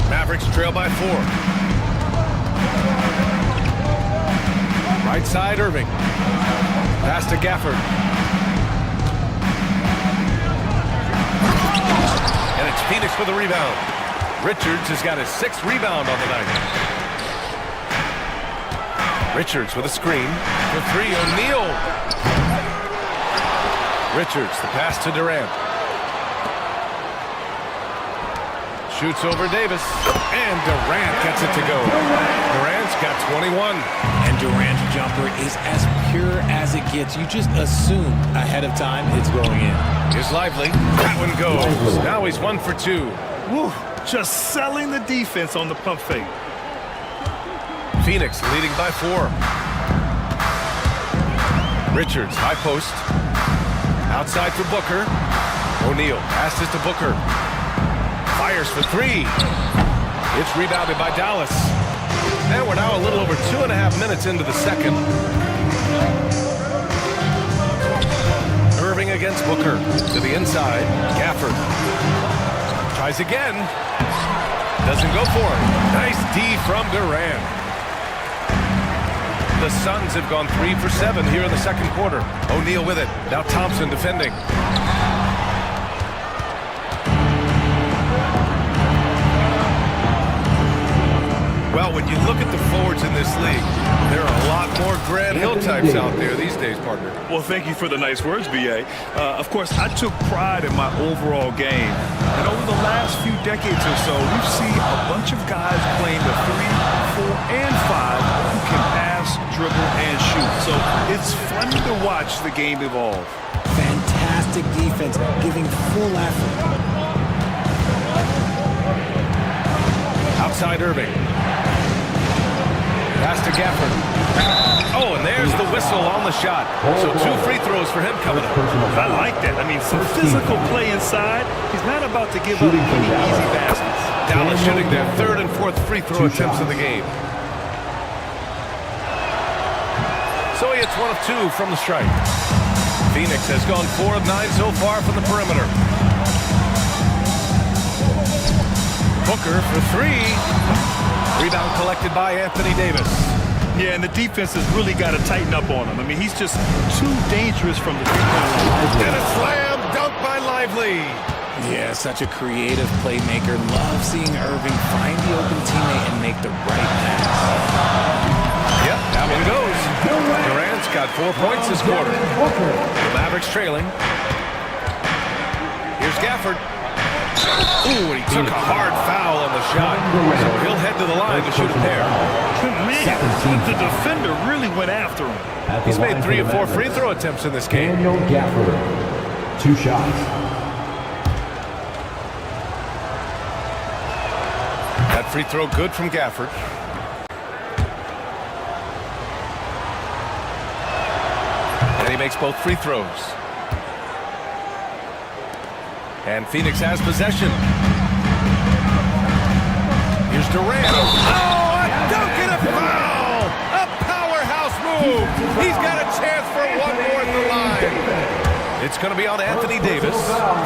Mavericks trail by 4. Right side, Irving. Pass to Gafford. And it's Phoenix with a rebound. Richards has got his 6th rebound on the night. Richards with a screen. For 3, O'Neal. Richards, the pass to Durant. Shoots over Davis. And Durant gets it to go. Durant's got 21. And Durant's jumper is as pure as it gets. You just assume ahead of time it's going in. Here's Lively. That one goes. Now he's 1 for 2. Woo, just selling the defense on the pump fake. Phoenix leading by 4. Richards, high post. Outside for Booker. O'Neal passes to Booker. Fires for 3. It's rebounded by Dallas. And we're now a little over 2.5 minutes into the second. Irving against Booker. To the inside. Gafford. Tries again. Doesn't go for it. Nice D from Durant. The Suns have gone 3 for 7 here in the second quarter. O'Neal with it. Now Thompson defending. Well, when you look at the forwards in this league, there are a lot more Grant Hill types out there these days, partner. Well, thank you for the nice words, B.A. Of course, I took pride in my overall game. And over the last few decades or so, we've seen a bunch of guys playing the 3, 4, and 5 who can pass, dribble, and shoot. So it's fun to watch the game evolve. Fantastic defense, giving full effort. Outside Irving. Pass to Gafford. Oh, and there's the whistle on the shot. So 2 free throws for him coming up. I like that. I mean, some physical play inside. He's not about to give up any easy baskets. Dallas shooting their 3rd and 4th free throw attempts of the game. So he hits 1 of 2 from the strike. Phoenix has gone 4 of 9 so far from the perimeter. Booker for 3. Rebound collected by Anthony Davis. Yeah, and the defense has really got to tighten up on him. I mean, he's just too dangerous from the three-point line. And a slam dunk by Lively. Yeah, such a creative playmaker. Love seeing Irving find the open teammate and make the right pass. Yep, that one goes. Durant's got 4 points this quarter. The Mavericks trailing. Here's Gafford. Ooh, and he took a hard foul on the shot. So he'll head to the line to shoot a pair. Man, the defender really went after him. He's made 3 of 4 free throw attempts in this game. Daniel Gafford, 2 shots. That free throw good from Gafford. And he makes both free throws. And Phoenix has possession. Here's Durant. Oh, a dunk and a foul! A powerhouse move. He's got a chance for one more at the line. It's going to be on Anthony Davis.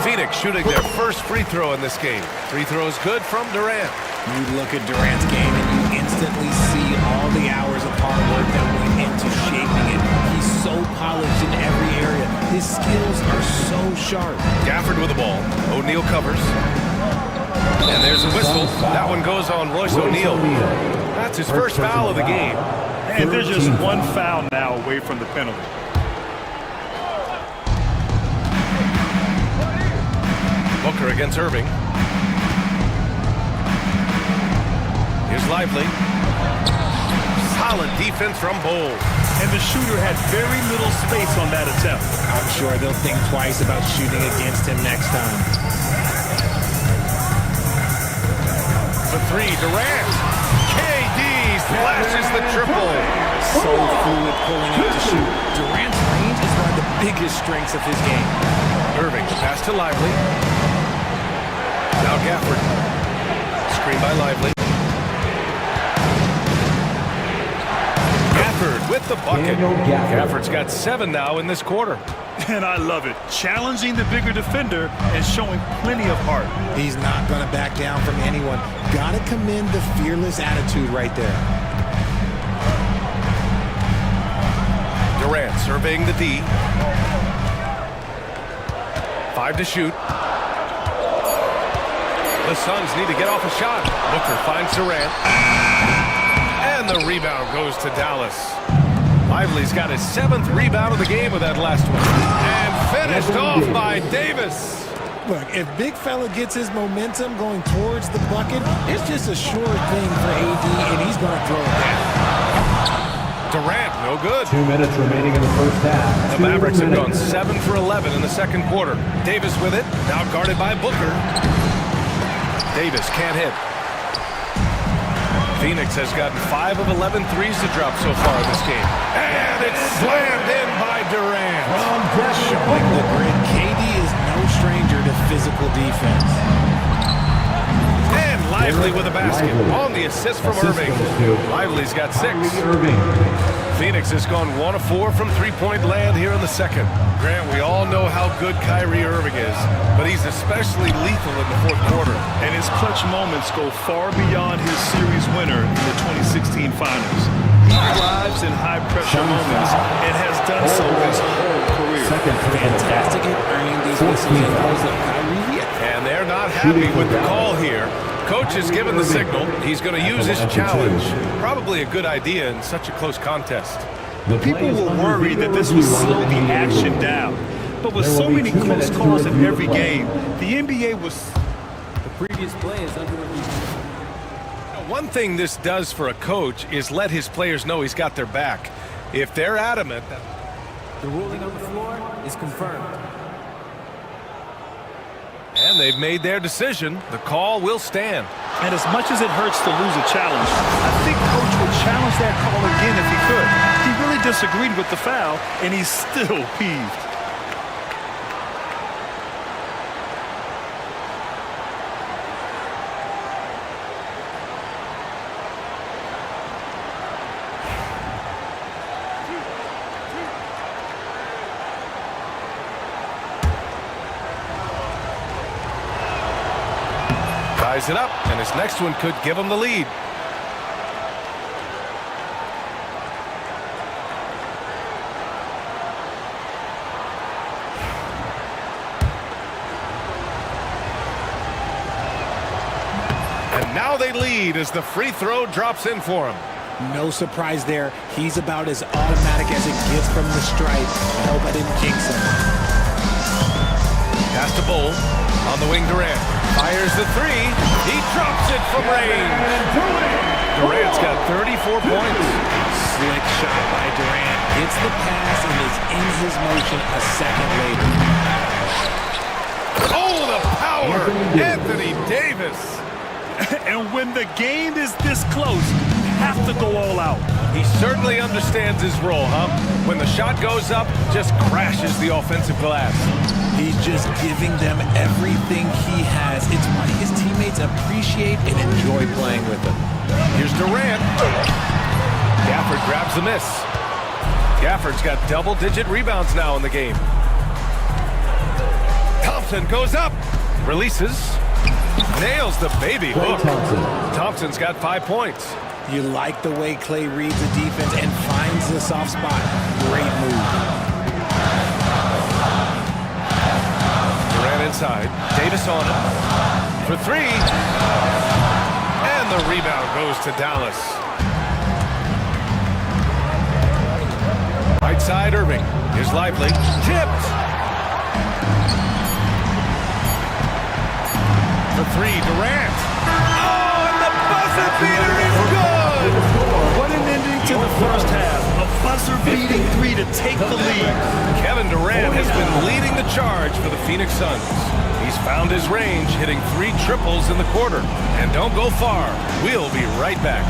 Phoenix shooting their first free throw in this game. Free throw is good from Durant. You look at Durant's game and you instantly see all the hours of hard work that went into shaping it. He's so polished in every area. His skills are so sharp. Gafford with the ball. O'Neal covers. And there's a whistle. That one goes on Royce O'Neal. That's his first foul of the game. And they're just one foul now away from the penalty. Booker against Irving. Here's Lively. Solid defense from Bowles. And the shooter had very little space on that attempt. I'm sure they'll think twice about shooting against him next time. For three, Durant. KD splashes the triple. So fluid pulling out to shoot. Durant's range is one of the biggest strengths of his game. Irving, the pass to Lively. Now Gafford. Screen by Lively. Gafford with the bucket. Gafford's got 7 now in this quarter. And I love it. Challenging the bigger defender and showing plenty of heart. He's not going to back down from anyone. Got to commend the fearless attitude right there. Durant surveying the D. 5 to shoot. The Suns need to get off a shot. Booker finds Durant. And the rebound goes to Dallas. Lively's got his 7th rebound of the game with that last one. And finished off by Davis. Look, if big fella gets his momentum going towards the bucket, it's just a sure thing for AD, and he's going to throw it down. Durant, no good. 2 minutes remaining in the first half. The Mavericks have gone 7 for 11 in the second quarter. Davis with it, now guarded by Booker. Davis can't hit. Phoenix has gotten 5 of 11 threes to drop so far in this game. And it's slammed in by Durant. Showing the grid, KD is no stranger to physical defense. And Lively with a basket on the assist from Irving. Lively's got 6. Phoenix has gone 1 of 4 from three-point land here in the second. Grant, we all know how good Kyrie Irving is, but he's especially lethal in the fourth quarter. And his clutch moments go far beyond his series winner in the 2016 finals. He thrives in high-pressure moments and has done so his whole career. Fantastic at earning these whistles and calls of Kyrie. And they're not happy with the call here. Coach has given the signal. He's going to use his challenge. Probably a good idea in such a close contest. People were worried that this would slow the action down. But with so many close calls in every game, the NBA was... The previous play is under review. One thing this does for a coach is let his players know he's got their back. If they're adamant that... The ruling on the floor is confirmed. And they've made their decision. The call will stand. And as much as it hurts to lose a challenge, I think Coach would challenge that call again if he could. He really disagreed with the foul, and he's still peeved. Ties it up, and his next one could give him the lead. And now they lead as the free throw drops in for him. No surprise there. He's about as automatic as it gets from the stripe. I hope I didn't jinx him. Pass to Bowles. On the wing, Durant. Fires the three. He drops it from range. Durant's got 34 points. Slick shot by Durant. Gets the pass and is in his motion a second later. Oh, the power! Anthony Davis. And when the game is this close, have to go all out. He certainly understands his role, huh? When the shot goes up, just crashes the offensive glass. He's just giving them everything he has. It's why his teammates appreciate and enjoy playing with him. Here's Durant. Gafford grabs the miss. Gafford's got double-digit rebounds now in the game. Thompson goes up. Releases. Nails the baby hook. Thompson's got 5 points. You like the way Clay reads the defense and finds the soft spot. Great move. Durant inside. Davis on it. For three. And the rebound goes to Dallas. Right side, Irving. Here's Lively. Tipped. For three, Durant. Oh, and the buzzer beater is good! What an ending to the first half. A buzzer-beating three to take the lead. Kevin Durant has been leading the charge for the Phoenix Suns. He's found his range, hitting 3 triples in the quarter. And don't go far. We'll be right back.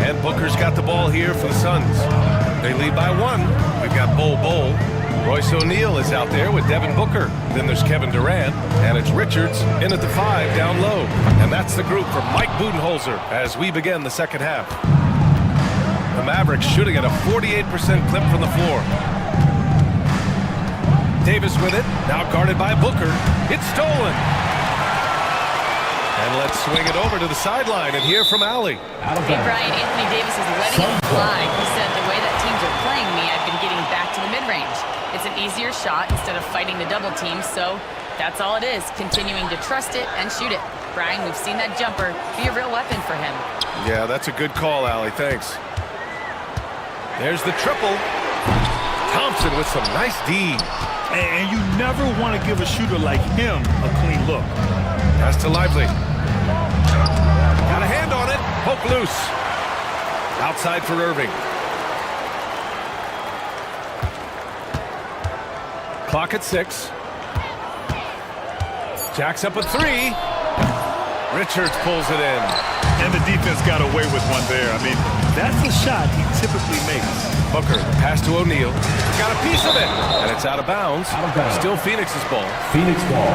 And Booker's got the ball here for the Suns. They lead by 1. We've got Bol. Royce O'Neal is out there with Devin Booker. Then there's Kevin Durant, and it's Richards in at the 5 down low. And that's the group for Mike Budenholzer as we begin the second half. The Mavericks shooting at a 48% clip from the floor. Davis with it, now guarded by Booker. It's stolen. And let's swing it over to the sideline and hear from Allie. Hey, Brian, Anthony Davis is letting it fly. He said, the way that teams are playing me, I've been getting back to the mid-range. It's an easier shot instead of fighting the double team, so that's all it is, continuing to trust it and shoot it. Brian, we've seen that jumper be a real weapon for him. Yeah, that's a good call, Allie. Thanks. There's the triple. Thompson with some nice D. And you never want to give a shooter like him a clean look. Pass to Lively. Got a hand on it. Poke loose. Outside for Irving. Clock at 6. Jacks up a 3. Richards pulls it in. And the defense got away with one there. I mean, that's the shot he typically makes. Booker, pass to O'Neal. Got a piece of it. And it's out of bounds. Still Phoenix's ball. Phoenix ball.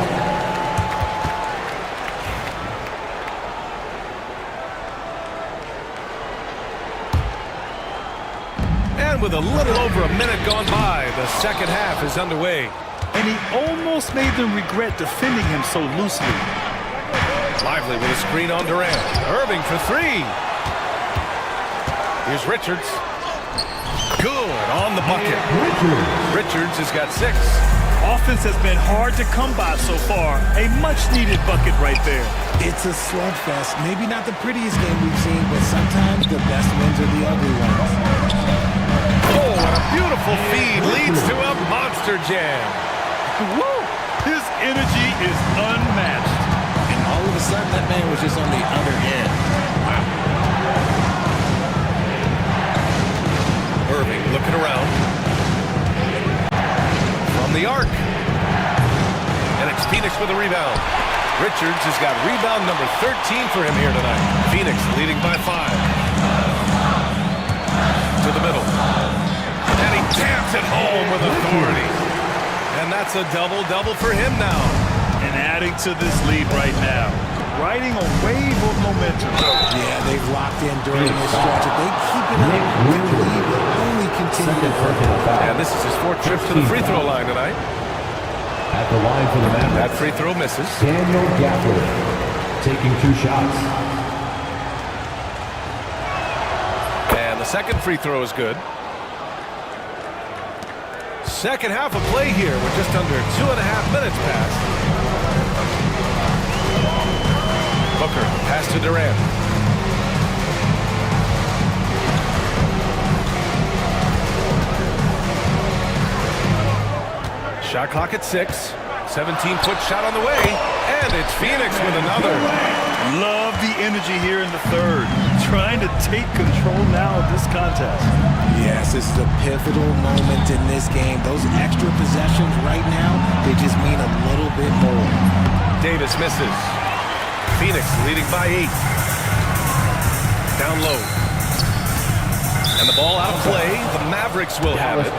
And with a little over a minute gone by, the second half is underway. And he almost made them regret defending him so loosely. Lively with a screen on Durant. Irving for three. Here's Richards. Good on the bucket. Richards has got 6. Offense has been hard to come by so far. A much-needed bucket right there. It's a slugfest. Maybe not the prettiest game we've seen, but sometimes the best wins are the ugly ones. Oh, and a beautiful feed leads to a monster jam. Woo! His energy is unmatched. And all of a sudden, that man was just on the other end. Wow. Irving looking around. From the arc. And it's Phoenix with a rebound. Richards has got rebound number 13 for him here tonight. Phoenix leading by 5. To the middle. And he taps it home with authority. And that's a double-double for him now. And adding to this lead right now. Riding a wave of momentum. Yeah, they've locked in during this stretch. If they keep it up, their lead will only continue to grow. And this is his 4th trip to the free throw line tonight. At the line for the Mavericks. That free throw misses. Daniel Gafford taking 2 shots. And the second free throw is good. Second half of play here with just under 2.5 minutes passed. Booker, pass to Durant. Shot clock at 6. 17-foot shot on the way. And it's Phoenix with another. Love the energy here in the third. Trying to take control now of this contest. Yes, this is a pivotal moment in this game. Those extra possessions right now, they just mean a little bit more. Davis misses. Phoenix leading by 8. Down low. And the ball out of play. The Mavericks will have it.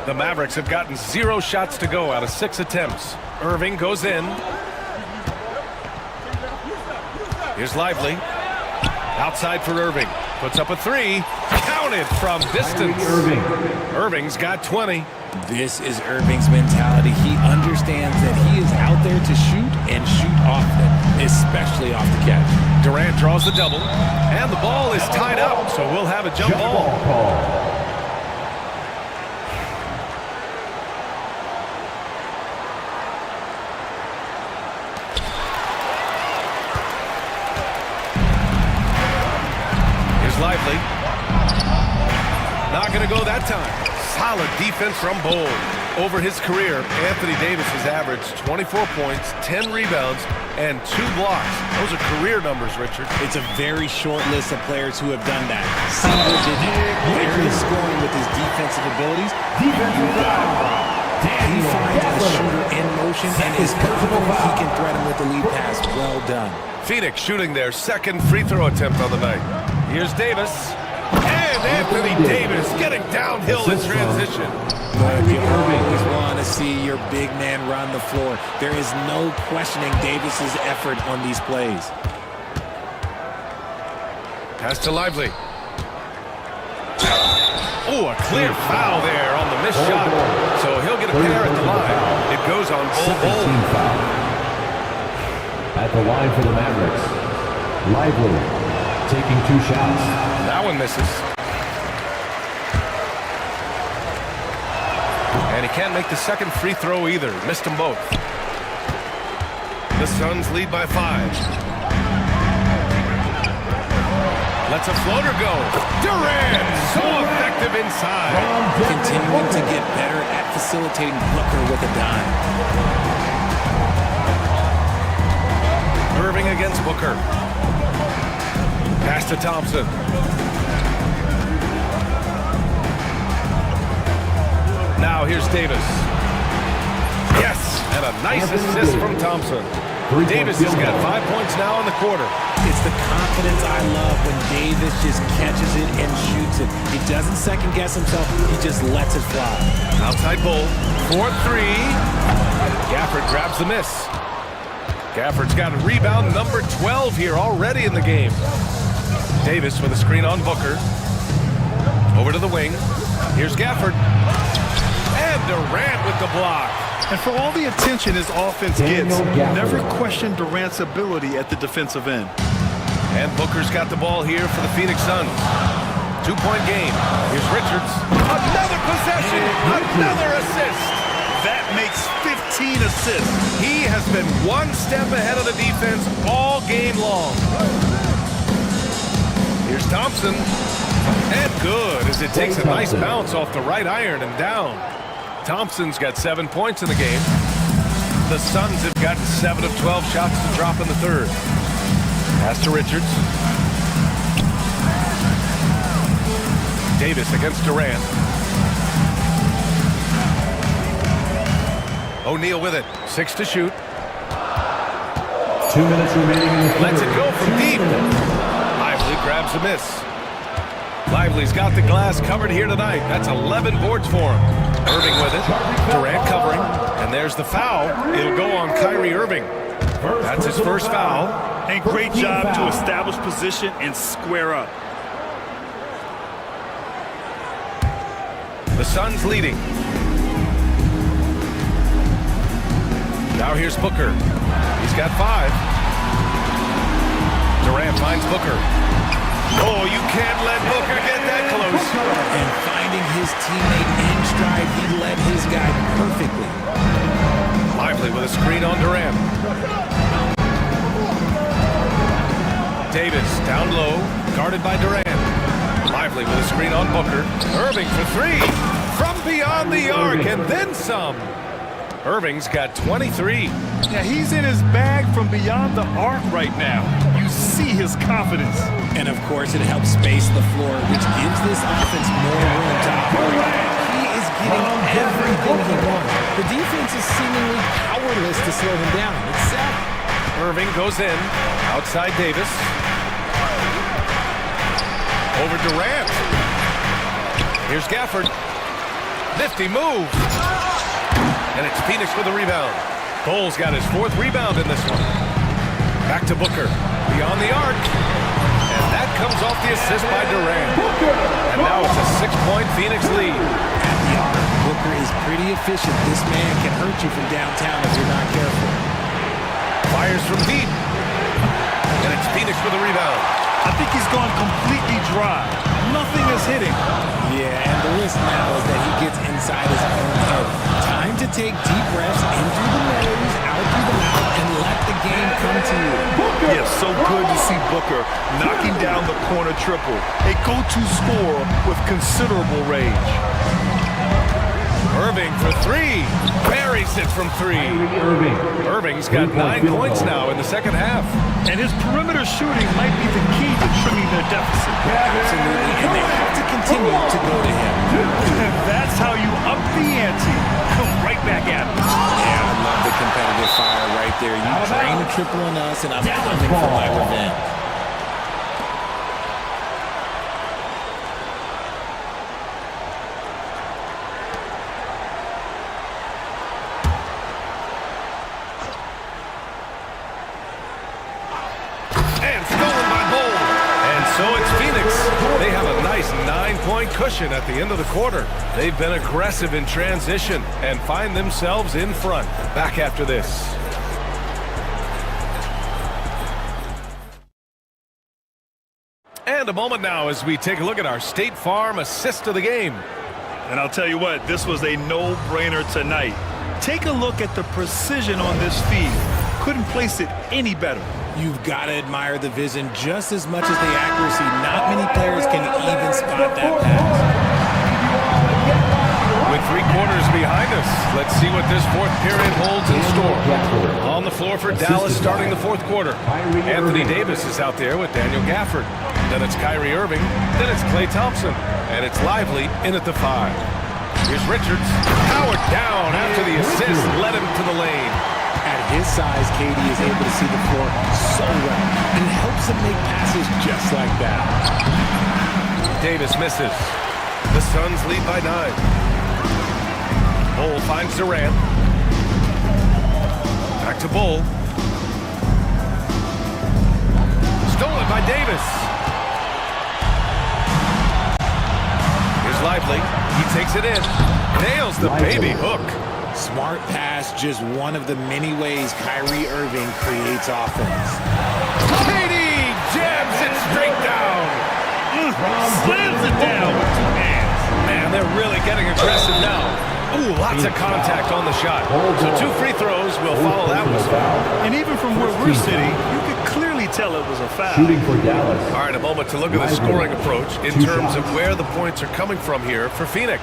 The Mavericks have gotten 0 shots to go out of 6 attempts. Irving goes in. Here's Lively. Outside for Irving. Puts up a 3. Counted from distance. Irving's got 20. This is Irving's mentality. He understands that he is out there to shoot and shoot often, especially off the catch. Durant draws the double. And the ball is tied up, so we'll have a jump ball. Lively. Not going to go that time. Solid defense from Bold. Over his career, Anthony Davis has averaged 24 points, 10 rebounds, and 2 blocks. Those are career numbers, Richard. It's a very short list of players who have done that. Single-digit areas scoring with his defensive abilities. He finds the shooter in motion and is confident he can threaten with the lead pass. Well done. Phoenix shooting their second free throw attempt on the night. Here's Davis. And Anthony Davis getting downhill in transition. But you always want to see your big man run the floor. There is no questioning Davis's effort on these plays. Pass to Lively. Oh, a clear foul there on the missed shot. So he'll get a pair at the line. It goes on Bold. At the line for the Mavericks. Lively taking 2 shots. That one misses. And he can't make the second free throw either. Missed them both. The Suns lead by 5. Lets a floater go. Durant, so effective inside. Continuing to get better at facilitating Booker with a dime. Irving against Booker. Pass to Thompson. Now here's Davis. Yes, and a nice assist from Thompson. Davis has got 5 points now in the quarter. It's the confidence I love when Davis just catches it and shoots it. He doesn't second guess himself. He just lets it fly. Outside Bull, 4-3. Gafford grabs the miss. Gafford's got a rebound number 12 here already in the game. Davis with a screen on Booker. Over to the wing. Here's Gafford. And Durant with the block. And for all the attention his offense gets, never question Durant's ability at the defensive end. And Booker's got the ball here for the Phoenix Suns. 2-point game. Here's Richards. Another possession. Another assist. That makes 15 assists. He has been one step ahead of the defense all game long. Here's Thompson. And good as it takes a nice bounce off the right iron and down. Thompson's got 7 points in the game. The Suns have gotten 7 of 12 shots to drop in the third. Pass to Richards. Davis against Durant. O'Neal with it. 6 to shoot. 2 minutes remaining in the third. Lets it go from deep. Lively grabs a miss. Lively's got the glass covered here tonight. That's 11 boards for him. Irving with it. Durant covering. And there's the foul. It'll go on Kyrie Irving. That's his first foul. And great job to establish position and square up. The Suns leading. Now here's Booker. He's got 5. Durant finds Booker. Oh, you can't let Booker get that close. And finding his teammate in stride, he led his guy perfectly. Lively with a screen on Durant. Davis down low, guarded by Durant. Lively with a screen on Booker. Irving for 3 from beyond the arc and then some. Irving's got 23. Yeah, he's in his bag from beyond the arc right now. You see his confidence. And of course, it helps space the floor, which gives this offense more room to operate. He is getting everything he wants. The defense is seemingly powerless to slow him down. It's sad. Irving goes in. Outside Davis. Over Durant. Here's Gafford. Nifty move. And it's Phoenix with a rebound. Bull's got his 4th rebound in this one. Back to Booker. Beyond the arc. And that comes off the assist by Durant. And now it's a 6-point Phoenix lead. At the arc, Booker is pretty efficient. This man can hurt you from downtown if you're not careful. Fires from deep. And it's Phoenix with a rebound. I think he's gone completely dry. Nothing is hitting. Yeah, and the risk now is that he gets inside his own head. Time to take deep breaths in through the nose, out through the mouth, and let the game come to you. Yeah, so good to see Booker knocking down the corner triple. A go-to scorer with considerable range. Irving for 3. Buries it from 3. Irving's got 9 points now in the second half. And his perimeter shooting might be the key to trimming their deficit. Absolutely, and they have to continue to go to him. That's how you up the ante. Come right back at him. Yeah, I love the competitive fire right there. You drain a triple on us, and I'm coming for my revenge. So it's Phoenix. They have a nice 9-point cushion at the end of the quarter. They've been aggressive in transition and find themselves in front. Back after this. And a moment now as we take a look at our State Farm assist of the game. And I'll tell you what, this was a no-brainer tonight. Take a look at the precision on this feed. Couldn't place it any better. You've got to admire the vision just as much as the accuracy. Not many players can even spot that pass. With 3 quarters behind us, let's see what this 4th period holds in store. On the floor for Dallas starting the 4th quarter. Anthony Davis is out there with Daniel Gafford. Then it's Kyrie Irving. Then it's Klay Thompson. And it's Lively in at the 5. Here's Richards. Powered down after the assist led him to the lane. At his size, KD is able to see the floor so well, and it helps him make passes just like that. Davis misses. The Suns lead by 9. Bull finds Durant. Back to Bull. Stolen by Davis. Here's Lively. He takes it in. Nails the baby hook. Smart pass, just one of the many ways Kyrie Irving creates offense. KD jams it straight down. Slams it down with 2 hands. Man, they're really getting aggressive now. Ooh, lots of contact on the shot. So 2 free throws will follow that whistle. And even from where we're sitting, you could clearly tell it was a foul. Shooting for Dallas. All right, a moment to look at the scoring approach in terms of where the points are coming from here for Phoenix.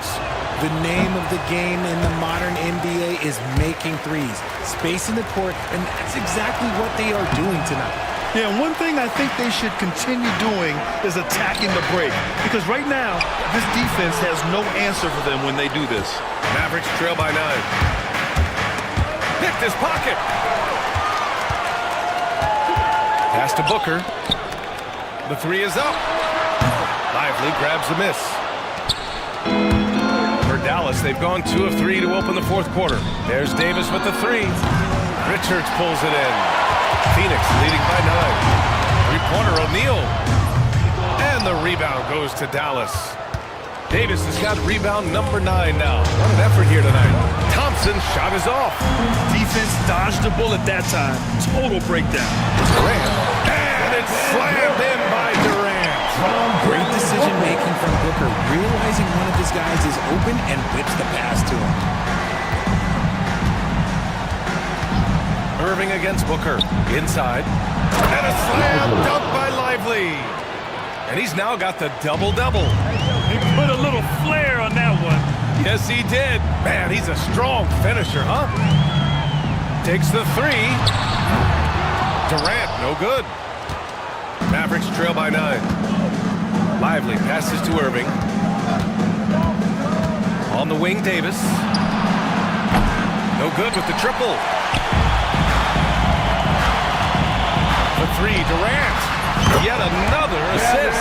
The name of the game in the modern NBA is making threes, spacing the court, and that's exactly what they are doing tonight. Yeah, and one thing I think they should continue doing is attacking the break. Because right now, this defense has no answer for them when they do this. Mavericks trail by 9. Picked his pocket. Pass to Booker. The 3 is up. Lively grabs the miss. For Dallas, they've gone 2 of 3 to open the 4th quarter. There's Davis with the 3. Richards pulls it in. Phoenix leading by 9. 3-pointer O'Neal. And the rebound goes to Dallas. Davis has got rebound number 9 now. What an effort here tonight. Thompson's shot is off. Defense dodged the bullet that time. Total breakdown. Durant. And it's slammed in by Durant. Great decision-making from Booker, realizing one of his guys is open and whips the pass to him. Irving against Booker. Inside. And a slam dunk by Lively. And he's now got the double-double. He put a little flair on that one. Yes, he did. Man, he's a strong finisher, huh? Takes the 3. Durant, no good. Mavericks trail by 9. Lively passes to Irving. On the wing, Davis. No good with the triple. The 3, Durant. Yet another assist.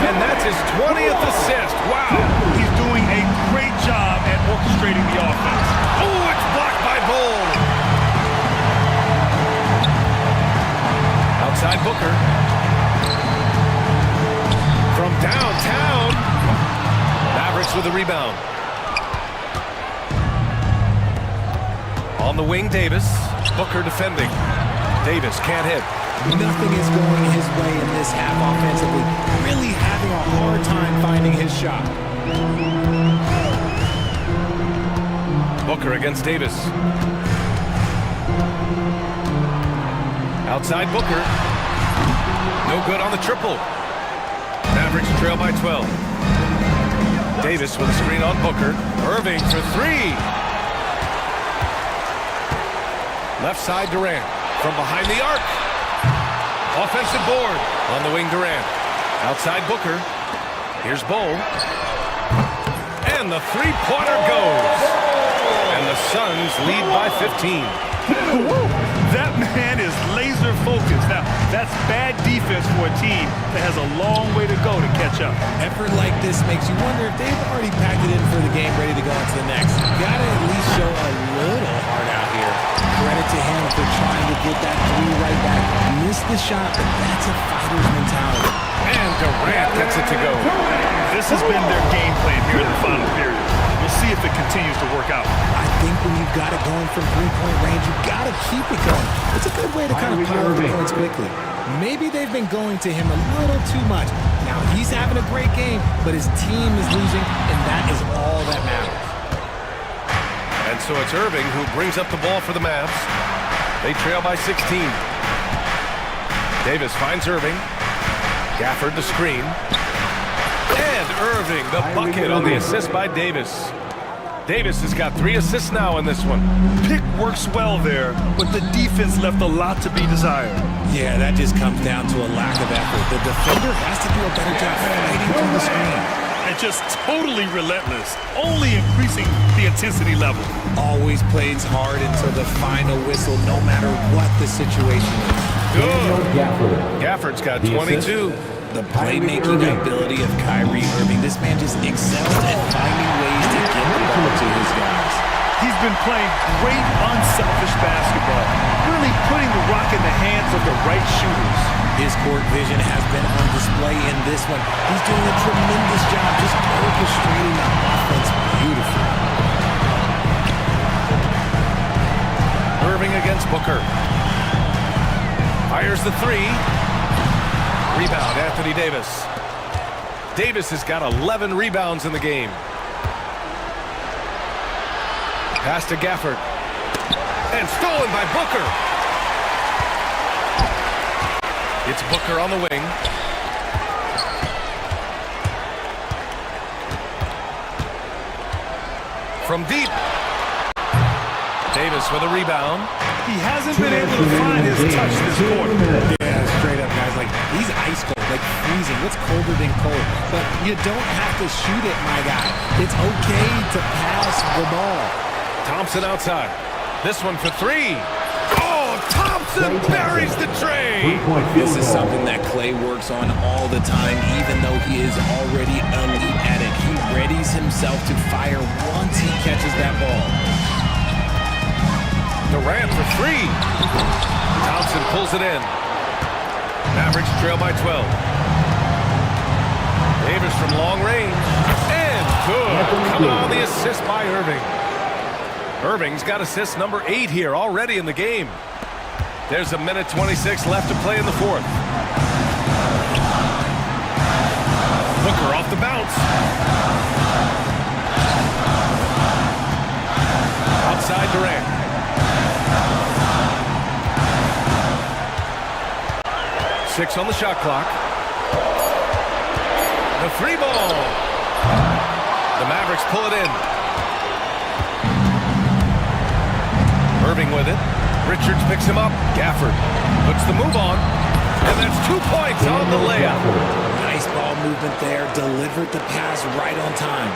And that's his 20th assist. Wow. He's doing a great job at orchestrating the offense. Oh, it's blocked by Bull. Outside Booker. From downtown. Mavericks with the rebound. On the wing, Davis. Booker defending. Davis can't hit. Nothing is going his way in this half offensively. Really having a hard time finding his shot. Booker against Davis. Outside Booker. No good on the triple. Mavericks trail by 12. Davis with a screen on Booker. Irving for 3. Left side Durant. From behind the arc. Offensive board. On the wing Durant. Outside Booker. Here's Bull. And the 3-pointer goes. And the Suns lead by 15. That man is laser focused. Now, that's bad defense for a team that has a long way to go to catch up. Effort like this makes you wonder if they've already packed it in for the game, ready to go on to the next. Gotta at least show a little heart out here. Credit to him for trying to get that 3 right back. Missed the shot, but that's a fighter's mentality. And Durant gets it to go. This has been their game plan here in the final period. We'll see if it continues to work out. I think when you've got it going from 3-point range, you've got to keep it going. It's a good way to kind of pile the points quickly. Maybe they've been going to him a little too much. Now he's having a great game, but his team is losing, and that is all that matters. And so it's Irving who brings up the ball for the Mavs. They trail by 16. Davis finds Irving. Gafford the screen. And Irving the bucket on the assist by Davis. Davis has got 3 assists now in this one. Pick works well there, but the defense left a lot to be desired. Yeah, that just comes down to a lack of effort. The defender has to do a better job fighting through the screen. And They're just totally relentless, only increasing the intensity level. Always plays hard until the final whistle, no matter what the situation is. Good. Gafford's got 22. The playmaking ability of Kyrie Irving. This man just excels at finding ways to get the ball to his guys. He's been playing great, unselfish basketball, really putting the rock in the hands of the right shooters. His court vision has been on display in this one. He's doing a tremendous job just orchestrating the offense beautifully. Irving against Booker. Fires the three. Rebound, Anthony Davis. Davis has got 11 rebounds in the game. Pass to Gafford. And stolen by Booker. It's Booker on the wing. From deep. Davis with a rebound. He hasn't been able to find his touch this quarter. Yeah, straight up, guys. Like, he's ice cold, like freezing. What's colder than cold? But you don't have to shoot it, my guy. It's okay to pass the ball. Thompson outside. This one for three. Oh, Thompson buries the tray. This is something that Clay works on all the time, even though he is already elite at it. He readies himself to fire once he catches that ball. Durant for three. Thompson pulls it in. Mavericks trail by 12. Davis from long range. And good. Coming on the assist by Irving. Irving's got assist number 8 here already in the game. There's a minute 26 left to play in the fourth. Booker off the bounce. Outside Durant. Six on the shot clock. The three ball. The Mavericks pull it in. Irving with it. Richards picks him up. Gafford puts the move on. And that's 2 points on the layup. Nice ball movement there. Delivered the pass right on time.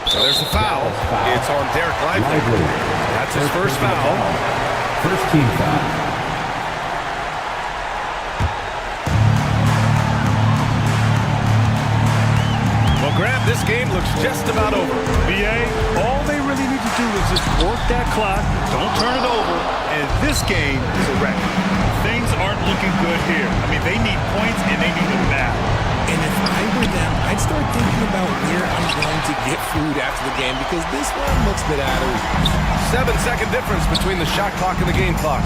So there's a foul. It's on Derek Lively. That's his first foul. First team foul. Well, Grant, this game looks just about over. BA, all they really need to do is just work that clock, don't turn it over, and this game is a wreck. Things aren't looking good here. I mean, they need points, and they need them now. And if I were them, I'd start thinking about where I'm going to get food after the game, because this one looks a bit out of reach. 7-second difference between the shot clock and the game clock.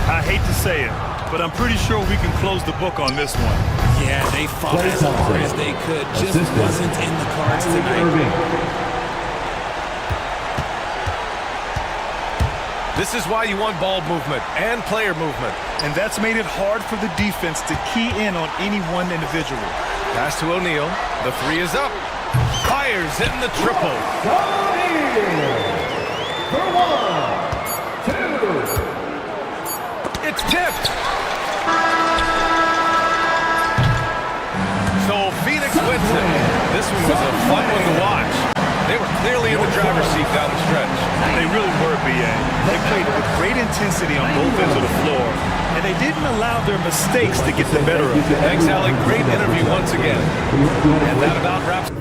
I hate to say it, but I'm pretty sure we can close the book on this one. Yeah, they fought as hard as they could. Just wasn't in the cards tonight. This is why you want ball movement and player movement. And that's made it hard for the defense to key in on any one individual. Pass to O'Neal. The three is up. Fires hitting the triple. It's tipped. So Phoenix wins it. This one was a fun one to watch. They were clearly in the driver's seat down the stretch. They really were, BA. They played with great intensity on both ends of the floor, and they didn't allow their mistakes to get the better of them. Thanks, Alec. Great interview once again. And that about wraps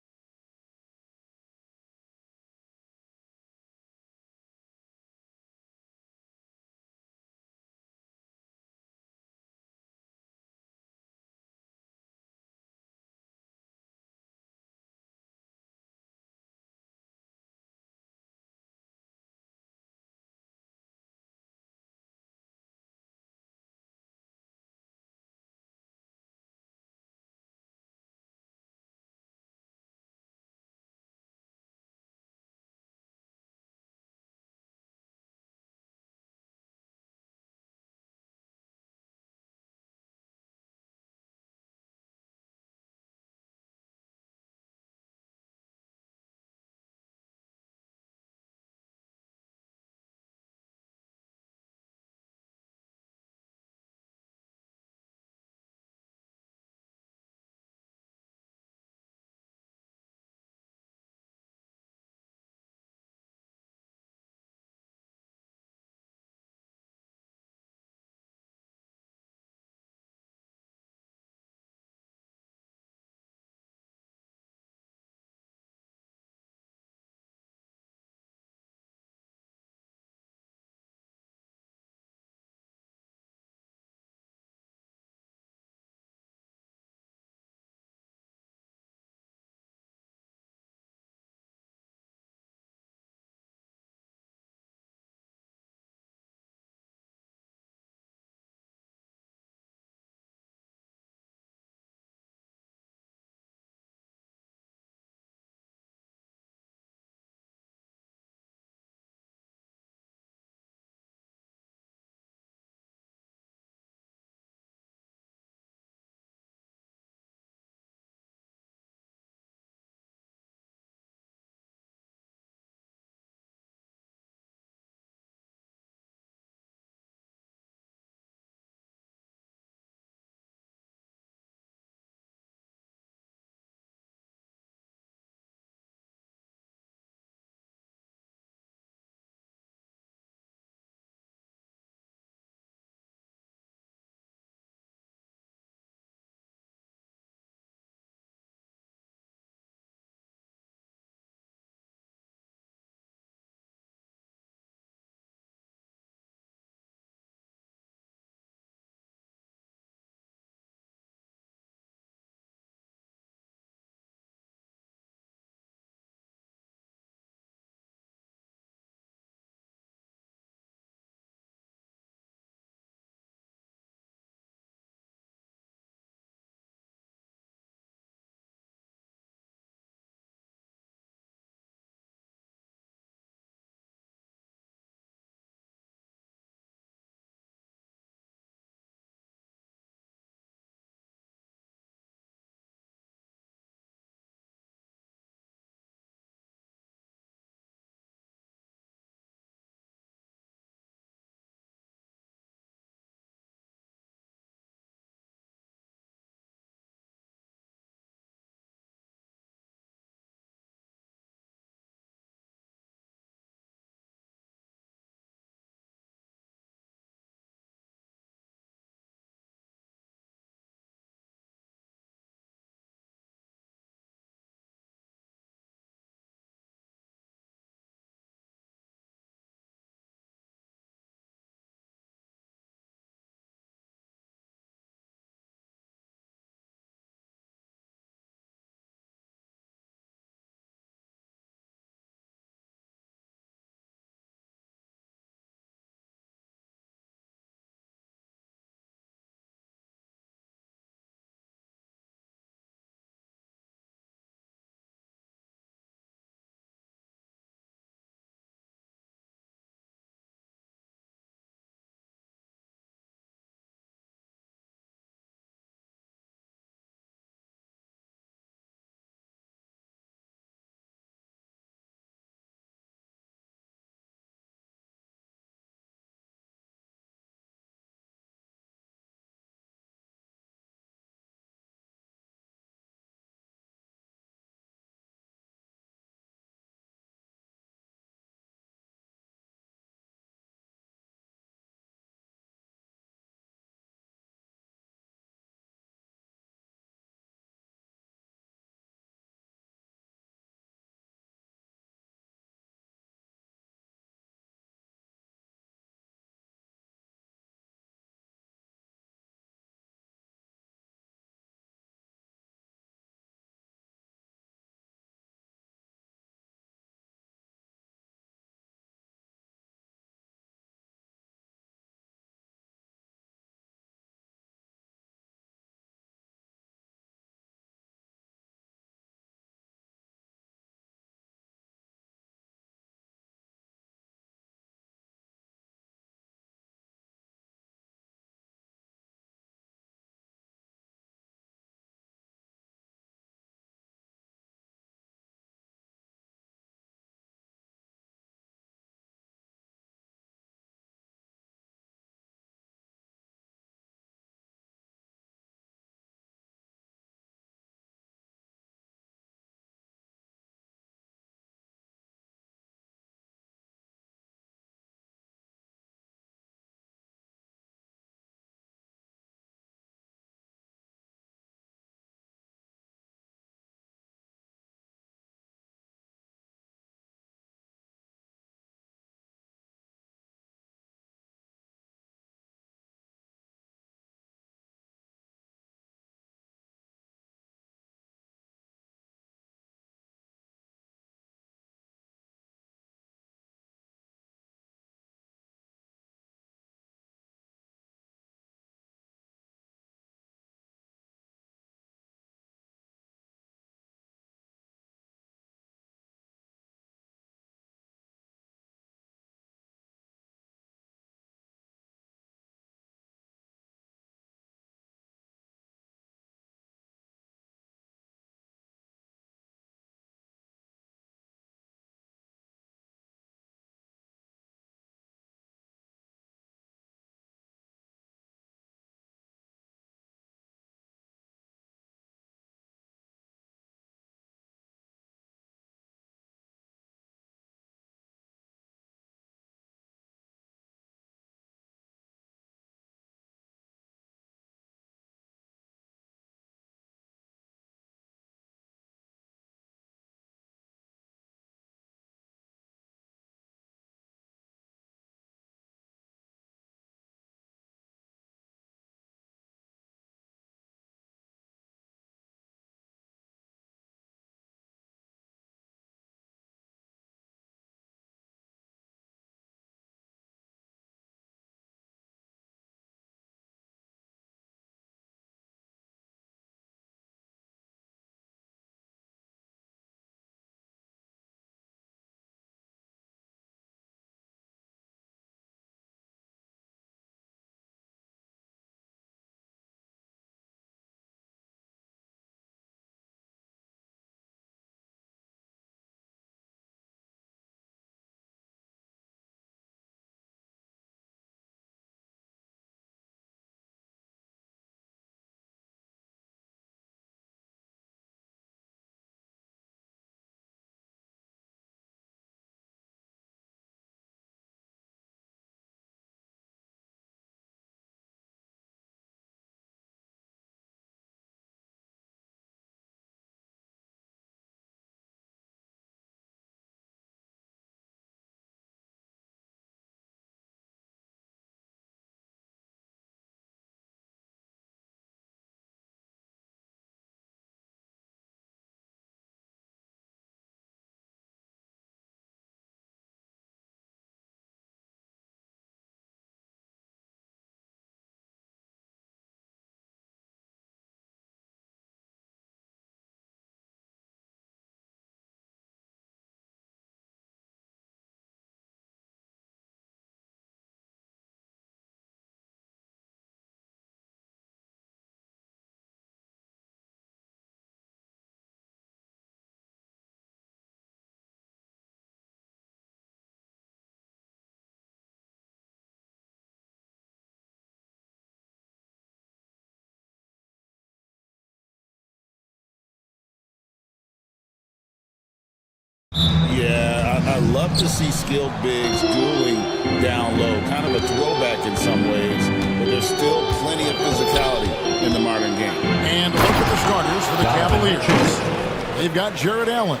I love to see skilled bigs dueling down low. Kind of a throwback in some ways, but there's still plenty of physicality in the modern game. And look at the starters for the Cavaliers. They've got Jared Allen,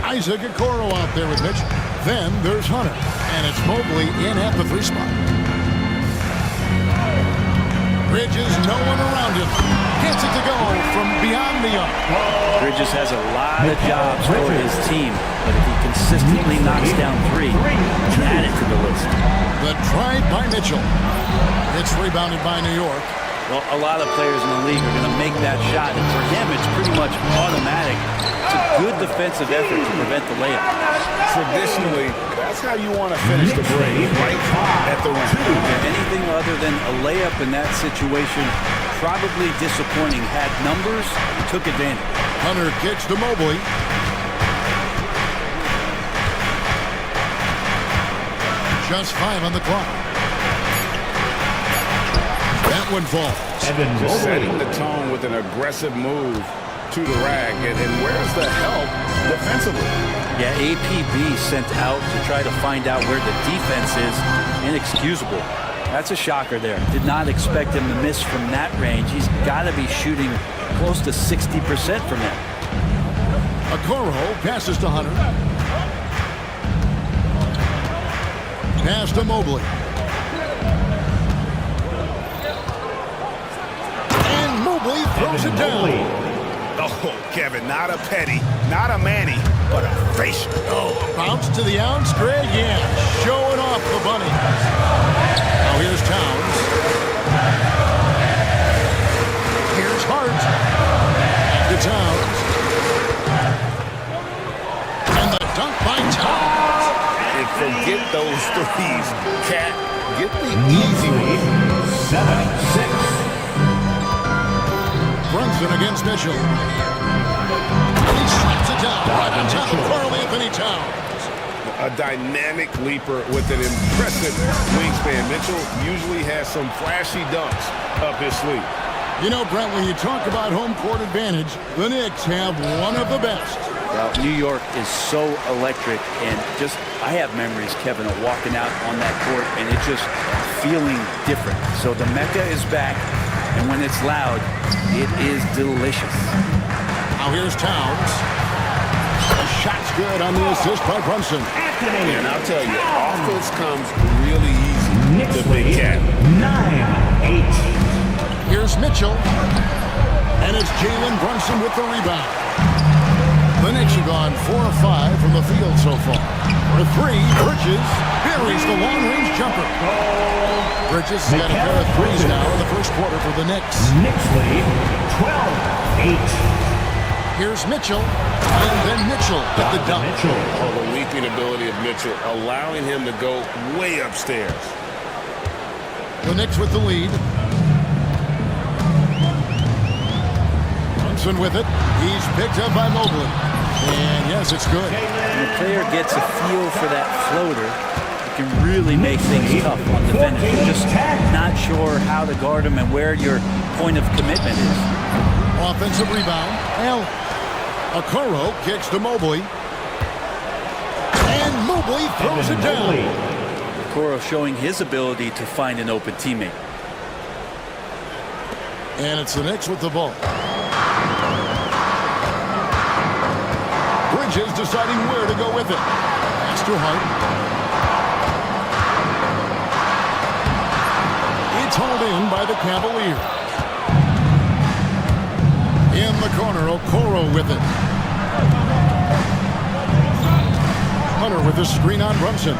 Isaac Okoro out there with Mitch. Then there's Hunter, and it's Mobley in at the 3 spot. Bridges, no one around him. Gets it to go from beyond the arc. Bridges has a lot of jobs for his team, but if he consistently knocks down 3, he can add it to the list. The try by Mitchell. It's rebounded by New York. Well, a lot of players in the league are going to make that shot, and for him, it's pretty much automatic. It's a good defensive effort to prevent the layup. Traditionally, that's how you want to finish the break, right at the rim. Anything other than a layup in that situation, probably disappointing. Had numbers, took advantage. Hunter kicks to Mobley. Just 5 on the clock. That one falls. Just setting the tone with an aggressive move to the rack. And where's the help defensively? Yeah, APB sent out to try to find out where the defense is. Inexcusable. That's a shocker there. Did not expect him to miss from that range. He's got to be shooting close to 60% from that. Okoro passes to Hunter. Pass to Mobley. And Mobley throws it down. Oh, Kevin, not a petty, not a Manny, but a facial. Oh, bounce to the ounce, Greg, yeah, showing off the bunny. Now here's Towns. Here's Hart. To Towns. And the dunk by Towns. And forget those threes, Cat. Get the easy one. 7-6. Brunson against Mitchell. And he slaps it down right on top of Karl Anthony Towns. A dynamic leaper with an impressive wingspan. Mitchell usually has some flashy dunks up his sleeve. You know, Brent, when you talk about home court advantage, the Knicks have one of the best. Well, New York is so electric, and just, I have memories, Kevin, of walking out on that court, and it just feeling different. So the Mecca is back, and when it's loud, it is delicious. Now here's Towns. The shot's good on the assist by Brunson. And I'll tell you, offense comes really easy to Big Cat. 9-8. Here's Mitchell. And it's Jalen Brunson with the rebound. The Knicks have gone 4 of 5 from the field so far. For 3, Bridges buries the long-range jumper. Bridges has got a pair of threes now in the first quarter for the Knicks. Knicks lead 12-8. Here's Mitchell, and then Mitchell with the dunk. Oh, the leaping ability of Mitchell, allowing him to go way upstairs. The Knicks with the lead. Brunson with it. He's picked up by Mobley. And yes, it's good. When the player gets a feel for that floater, it can really make things tough on defenders. You're just not sure how to guard him and where your point of commitment is. Offensive rebound. Allen. Okoro kicks to Mobley. And Mobley throws it down. Okoro showing his ability to find an open teammate. And it's the Knicks with the ball. Bridges deciding where to go with it. Pass to Hart. It's hauled in by the Cavaliers. In the corner, Okoro with it. Hunter with the screen on Brunson.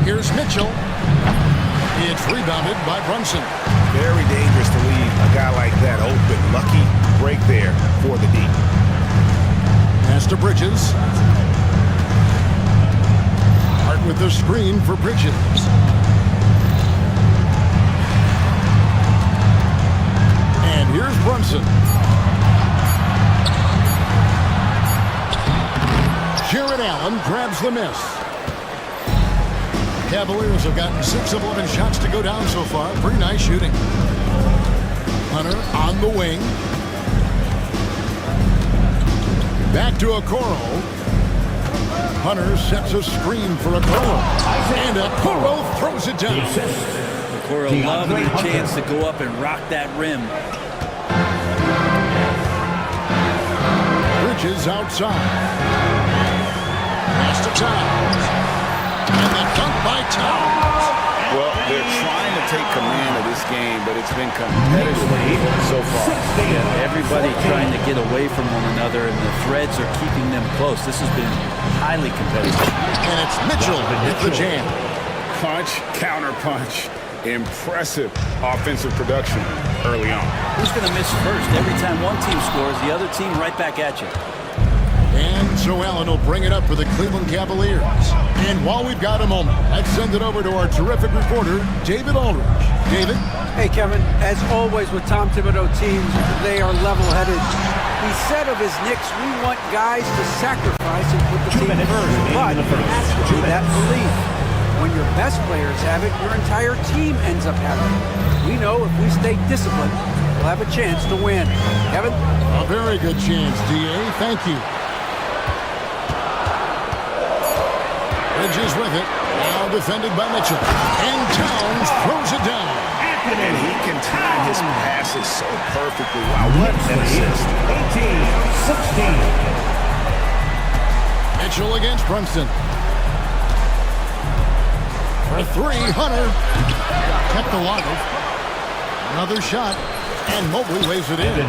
Here's Mitchell. It's rebounded by Brunson. Very dangerous to leave a guy like that open. Lucky break there for the D. Pass to Bridges. Hart with the screen for Bridges. And here's Brunson. Jared Allen grabs the miss. Cavaliers have gotten 6 of 11 shots to go down so far. Pretty nice shooting. Hunter on the wing. Back to Okoro. Hunter sets a screen for Okoro. And Okoro throws it down. Okoro loving a chance to go up and rock that rim. Bridges outside. Pass to Towns. And the dunk by Towns. Well, they're trying to take command of this game, but it's been competitive so far. Yeah, everybody trying to get away from one another, and the threads are keeping them close. This has been highly competitive. And it's Mitchell with the jam. Punch, counter punch. Impressive offensive production early on. Who's going to miss first? Every time one team scores, the other team right back at you. And so Allen will bring it up for the Cleveland Cavaliers. And while we've got a moment, let's send it over to our terrific reporter, David Aldridge. David? Hey, Kevin. As always with Tom Thibodeau teams, they are level-headed. He said of his Knicks, we want guys to sacrifice and put the team first. But it has to be that belief. When your best players have it, your entire team ends up having it. We know if we stay disciplined, we'll have a chance to win. Kevin? A very good chance, D.A. Thank you. Bridges with it. Now defended by Mitchell. And Towns throws it down. And he can time his passes so perfectly. Wow, what an assist. 18-16. Mitchell against Brunson. For three, Hunter. Kept alive. Another shot. And Mobley lays it in.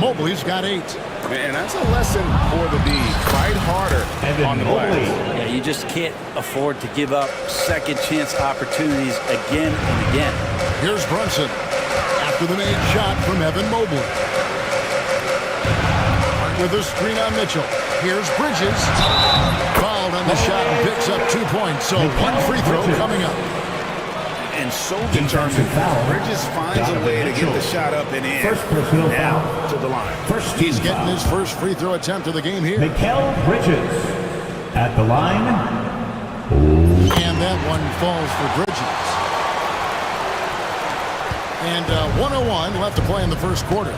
Mobley's got 8. And that's a lesson for the D. Fight harder on the glass. Yeah, you just can't afford to give up second chance opportunities again and again. Here's Brunson after the made shot from Evan Mobley. With a screen on Mitchell. Here's Bridges. Fouled on the shot and picks up 2 points. So one free throw coming up. And so determined. Bridges finds a way to get the shot up and in. Now to the line. He's getting his first free throw attempt of the game here. Mikal Bridges at the line. And that one falls for Bridges. And 1:01 left to play in the first quarter.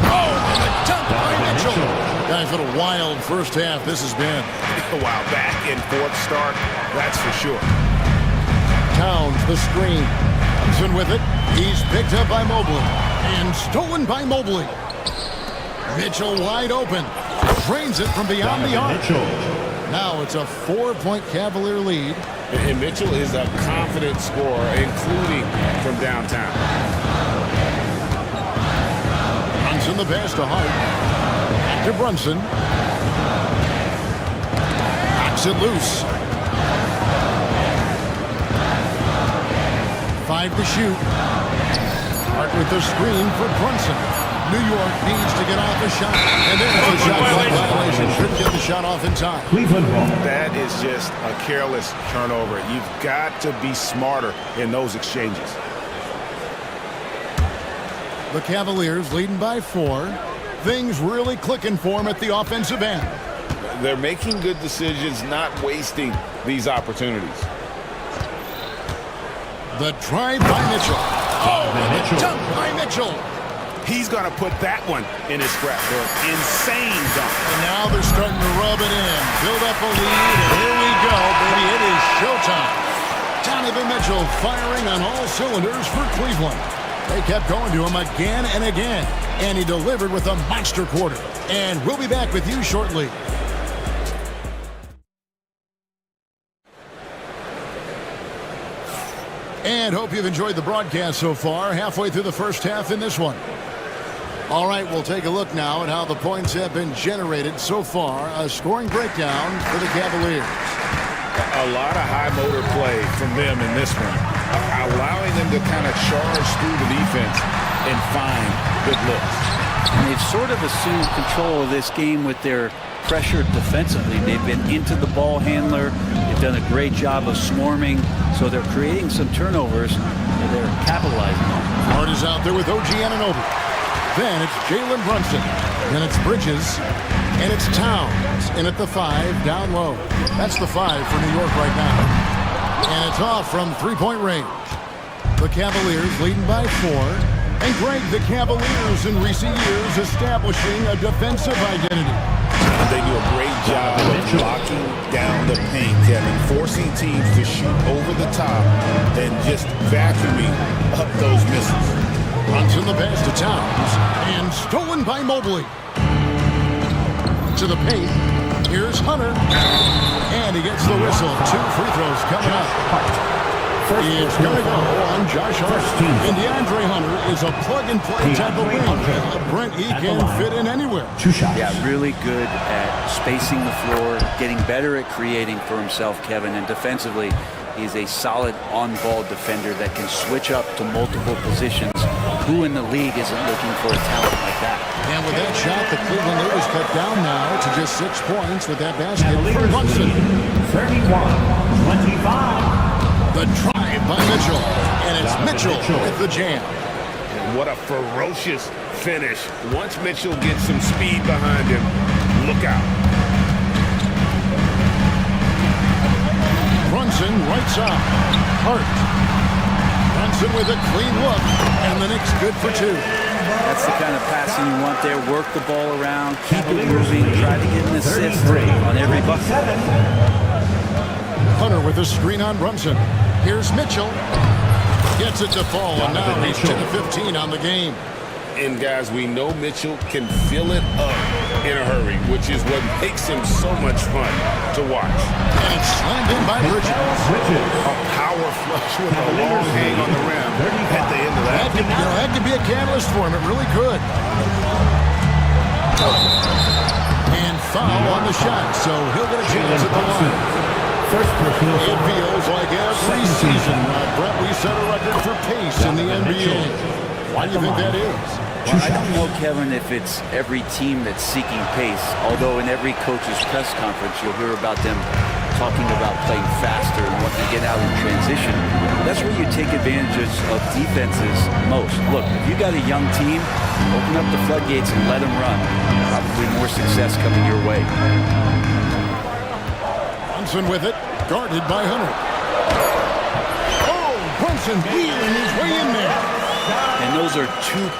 Oh, and a dunk by Mitchell. Guys, what a wild first half this has been. Wow, back in fourth start, that's for sure. Towns, the screen. Thompson with it. He's picked up by Mobley. And stolen by Mobley. Mitchell wide open. Drains it from beyond the arc. Now it's a 4-point Cavalier lead. And Mitchell is a confident scorer, including from downtown. Brunson the pass to Hart. Back to Brunson. Knocks it loose. 5 to shoot. Hart with the screen for Brunson. New York needs to get off a shot. And there's a shot clock violation. Should get the shot off in time. Cleveland ball. That is just a careless turnover. You've got to be smarter in those exchanges. The Cavaliers leading by 4. Things really clicking for them at the offensive end. They're making good decisions, not wasting these opportunities. The drive by Mitchell. Oh, and the dunk by Mitchell. He's going to put that one in his scrapbook. Insane dunk. And now they're starting to rub it in. Build up a lead, and here we go, baby. It is showtime. Donovan Mitchell firing on all cylinders for Cleveland. They kept going to him again and again, and he delivered with a monster quarter. And we'll be back with you shortly. And hope you've enjoyed the broadcast so far, halfway through the first half in this one. All right, we'll take a look now at how the points have been generated so far. A scoring breakdown for the Cavaliers. A lot of high motor play from them in this one, allowing them to kind of charge through the defense and find good looks. And they've sort of assumed control of this game with their pressure defensively. They've been into the ball handler. They've done a great job of swarming, so they're creating some turnovers that they're capitalizing on. Hart is out there with OG Anunoby. Then it's Jalen Brunson. Then it's Bridges. And it's Towns in at the 5 down low. That's the 5 for New York right now. And it's off from three-point range. The Cavaliers leading by 4. And Greg, the Cavaliers in recent years establishing a defensive identity. They do a great job of locking down the paint, Kevin, forcing teams to shoot over the top and just vacuuming up those misses. Runs in the pass to Towns, and stolen by Mobley. To the paint, here's Hunter, and he gets the whistle. 2 free throws coming up. It's going to go on Josh Hart. And DeAndre Hunter is a plug-and-play type of wing. Brent, he can fit in anywhere. Yeah, really good at spacing the floor, getting better at creating for himself, Kevin, and defensively, he's a solid on-ball defender that can switch up to multiple positions. Who in the league isn't looking for a talent like that? And with that shot, the Cleveland Leaders cut down now to just 6 points with that basket for Brunson. 31-25. The drive by Mitchell, and it's Mitchell with the jam. What a ferocious finish. Once Mitchell gets some speed behind him, look out. Brunson right side. Hart. Brunson with a clean look, and the Knicks good for 2. That's the kind of passing you want there. Work the ball around, keep it moving, try to get an assist on every bucket. Hunter with a screen on Brunson. Here's Mitchell. Gets it to fall, and now he's 10-15 on the game. And guys, we know Mitchell can fill it up in a hurry, which is what makes him so much fun to watch. And it's slammed in by Bridges. A power flush with a long hang on the rim at the end of that. That could be a catalyst for him. It really could. And foul on the shot, so he'll get a chance at the line. It feels like every season, Brett, we set a record for pace in the NBA. Why do you think that is? Well, I don't know, Kevin, if it's every team that's seeking pace, although in every coach's press conference you'll hear about them talking about playing faster and what they get out in transition. That's where you take advantage of defenses most. Look, if you got a young team, open up the floodgates and let them run. Probably more success coming your way. Brunson with it, guarded by Hunter. Oh, Brunson wheeling his way in there. And those are 2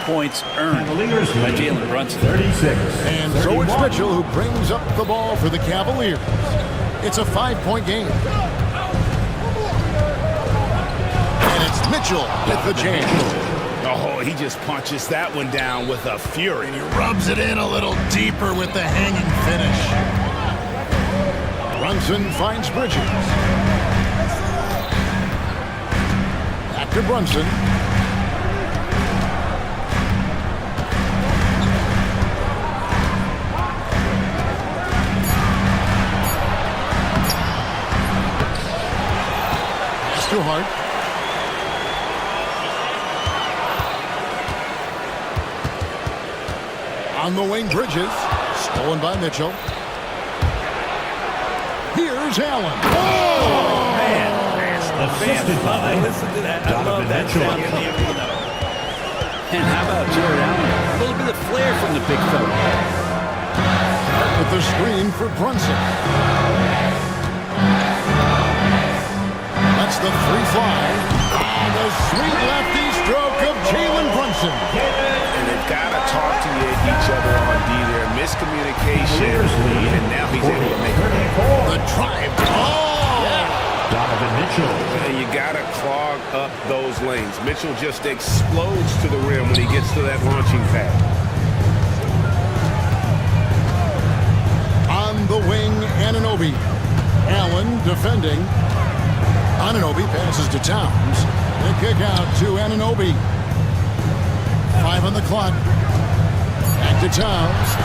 points earned by Jalen Brunson. 36. And so it's Mitchell who brings up the ball for the Cavaliers. It's a 5-point game. And it's Mitchell with the jam. Oh, he just punches that one down with a fury. And he rubs it in a little deeper with the hanging finish. Brunson finds Bridges. Back to Brunson. Too hard. On the wing, Bridges. Stolen by Mitchell. Here's Allen. Oh, man. Assisted by Listen to that. I love that sound in the arena. And how about Jared Allen? A little bit of flair from the big fella. With the screen for Brunson. That's the free fly. And the sweet lefty stroke of Jalen Brunson. And they've got to talk to each other on D there. Miscommunication. And now he's able to make it. The drive. Oh! Yeah. Donovan Mitchell. And you got to clog up those lanes. Mitchell just explodes to the rim when he gets to that launching pad. On the wing, Anunoby. Allen defending. Anunoby passes to Towns. The kick out to Anunoby. 5 on the clock. Back to Towns.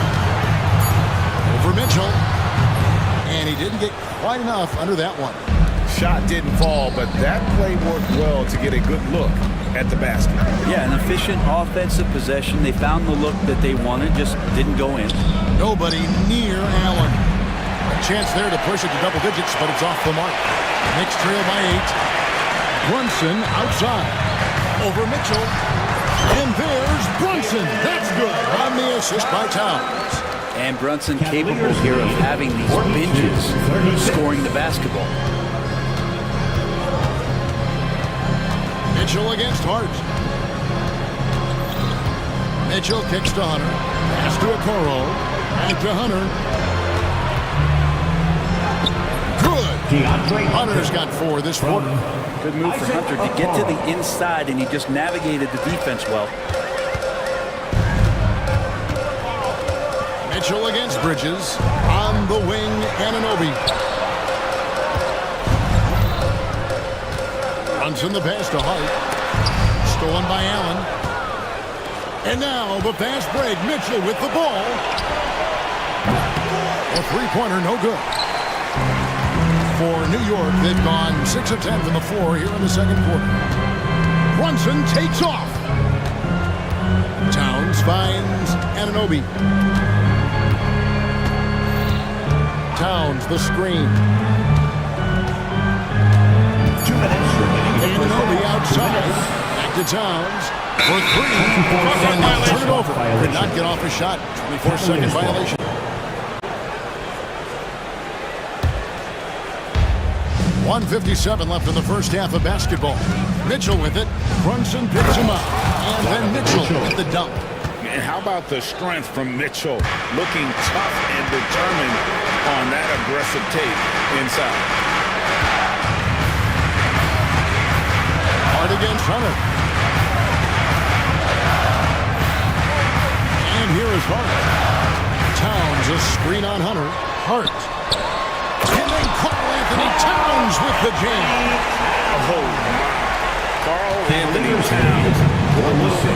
Over Mitchell. And he didn't get quite enough under that one. Shot didn't fall, but that play worked well to get a good look at the basket. Yeah, an efficient offensive possession. They found the look that they wanted, just didn't go in. Nobody near Allen. A chance there to push it to double digits, but it's off the mark. Knicks trail by 8. Brunson outside. Over Mitchell. And there's Brunson. That's good on the assist by Towns. And Brunson capable here of having these binges, scoring the basketball. Mitchell against Hart. Mitchell kicks to Hunter. Pass to Okoro. Back to Hunter. Hunter's got 4 this quarter. Good move for Hunter to get to the inside, and he just navigated the defense well. Mitchell against Bridges. On the wing, Anunoby. Runs in the pass to Hart. Stolen by Allen. And now the fast break. Mitchell with the ball. A three-pointer, no good. For New York, they've gone 6 of 10 from the floor here in the second quarter. Brunson takes off. Towns finds Anunoby. Towns, the screen. 2 minutes remaining. Anunoby outside. Back to Towns. For 3. Turn it over. Did not get off a shot. 24-second violation. .157 left in the first half of basketball. Mitchell with it. Brunson picks him up. And then Mitchell with the dunk. And how about the strength from Mitchell? Looking tough and determined on that aggressive tape inside. Hart against Hunter. And here is Hart. Towns a screen on Hunter. Hart. And then Carl Anthony Towns with the jam. Oh, Carl Anthony Towns.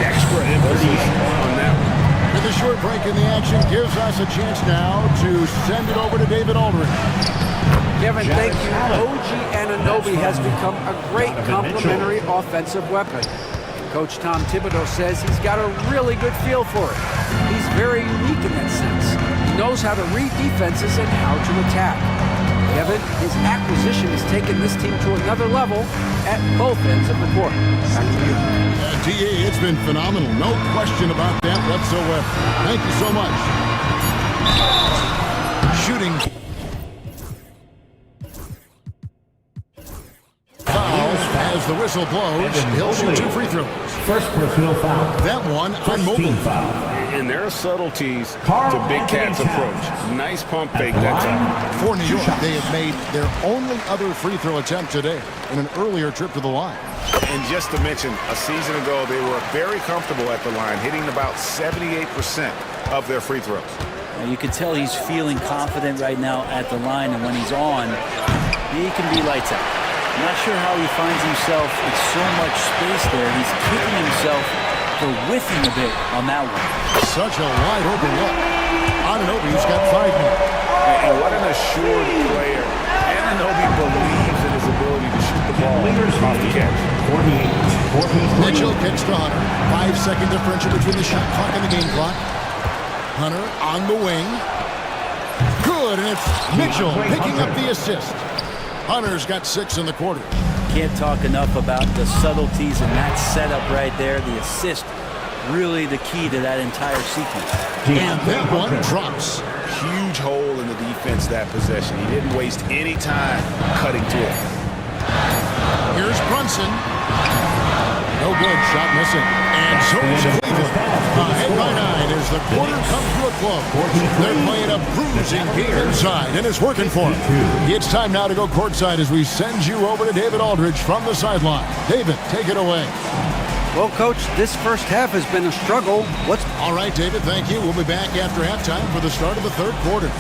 Extra emphasis on that one. With a short break in the action gives us a chance now to send it over to David Aldridge. Kevin, thank you. OG Anunoby has become a great complementary offensive weapon. Coach Tom Thibodeau says he's got a really good feel for it. He's very unique in that sense. He knows how to read defenses and how to attack. Kevin, his acquisition has taken this team to another level at both ends of the court. Back to you. DA, it's been phenomenal. No question about that whatsoever. Thank you so much. Shooting. Fouls as the whistle blows. He'll shoot 2 free throws. First personal foul. That one on Mobley. And there are subtleties to Big Cat's approach. Nice pump fake that time. For New York, they have made their only other free throw attempt today in an earlier trip to the line. And just to mention, a season ago, they were very comfortable at the line, hitting about 78% of their free throws. Now you can tell he's feeling confident right now at the line, and when he's on, he can be lights out. I'm not sure how he finds himself with so much space there. He's kicking himself for whiffing a bit on that one. Such a wide open look. Anunoby's got 5 minutes. And what an assured player. Anunoby believes in his ability to shoot the ball off the catch. 48. Mitchell kicks to Hunter. 5-second differential between the shot clock and the game clock. Hunter on the wing. Good, and it's Mitchell picking up the assist. Hunter's got 6 in the quarter. Can't talk enough about the subtleties in that setup right there. The assist, really the key to that entire sequence. And that one drops. Huge hole in the defense that possession. He didn't waste any time cutting to it. Here's Brunson. No good, shot missing. And so is Cleveland. Ahead by 9 as the quarter comes to a close. They're playing a bruising game inside, and it's working for them. It's time now to go courtside as we send you over to David Aldridge from the sideline. David, take it away. Well, Coach, this first half has been a struggle. All right, David, thank you. We'll be back after halftime for the start of the third quarter.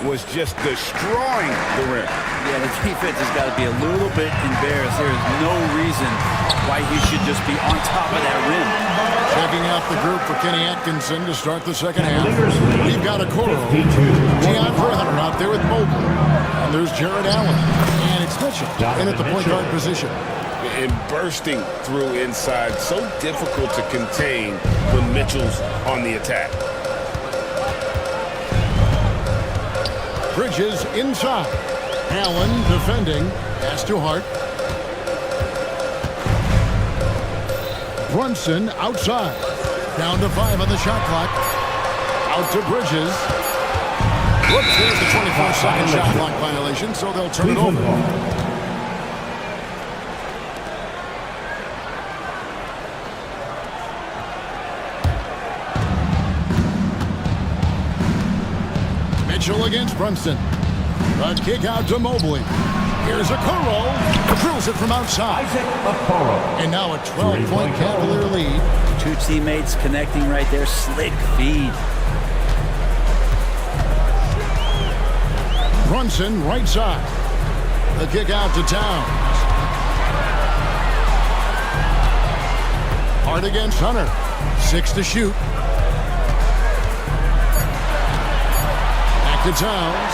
was just destroying the rim. Yeah, the defense has got to be a little bit embarrassed. There is no reason why he should just be on top of that rim. Checking out the group for Kenny Atkinson to start the second half. We've got a Okoro, DeAndre Hunter out there with Mobley. And there's Jared Allen. And it's Mitchell in at the point guard position. And bursting through inside. So difficult to contain when Mitchell's on the attack. Bridges inside. Allen defending. Pass to Hart. Brunson outside. Down to 5 on the shot clock. Out to Bridges. Whoops, there's the 24-second shot clock violation, so they'll turn it over. Mitchell against Brunson. A kick out to Mobley. Here's Okoro. Drills it from outside. And now a 12-point Cavalier lead. Two teammates connecting right there. Slick feed. Brunson right side. The kick out to Towns. Hart against Hunter. 6 to shoot. Back to Towns.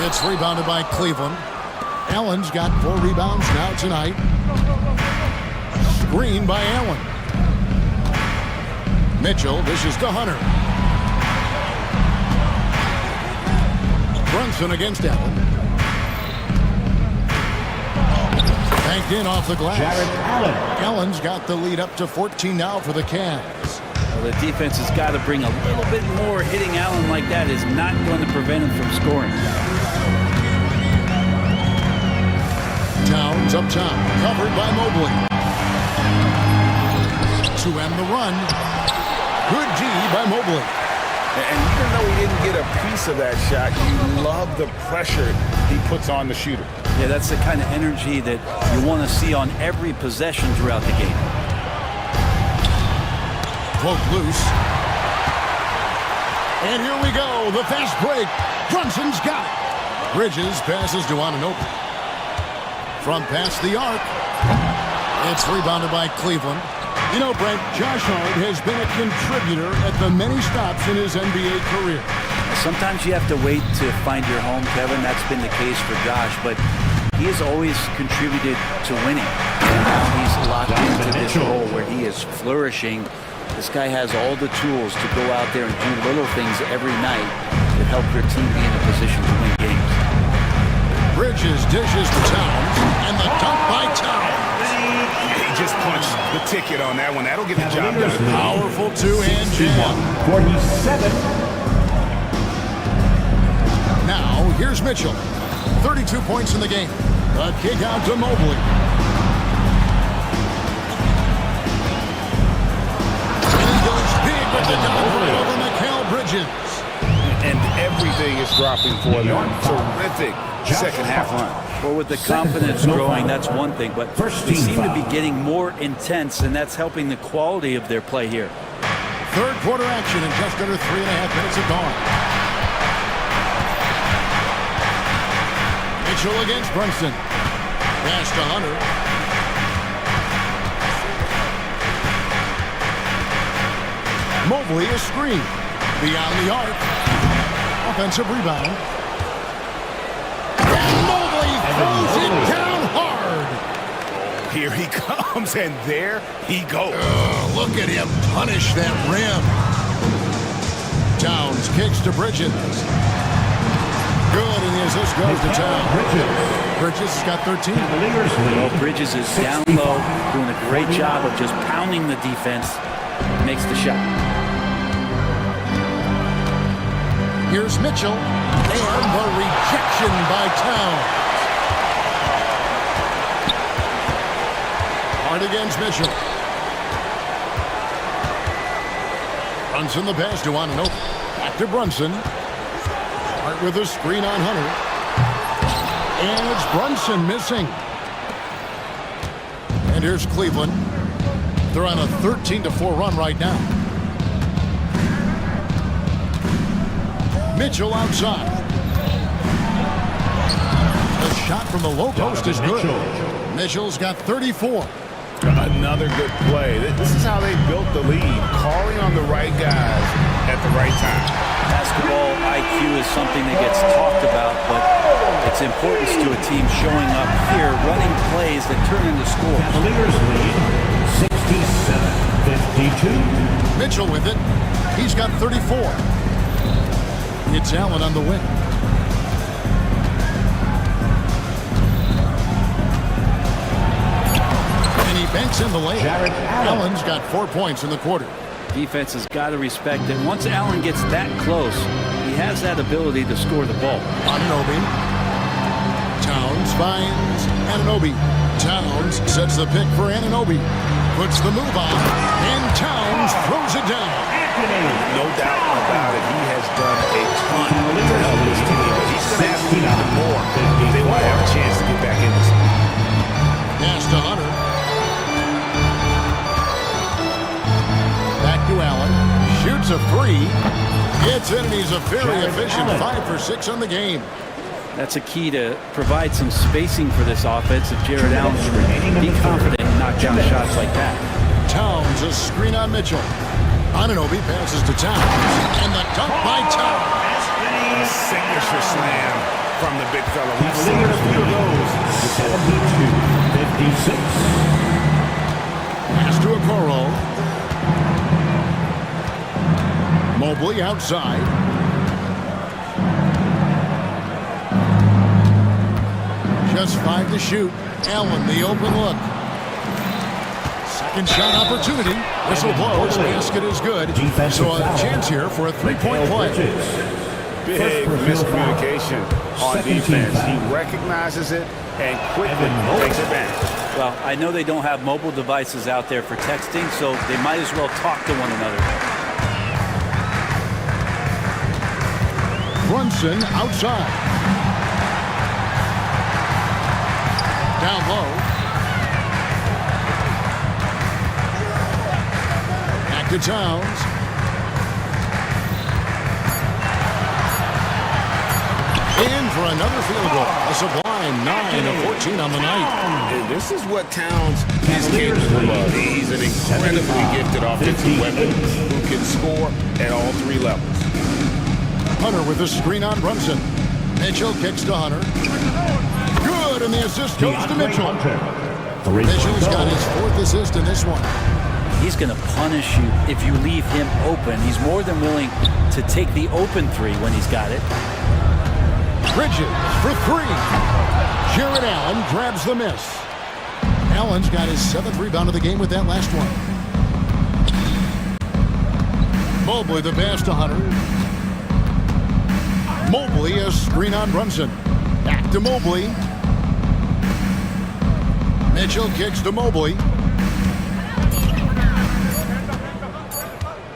It's rebounded by Cleveland. Allen's got 4 rebounds now tonight. Screen by Allen. Mitchell dishes to Hunter. Brunson against Allen. Banked in off the glass. Allen's got the lead up to 14 now for the Cavs. Well, the defense has got to bring a little bit more. Hitting Allen like that is not going to prevent him from scoring. Towns up top, covered by Mobley. To end the run. Good D by Mobley. And even though he didn't get a piece of that shot, you love the pressure he puts on the shooter. Yeah, that's the kind of energy that you want to see on every possession throughout the game. Poke loose. And here we go, the fast break. Brunson's got it. Bridges passes to Anunoby. From past the arc. It's rebounded by Cleveland. You know, Brent, Josh Hart has been a contributor at the many stops in his NBA career. Sometimes you have to wait to find your home, Kevin. That's been the case for Josh, but he has always contributed to winning. And now he's locked into this role where he is flourishing. This guy has all the tools to go out there and do little things every night that help your team be in a position to win games. Bridges dishes to Towns, and the dunk by Towns. He just punched the ticket on that one. That'll get the job done. Powerful two-hand jam. 47. Now, here's Mitchell. 32 points in the game. A kick out to Mobley. And he goes big with the double over Mikal Bridges. And everything is dropping for them. Terrific second half run. Well, with the confidence growing, that's one thing, but they seem to be getting more intense, and that's helping the quality of their play here. Third quarter action in just under 3.5 minutes of gone. Mitchell against Brunson. Pass to Hunter. Mobley a screen. Beyond the arc. Offensive rebound. Throws it down hard. Here he comes, and there he goes. Look at him punish that rim. Towns kicks to Bridges. Good, and the assist goes to Towns. Bridges has got 13. Well, Bridges is down low, doing a great job of just pounding the defense. Makes the shot. Here's Mitchell, and the rejection by Towns. Hard against Mitchell. Brunson the pass to Anunoby. Back to Brunson. Hart with a screen on Hunter. And it's Brunson missing. And here's Cleveland. They're on a 13-4 run right now. Mitchell outside. The shot from the low post is good. Mitchell's got 34. Another good play. This is how they built the lead, calling on the right guys at the right time. Basketball IQ is something that gets talked about, but its importance to a team showing up here, running plays that turn into scores. Cavaliers lead 67-52. Mitchell with it. He's got 34. It's Allen on the wing. And he banks in the lane. Allen's got 4 points in the quarter. Defense has got to respect it. Once Allen gets that close, he has that ability to score the ball. Anunoby. Towns finds Anunoby. Towns sets the pick for Anunoby. Puts the move on, and Towns throws it down. No doubt about it. He has done a ton to help his team, but he's going to have to do even more if they want to have a chance to get back in this. Pass to Hunter. Back to Allen. Shoots a three. Gets in, and he's a very efficient 5 for 6 on the game. That's a key to provide some spacing for this offense if Jared Allen can be confident and knock down shots like that. Towns, a screen on Mitchell. Anunoby passes to Towns, and the dunk by Towns. Signature slam from the big fella. We've seen Cavaliers it lead goes 72-56. Pass to Okoro. Mobley outside. Just 5 to shoot. Allen, the open look. Second shot opportunity. Whistle blows. Basket is good. So a chance here for a 3-point play. Big miscommunication on defense. He recognizes it and quickly takes it back. Well, I know they don't have mobile devices out there for texting, so they might as well talk to one another. Brunson outside. Down low. Back to Towns. In for another field goal. A sublime 9 of 14 on the night. And this is what Towns is capable of. He's an incredibly gifted offensive weapon who can score at all 3 levels. Hunter with the screen on Brunson. Mitchell kicks to Hunter. Good, and the assist goes to Mitchell. Mitchell's got his 4th assist in this one. He's going to punish you if you leave him open. He's more than willing to take the open 3 when he's got it. Bridges for 3. Jared Allen grabs the miss. Allen's got his 7th rebound of the game with that last one. Mobley the pass to Hunter. Mobley a screen on Brunson. Back to Mobley. Mitchell kicks to Mobley.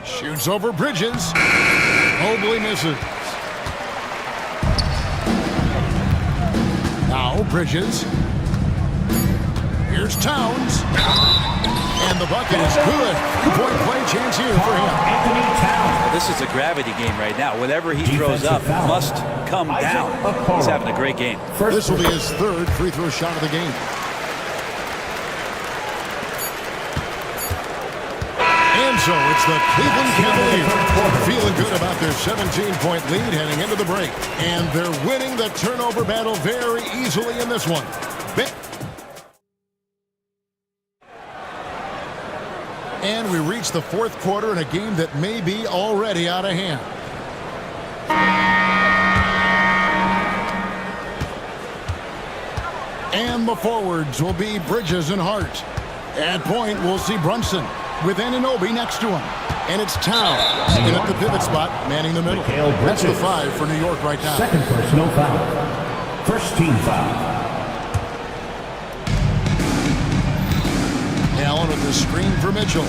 Shoots over Bridges. Mobley misses. Now Bridges. Here's Towns. And the bucket is good. 2-point play chance here for him. This is a gravity game right now. Whatever he throws up must come down. He's having a great game. This will be his 3rd free throw shot of the game. And so it's the Cleveland Cavaliers feeling good about their 17-point lead heading into the break. And they're winning the turnover battle very easily in this one. And we reach the 4th quarter in a game that may be already out of hand. And the forwards will be Bridges and Hart. At point, we'll see Brunson with Anunoby next to him. And it's Towns in at the pivot spot, manning the middle. That's the 5 for New York right now. 2nd personal foul. 1st team foul. Allen with the screen for Mitchell.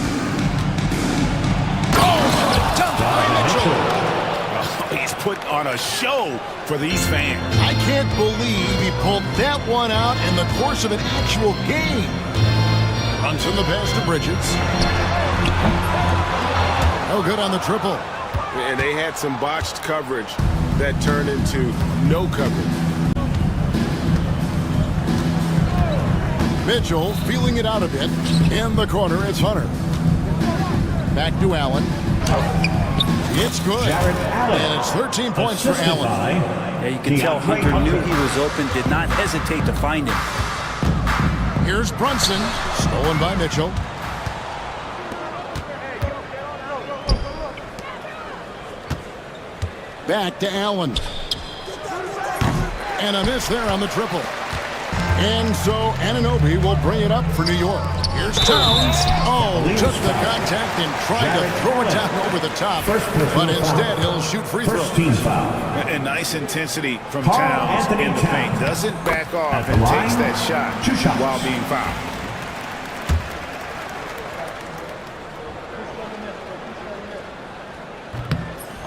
Oh, dunk by Mitchell. Oh, he's put on a show for these fans. I can't believe he pulled that one out in the course of an actual game. Brunson the pass to Bridges. No good on the triple. And they had some botched coverage that turned into no coverage. Mitchell feeling it out a bit. In the corner, it's Hunter. Back to Allen. It's good. And it's 13 points for Allen. Yeah, you can tell Hunter knew he was open, did not hesitate to find him. Here's Brunson. Stolen by Mitchell. Back to Allen. And a miss there on the triple. And so Anunoby will bring it up for New York. Here's Towns. Oh, took the contact and tried to throw it down over the top. But instead, he'll shoot free throws. And nice intensity from Towns in the paint. Doesn't back off and takes that shot while being fouled.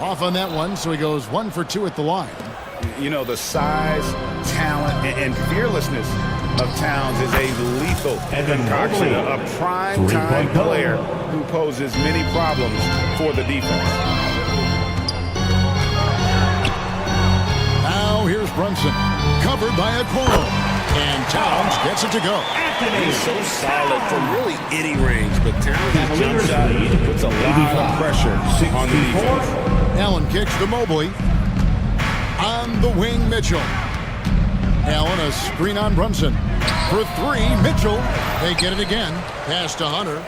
Off on that one, so he goes 1 for 2 at the line. You know, the size, talent, and fearlessness of Towns is a lethal concoction, a prime-time player who poses many problems for the defense. Now here's Brunson, covered by Okoro, and Towns gets it to go. He's so solid from really any range, but Towns' jump shot puts a lot of pressure on the defense. Allen kicks to Mobley. On the wing, Mitchell. Allen, a screen on Brunson. For 3, Mitchell. They get it again. Pass to Hunter.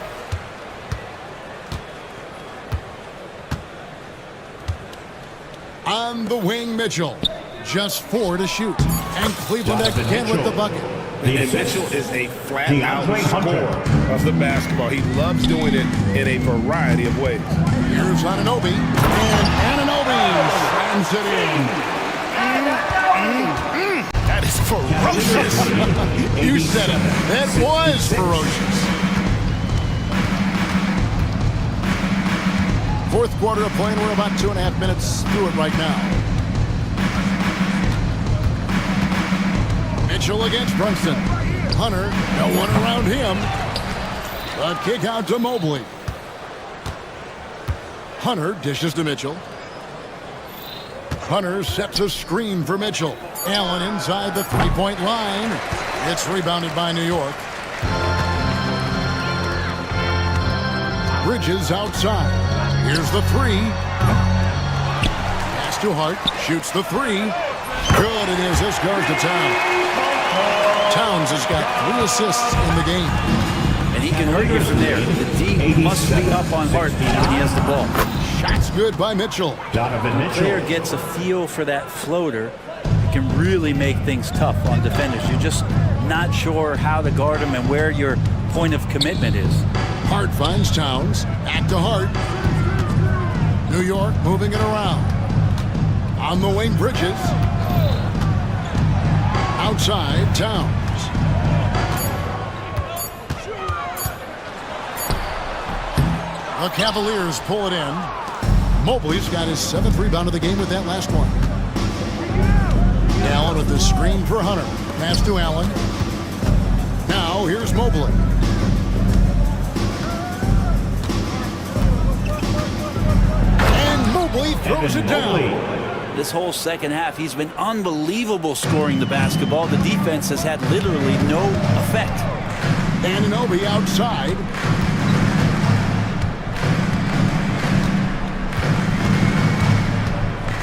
On the wing, Mitchell. Just 4 to shoot. And Cleveland again with the bucket. And Mitchell is a flat-out scorer of the basketball. He loves doing it in a variety of ways. Here's Anunoby. And Anunoby slams it in. That is ferocious. You said it. That was ferocious. Fourth quarter of play, and we're about 2.5 minutes through it right now. Mitchell against Brunson. Hunter, no one around him. A kick out to Mobley. Hunter dishes to Mitchell. Hunter sets a screen for Mitchell. Allen inside the three-point line. It's rebounded by New York. Bridges outside. Here's the 3. Pass to Hart. Shoots the 3. Good it is. This goes to Towns. Towns has got 3 assists in the game. And he can hurt you from there. The D must be up on Hart when he has the ball. Shots good by Mitchell. When the player gets a feel for that floater, it can really make things tough on defenders. You're just not sure how to guard him and where your point of commitment is. Hart finds Towns. Back to Hart. New York moving it around. On the wing, Bridges. Outside, Towns. The Cavaliers pull it in. Mobley's got his 7th rebound of the game with that last one. Allen with the screen for Hunter. Pass to Allen. Now here's Mobley. And Mobley throws it down. This whole second half, he's been unbelievable scoring the basketball. The defense has had literally no effect. Anunoby outside.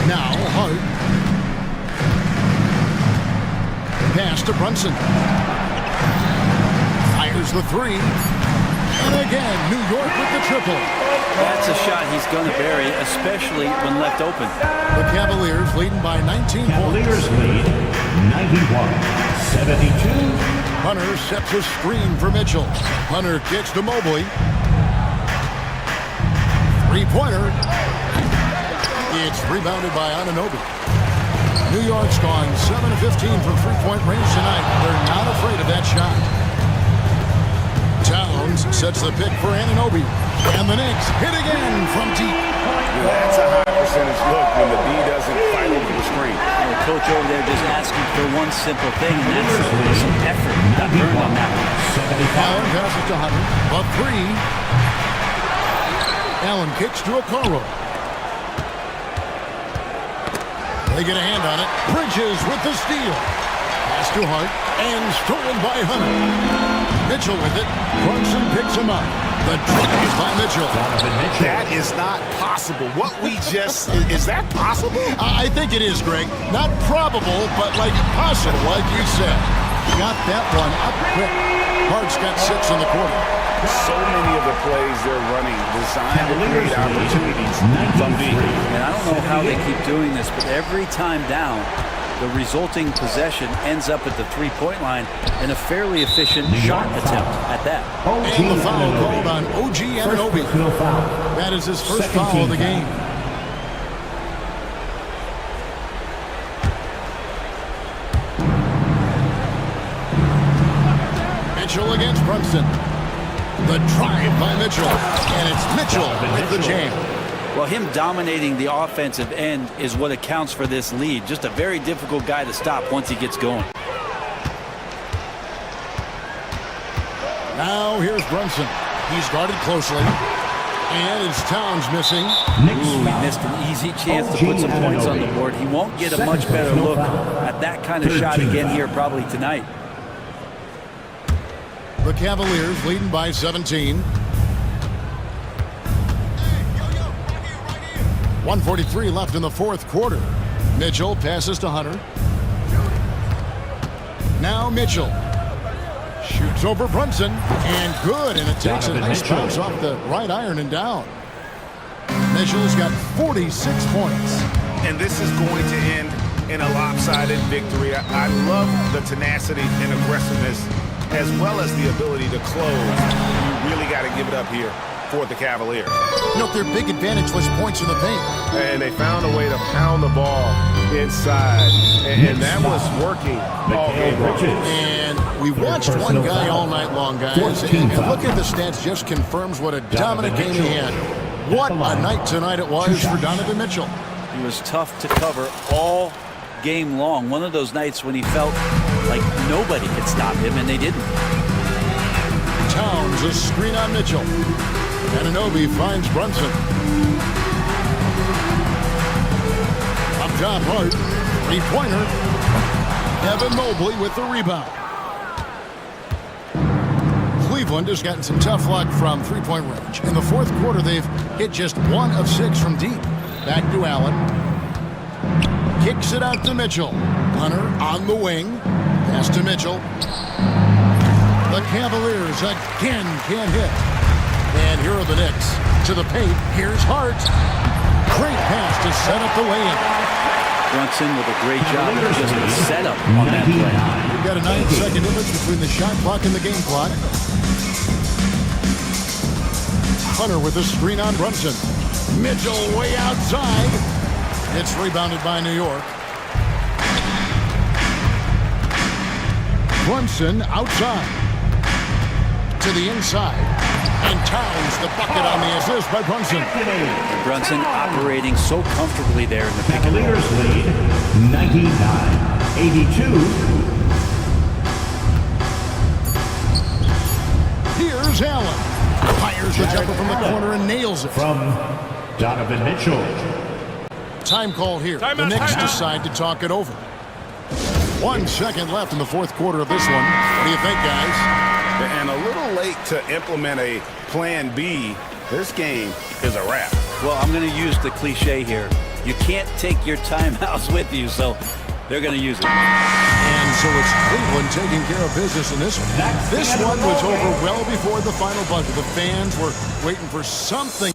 Now Hart. Pass to Brunson. Fires the 3. And again, New York with the triple. That's a shot he's going to bury, especially when left open. The Cavaliers leading by 19 Cavaliers points. lead 91-72. Hunter sets a screen for Mitchell. Hunter kicks to Mobley. 3-pointer. It's rebounded by Anunoby. New York's gone 7 of 15 from three-point range tonight. They're not afraid of that shot. Towns sets the pick for Anunoby. And the Knicks hit again from deep. That's a high percentage look when the D doesn't fight over the screen. The coach over there just asking for one simple thing, and that's some effort. Got burned on that one. Allen passes to Hunter. A 3. Allen kicks to Okoro. They get a hand on it. Bridges with the steal. Pass to Hart, and stolen by Hunter. Mitchell with it. Brunson picks him up. The drive by Mitchell. That is not possible. What we just, is that possible? I think it is, Greg. Not probable, but like possible, like you said. Got that one up quick. Hart's got 6 in the quarter. So many of the plays they're running designed to create opportunities from deep. And I don't know how they keep doing this, but every time down, the resulting possession ends up at the three-point line in a fairly efficient shot attempt at that. And the foul called on OG Anunoby. That is his first foul of the game. Mitchell against Brunson. The drive by Mitchell. And it's Mitchell with the jam. Well, him dominating the offensive end is what accounts for this lead. Just a very difficult guy to stop once he gets going. Now here's Brunson. He's guarded closely. And it's Towns missing. Ooh, he missed an easy chance to put some points on the board. He won't get a much better look at that kind of shot again here probably tonight. The Cavaliers leading by 17. 1:43 left in the fourth quarter. Mitchell passes to Hunter. Now Mitchell shoots over Brunson, and good, and it takes a nice bounce off the right iron and down. Mitchell's got 46 points. And this is going to end in a lopsided victory. I love the tenacity and aggressiveness as well as the ability to close. You really got to give it up here for the Cavaliers. You know, their big advantage was points in the paint. And they found a way to pound the ball inside. And that was working all game long. And we watched one guy all night long, guys. And look at the stats, just confirms what a dominant game he had. What a night tonight it was for Donovan Mitchell. He was tough to cover all game long. One of those nights when he felt like nobody could stop him, and they didn't. Towns, a screen on Mitchell. Anunoby finds Brunson. Up top, Hart. Three-pointer. Evan Mobley with the rebound. Cleveland has gotten some tough luck from three-point range. In the fourth quarter, they've hit just 1 of 6 from deep. Back to Allen. Kicks it out to Mitchell. Hunter on the wing. Pass to Mitchell. The Cavaliers again can't hit. And here are the Knicks. To the paint. Here's Hart. Great pass to set up the lay-in. Brunson with a great job of just the setup on that play. We've got a 9-second difference between the shot clock and the game clock. Hunter with a screen on Brunson. Mitchell way outside. It's rebounded by New York. Brunson outside. To the inside. And Towns the bucket on the assist by Brunson. Brunson operating so comfortably there in the pick and roll. Cavaliers lead 99-82. Here's Allen. Fires the jumper from the corner and nails it. From Donovan Mitchell. Time call here. The Knicks decide to talk it over. 1 second left in the fourth quarter of this one. What do you think, guys? And a little late to implement a plan B. This game is a wrap. Well, I'm going to use the cliche here. You can't take your timeouts with you, so they're going to use it. And so it's Cleveland taking care of business in this one. This one was over well before the final buzzer. The fans were waiting for something.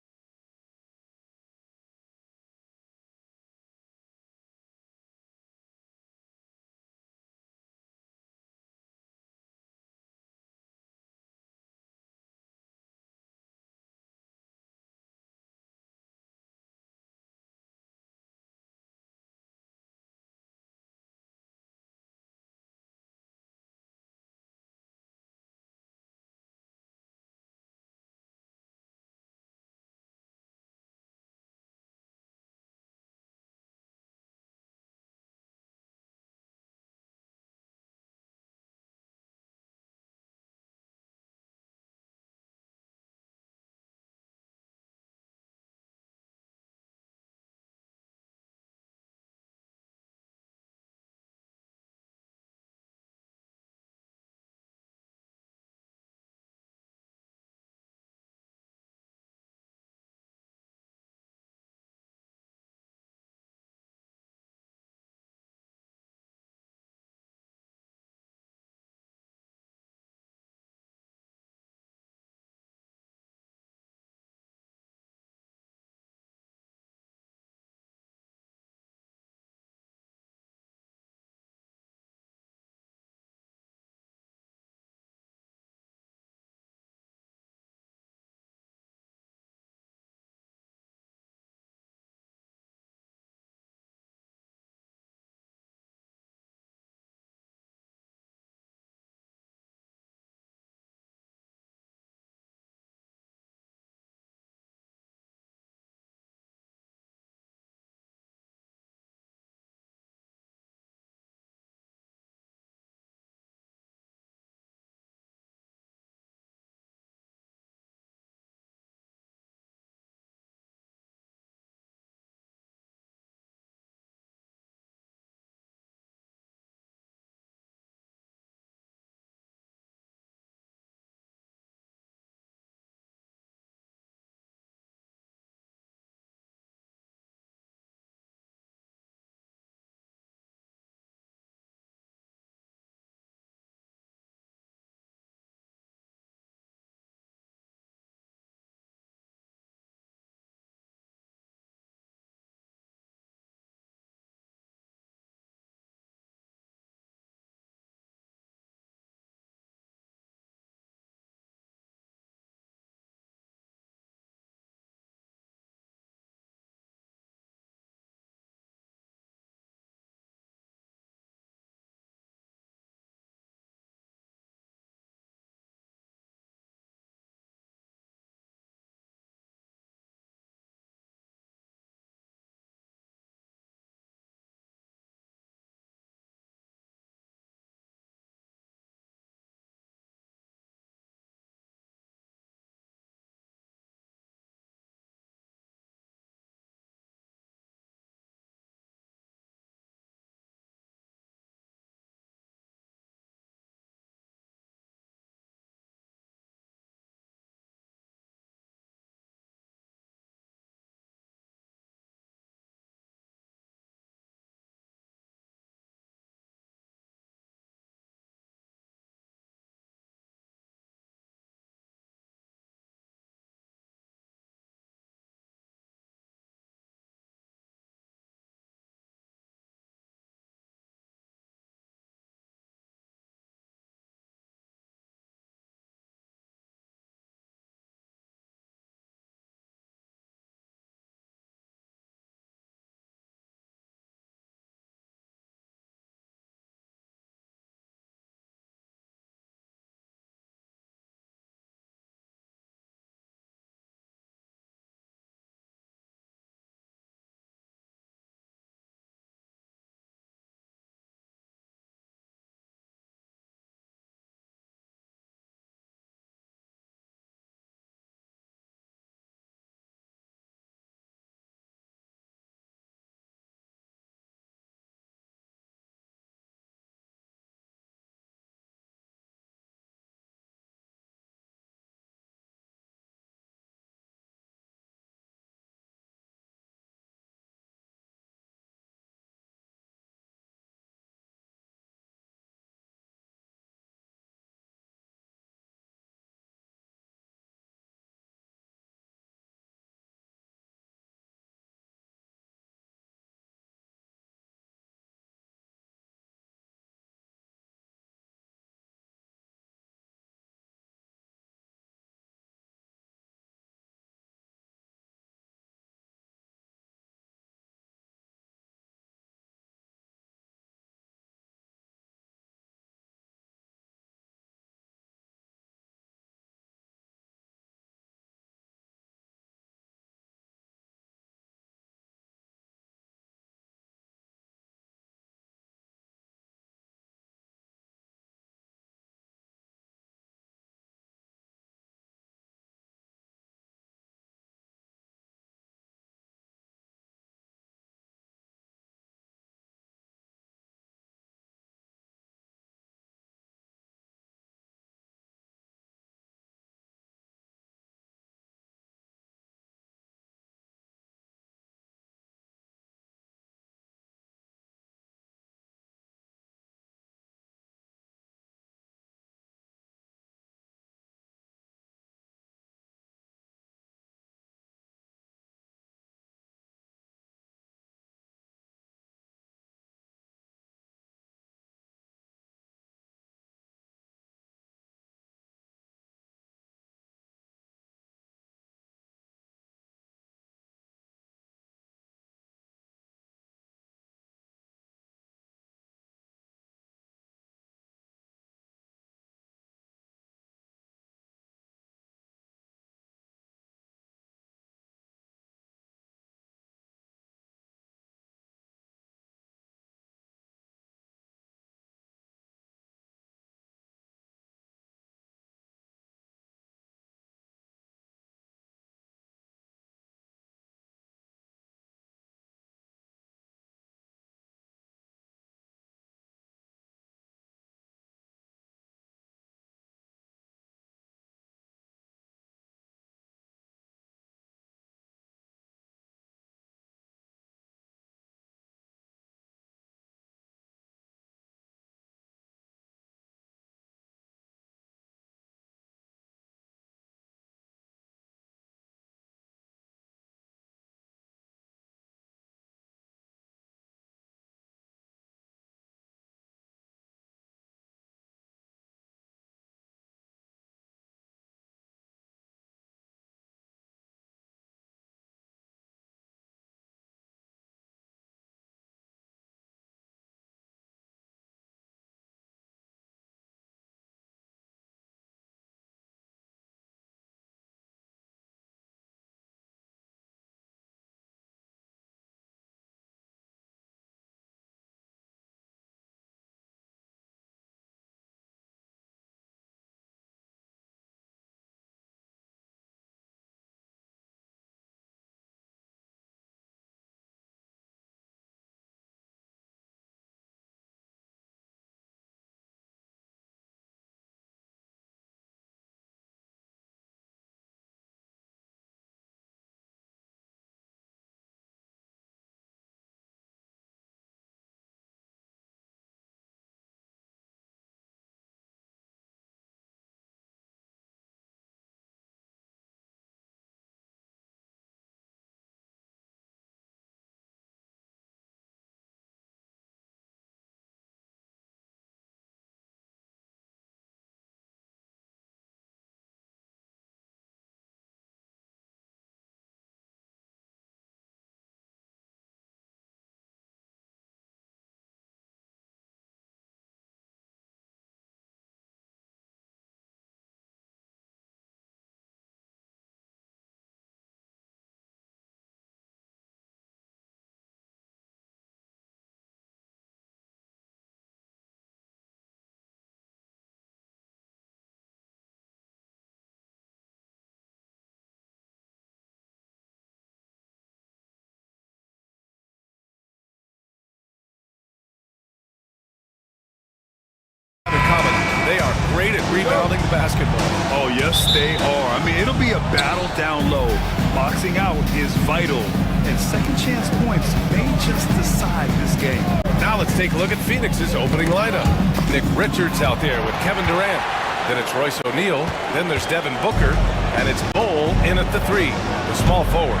They are great at rebounding the basketball. Oh, yes, they are. I mean, it'll be a battle down low. Boxing out is vital, and second chance points may just decide this game. Now let's take a look at Phoenix's opening lineup. Nick Richards out there with Kevin Durant. Then it's Royce O'Neal. Then there's Devin Booker. And it's Bol in at the 3, the small forward.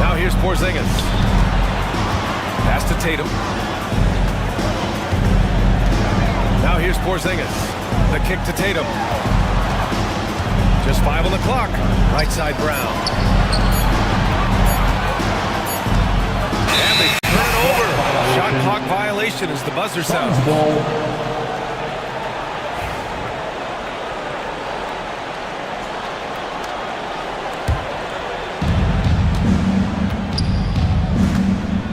Now here's Porzingis. Pass to Tatum. Now here's Porzingis. The kick to Tatum. Just 5 on the clock. Right side Brown. And they turn it over. Shot clock violation as the buzzer sounds.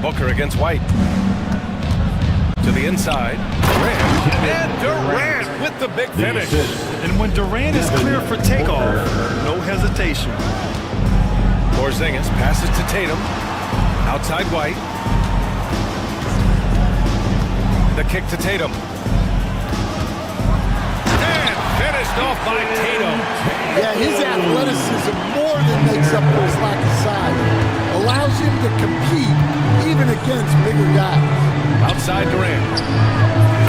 Booker against White. To the inside. Durant. And Durant with the big finish. And when Durant is clear for takeoff, no hesitation. Porzingis passes to Tatum. Outside White. The kick to Tatum. And finished off by Tatum. Yeah, his athleticism more than makes up for his lack of size. Allows him to compete even against bigger guys. Outside Durant.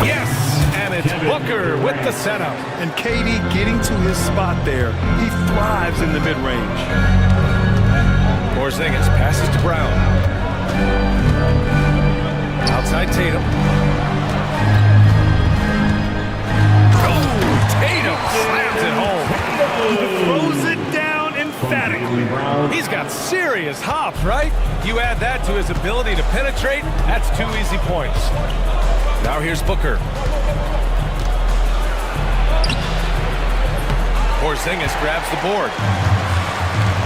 Yes! And it's Booker with the setup. And KD getting to his spot there. He thrives in the mid-range. Porzingis passes to Brown. Outside Tatum. Oh, Tatum slams it home. Throws it down emphatically. He's got serious hop, right? You add that to his ability to penetrate, that's 2 easy points. Now here's Booker. Porzingis grabs the board.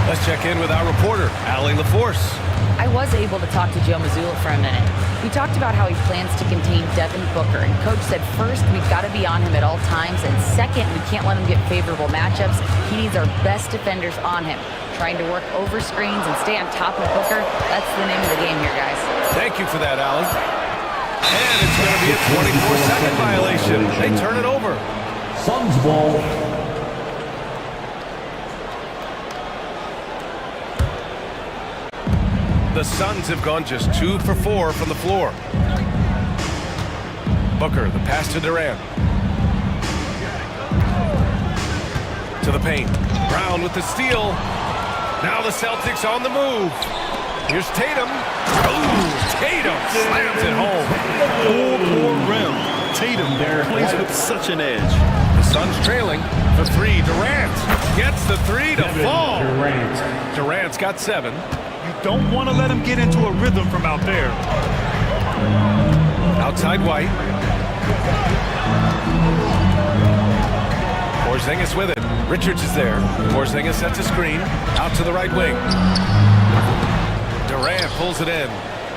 Let's check in with our reporter, Allie LaForce. I was able to talk to Joe Mazzulla for a minute. We talked about how he plans to contain Devin Booker, and Coach said first, we've got to be on him at all times, and second, we can't let him get favorable matchups. He needs our best defenders on him. Trying to work over screens and stay on top of Booker, that's the name of the game here, guys. Thank you for that, Allie. And it's going to be a 24-second violation. They turn it over. Suns ball. The Suns have gone just 2 for 4 from the floor. Booker, the pass to Durant. To the paint. Brown with the steal. Now the Celtics on the move. Here's Tatum. Oh, Tatum slams it home. Poor rim. Tatum plays with such an edge. The Suns trailing for 3. Durant gets the 3 to fall. Durant's got 7. You don't want to let him get into a rhythm from out there. Outside White. Porzingis with it. Richards is there. Porzingis sets a screen. Out to the right wing. Durant pulls it in.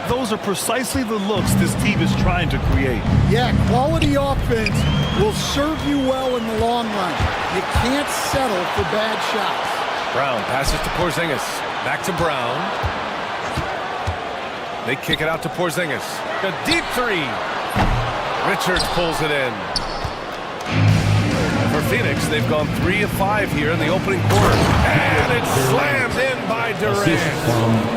Those are precisely the looks this team is trying to create. Yeah, quality offense will serve you well in the long run. You can't settle for bad shots. Brown passes to Porzingis. Back to Brown. They kick it out to Porzingis. A deep 3. Richards pulls it in. For Phoenix, they've gone 3 of 5 here in the opening quarter. And it's slammed in by Durant.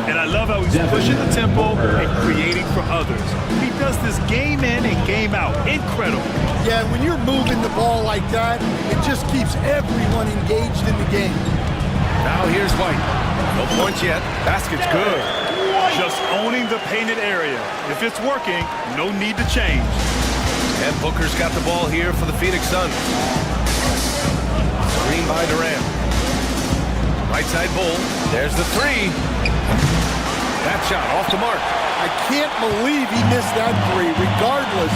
And I love how he's pushing the tempo and creating for others. He does this game in and game out. Incredible. Yeah, when you're moving the ball like that, it just keeps everyone engaged in the game. Now here's White. No points yet. Basket's good. Just owning the painted area. If it's working, no need to change. And Booker's got the ball here for the Phoenix Suns. Screen by Durant. Right side Bull. There's the 3. That shot off the mark. I can't believe he missed that 3. Regardless,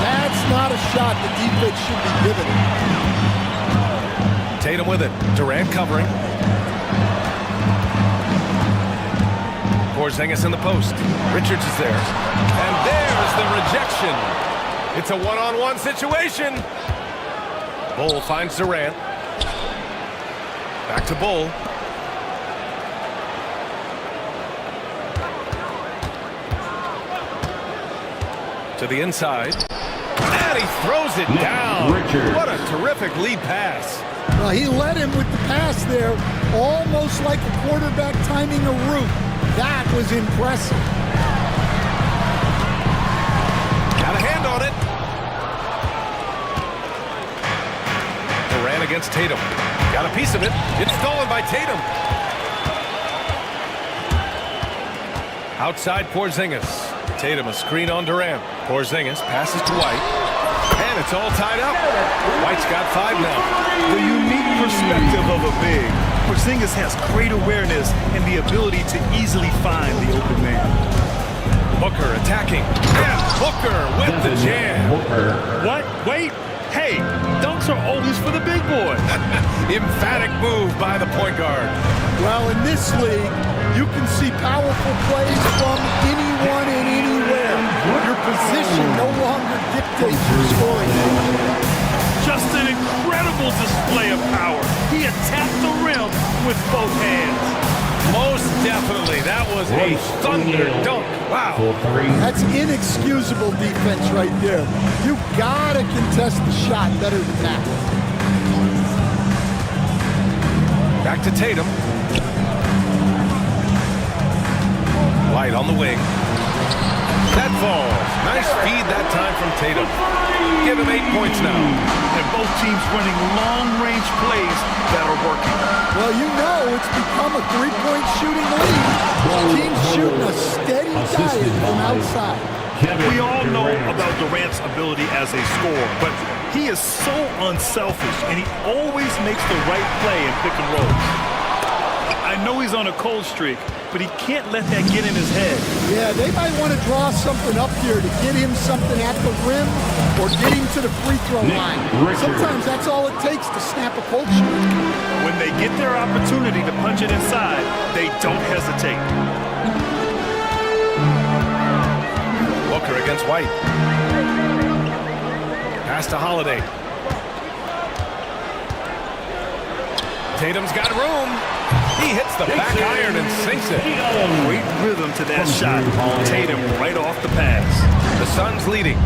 that's not a shot the defense should be giving. Tatum with it. Durant covering. Porzingis in the post. Richards is there. And there's the rejection. It's a one-on-one situation. Bull finds Durant. Back to Bull. To the inside. And he throws it down. What a terrific lead pass. Well, he led him with the pass there, almost like a quarterback timing a route. That was impressive. Got a hand on it. Durant against Tatum. Got a piece of it. It's stolen by Tatum. Outside Porzingis. Tatum a screen on Durant. Porzingis passes to White. And it's all tied up. White's got 5 now. The unique perspective of a big. Porzingis has great awareness and the ability to easily find the open man. Booker attacking. And Booker with the jam. What? Wait. Hey, dunks are always for the big boy. Emphatic move by the point guard. Well, in this league, you can see powerful plays from anyone and anywhere. Your position no longer dictates your scoring. Just an incredible display of power. He attacked the rim with both hands. Most definitely. That was a thunder dunk. Wow. That's inexcusable defense right there. You gotta contest the shot better than that. Back to Tatum. White on the wing. That falls. Nice feed that time from Tatum. Give him 8 points now. And both teams running long-range plays that are working. Well, you know it's become a three-point shooting league. Teams shooting a steady diet from outside. We all know about Durant's ability as a scorer, but he is so unselfish, and he always makes the right play in pick and rolls. I know he's on a cold streak, but he can't let that get in his head. Yeah, they might want to draw something up here to get him something at the rim or get him to the free throw line. Sometimes that's all it takes to snap a cold streak. When they get their opportunity to punch it inside, they don't hesitate. Booker against White. Pass to Holiday. Tatum's got room. He hits the back iron and sinks it. Great rhythm to that shot. Tatum right off the pass. The Suns leading.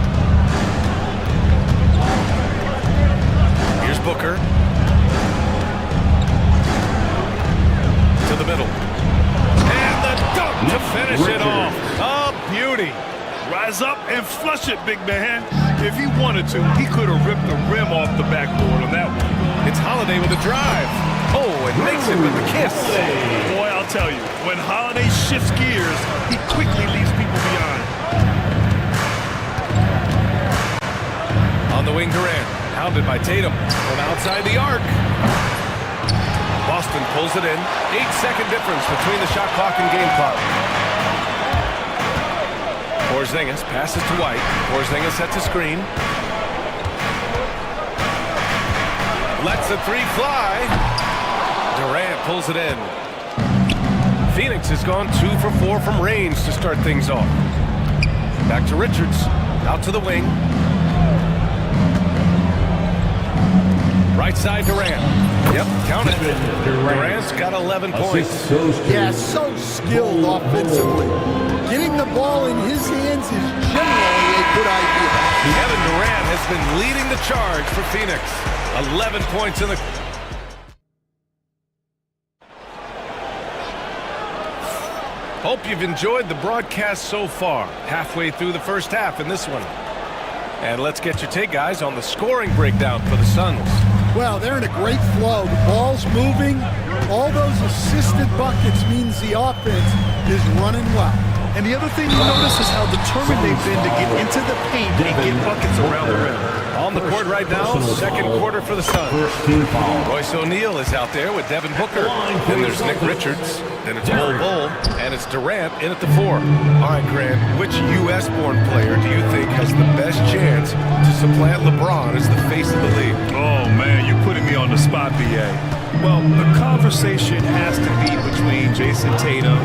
Here's Booker. To the middle. And the dunk to finish it off. A beauty. Rise up and flush it, big man. If he wanted to, he could have ripped the rim off the backboard on that one. It's Holiday with a drive. Oh, it makes it with the kiss. Boy, I'll tell you, when Holiday shifts gears, he quickly leaves people behind. On the wing, Durant. Hounded by Tatum from outside the arc. Boston pulls it in. 8-second difference between the shot clock and game clock. Porzingis passes to White. Porzingis sets a screen. Lets the three fly. Durant pulls it in. Phoenix has gone 2 for 4 from range to start things off. Back to Richards. Out to the wing. Right side Durant. Yep, count it. Durant's got 11 points. Yeah, so skilled offensively. Getting the ball in his hands is generally a good idea. Kevin Durant has been leading the charge for Phoenix. 11 points in the... Hope you've enjoyed the broadcast so far. Halfway through the first half in this one. And let's get your take, guys, on the scoring breakdown for the Suns. Well, they're in a great flow. The ball's moving. All those assisted buckets means the offense is running well. And the other thing you notice is how determined they've been to get into the paint and get buckets around the rim. On the court right now, second quarter for the Suns. Royce O'Neal is out there with Devin Booker. Then there's Nick Richards. Then it's Bol Bol. And it's Durant in at the 4. All right, Grant, which U.S.-born player do you think has the best chance to supplant LeBron as the face of the league? Oh, man, you're putting me on the spot, B.A. Well, the conversation has to be between Jason Tatum,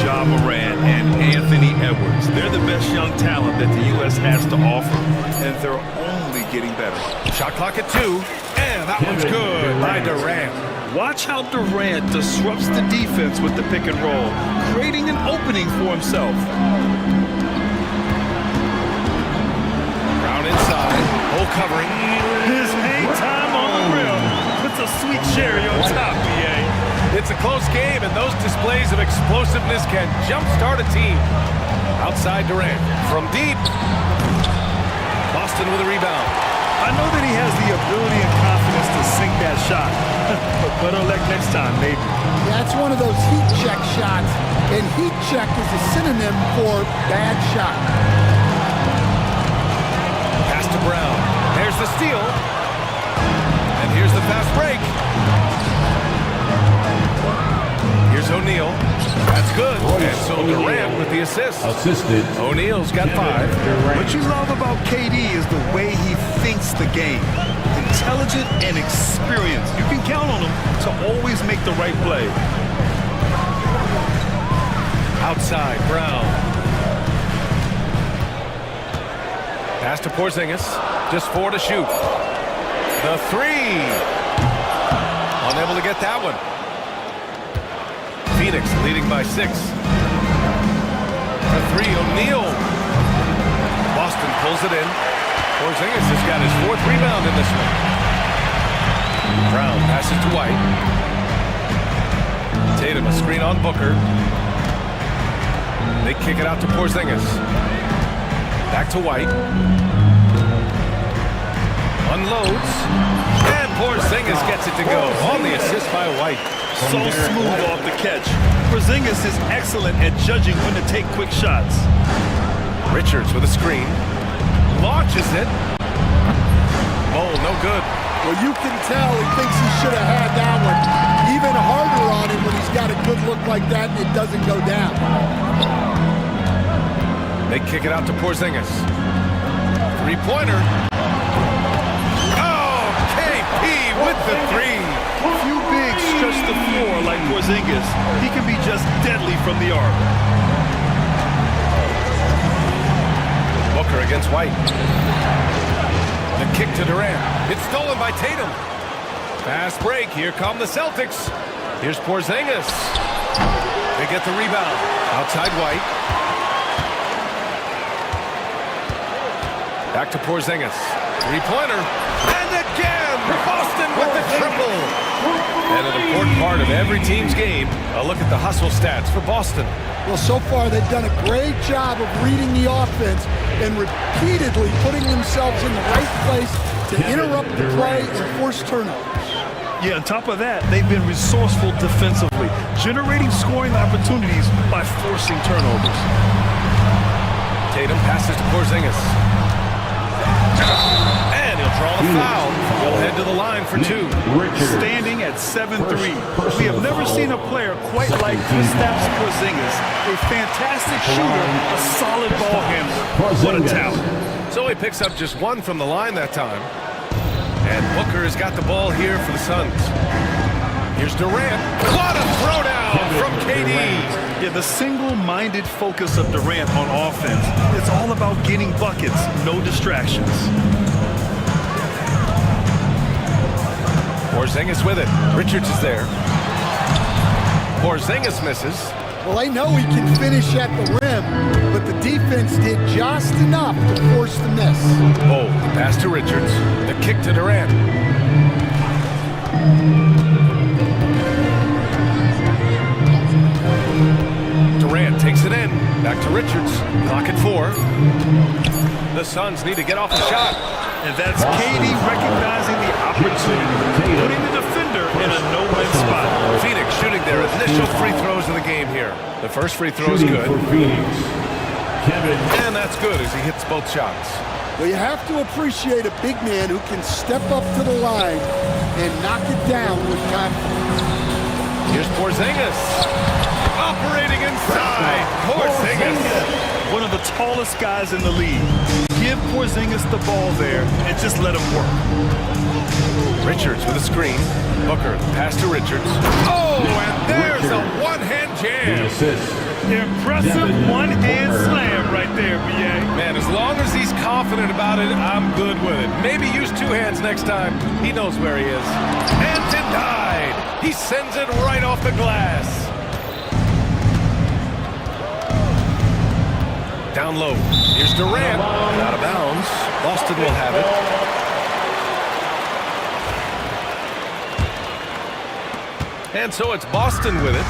Ja Morant, and Anthony Edwards. They're the best young talent that the U.S. has to offer, and they're only getting better. Shot clock at 2, and that one's good by Durant. Watch how Durant disrupts the defense with the pick and roll, creating an opening for himself. Brown inside. covering. His hang time on the rim puts a sweet cherry on top, BA. It's a close game, and those displays of explosiveness can jumpstart a team. Outside Durant. From deep. Boston with a rebound. I know that he has the ability and confidence to sink that shot. But better luck next time, maybe. That's one of those heat check shots, and heat check is a synonym for bad shot. Pass to Brown. There's the steal. And here's the fast break. Here's O'Neal. That's good. And so Durant with the assist. Assisted. O'Neal's got 5. What you love about KD is the way he thinks the game. Intelligent and experienced. You can count on him to always make the right play. Outside, Brown. Pass to Porzingis. Just 4 to shoot. The 3. Unable to get that one. Phoenix leading by 6. The 3, O'Neal. Boston pulls it in. Porzingis has got his 4th rebound in this one. Brown passes to White. Tatum a screen on Booker. They kick it out to Porzingis. Back to White. Unloads. And Porzingis gets it to go on the assist by White. So smooth off the catch. Porzingis is excellent at judging when to take quick shots. Richards with a screen. Launches it. Oh, no good. Well, you can tell he thinks he should have had that one. Even harder on him when he's got a good look like that and it doesn't go down. They kick it out to Porzingis. 3-pointer. Oh, KP with the 3. Few bigs stretch the floor like Porzingis. He can be just deadly from the arc. Booker against White. The kick to Durant. It's stolen by Tatum. Fast break. Here come the Celtics. Here's Porzingis. They get the rebound. Outside White. Back to Porzingis. 3-pointer. And again, Boston with the triple. And an important part of every team's game. A look at the hustle stats for Boston. Well, so far they've done a great job of reading the offense and repeatedly putting themselves in the right place to interrupt the play and force turnovers. Yeah, on top of that, they've been resourceful defensively, generating scoring opportunities by forcing turnovers. Tatum passes to Porzingis. And he'll draw the foul. He'll head to the line for 2. Standing at 7-3. We have never seen a player quite like Kristaps Porzingis. A fantastic shooter, a solid ball handler. What a talent. So he picks up just 1 from the line that time. And Booker has got the ball here for the Suns. Here's Durant. What a throwdown from KD. Yeah, the single-minded focus of Durant on offense. It's all about getting buckets, no distractions. Porzingis with it. Richards is there. Porzingis misses. Well, they know he can finish at the rim, but the defense did just enough to force the miss. Oh, the pass to Richards. The kick to Durant. Durant takes it in. Back to Richards. Clock at 4. The Suns need to get off the shot. And that's KD recognizing the opportunity, putting the defender in a no-win spot. Phoenix shooting their initial free throws of the game here. The first free throw is good. And that's good as he hits both shots. Well, you have to appreciate a big man who can step up to the line and knock it down with confidence. Here's Porzingis. Operating inside. Porzingis. One of the tallest guys in the league. Give Porzingis the ball there and just let him work. Richards with a screen. Booker, pass to Richards. Oh, and there's a one-hand jam. Impressive one-hand slam right there, BA. Man, as long as he's confident about it, I'm good with it. Maybe use 2 hands next time. He knows where he is. And denied. He sends it right off the glass. Down low. Here's Durant. Out of bounds. Boston will have it. And so it's Boston with it.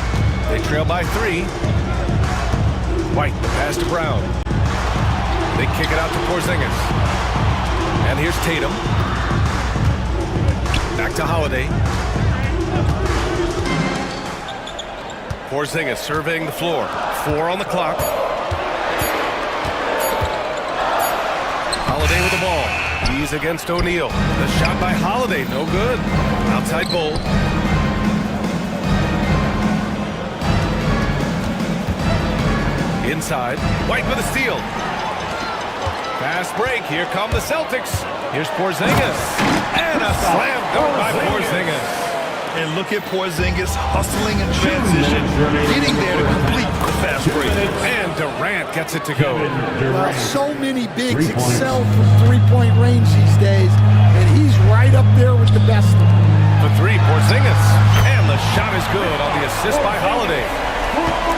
They trail by 3. White, the pass to Brown. They kick it out to Porzingis. And here's Tatum. Back to Holiday. Porzingis surveying the floor. 4 on the clock. Holiday with the ball. He's against O'Neal. The shot by Holiday, no good. Outside Bull. Inside. White with a steal. Fast break. Here come the Celtics. Here's Porzingis. And a slam dunk by Porzingis. And look at Porzingis hustling in transition, getting there to complete the fast break. And Durant gets it to go. Well, so many bigs excel from three-point range these days, and he's right up there with the best of them. For 3, Porzingis. And the shot is good on the assist by Holiday.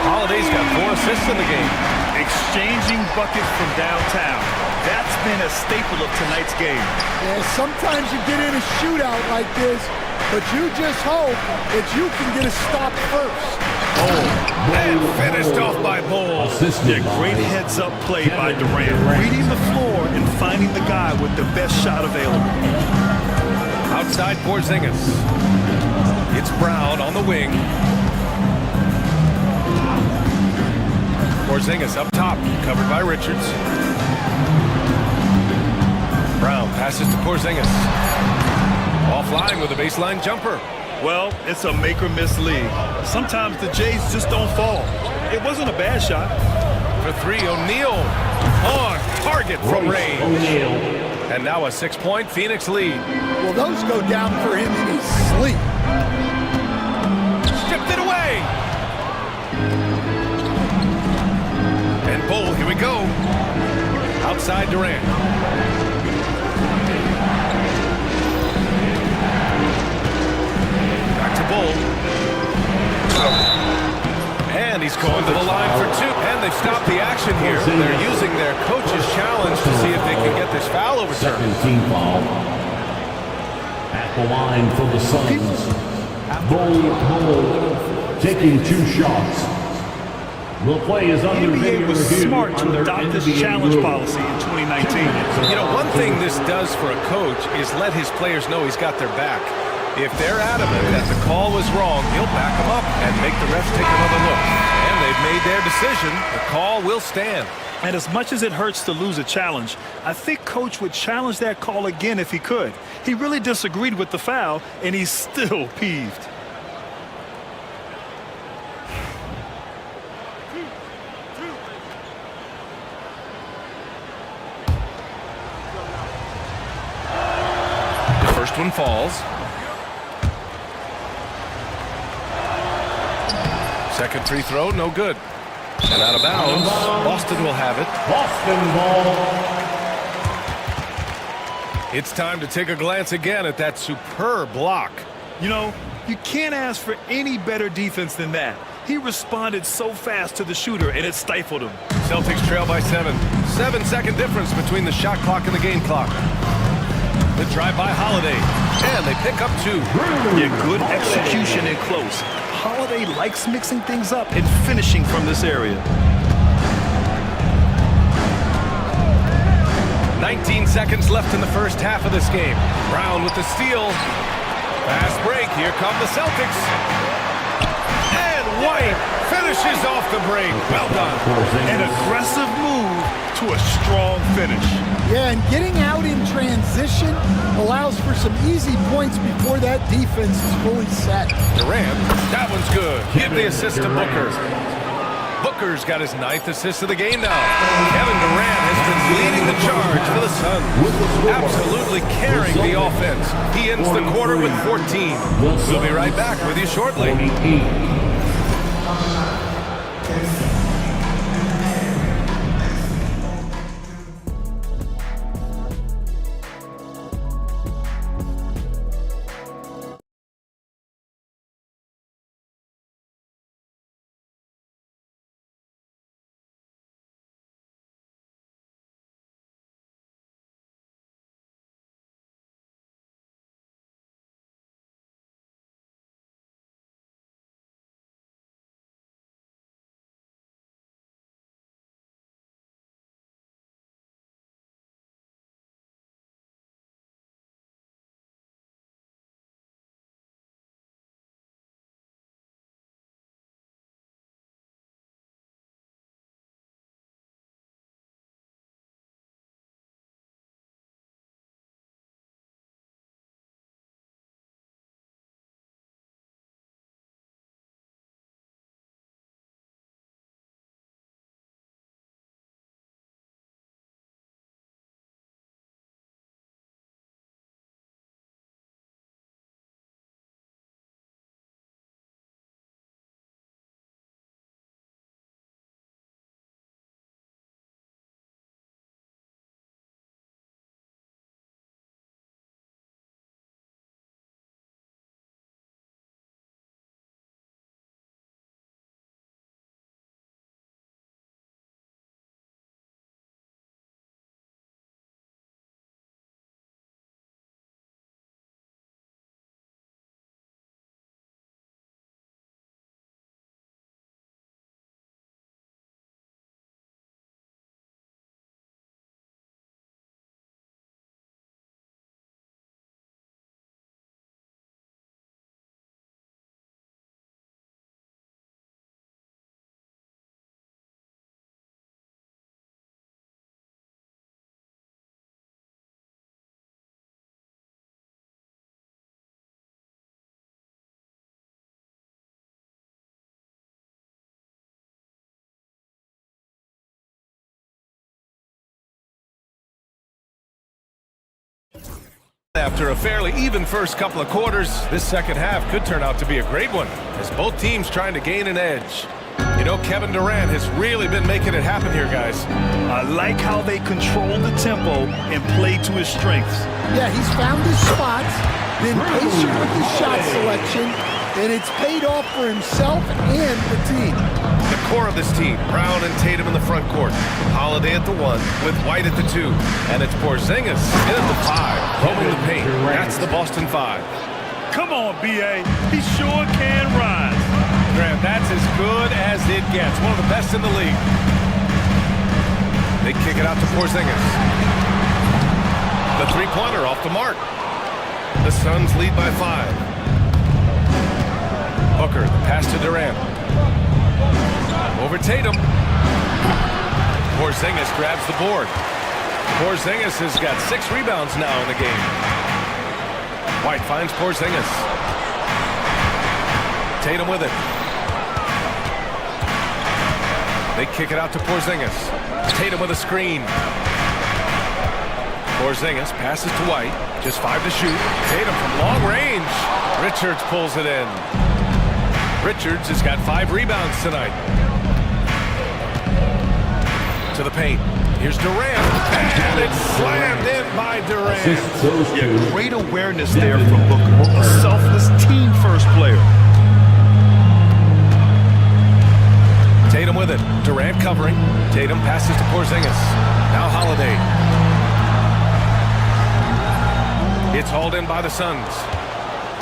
Holiday's got 4 assists in the game. Exchanging buckets from downtown. That's been a staple of tonight's game. Yeah, sometimes you get in a shootout like this, but you just hope that you can get a stop first. And finished off by Bull. Yeah, great heads-up play by Durant. Reading the floor and finding the guy with the best shot available. Outside Porzingis. It's Brown on the wing. Porzingis up top, covered by Richards. Brown passes to Porzingis. Offline with a baseline jumper. Well, it's a make-or-miss league. Sometimes the Jays just don't fall. It wasn't a bad shot. For 3, O'Neal on target from range. And now a 6-point Phoenix lead. Well, those go down for him in his sleep. Stripped it away. And Bull, here we go. Outside Durant. Back to Bull. And he's going to the line for 2. And they've stopped the action here. They're using their coach's challenge to see if they can get this foul overturned. Second team foul. At the line for the Suns. Bull taking 2 shots. The play is under The video NBA was review smart to under adopt this NBA challenge rules. policy in 2019. You know, one thing this does for a coach is let his players know he's got their back. If they're adamant that the call was wrong, he'll back them up and make the refs take another look. And they've made their decision. The call will stand. And as much as it hurts to lose a challenge, I think Coach would challenge that call again if he could. He really disagreed with the foul, and he's still peeved. The first one falls. Second free throw, no good. And out of bounds. Boston will have it. Boston ball. It's time to take a glance again at that superb block. You know, you can't ask for any better defense than that. He responded so fast to the shooter, and it stifled him. Celtics trail by 7. 7-second difference between the shot clock and the game clock. The drive by Holiday. And they pick up 2. Yeah, good execution and close. Holiday likes mixing things up and finishing from this area. 19 seconds left in the first half of this game. Brown with the steal. Fast break. Here come the Celtics. And White finishes off the break. Well done. An aggressive move to a strong finish. Yeah, and getting out in transition allows for some easy points before that defense is fully set. Durant, that one's good. Give the assist to Booker. Booker's got his 9th assist of the game now. Kevin Durant has been leading the charge for the Suns. Absolutely carrying the offense. He ends the quarter with 14. We'll be right back with you shortly. After a fairly even first couple of quarters, this second half could turn out to be a great one, as both teams trying to gain an edge. You know, Kevin Durant has really been making it happen here, guys. I like how they control the tempo and play to his strengths. Yeah, he's found his spots, been patient with his shot selection, and it's paid off for himself and the team. The core of this team, Brown and Tatum in the front court, Holiday at the 1, with White at the 2, and it's Porzingis in at the 5, roaming the paint. That's the Boston 5. Come on, B.A. He sure can rise. Graham, that's as good as it gets. One of the best in the league. They kick it out to Porzingis. The three-pointer off the mark. The Suns lead by 5. Booker, the pass to Durant. Over Tatum. Porzingis grabs the board. Porzingis has got 6 rebounds now in the game. White finds Porzingis. Tatum with it. They kick it out to Porzingis. Tatum with a screen. Porzingis passes to White. Just 5 to shoot. Tatum from long range. Richards pulls it in. Richards has got 5 rebounds tonight. To the paint. Here's Durant. And it's slammed in by Durant. Yeah, great awareness there from Booker. A selfless team-first player. Tatum with it. Durant covering. Tatum passes to Porzingis. Now Holiday. It's hauled in by the Suns.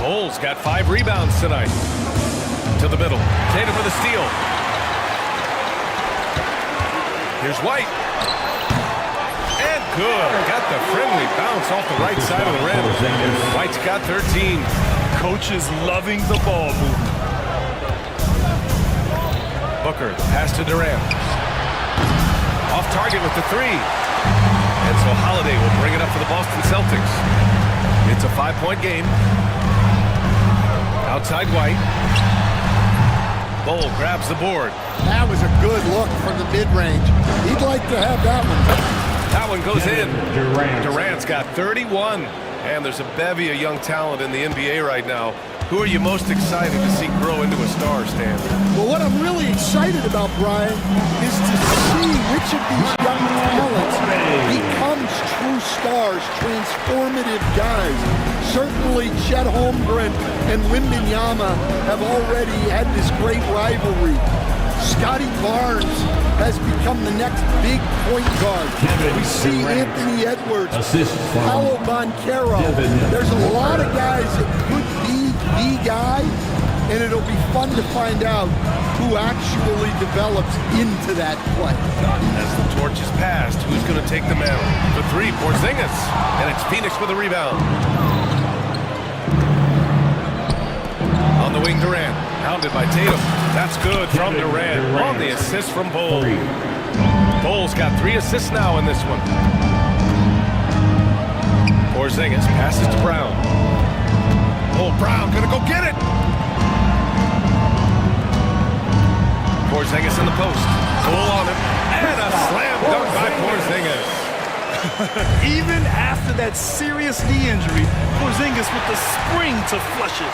Bulls got 5 rebounds tonight. To the middle. Tatum with a steal. Here's White. And good. Got the friendly bounce off the right side of the rim. White's got 13. Coach is loving the ball movement. Booker, the pass to Durant. Off target with the 3. And so Holiday will bring it up for the Boston Celtics. It's a 5-point game. Outside White. Bull grabs the board. That was a good look from the mid-range. He'd like to have that one. That one goes in. Durant's got 31. And there's a bevy of young talent in the NBA right now. Who are you most excited to see grow into a star, Stan? Well, what I'm really excited about, Brian, is to see which of these young talents becomes true stars, transformative guys. Certainly, Chet Holmgren and Wembanyama have already had this great rivalry. Scotty Barnes has become the next big point guard. We see Anthony Edwards, Paolo Banchero. There's a lot of guys that could be the guy, and it'll be fun to find out who actually develops into that play. As the torch is passed, who's going to take the mantle? The 3, Porzingis, and it's Phoenix with a rebound. On the wing, Durant, hounded by Tatum. That's good from Durant on the assist from Bull. Bull's got 3 assists now in this one. Porzingis passes to Brown. Oh, Brown gonna go get it. Porzingis in the post. Bull on him. And a slam dunk by Porzingis. Even after that serious knee injury, Porzingis with the spring to flush it.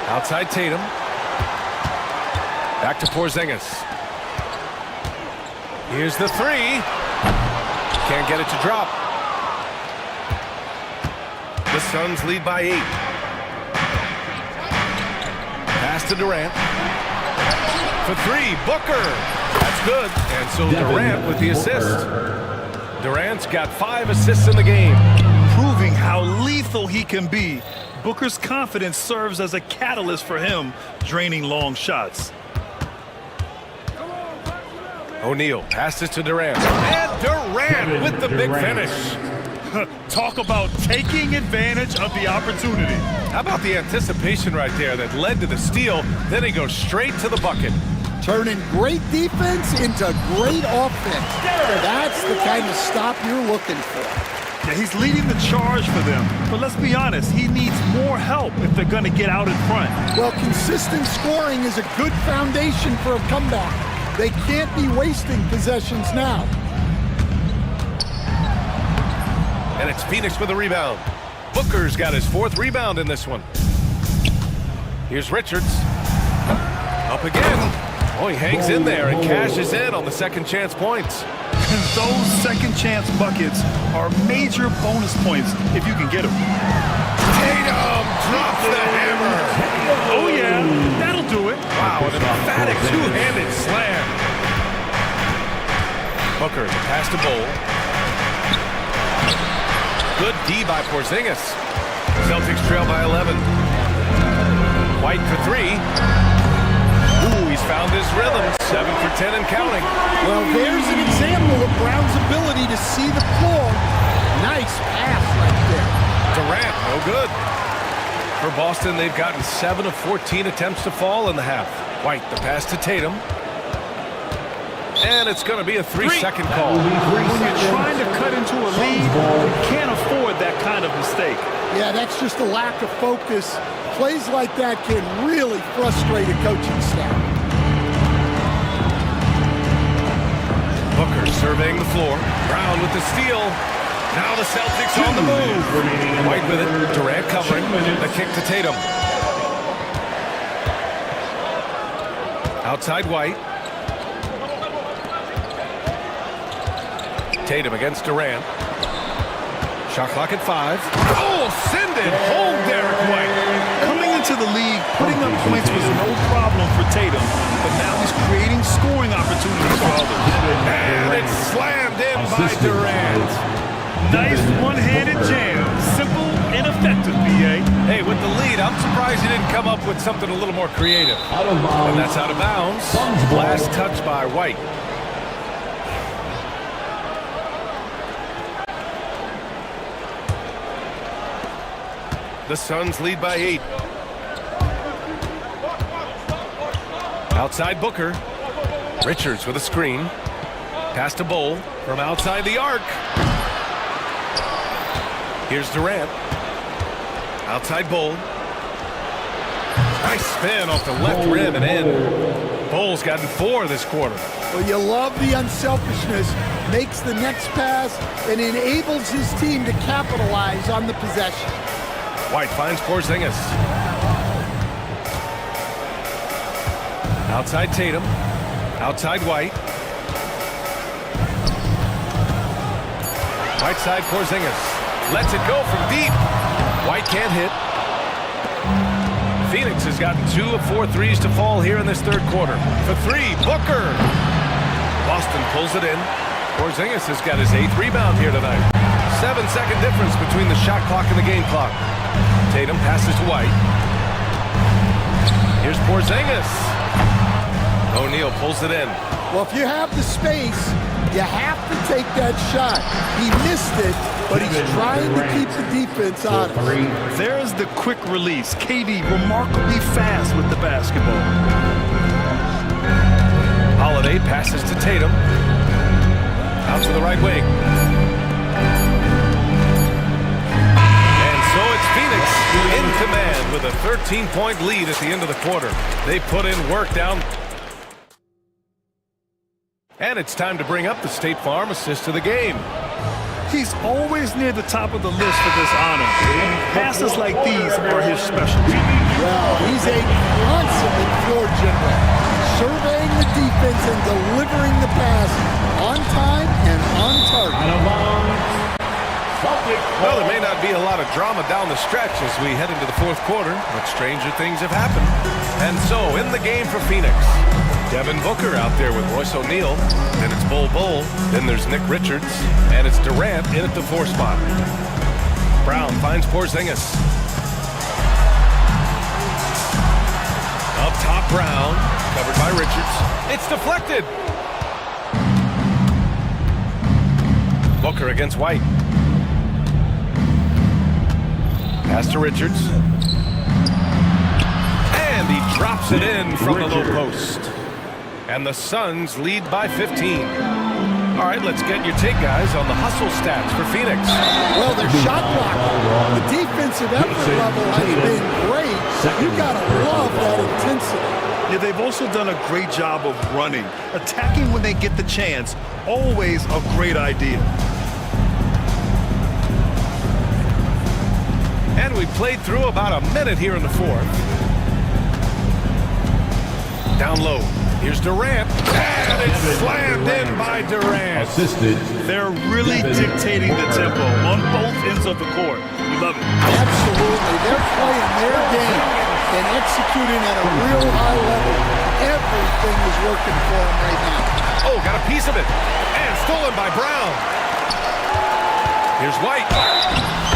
Outside Tatum. Back to Porzingis. Here's the 3. Can't get it to drop. The Suns lead by 8. Pass to Durant. For 3, Booker. That's good. And so Durant with the assist. Durant's got 5 assists in the game. Proving how lethal he can be. Booker's confidence serves as a catalyst for him, draining long shots. O'Neal passes to Durant. And Durant with the big finish. Talk about taking advantage of the opportunity. How about the anticipation right there that led to the steal? Then he goes straight to the bucket. Turning great defense into great offense. That's the kind of stop you're looking for. Yeah, he's leading the charge for them. But let's be honest, he needs more help if they're going to get out in front. Well, consistent scoring is a good foundation for a comeback. They can't be wasting possessions now. And it's Phoenix with a rebound. Booker's got his 4th rebound in this one. Here's Richards. Up again. Oh, he hangs in there and cashes in on the second chance points. Those second chance buckets are major bonus points if you can get them. Tatum drops the hammer. Oh, yeah, that'll do it. Wow, an emphatic two-handed slam. Booker, the pass to Bowl. Good D by Porzingis. Celtics trail by 11. White for 3. Ooh, he's found his rhythm. 7 for 10 and counting. Well, there's an example of Brown's ability to see the floor. Nice pass right there. Durant, no good. For Boston, they've gotten 7 of 14 attempts to fall in the half. White, the pass to Tatum. And it's going to be a 3-second call. When you're trying to cut into a lead, you can't afford that kind of mistake. Yeah, that's just a lack of focus. Plays like that can really frustrate a coaching staff. Booker surveying the floor. Brown with the steal. Now the Celtics on the move. White with it. Durant covering. The kick to Tatum. Outside White. Tatum against Durant. Shot clock at 5. Oh, send it home, Derek White. Coming into the league, putting up points was no problem for Tatum, but now he's creating scoring opportunities for others. And it's slammed in by Durant. Nice one-handed jam. Simple and effective, BA. Hey, with the lead, I'm surprised he didn't come up with something a little more creative. And that's out of bounds. Last touch by White. The Suns lead by 8. Outside Booker. Richards with a screen. Pass to Bowl from outside the arc. Here's Durant. Outside Bowl. Nice spin off the left rim and in. Bowl's gotten 4 this quarter. Well, you love the unselfishness. Makes the next pass and enables his team to capitalize on the possession. White finds Porzingis. Outside Tatum. Outside White. Right side Porzingis. Lets it go from deep. White can't hit. Phoenix has gotten 2 of 4 threes to fall here in this third quarter. For 3, Booker. Boston pulls it in. Porzingis has got his 8th rebound here tonight. 7-second difference between the shot clock and the game clock. Tatum passes to White. Here's Porzingis. O'Neal pulls it in. Well, if you have the space, you have to take that shot. He missed it, but he's trying to keep the defense honest. There's the quick release. KD remarkably fast with the basketball. Holiday passes to Tatum. Out to the right wing. Phoenix in command with a 13-point lead at the end of the quarter. They put in work down. And it's time to bring up the State Farm assist of the game. He's always near the top of the list for this honor. Passes like these are his specialty. Well, he's a consummate floor general, surveying the defense and delivering the pass on time and on target. Well, there may not be a lot of drama down the stretch as we head into the fourth quarter, but stranger things have happened. And so, in the game for Phoenix, Devin Booker out there with Royce O'Neal, then it's Bol, then there's Nick Richards, and it's Durant in at the 4 spot. Brown finds Porzingis. Up top, Brown, covered by Richards. It's deflected. Booker against White. Pass to Richards. And he drops it in from the low post. And the Suns lead by 15. All right, let's get your take, guys, on the hustle stats for Phoenix. Well, their shot block, the defensive effort level has been great. You gotta love that intensity. Yeah, they've also done a great job of running. Attacking when they get the chance, always a great idea. And we played through about a minute here in the fourth. Down low. Here's Durant. And it's slammed in by Durant. Assisted. They're really dictating the tempo on both ends of the court. We love it. Absolutely. They're playing their game and executing at a real high level. Everything is working for them right now. Oh, got a piece of it. And stolen by Brown. Here's White.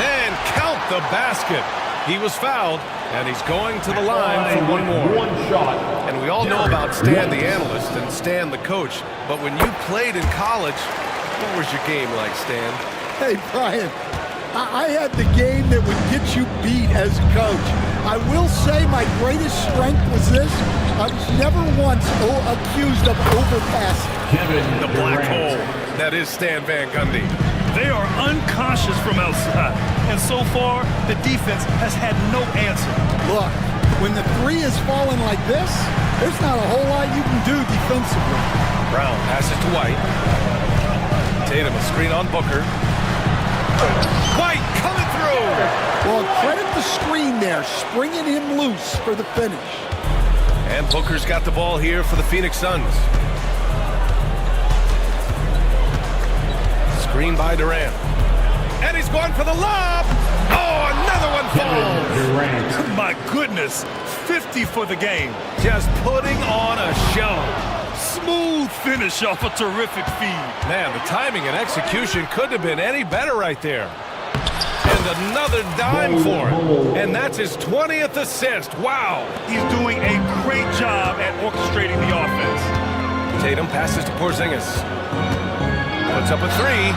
And count the basket. He was fouled, and he's going to the line for one more. One shot. And we all know about Stan the analyst and Stan the coach, but when you played in college, what was your game like, Stan? Hey, Brian, I had the game that would get you beat as a coach. I will say my greatest strength was this. I was never once accused of overpassing. The black hole. That is Stan Van Gundy. They are unconscious from outside, and so far, the defense has had no answer. Look, when the three is falling like this, there's not a whole lot you can do defensively. Brown passes to White. Tatum a screen on Booker. White coming through. Well, credit the screen there, springing him loose for the finish. And Booker's got the ball here for the Phoenix Suns. Screen by Durant. And he's going for the lob. Oh, another one falls. My goodness, 50 for the game. Just putting on a show. Smooth finish off a terrific feed. Man, the timing and execution couldn't have been any better right there. And another dime for him. And that's his 20th assist. Wow. He's doing a great job at orchestrating the offense. Tatum passes to Porzingis. Puts up a three.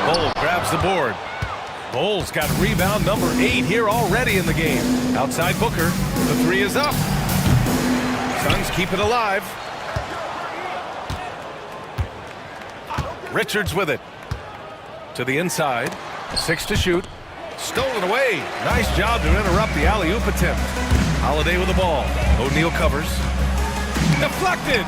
Bol grabs the board. Bol's got rebound number 8 here already in the game. Outside Booker. The three is up. Suns keep it alive. Richards with it. To the inside. 6 to shoot. Stolen away. Nice job to interrupt the alley-oop attempt. Holiday with the ball. O'Neal covers. Deflected.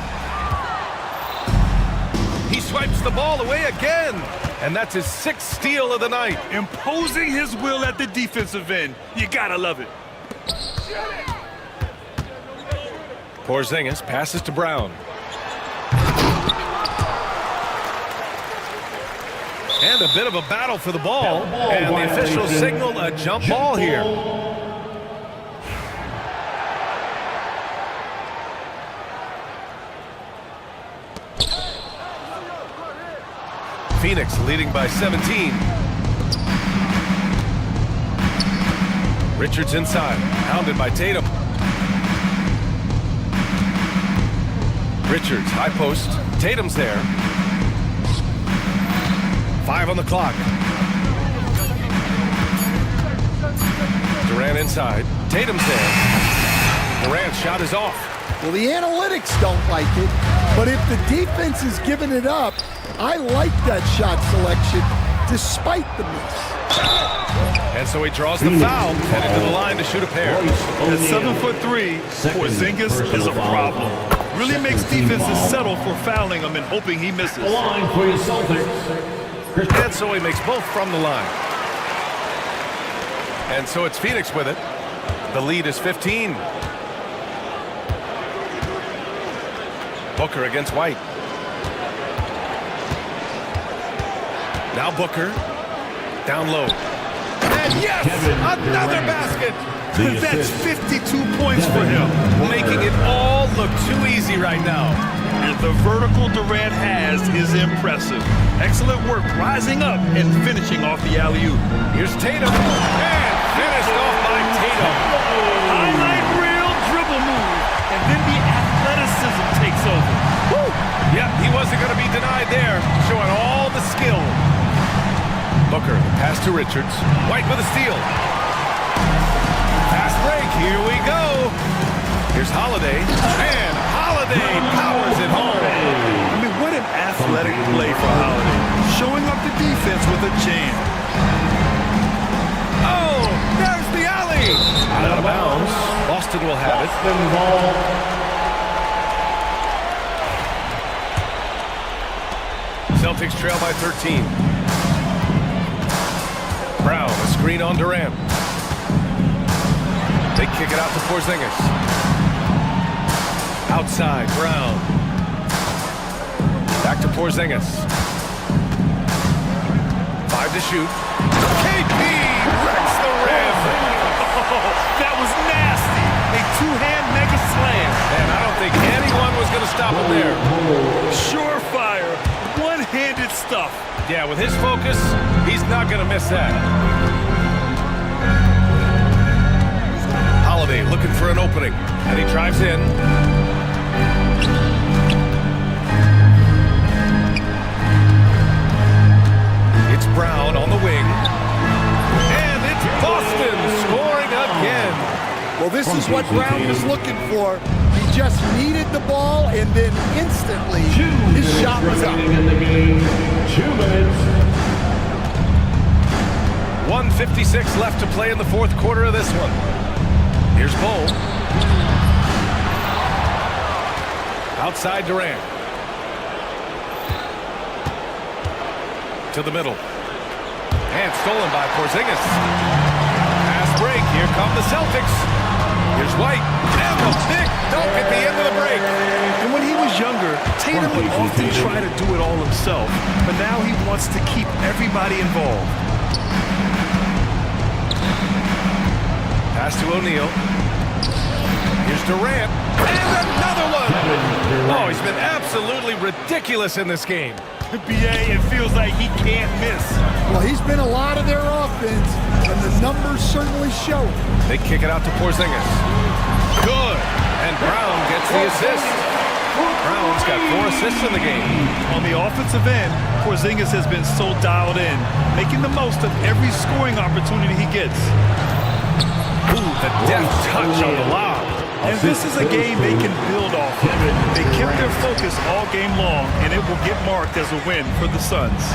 He swipes the ball away again. And that's his 6th steal of the night. Imposing his will at the defensive end. You gotta love it. Porzingis passes to Brown. And a bit of a battle for the ball. And the officials signal a jump ball here. Phoenix leading by 17. Richards inside, hounded by Tatum. Richards, high post. Tatum's there. 5 on the clock. Durant inside. Tatum's there. Durant's shot is off. Well, the analytics don't like it, but if the defense is giving it up, I like that shot selection, despite the miss. And so he draws the foul, headed to the line to shoot a pair. At 7'3", Porzingis is a problem. Really makes defenses settle for fouling him and hoping he misses. And so he makes both from the line. And so it's Phoenix with it. The lead is 15. Booker against White. Now Booker, down low. And yes, another basket. That's 52 points for him. Making it all look too easy right now. And the vertical Durant has is impressive. Excellent work rising up and finishing off the alley-oop. Here's Tatum. And finished off by Tatum. Highlight reel dribble move. And then the athleticism takes over. Woo! Yep, he wasn't going to be denied there. Showing all the skill. Booker, pass to Richards. White with a steal. Fast break, here we go. Here's Holiday. And Holiday powers it home. I mean, what an athletic play for Holiday. Showing up the defense with a jam. Oh, there's the alley. Out of bounds. Boston will have it. Celtics trail by 13. Brown A screen on Durant. They kick it out to Porzingis. Outside, Brown. Back to Porzingis. 5 to shoot. KP wrecks the rim. That was nasty. A two-hand mega slam. And I don't think anyone was going to stop him there. Surefire. One-handed stuff. Yeah, with his focus, he's not going to miss that. Holiday looking for an opening, and he drives in. It's Brown on the wing. And it's Boston scoring again. Well, this is what Brown was looking for. He just needed the ball, and then instantly his shot was up. In the game, 2 minutes. 1:56 left to play in the fourth quarter of this one. Here's Bull. Outside Durant. To the middle. And stolen by Porzingis. Pass break. Here come the Celtics. Here's White. And a big dunk at the end of the break. And when he was younger, Tatum would often try to do it all himself. But now he wants to keep everybody involved. Pass to O'Neal. Here's Durant. And another one. Oh, he's been absolutely ridiculous in this game. BA, it feels like he can't miss. Well, he's been a lot of their offense, and the numbers certainly show it. They kick it out to Porzingis. Good. And Brown gets the assist. Brown's got 4 assists in the game. On the offensive end, Porzingis has been so dialed in, making the most of every scoring opportunity he gets. Ooh, the deft touch on the lob. And this is a game they can build off of. They kept their focus all game long, and it will get marked as a win for the Suns.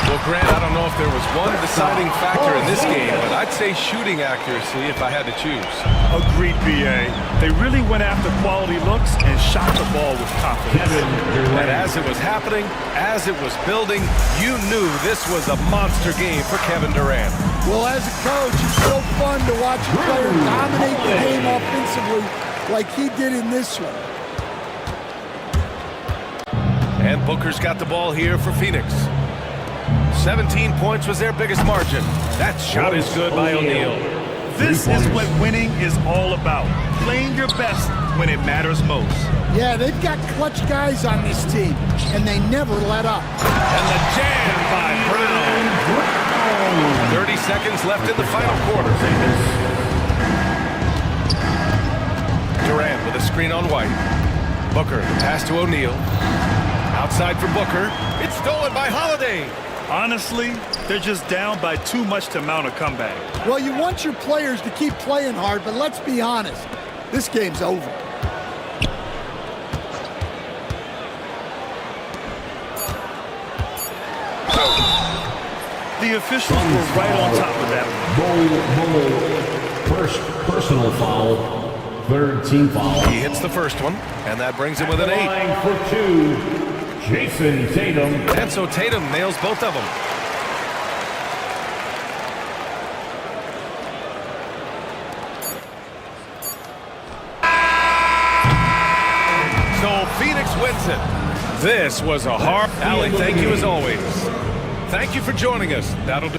Well, Grant, I don't know if there was one deciding factor in this game, but I'd say shooting accuracy if I had to choose. Agreed, BA. They really went after quality looks and shot the ball with confidence. And as it was happening, as it was building, you knew this was a monster game for Kevin Durant. Well, as a coach, it's so fun to watch a player dominate the game offensively like he did in this one. And Booker's got the ball here for Phoenix. 17 points was their biggest margin. That shot is good by O'Neal. This is what winning is all about. Playing your best when it matters most. Yeah, they've got clutch guys on this team, and they never let up. And the jam by Brown. 30 seconds left in the final quarter. Durant with a screen on White. Booker, pass to O'Neal. Outside for Booker. It's stolen by Holiday. Honestly, they're just down by too much to mount a comeback. Well, you want your players to keep playing hard, but let's be honest. This game's over. The officials were right on top of that one. First personal foul, third team foul. He hits the first one, and that brings him with an 8. Line for 2, Jason Tatum. And so Tatum nails both of them. So Phoenix wins it. This was a hard... Allie, thank you as always. Thank you for joining us. That'll do...